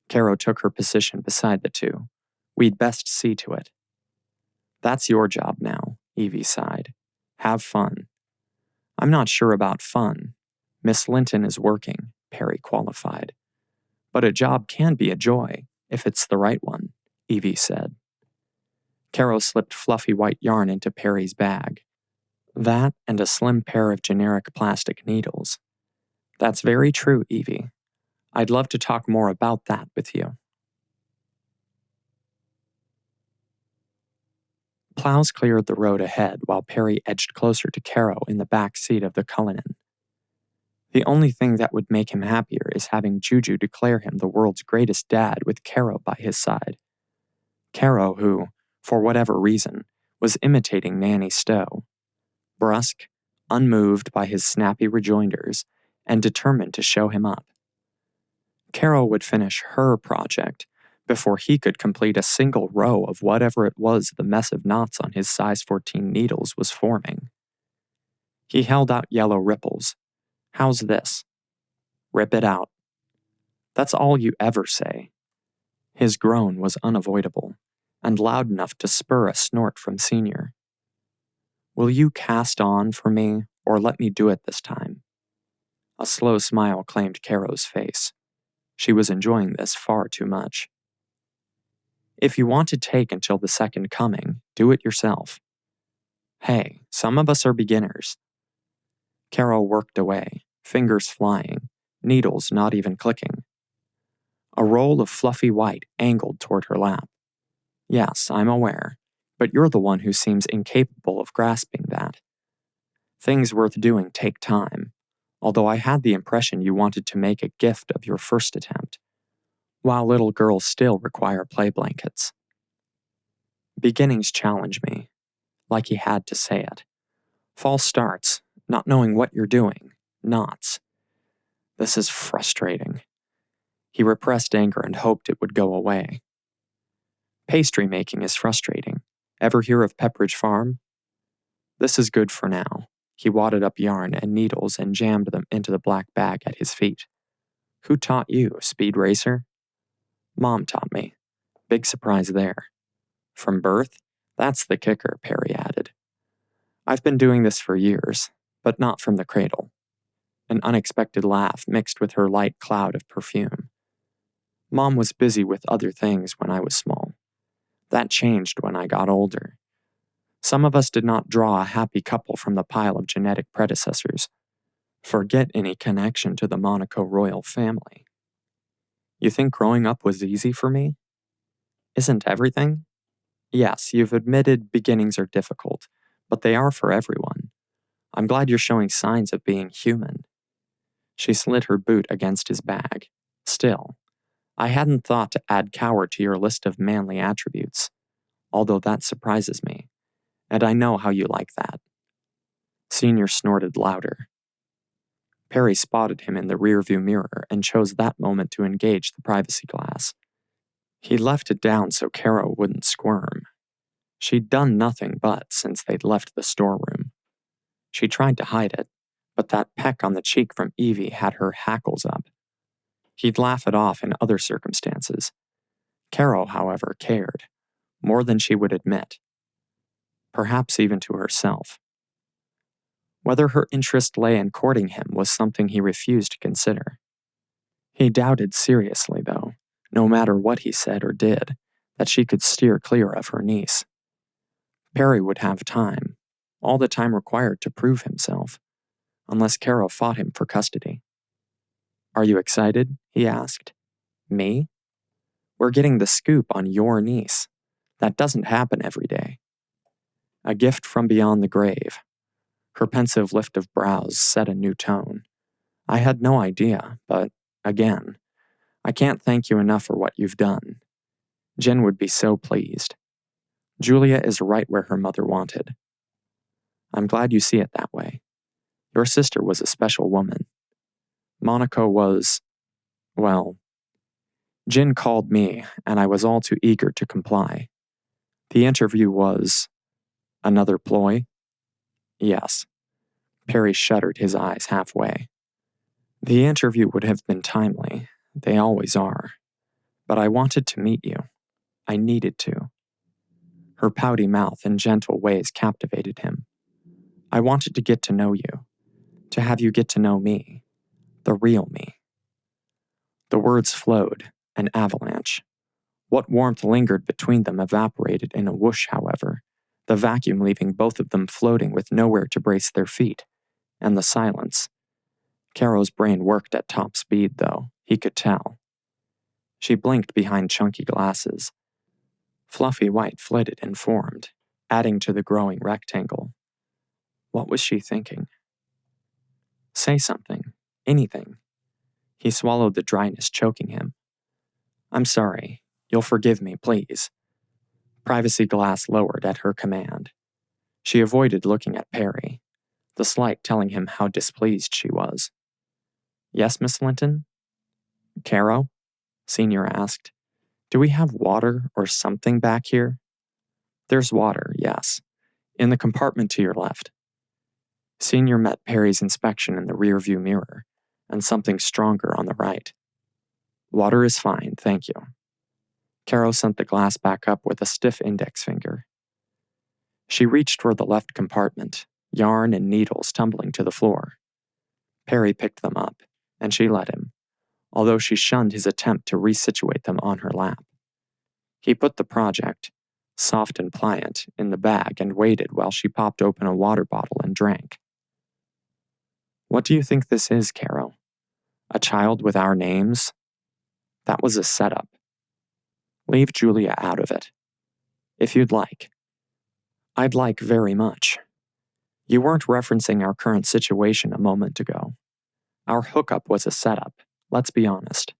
Caro took her position beside the two. "We'd best see to it." "That's your job now," Evie sighed. "Have fun." "I'm not sure about fun. Miss Linton is working," Perry qualified. "But a job can be a joy, if it's the right one," Evie said. Caro slipped fluffy white yarn into Perry's bag. That and a slim pair of generic plastic needles. "That's very true, Evie. I'd love to talk more about that with you." Plows cleared the road ahead while Perry edged closer to Caro in the back seat of the Cullinan. The only thing that would make him happier is having Juju declare him the world's greatest dad with Caro by his side. Caro who, for whatever reason, was imitating Nanny Stowe. Brusque, unmoved by his snappy rejoinders, and determined to show him up. Caro would finish her project before he could complete a single row of whatever it was the mess of knots on his size 14 needles was forming. He held out yellow ripples. "How's this?" "Rip it out." "That's all you ever say." His groan was unavoidable, and loud enough to spur a snort from Senior. "Will you cast on for me, or let me do it this time?" A slow smile claimed Caro's face. She was enjoying this far too much. "If you want to take until the second coming, do it yourself." "Hey, some of us are beginners." Caro worked away, fingers flying, needles not even clicking. A roll of fluffy white angled toward her lap. "Yes, I'm aware, but you're the one who seems incapable of grasping that. Things worth doing take time, although I had the impression you wanted to make a gift of your first attempt, while little girls still require play blankets." Beginnings challenge me, like he had to say it. False starts, not knowing what you're doing, knots. This is frustrating. He repressed anger and hoped it would go away. Pastry making is frustrating. Ever hear of Pepperidge Farm? This is good for now. He wadded up yarn and needles and jammed them into the black bag at his feet. "Who taught you, Speed Racer?" "Mom taught me." Big surprise there. "From birth? That's the kicker," Perry added. "I've been doing this for years, but not from the cradle." An unexpected laugh mixed with her light cloud of perfume. "Mom was busy with other things when I was small. That changed when I got older. Some of us did not draw a happy couple from the pile of genetic predecessors. Forget any connection to the Monaco royal family. You think growing up was easy for me? Isn't everything? Yes, you've admitted beginnings are difficult, but they are for everyone. I'm glad you're showing signs of being human. She slid her boot against his bag. Still, I hadn't thought to add coward to your list of manly attributes, although that surprises me, and I know how you like that. Senior snorted louder. Perry spotted him in the rearview mirror and chose that moment to engage the privacy glass. He left it down so Caro wouldn't squirm. She'd done nothing but since they'd left the storeroom. She tried to hide it, but that peck on the cheek from Evie had her hackles up. He'd laugh it off in other circumstances. Caro, however, cared, more than she would admit. Perhaps even to herself. Whether her interest lay in courting him was something he refused to consider. He doubted seriously, though, no matter what he said or did, that she could steer clear of her niece. Perry would have time, all the time required to prove himself, unless Caro fought him for custody. Are you excited? He asked. Me? We're getting the scoop on your niece. That doesn't happen every day. A gift from beyond the grave. Her pensive lift of brows set a new tone. I had no idea, but, again, I can't thank you enough for what you've done. Jen would be so pleased. Julia is right where her mother wanted. I'm glad you see it that way. Your sister was a special woman. Monaco was, well, Jen called me, and I was all too eager to comply. The interview was another ploy? Yes. Perry shuttered his eyes halfway. The interview would have been timely. They always are. But I wanted to meet you. I needed to. Her pouty mouth and gentle ways captivated him. I wanted to get to know you. To have you get to know me. The real me. The words flowed, an avalanche. What warmth lingered between them evaporated in a whoosh, however, the vacuum leaving both of them floating with nowhere to brace their feet, and the silence. Caro's brain worked at top speed, though, he could tell. She blinked behind chunky glasses. Fluffy white flitted and formed, adding to the growing rectangle. What was she thinking? Say something. Anything. He swallowed the dryness choking him. I'm sorry. You'll forgive me, please. Privacy glass lowered at her command. She avoided looking at Perry, the slight telling him how displeased she was. Yes, Miss Linton? Caro? Senior asked. Do we have water or something back here? There's water, yes. In the compartment to your left. Senior met Perry's inspection in the rearview mirror, and something stronger on the right. Water is fine, thank you. Caro sent the glass back up with a stiff index finger. She reached for the left compartment, yarn and needles tumbling to the floor. Perry picked them up, and she let him, although she shunned his attempt to resituate them on her lap. He put the project, soft and pliant, in the bag and waited while she popped open a water bottle and drank. What do you think this is, Caro? A child with our names? That was a setup. Leave Julia out of it. If you'd like. I'd like very much. You weren't referencing our current situation a moment ago. Our hookup was a setup, let's be honest.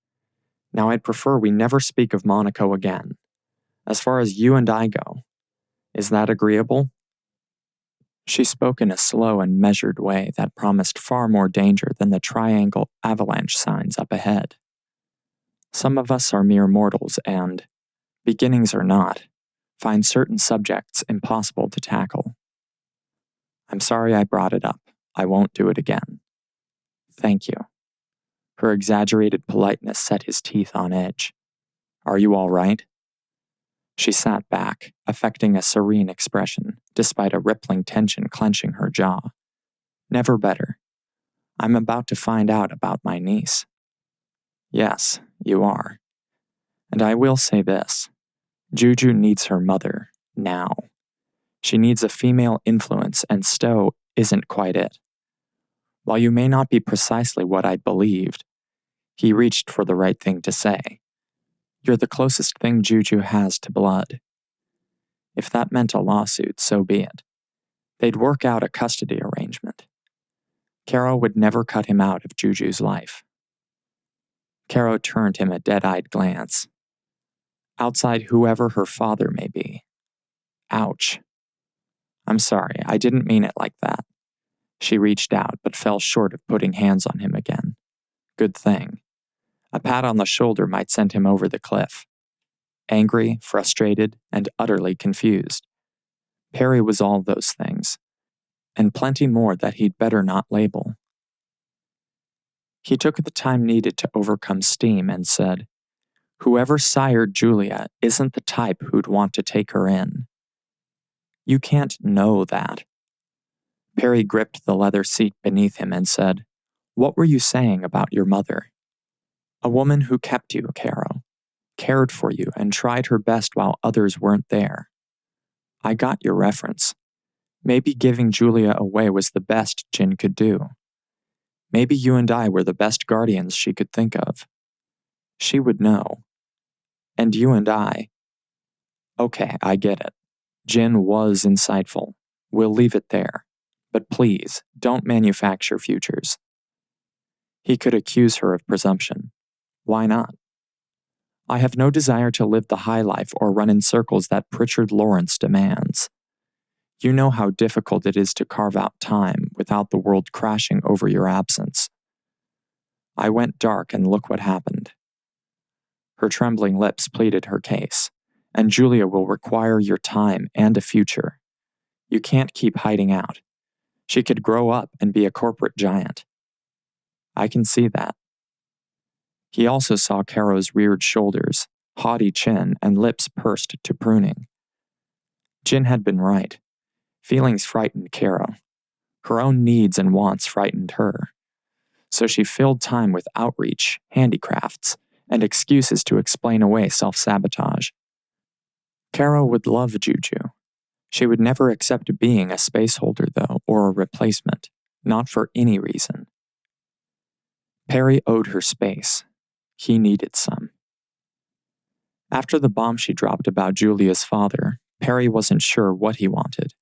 Now I'd prefer we never speak of Monaco again. As far as you and I go, is that agreeable? She spoke in a slow and measured way that promised far more danger than the triangle avalanche signs up ahead. Some of us are mere mortals and, beginnings or not, find certain subjects impossible to tackle. I'm sorry I brought it up. I won't do it again. Thank you. Her exaggerated politeness set his teeth on edge. Are you all right? She sat back, affecting a serene expression, despite a rippling tension clenching her jaw. Never better. I'm about to find out about my niece. Yes, you are. And I will say this. Juju needs her mother, now. She needs a female influence, and Stowe isn't quite it. While you may not be precisely what I'd believed, he reached for the right thing to say. You're the closest thing Juju has to blood. If that meant a lawsuit, so be it. They'd work out a custody arrangement. Caro would never cut him out of Juju's life. Caro turned him a dead-eyed glance. Outside whoever her father may be. Ouch. I'm sorry, I didn't mean it like that. She reached out, but fell short of putting hands on him again. Good thing. A pat on the shoulder might send him over the cliff. Angry, frustrated, and utterly confused. Perry was all those things, and plenty more that he'd better not label. He took the time needed to overcome steam and said, "Whoever sired Julia isn't the type who'd want to take her in." "You can't know that." Perry gripped the leather seat beneath him and said, "What were you saying about your mother?" "A woman who kept you, Caro, cared for you and tried her best while others weren't there." "I got your reference. Maybe giving Julia away was the best Jin could do. Maybe you and I were the best guardians she could think of. She would know. And you and I. Okay, I get it. Jin was insightful. We'll leave it there. But please, don't manufacture futures." He could accuse her of presumption. Why not? "I have no desire to live the high life or run in circles that Prichard Lawrence demands. You know how difficult it is to carve out time without the world crashing over your absence. I went dark and look what happened." Her trembling lips pleaded her case, "And Julia will require your time and a future. You can't keep hiding out. She could grow up and be a corporate giant." "I can see that." He also saw Caro's reared shoulders, haughty chin, and lips pursed to pruning. Jin had been right. Feelings frightened Caro. Her own needs and wants frightened her. So she filled time with outreach, handicrafts, and excuses to explain away self-sabotage. Caro would love Juju. She would never accept being a space holder, though, or a replacement, not for any reason. Perry owed her space. He needed some. After the bomb she dropped about Julia's father, Perry wasn't sure what he wanted.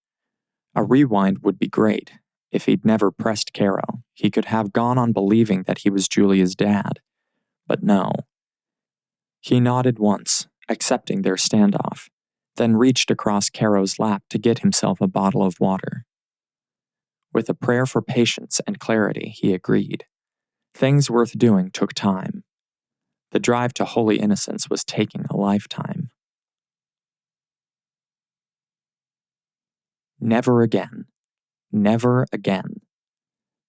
A rewind would be great. If he'd never pressed Caro, he could have gone on believing that he was Julia's dad. But no. He nodded once, accepting their standoff, then reached across Caro's lap to get himself a bottle of water. With a prayer for patience and clarity, he agreed. Things worth doing took time. The drive to holy innocence was taking a lifetime. Never again. Never again.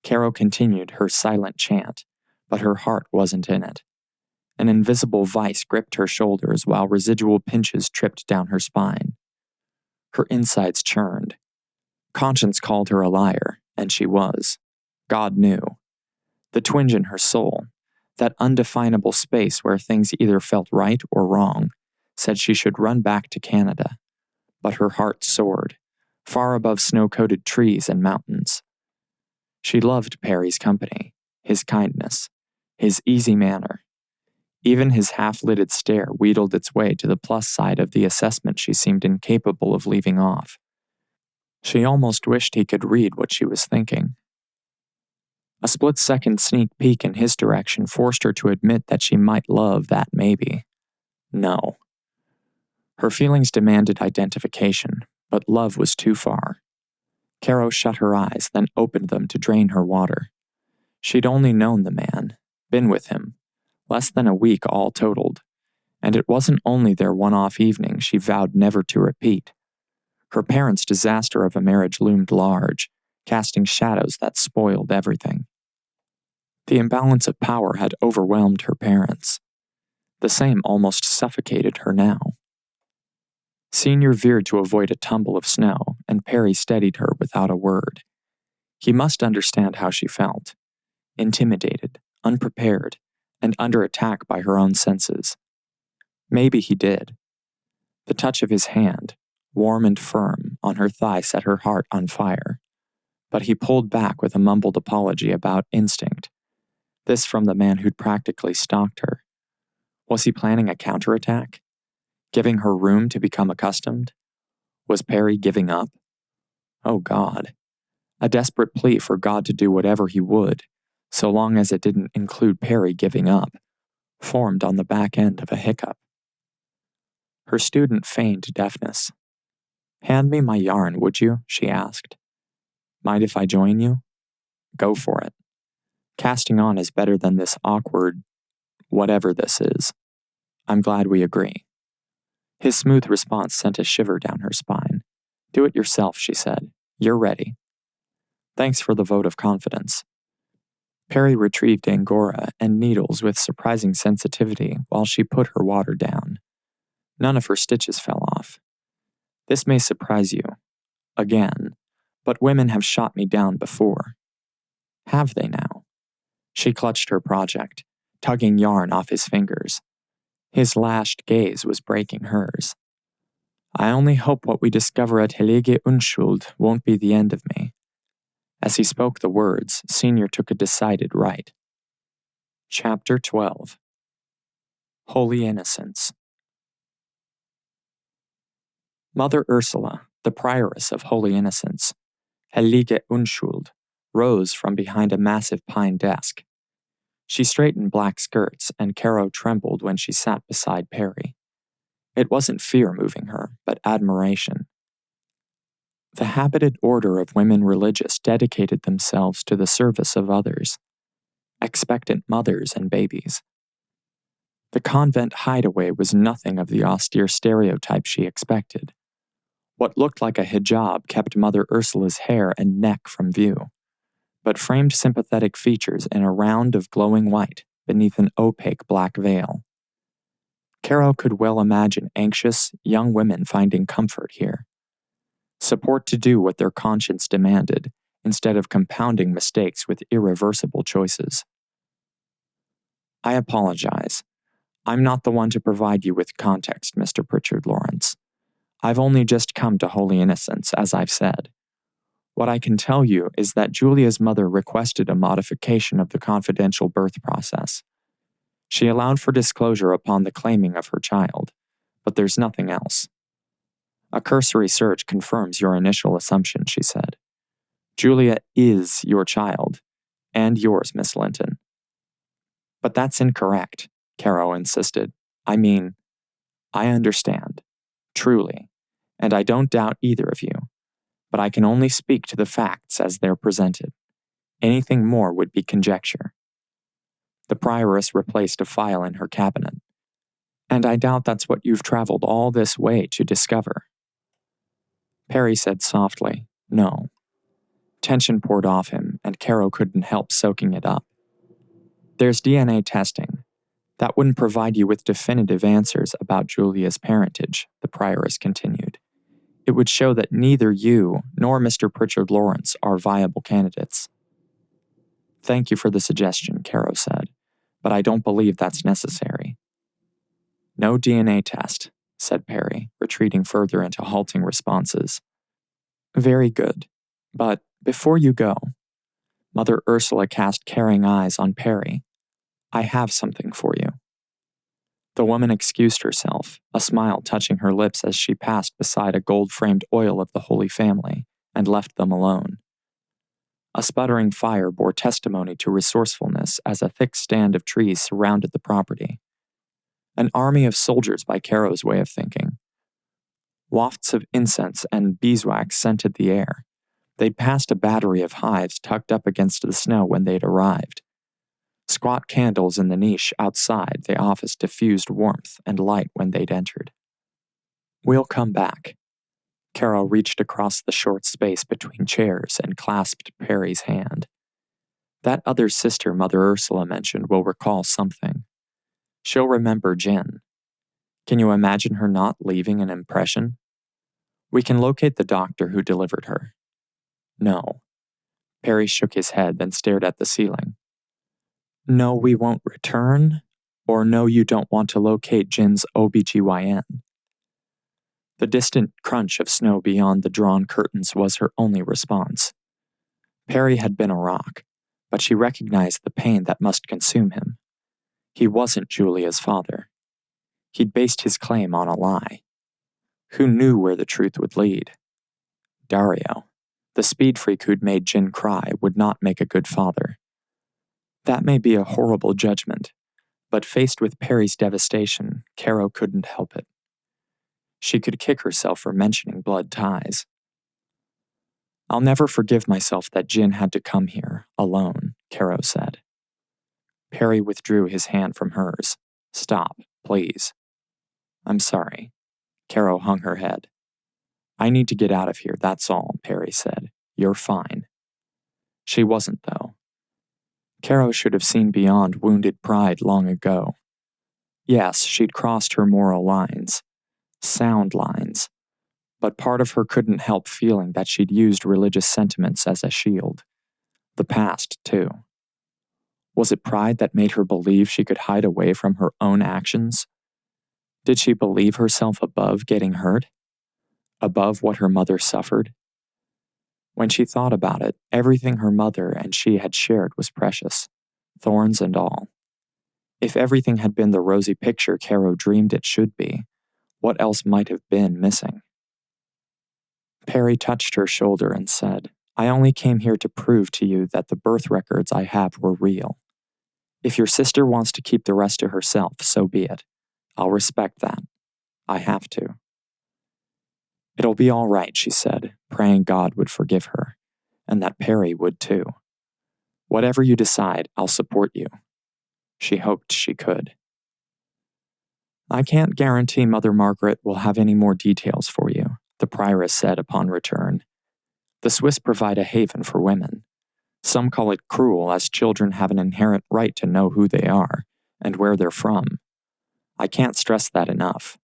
Caro continued her silent chant, but her heart wasn't in it. An invisible vice gripped her shoulders while residual pinches tripped down her spine. Her insides churned. Conscience called her a liar, and she was. God knew. The twinge in her soul, that undefinable space where things either felt right or wrong, said she should run back to Canada. But her heart soared, far above snow-coated trees and mountains. She loved Perry's company, his kindness, his easy manner. Even his half-lidded stare wheedled its way to the plus side of the assessment she seemed incapable of leaving off. She almost wished he could read what she was thinking. A split-second sneak peek in his direction forced her to admit that she might love that maybe. No. Her feelings demanded identification, but love was too far. Caro shut her eyes, then opened them to drain her water. She'd only known the man, been with him, less than a week all totaled, and it wasn't only their one-off evening she vowed never to repeat. Her parents' disaster of a marriage loomed large, casting shadows that spoiled everything. The imbalance of power had overwhelmed her parents. The same almost suffocated her now. Senior veered to avoid a tumble of snow, and Perry steadied her without a word. He must understand how she felt. Intimidated, unprepared, and under attack by her own senses. Maybe he did. The touch of his hand, warm and firm, on her thigh set her heart on fire. But he pulled back with a mumbled apology about instinct. This from the man who'd practically stalked her. Was he planning a counterattack? Giving her room to become accustomed? Was Perry giving up? Oh God. A desperate plea for God to do whatever he would, so long as it didn't include Perry giving up, formed on the back end of a hiccup. Her student feigned deafness. "Hand me my yarn, would you?" she asked. "Mind if I join you?" "Go for it. Casting on is better than this awkward, whatever this is. I'm glad we agree." His smooth response sent a shiver down her spine. "Do it yourself," she said. "You're ready." "Thanks for the vote of confidence." Perry retrieved angora and needles with surprising sensitivity while she put her water down. None of her stitches fell off. "This may surprise you. Again. But women have shot me down before." "Have they now?" She clutched her project, tugging yarn off his fingers. His lashed gaze was breaking hers. "I only hope what we discover at Heilige Unschuld won't be the end of me." As he spoke the words, Senior took a decided right. Chapter 12. Holy Innocence. Mother Ursula, the prioress of Holy Innocence, Heilige Unschuld, rose from behind a massive pine desk. She straightened black skirts, and Caro trembled when she sat beside Perry. It wasn't fear moving her, but admiration. The habited order of women religious dedicated themselves to the service of others, expectant mothers and babies. The convent hideaway was nothing of the austere stereotype she expected. What looked like a hijab kept Mother Ursula's hair and neck from view, but framed sympathetic features in a round of glowing white beneath an opaque black veil. Caro could well imagine anxious, young women finding comfort here. Support to do what their conscience demanded, instead of compounding mistakes with irreversible choices. "I apologize. I'm not the one to provide you with context, Mr. Prichard Lawrence. I've only just come to Holy Innocence, as I've said. What I can tell you is that Julia's mother requested a modification of the confidential birth process. She allowed for disclosure upon the claiming of her child, but there's nothing else. A cursory search confirms your initial assumption," she said. "Julia is your child, and yours, Miss Linton." "But that's incorrect," Caro insisted. "I mean, I understand, truly, and I don't doubt either of you, but I can only speak to the facts as they're presented. Anything more would be conjecture." The prioress replaced a file in her cabinet. "And I doubt that's what you've traveled all this way to discover." Perry said softly, "No." Tension poured off him, and Caro couldn't help soaking it up. "There's DNA testing. That wouldn't provide you with definitive answers about Julia's parentage," the prioress continued. "It would show that neither you nor Mr. Prichard Lawrence are viable candidates." "Thank you for the suggestion," Caro said, "but I don't believe that's necessary." "No DNA test," said Perry, retreating further into halting responses. "Very good. But before you go," Mother Ursula cast caring eyes on Perry, "I have something for you." The woman excused herself, a smile touching her lips as she passed beside a gold-framed oil of the Holy Family, and left them alone. A sputtering fire bore testimony to resourcefulness as a thick stand of trees surrounded the property. An army of soldiers by Caro's way of thinking. Wafts of incense and beeswax scented the air. They'd passed a battery of hives tucked up against the snow when they'd arrived. Squat candles in the niche outside the office diffused warmth and light when they'd entered. "We'll come back." Caro reached across the short space between chairs and clasped Perry's hand. "That other sister Mother Ursula mentioned will recall something. She'll remember Jen. Can you imagine her not leaving an impression? We can locate the doctor who delivered her." "No." Perry shook his head, then stared at the ceiling. "No, we won't return? Or no, you don't want to locate Jen's OBGYN?" The distant crunch of snow beyond the drawn curtains was her only response. Perry had been a rock, but she recognized the pain that must consume him. He wasn't Julia's father. He'd based his claim on a lie. Who knew where the truth would lead? Dario, the speed freak who'd made Jin cry, would not make a good father. That may be a horrible judgment, but faced with Perry's devastation, Caro couldn't help it. She could kick herself for mentioning blood ties. I'll never forgive myself that Jin had to come here, alone, Caro said. Perry withdrew his hand from hers. Stop, please. I'm sorry. Caro hung her head. I need to get out of here, that's all, Perry said. You're fine. She wasn't, though. Caro should have seen beyond wounded pride long ago. Yes, she'd crossed her moral lines. Sound lines. But part of her couldn't help feeling that she'd used religious sentiments as a shield. The past, too. Was it pride that made her believe she could hide away from her own actions? Did she believe herself above getting hurt? Above what her mother suffered? When she thought about it, everything her mother and she had shared was precious, thorns and all. If everything had been the rosy picture Caro dreamed it should be, what else might have been missing? Perry touched her shoulder and said, I only came here to prove to you that the birth records I have were real. If your sister wants to keep the rest to herself, so be it. I'll respect that. I have to. It'll be all right, she said, praying God would forgive her, and that Perry would too. Whatever you decide, I'll support you. She hoped she could. I can't guarantee Mother Margaret will have any more details for you, the prioress said upon return. The Swiss provide a haven for women. Some call it cruel, as children have an inherent right to know who they are and where they're from. I can't stress that enough.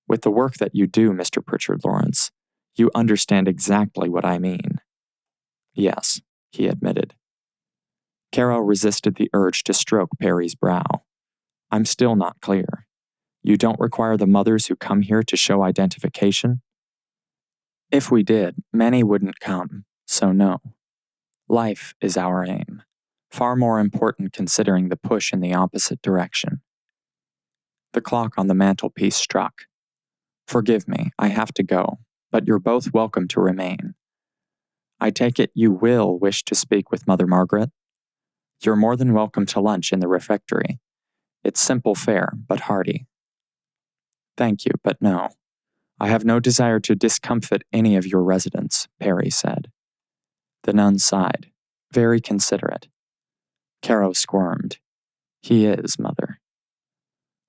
With the work that you do, Mr. Prichard Lawrence, you understand exactly what I mean. Yes, he admitted. Caro resisted the urge to stroke Perry's brow. I'm still not clear. You don't require the mothers who come here to show identification? If we did, many wouldn't come, so no. Life is our aim, far more important considering the push in the opposite direction. The clock on the mantelpiece struck. Forgive me, I have to go, but you're both welcome to remain. I take it you will wish to speak with Mother Margaret? You're more than welcome to lunch in the refectory. It's simple fare, but hearty. Thank you, but no. I have no desire to discomfit any of your residents, Perry said. The nun sighed. Very considerate. Caro squirmed. He is, Mother.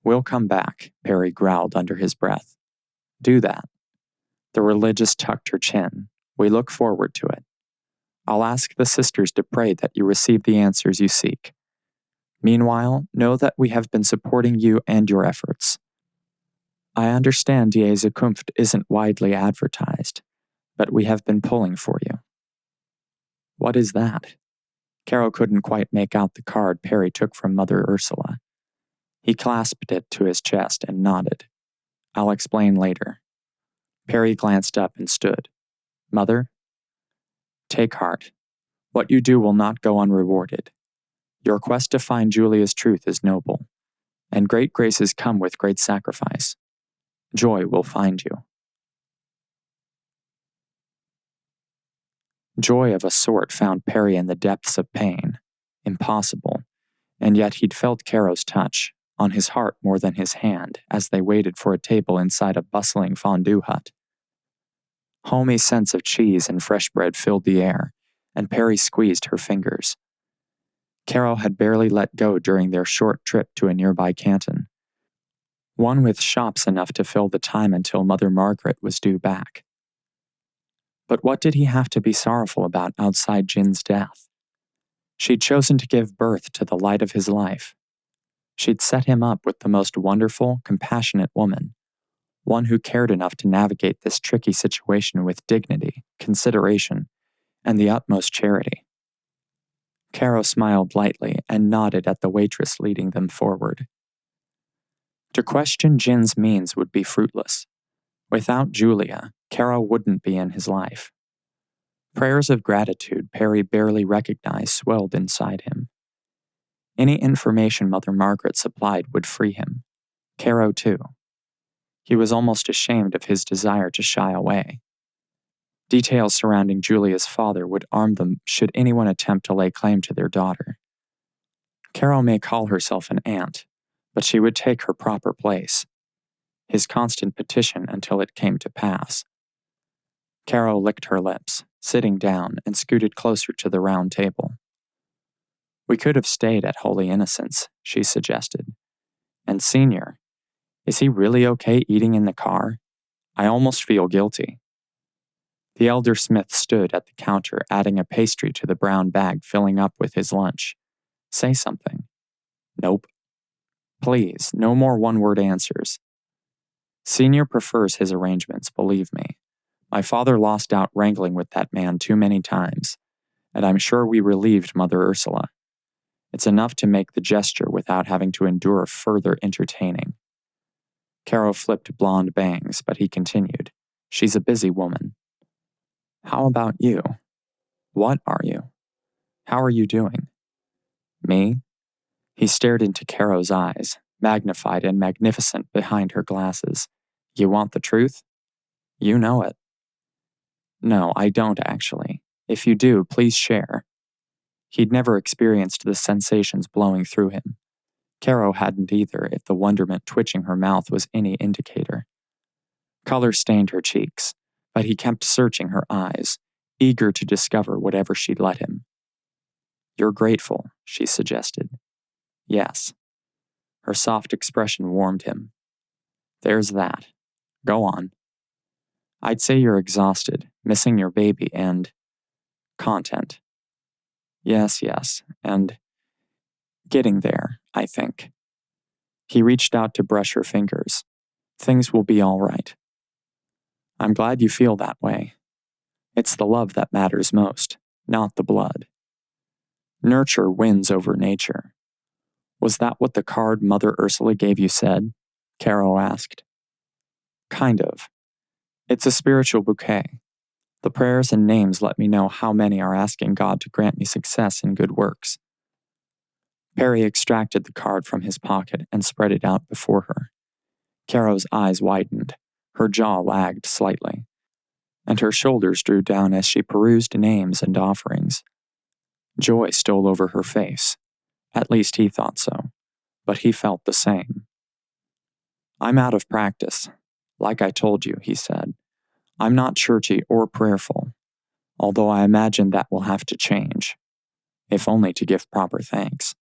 We'll come back, Perry growled under his breath. Do that. The religious tucked her chin. We look forward to it. I'll ask the sisters to pray that you receive the answers you seek. Meanwhile, know that we have been supporting you and your efforts. I understand Die Zukunft isn't widely advertised, but we have been pulling for you. What is that? Caro couldn't quite make out the card Perry took from Mother Ursula. He clasped it to his chest and nodded. I'll explain later. Perry glanced up and stood. Mother? Take heart. What you do will not go unrewarded. Your quest to find Julia's truth is noble, and great graces come with great sacrifice. Joy will find you. Joy of a sort found Perry in the depths of pain. Impossible. And yet he'd felt Caro's touch, on his heart more than his hand, as they waited for a table inside a bustling fondue hut. Homey scents of cheese and fresh bread filled the air, and Perry squeezed her fingers. Caro had barely let go during their short trip to a nearby canton, one with shops enough to fill the time until Mother Margaret was due back. But what did he have to be sorrowful about outside Jin's death? She'd chosen to give birth to the light of his life. She'd set him up with the most wonderful, compassionate woman, one who cared enough to navigate this tricky situation with dignity, consideration, and the utmost charity. Caro smiled lightly and nodded at the waitress leading them forward. To question Jin's means would be fruitless. Without Julia, Caro wouldn't be in his life. Prayers of gratitude Perry barely recognized swelled inside him. Any information Mother Margaret supplied would free him. Caro too. He was almost ashamed of his desire to shy away. Details surrounding Julia's father would arm them should anyone attempt to lay claim to their daughter. Caro may call herself an aunt, but she would take her proper place. His constant petition until it came to pass. Caro licked her lips, sitting down, and scooted closer to the round table. We could have stayed at Holy Innocents, she suggested. And Senior, is he really okay eating in the car? I almost feel guilty. The elder Smith stood at the counter, adding a pastry to the brown bag filling up with his lunch. Say something. Nope. Please, no more one-word answers. Senior prefers his arrangements, believe me. My father lost out wrangling with that man too many times, and I'm sure we relieved Mother Ursula. It's enough to make the gesture without having to endure further entertaining. Caro flipped blonde bangs, but he continued. She's a busy woman. How about you? What are you? How are you doing? Me? He stared into Caro's eyes, magnified and magnificent behind her glasses. You want the truth? You know it. No, I don't actually. If you do, please share. He'd never experienced the sensations blowing through him. Caro hadn't either, if the wonderment twitching her mouth was any indicator. Color stained her cheeks, but he kept searching her eyes, eager to discover whatever she'd let him. You're grateful, she suggested. Yes. Her soft expression warmed him. There's that. Go on. I'd say you're exhausted, missing your baby, and content. Yes, and getting there, I think. He reached out to brush her fingers. Things will be all right. I'm glad you feel that way. It's the love that matters most, not the blood. Nurture wins over nature. Was that what the card Mother Ursula gave you said? Caro asked. Kind of. It's a spiritual bouquet. The prayers and names let me know how many are asking God to grant me success in good works. Perry extracted the card from his pocket and spread it out before her. Caro's eyes widened, her jaw lagged slightly, and her shoulders drew down as she perused names and offerings. Joy stole over her face. At least he thought so, but he felt the same. I'm out of practice. Like I told you, he said. I'm not churchy or prayerful, although I imagine that will have to change, if only to give proper thanks.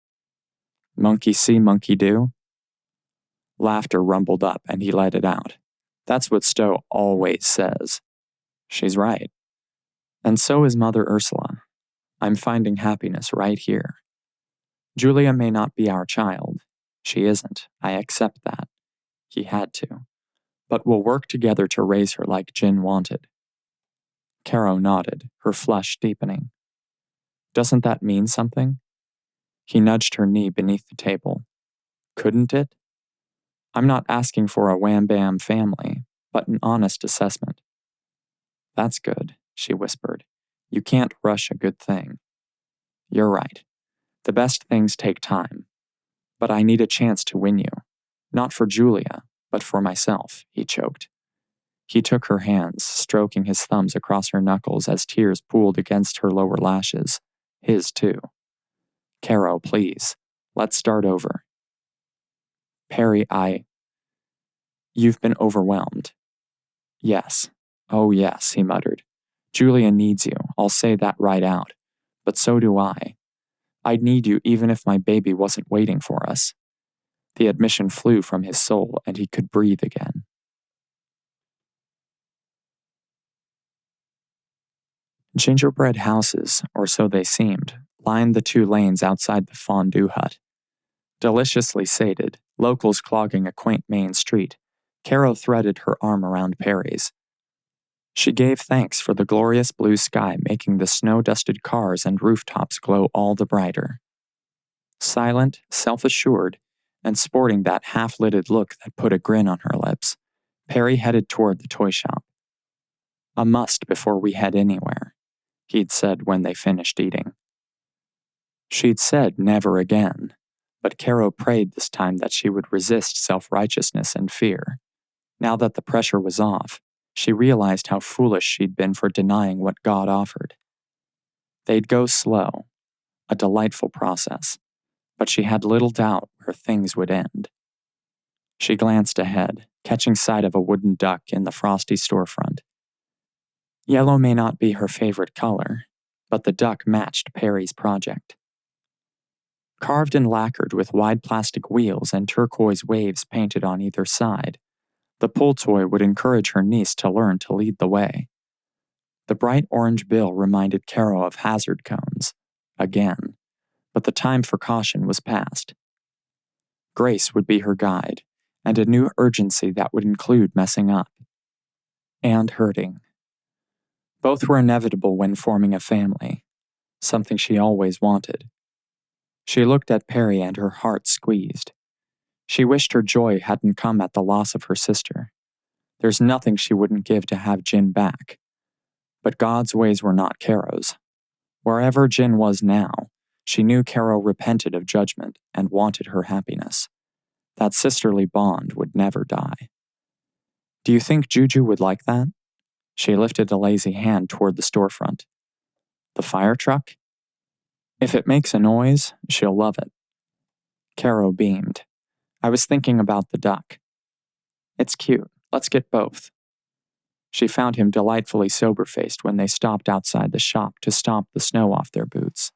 Monkey see, monkey do? Laughter rumbled up and he let it out. That's what Stowe always says. She's right. And so is Mother Ursula. I'm finding happiness right here. Julia may not be our child. She isn't. I accept that. He had to. But we'll work together to raise her like Jin wanted. Caro nodded, her flush deepening. Doesn't that mean something? He nudged her knee beneath the table. Couldn't it? I'm not asking for a wham-bam family, but an honest assessment. That's good, she whispered. You can't rush a good thing. You're right. The best things take time. But I need a chance to win you. Not for Julia, but for myself, he choked. He took her hands, stroking his thumbs across her knuckles as tears pooled against her lower lashes. His too. Caro, please. Let's start over. Perry, You've been overwhelmed. Yes. Oh yes, he muttered. Julia needs you, I'll say that right out. But so do I. I'd need you even if my baby wasn't waiting for us. The admission flew from his soul and he could breathe again. Gingerbread houses, or so they seemed, lined the 2 lanes outside the fondue hut. Deliciously sated, locals clogging a quaint main street, Caro threaded her arm around Perry's. She gave thanks for the glorious blue sky making the snow-dusted cars and rooftops glow all the brighter. Silent, self-assured, and sporting that half-lidded look that put a grin on her lips, Perry headed toward the toy shop. "A must before we head anywhere," he'd said when they finished eating. She'd said never again, but Caro prayed this time that she would resist self-righteousness and fear. Now that the pressure was off, she realized how foolish she'd been for denying what God offered. They'd go slow, a delightful process, but she had little doubt where things would end. She glanced ahead, catching sight of a wooden duck in the frosty storefront. Yellow may not be her favorite color, but the duck matched Perry's project. Carved and lacquered with wide plastic wheels and turquoise waves painted on either side, the pull toy would encourage her niece to learn to lead the way. The bright orange bill reminded Caro of hazard cones, again, but the time for caution was past. Grace would be her guide, and a new urgency that would include messing up. And hurting. Both were inevitable when forming a family, something she always wanted. She looked at Perry and her heart squeezed. She wished her joy hadn't come at the loss of her sister. There's nothing she wouldn't give to have Jin back. But God's ways were not Caro's. Wherever Jin was now, she knew Caro repented of judgment and wanted her happiness. That sisterly bond would never die. "Do you think Juju would like that?" She lifted a lazy hand toward the storefront. "The fire truck? If it makes a noise, she'll love it." Caro beamed. "I was thinking about the duck." "It's cute. Let's get both." She found him delightfully sober-faced when they stopped outside the shop to stomp the snow off their boots.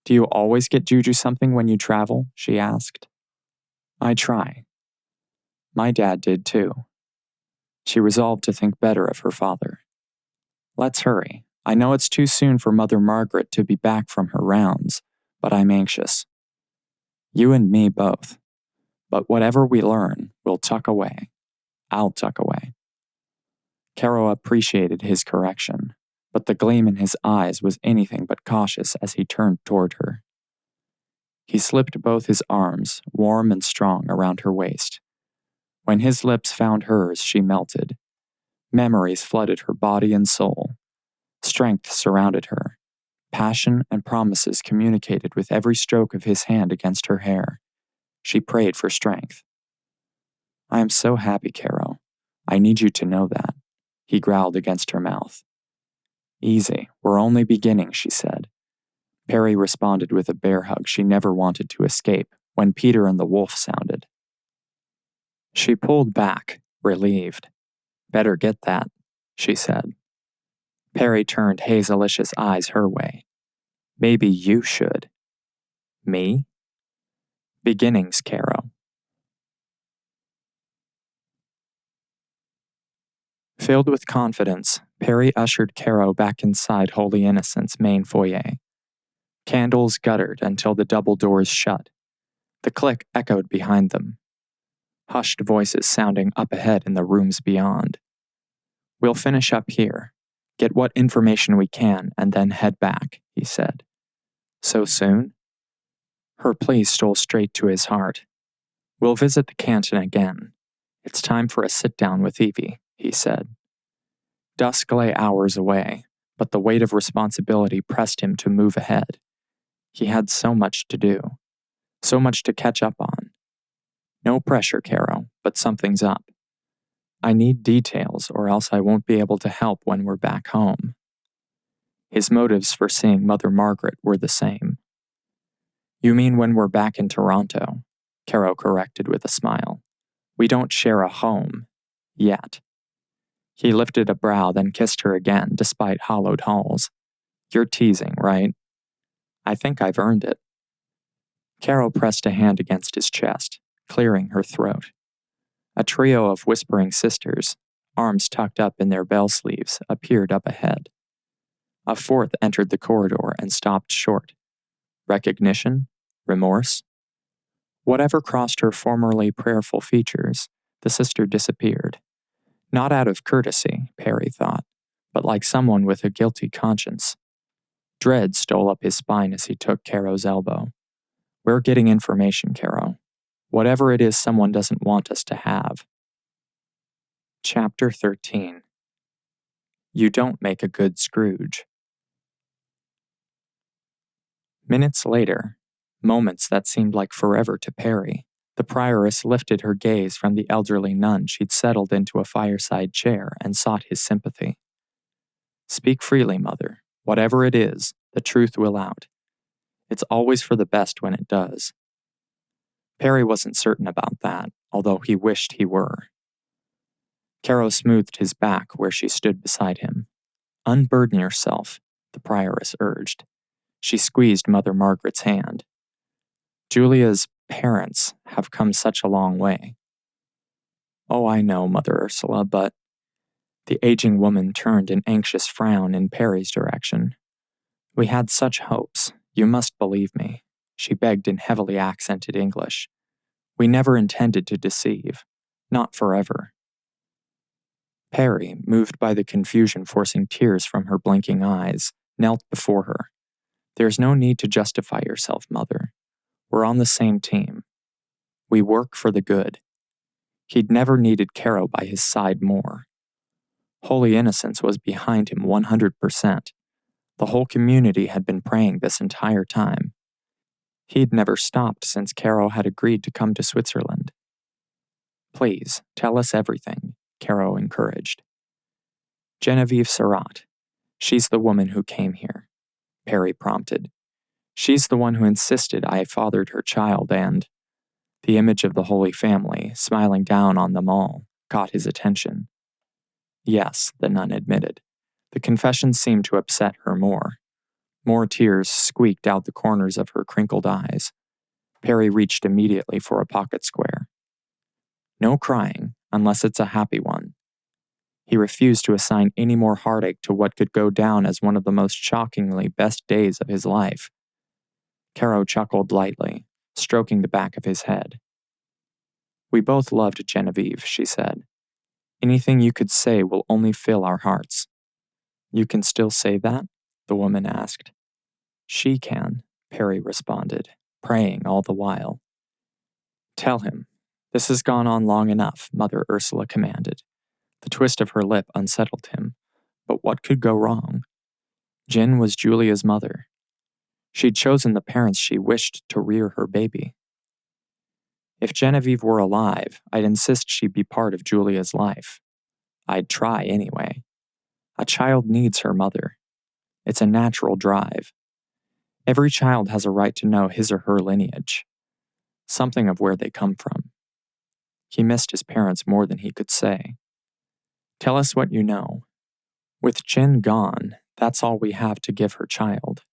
"Do you always get Juju something when you travel?" she asked. "I try. My dad did too." She resolved to think better of her father. "Let's hurry. I know it's too soon for Mother Margaret to be back from her rounds, but I'm anxious. You and me both. But whatever we learn, we'll tuck away. I'll tuck away." Caro appreciated his correction, but the gleam in his eyes was anything but cautious as he turned toward her. He slipped both his arms, warm and strong, around her waist. When his lips found hers, she melted. Memories flooded her body and soul. Strength surrounded her. Passion and promises communicated with every stroke of his hand against her hair. She prayed for strength. "I am so happy, Caro. I need you to know that," he growled against her mouth. "Easy, we're only beginning," she said. Perry responded with a bear hug she never wanted to escape when Peter and the wolf sounded. She pulled back, relieved. "Better get that," she said. Perry turned Hazelicious eyes her way. "Maybe you should." "Me?" "Beginnings, Caro." Filled with confidence, Perry ushered Caro back inside Holy Innocent's main foyer. Candles guttered until the double doors shut. The click echoed behind them. Hushed voices sounding up ahead in the rooms beyond. "We'll finish up here, get what information we can, and then head back," he said. "So soon?" Her plea stole straight to his heart. "We'll visit the canton again. It's time for a sit-down with Evie," he said. Dusk lay hours away, but the weight of responsibility pressed him to move ahead. He had so much to do, so much to catch up on. "No pressure, Caro, but something's up. I need details or else I won't be able to help when we're back home." His motives for seeing Mother Margaret were the same. "You mean when we're back in Toronto?" Caro corrected with a smile. "We don't share a home. Yet." He lifted a brow, then kissed her again, despite hollowed halls. "You're teasing, right?" "I think I've earned it." Caro pressed a hand against his chest, clearing her throat. A trio of whispering sisters, arms tucked up in their bell sleeves, appeared up ahead. A fourth entered the corridor and stopped short. Recognition? Remorse? Whatever crossed her formerly prayerful features, the sister disappeared. Not out of courtesy, Perry thought, but like someone with a guilty conscience. Dread stole up his spine as he took Caro's elbow. "We're getting information, Caro. Whatever it is someone doesn't want us to have." Chapter 13. You don't make a good Scrooge. Minutes later, moments that seemed like forever to Perry, the prioress lifted her gaze from the elderly nun she'd settled into a fireside chair and sought his sympathy. Speak freely, mother. Whatever it is, the truth will out. It's always for the best when it does. Perry wasn't certain about that, although he wished he were. Caro smoothed his back where she stood beside him. Unburden yourself, the prioress urged. She squeezed Mother Margaret's hand. Julia's parents have come such a long way. Oh, I know, Mother Ursula, but... The aging woman turned an anxious frown in Perry's direction. We had such hopes. You must believe me, she begged in heavily accented English. We never intended to deceive. Not forever. Perry, moved by the confusion forcing tears from her blinking eyes, knelt before her. There's no need to justify yourself, Mother. We're on the same team. We work for the good. He'd never needed Caro by his side more. Holy Innocence was behind him 100%. The whole community had been praying this entire time. He'd never stopped since Caro had agreed to come to Switzerland. Please, tell us everything, Caro encouraged. Genevieve Surratt. She's the woman who came here, Perry prompted. She's the one who insisted I fathered her child and... The image of the Holy Family, smiling down on them all, caught his attention. Yes, the nun admitted. The confession seemed to upset her more. More tears squeaked out the corners of her crinkled eyes. Perry reached immediately for a pocket square. No crying, unless it's a happy one. He refused to assign any more heartache to what could go down as one of the most shockingly best days of his life. Caro chuckled lightly, stroking the back of his head. We both loved Genevieve, she said. Anything you could say will only fill our hearts. You can still say that? The woman asked. She can, Perry responded, praying all the while. Tell him. This has gone on long enough, Mother Ursula commanded. The twist of her lip unsettled him. But what could go wrong? Jen was Julia's mother. She'd chosen the parents she wished to rear her baby. If Genevieve were alive, I'd insist she be part of Julia's life. I'd try anyway. A child needs her mother. It's a natural drive. Every child has a right to know his or her lineage. Something of where they come from. He missed his parents more than he could say. Tell us what you know. With Jen gone, that's all we have to give her child.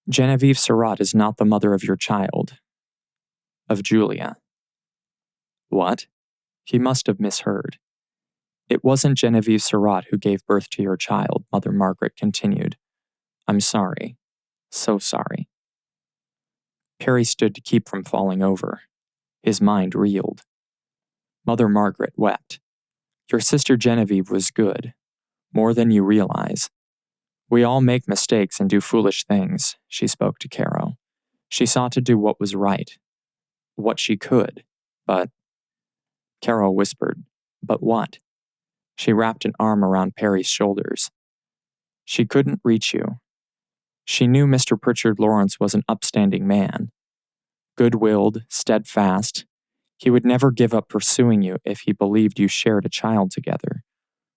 Genevieve Surratt is not the mother of your child. Of Julia. What? He must have misheard. It wasn't Genevieve Surratt who gave birth to your child, Mother Margaret continued. I'm sorry. So sorry. Perry stood to keep from falling over. His mind reeled. Mother Margaret wept. Your sister Genevieve was good. More than you realize. We all make mistakes and do foolish things, she spoke to Caro. She sought to do what was right. What she could. But... Caro whispered. But what? She wrapped an arm around Perry's shoulders. She couldn't reach you. She knew Mr. Prichard Lawrence was an upstanding man. Good-willed, steadfast. He would never give up pursuing you if he believed you shared a child together,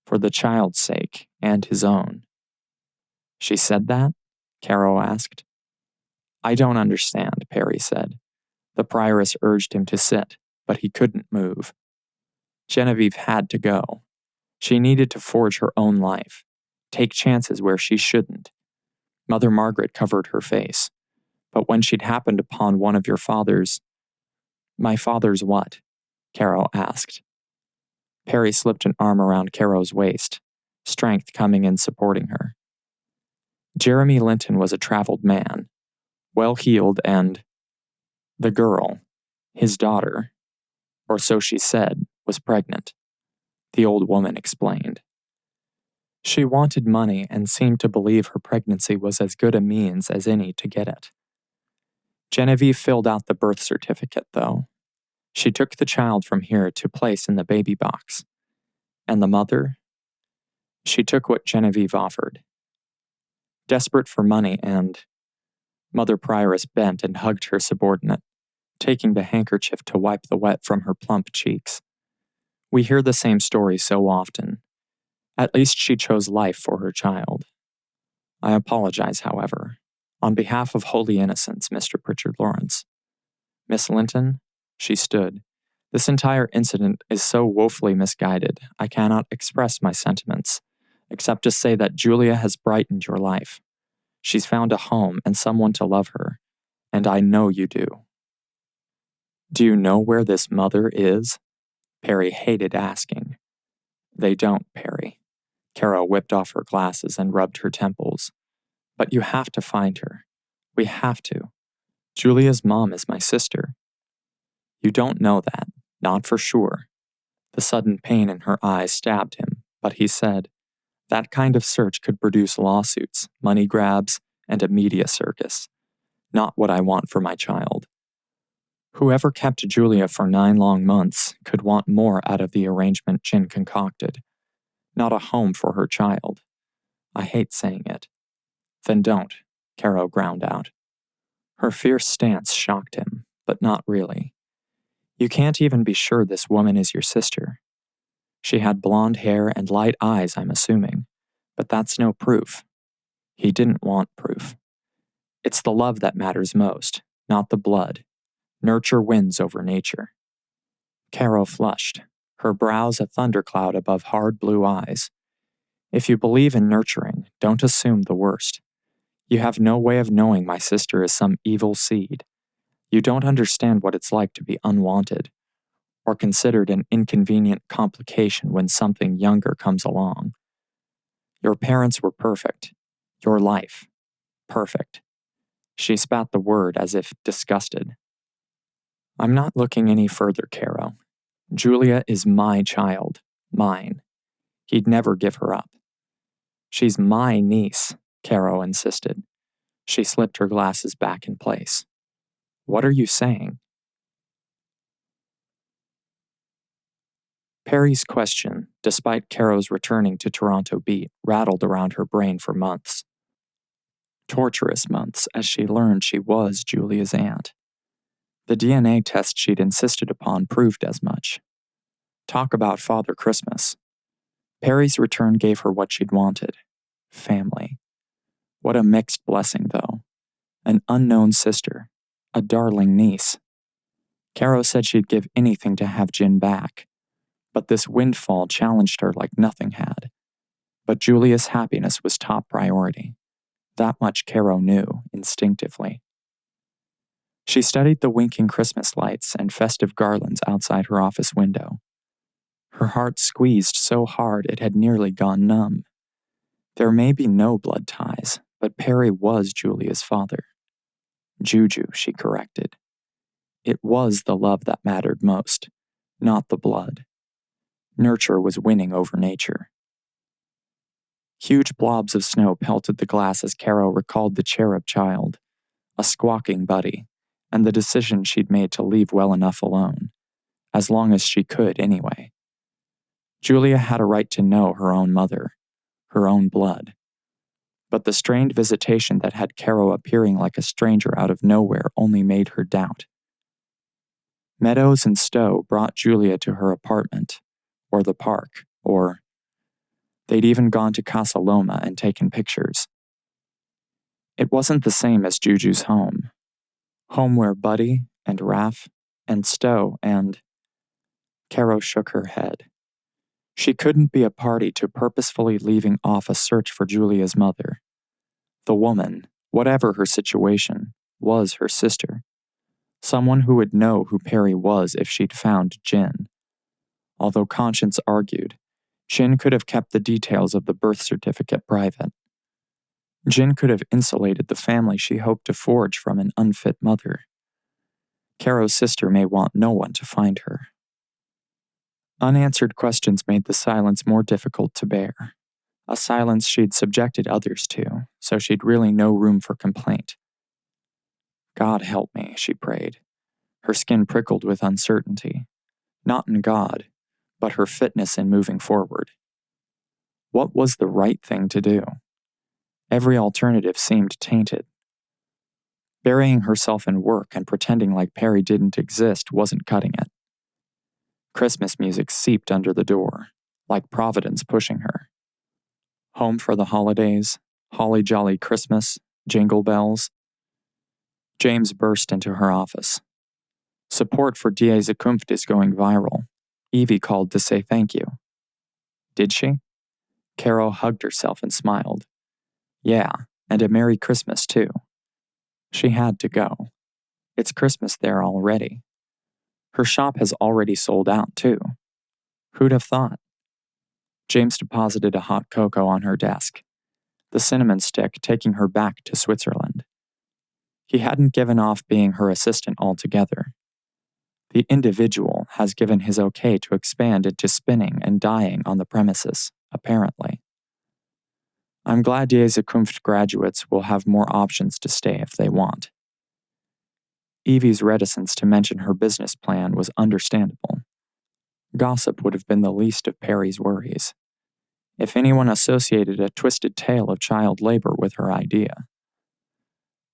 for the child's sake and his own. She said that? Caro asked. I don't understand, Perry said. The prioress urged him to sit, but he couldn't move. Genevieve had to go. She needed to forge her own life, take chances where she shouldn't. Mother Margaret covered her face. But when she'd happened upon one of your father's... My father's what? Caro asked. Perry slipped an arm around Caro's waist, strength coming in supporting her. Jeremy Linton was a traveled man, well-heeled and... The girl, his daughter, or so she said, was pregnant. The old woman explained. She wanted money and seemed to believe her pregnancy was as good a means as any to get it. Genevieve filled out the birth certificate, though. She took the child from here to place in the baby box. And the mother? She took what Genevieve offered. Desperate for money and... Mother Prioress bent and hugged her subordinate, taking the handkerchief to wipe the wet from her plump cheeks. We hear the same story so often. At least she chose life for her child. I apologize, however, on behalf of holy innocence, Mr. Prichard Lawrence. Miss Linton, she stood. This entire incident is so woefully misguided, I cannot express my sentiments, except to say that Julia has brightened your life. She's found a home and someone to love her, and I know you do. Do you know where this mother is? Perry hated asking. They don't, Perry. Caro whipped off her glasses and rubbed her temples. But you have to find her. We have to. Julia's mom is my sister. You don't know that, not for sure. The sudden pain in her eyes stabbed him, but he said, that kind of search could produce lawsuits, money grabs, and a media circus. Not what I want for my child. Whoever kept Julia for 9 long months could want more out of the arrangement Jin concocted. Not a home for her child. I hate saying it. Then don't, Caro ground out. Her fierce stance shocked him, but not really. You can't even be sure this woman is your sister. She had blonde hair and light eyes, I'm assuming, but that's no proof. He didn't want proof. It's the love that matters most, not the blood. Nurture wins over nature. Caro flushed, her brows a thundercloud above hard blue eyes. If you believe in nurturing, don't assume the worst. You have no way of knowing my sister is some evil seed. You don't understand what it's like to be unwanted, or considered an inconvenient complication when something younger comes along. Your parents were perfect. Your life. Perfect. She spat the word as if disgusted. I'm not looking any further, Caro. Julia is my child. Mine. He'd never give her up. She's my niece, Caro insisted. She slipped her glasses back in place. What are you saying? Perry's question, despite Caro's returning to Toronto beat, rattled around her brain for months. Torturous months, as she learned she was Julia's aunt. The DNA test she'd insisted upon proved as much. Talk about Father Christmas. Perry's return gave her what she'd wanted. Family. What a mixed blessing, though. An unknown sister. A darling niece. Caro said she'd give anything to have Jin back. But this windfall challenged her like nothing had. But Julia's happiness was top priority. That much Caro knew, instinctively. She studied the winking Christmas lights and festive garlands outside her office window. Her heart squeezed so hard it had nearly gone numb. There may be no blood ties, but Perry was Julia's father. Juju, she corrected. It was the love that mattered most, not the blood. Nurture was winning over nature. Huge blobs of snow pelted the glass as Caro recalled the cherub child, a squawking buddy, and the decision she'd made to leave well enough alone, as long as she could anyway. Julia had a right to know her own mother, her own blood. But the strained visitation that had Caro appearing like a stranger out of nowhere only made her doubt. Meadows and Stowe brought Julia to her apartment, or the park, or they'd even gone to Casa Loma and taken pictures. It wasn't the same as Juju's home. Home where Buddy and Raph and Stowe and... Caro shook her head. She couldn't be a party to purposefully leaving off a search for Julia's mother. The woman, whatever her situation, was her sister. Someone who would know who Perry was if she'd found Jin. Although conscience argued, Jin could have kept the details of the birth certificate private. Jin could have insulated the family she hoped to forge from an unfit mother. Caro's sister may want no one to find her. Unanswered questions made the silence more difficult to bear. A silence she'd subjected others to, so she'd really no room for complaint. God help me, she prayed. Her skin prickled with uncertainty, not in God, but her fitness in moving forward. What was the right thing to do? Every alternative seemed tainted. Burying herself in work and pretending like Perry didn't exist wasn't cutting it. Christmas music seeped under the door, like Providence pushing her. Home for the holidays, holly jolly Christmas, jingle bells. James burst into her office. Support for Die Zukunft is going viral. Evie called to say thank you. Did she? Caro hugged herself and smiled. Yeah, and a Merry Christmas too. She had to go. It's Christmas there already. Her shop has already sold out too. Who'd have thought? James deposited a hot cocoa on her desk, the cinnamon stick taking her back to Switzerland. He hadn't given off being her assistant altogether. The individual has given his okay to expand into spinning and dyeing on the premises, apparently. I'm glad Die Zukunft graduates will have more options to stay if they want. Evie's reticence to mention her business plan was understandable. Gossip would have been the least of Perry's worries. If anyone associated a twisted tale of child labor with her idea.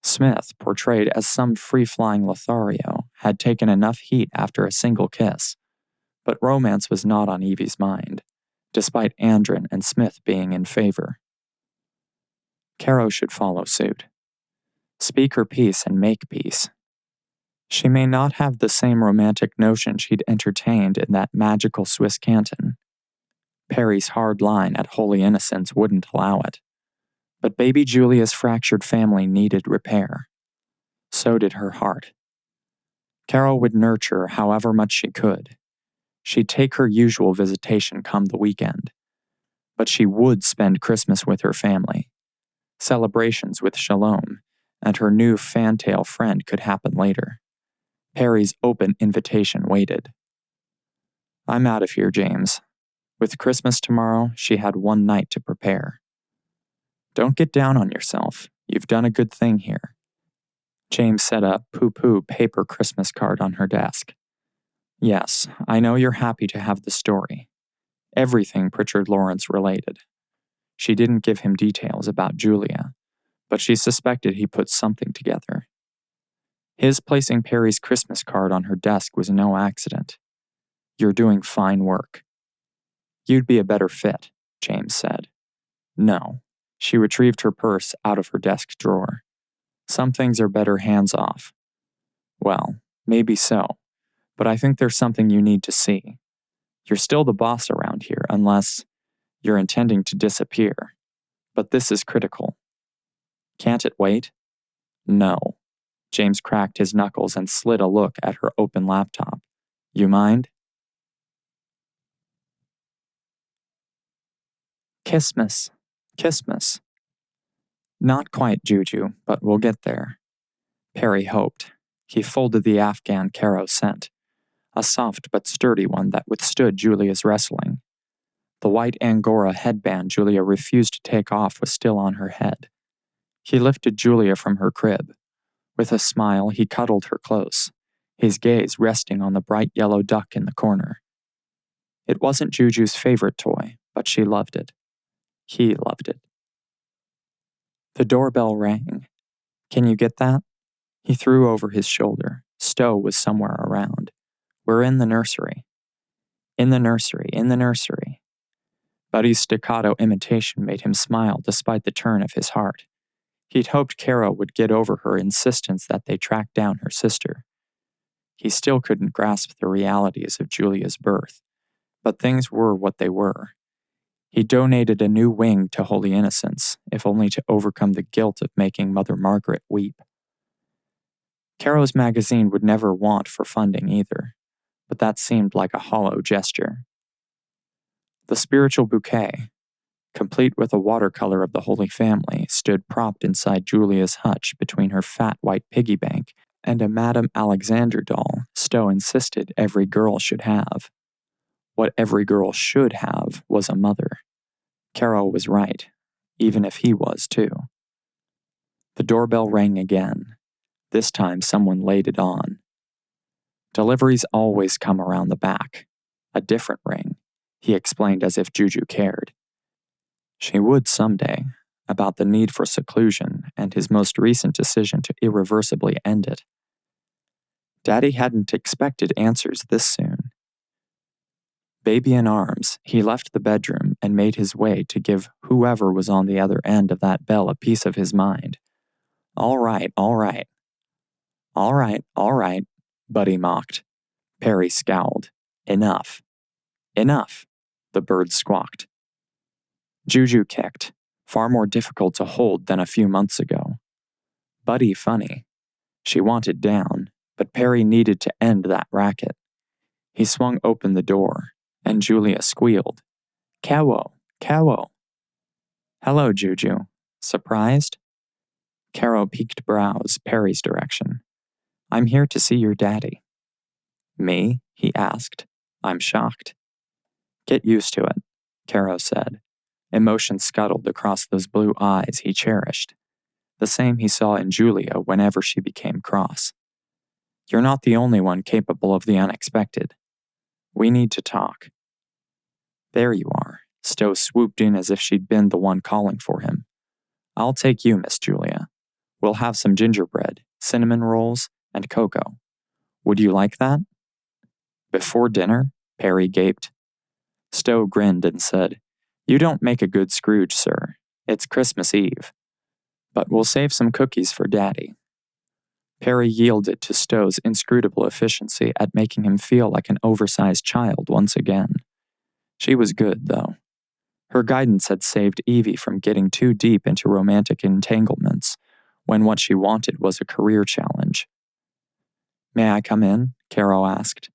Smith, portrayed as some free-flying Lothario, had taken enough heat after a single kiss, but romance was not on Evie's mind, despite Andren and Smith being in favor. Caro should follow suit. Speak her piece and make peace. She may not have the same romantic notion she'd entertained in that magical Swiss canton. Perry's hard line at Holy Innocents wouldn't allow it. But baby Julia's fractured family needed repair. So did her heart. Caro would nurture however much she could. She'd take her usual visitation come the weekend. But she would spend Christmas with her family. Celebrations with Shalom and her new fantail friend could happen later. Perry's open invitation waited. I'm out of here, James. With Christmas tomorrow, she had one night to prepare. Don't get down on yourself. You've done a good thing here. James set a poo-poo paper Christmas card on her desk. Yes, I know you're happy to have the story. Everything Prichard Lawrence related. She didn't give him details about Julia, but she suspected he put something together. His placing Perry's Christmas card on her desk was no accident. You're doing fine work. You'd be a better fit, James said. No. She retrieved her purse out of her desk drawer. Some things are better hands off. Well, maybe so, but I think there's something you need to see. You're still the boss around here, unless you're intending to disappear. But this is critical. Can't it wait? No. James cracked his knuckles and slid a look at her open laptop. You mind? Christmas. Not quite Juju, but we'll get there. Perry hoped. He folded the Afghan Caro sent, a soft but sturdy one that withstood Julia's wrestling. The white Angora headband Julia refused to take off was still on her head. He lifted Julia from her crib. With a smile, he cuddled her close, his gaze resting on the bright yellow duck in the corner. It wasn't Juju's favorite toy, but she loved it. He loved it. The doorbell rang. Can you get that? He threw over his shoulder. Stowe was somewhere around. We're in the nursery. In the nursery. Buddy's staccato imitation made him smile despite the turn of his heart. He'd hoped Caro would get over her insistence that they track down her sister. He still couldn't grasp the realities of Julia's birth, but things were what they were. He donated a new wing to Holy Innocents, if only to overcome the guilt of making Mother Margaret weep. Caro's magazine would never want for funding either, but that seemed like a hollow gesture. The spiritual bouquet, complete with a watercolor of the Holy Family, stood propped inside Julia's hutch between her fat white piggy bank and a Madame Alexander doll Stowe insisted every girl should have. What every girl should have was a mother. Caro was right, even if he was too. The doorbell rang again. This time someone laid it on. Deliveries always come around the back. A different ring, he explained as if Juju cared. She would someday, about the need for seclusion and his most recent decision to irreversibly end it. Daddy hadn't expected answers this soon. Baby in arms, he left the bedroom and made his way to give whoever was on the other end of that bell a piece of his mind. All right, all right. All right, all right, Buddy mocked. Perry scowled. Enough. Enough, the bird squawked. Juju kicked, far more difficult to hold than a few months ago. Buddy funny. She wanted down, but Perry needed to end that racket. He swung open the door, and Julia squealed. Caro, Caro. Hello, Juju. Surprised? Caro peaked brows Perry's direction. I'm here to see your daddy. Me? He asked. I'm shocked. Get used to it, Caro said. Emotion scuttled across those blue eyes he cherished, the same he saw in Julia whenever she became cross. You're not the only one capable of the unexpected. We need to talk. There you are. Stowe swooped in as if she'd been the one calling for him. I'll take you, Miss Julia. We'll have some gingerbread, cinnamon rolls, and cocoa. Would you like that? Before dinner? Perry gaped. Stowe grinned and said, You don't make a good Scrooge, sir. It's Christmas Eve. But we'll save some cookies for Daddy. Perry yielded to Stowe's inscrutable efficiency at making him feel like an oversized child once again. She was good, though. Her guidance had saved Evie from getting too deep into romantic entanglements when what she wanted was a career challenge. May I come in? Caro asked.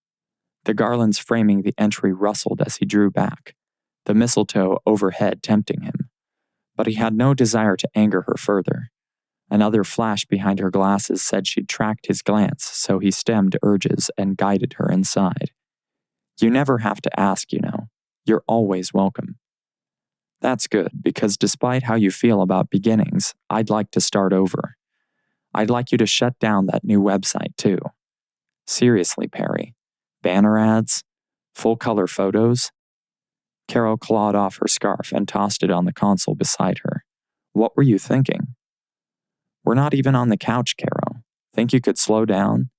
The garlands framing the entry rustled as he drew back, the mistletoe overhead tempting him. But he had no desire to anger her further. Another flash behind her glasses said she'd tracked his glance, so he stemmed urges and guided her inside. You never have to ask, you know. You're always welcome. That's good, because despite how you feel about beginnings, I'd like to start over. I'd like you to shut down that new website, too. Seriously, Perry. Banner ads? Full-color photos? Caro clawed off her scarf and tossed it on the console beside her. What were you thinking? We're not even on the couch, Caro. Think you could slow down?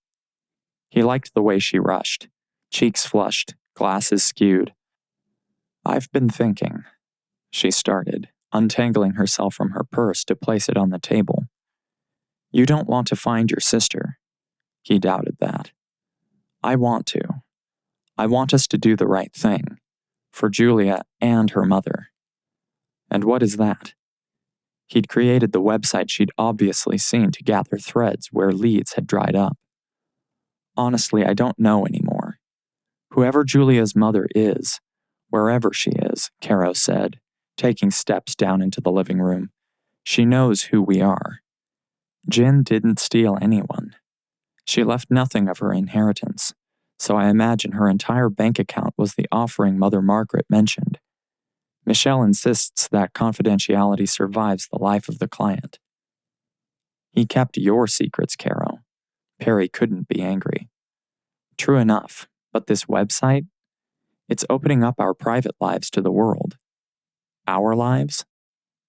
He liked the way she rushed. Cheeks flushed, glasses skewed. I've been thinking, she started, untangling herself from her purse to place it on the table. You don't want to find your sister. He doubted that. I want to. I want us to do the right thing. For Julia and her mother. And what is that? He'd created the website she'd obviously seen to gather threads where leads had dried up. Honestly, I don't know anymore. Whoever Julia's mother is, wherever she is, Caro said, taking steps down into the living room, she knows who we are. Jin didn't steal anyone. She left nothing of her inheritance, so I imagine her entire bank account was the offering Mother Margaret mentioned. Michelle insists that confidentiality survives the life of the client. He kept your secrets, Caro. Perry couldn't be angry. True enough, but this website? It's opening up our private lives to the world. Our lives?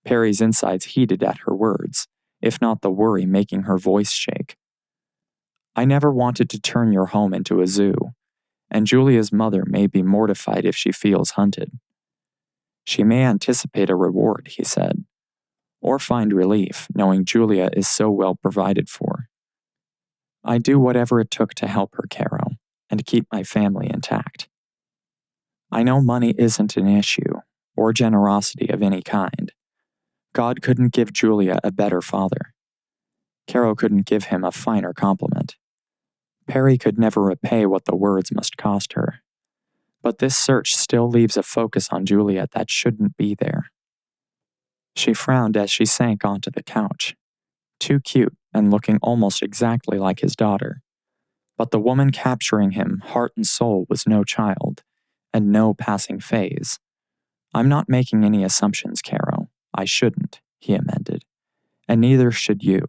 Perry's insides heated at her words, if not the worry making her voice shake. I never wanted to turn your home into a zoo, and Julia's mother may be mortified if she feels hunted. She may anticipate a reward, he said, or find relief knowing Julia is so well provided for. I'd do whatever it took to help her, Caro, and keep my family intact. I know money isn't an issue, or generosity of any kind. God couldn't give Julia a better father. Caro couldn't give him a finer compliment. Perry could never repay what the words must cost her. But this search still leaves a focus on Julia that shouldn't be there. She frowned as she sank onto the couch. Too cute and looking almost exactly like his daughter. But the woman capturing him, heart and soul, was no child, and no passing phase. I'm not making any assumptions, Caro. I shouldn't, he amended. And neither should you.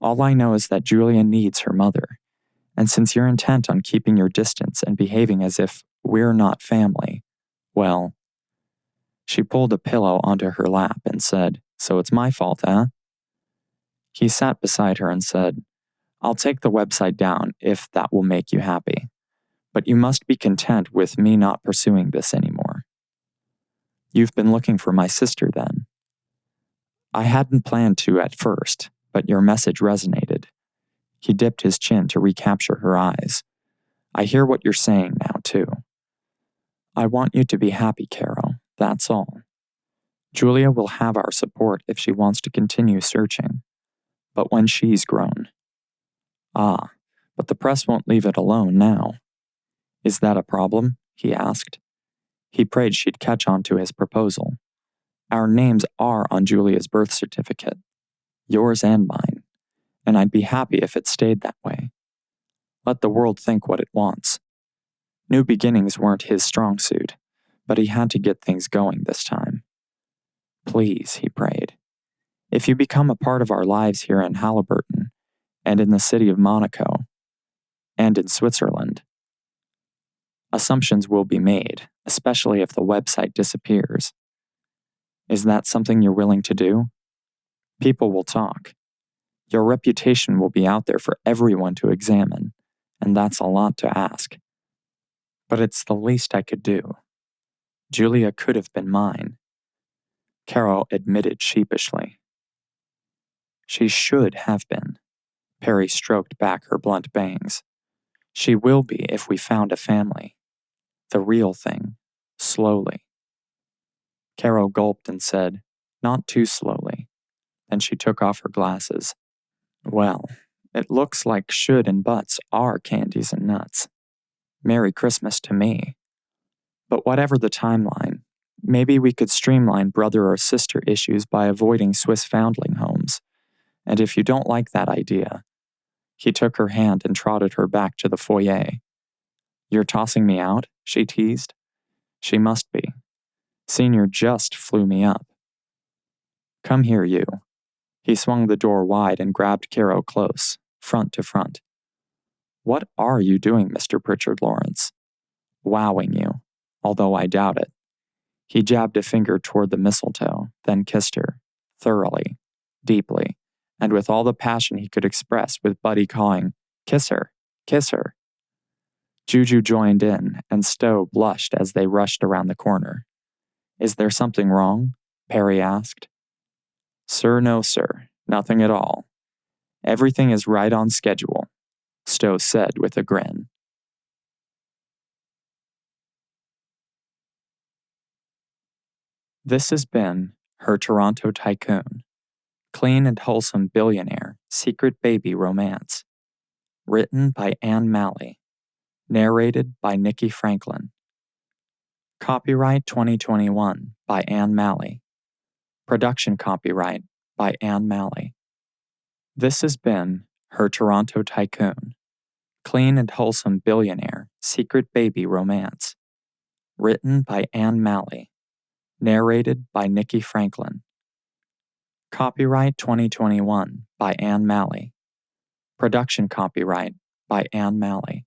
All I know is that Julia needs her mother, And since you're intent on keeping your distance and behaving as if we're not family, well, she pulled a pillow onto her lap and said, "So it's my fault, eh?" He sat beside her and said, "I'll take the website down if that will make you happy. But you must be content with me not pursuing this anymore." "You've been looking for my sister then?" "I hadn't planned to at first, but your message resonated." He dipped his chin to recapture her eyes. "I hear what you're saying now, too. I want you to be happy, Caro, that's all. Julia will have our support if she wants to continue searching, but when she's grown." "Ah, but the press won't leave it alone now." "Is that a problem?" he asked. He prayed she'd catch on to his proposal. "Our names are on Julia's birth certificate, yours and mine, and I'd be happy if it stayed that way. Let the world think what it wants." New beginnings weren't his strong suit, but he had to get things going this time. "Please," he prayed, "if you become a part of our lives here in Halliburton, and in the city of Monaco, and in Switzerland, assumptions will be made, especially if the website disappears. Is that something you're willing to do? People will talk. Your reputation will be out there for everyone to examine, and that's a lot to ask. But it's the least I could do. Julia could have been mine." Caro admitted sheepishly. "She should have been." Perry stroked back her blunt bangs. "She will be if we found a family. The real thing, slowly." Caro gulped and said, "Not too slowly." Then she took off her glasses. "Well, it looks like should and buts are candies and nuts. Merry Christmas to me. But whatever the timeline, maybe we could streamline brother or sister issues by avoiding Swiss foundling homes. And if you don't like that idea..." He took her hand and trotted her back to the foyer. "You're tossing me out?" she teased. She must be. Senior just flew me up. "Come here, you." He swung the door wide and grabbed Caro close, front to front. "What are you doing, Mr. Prichard Lawrence?" "Wowing you, although I doubt it." He jabbed a finger toward the mistletoe, then kissed her, thoroughly, deeply, and with all the passion he could express with Buddy calling, "Kiss her, kiss her." Juju joined in, and Stowe blushed as they rushed around the corner. "Is there something wrong?" Perry asked. "Sir, no, sir, nothing at all. Everything is right on schedule," Stowe said with a grin. This has been Her Toronto Tycoon, clean and wholesome billionaire, secret baby romance. Written by Anne Malley. Narrated by nikkifranklyn. Copyright 2021 by Anne Malley. Production copyright by Anne Malley. This has been Her Toronto Tycoon, clean and wholesome billionaire, secret baby romance. Written by Anne Malley. Narrated by nikkifranklyn. Copyright 2021 by Anne Malley. Production copyright by Anne Malley.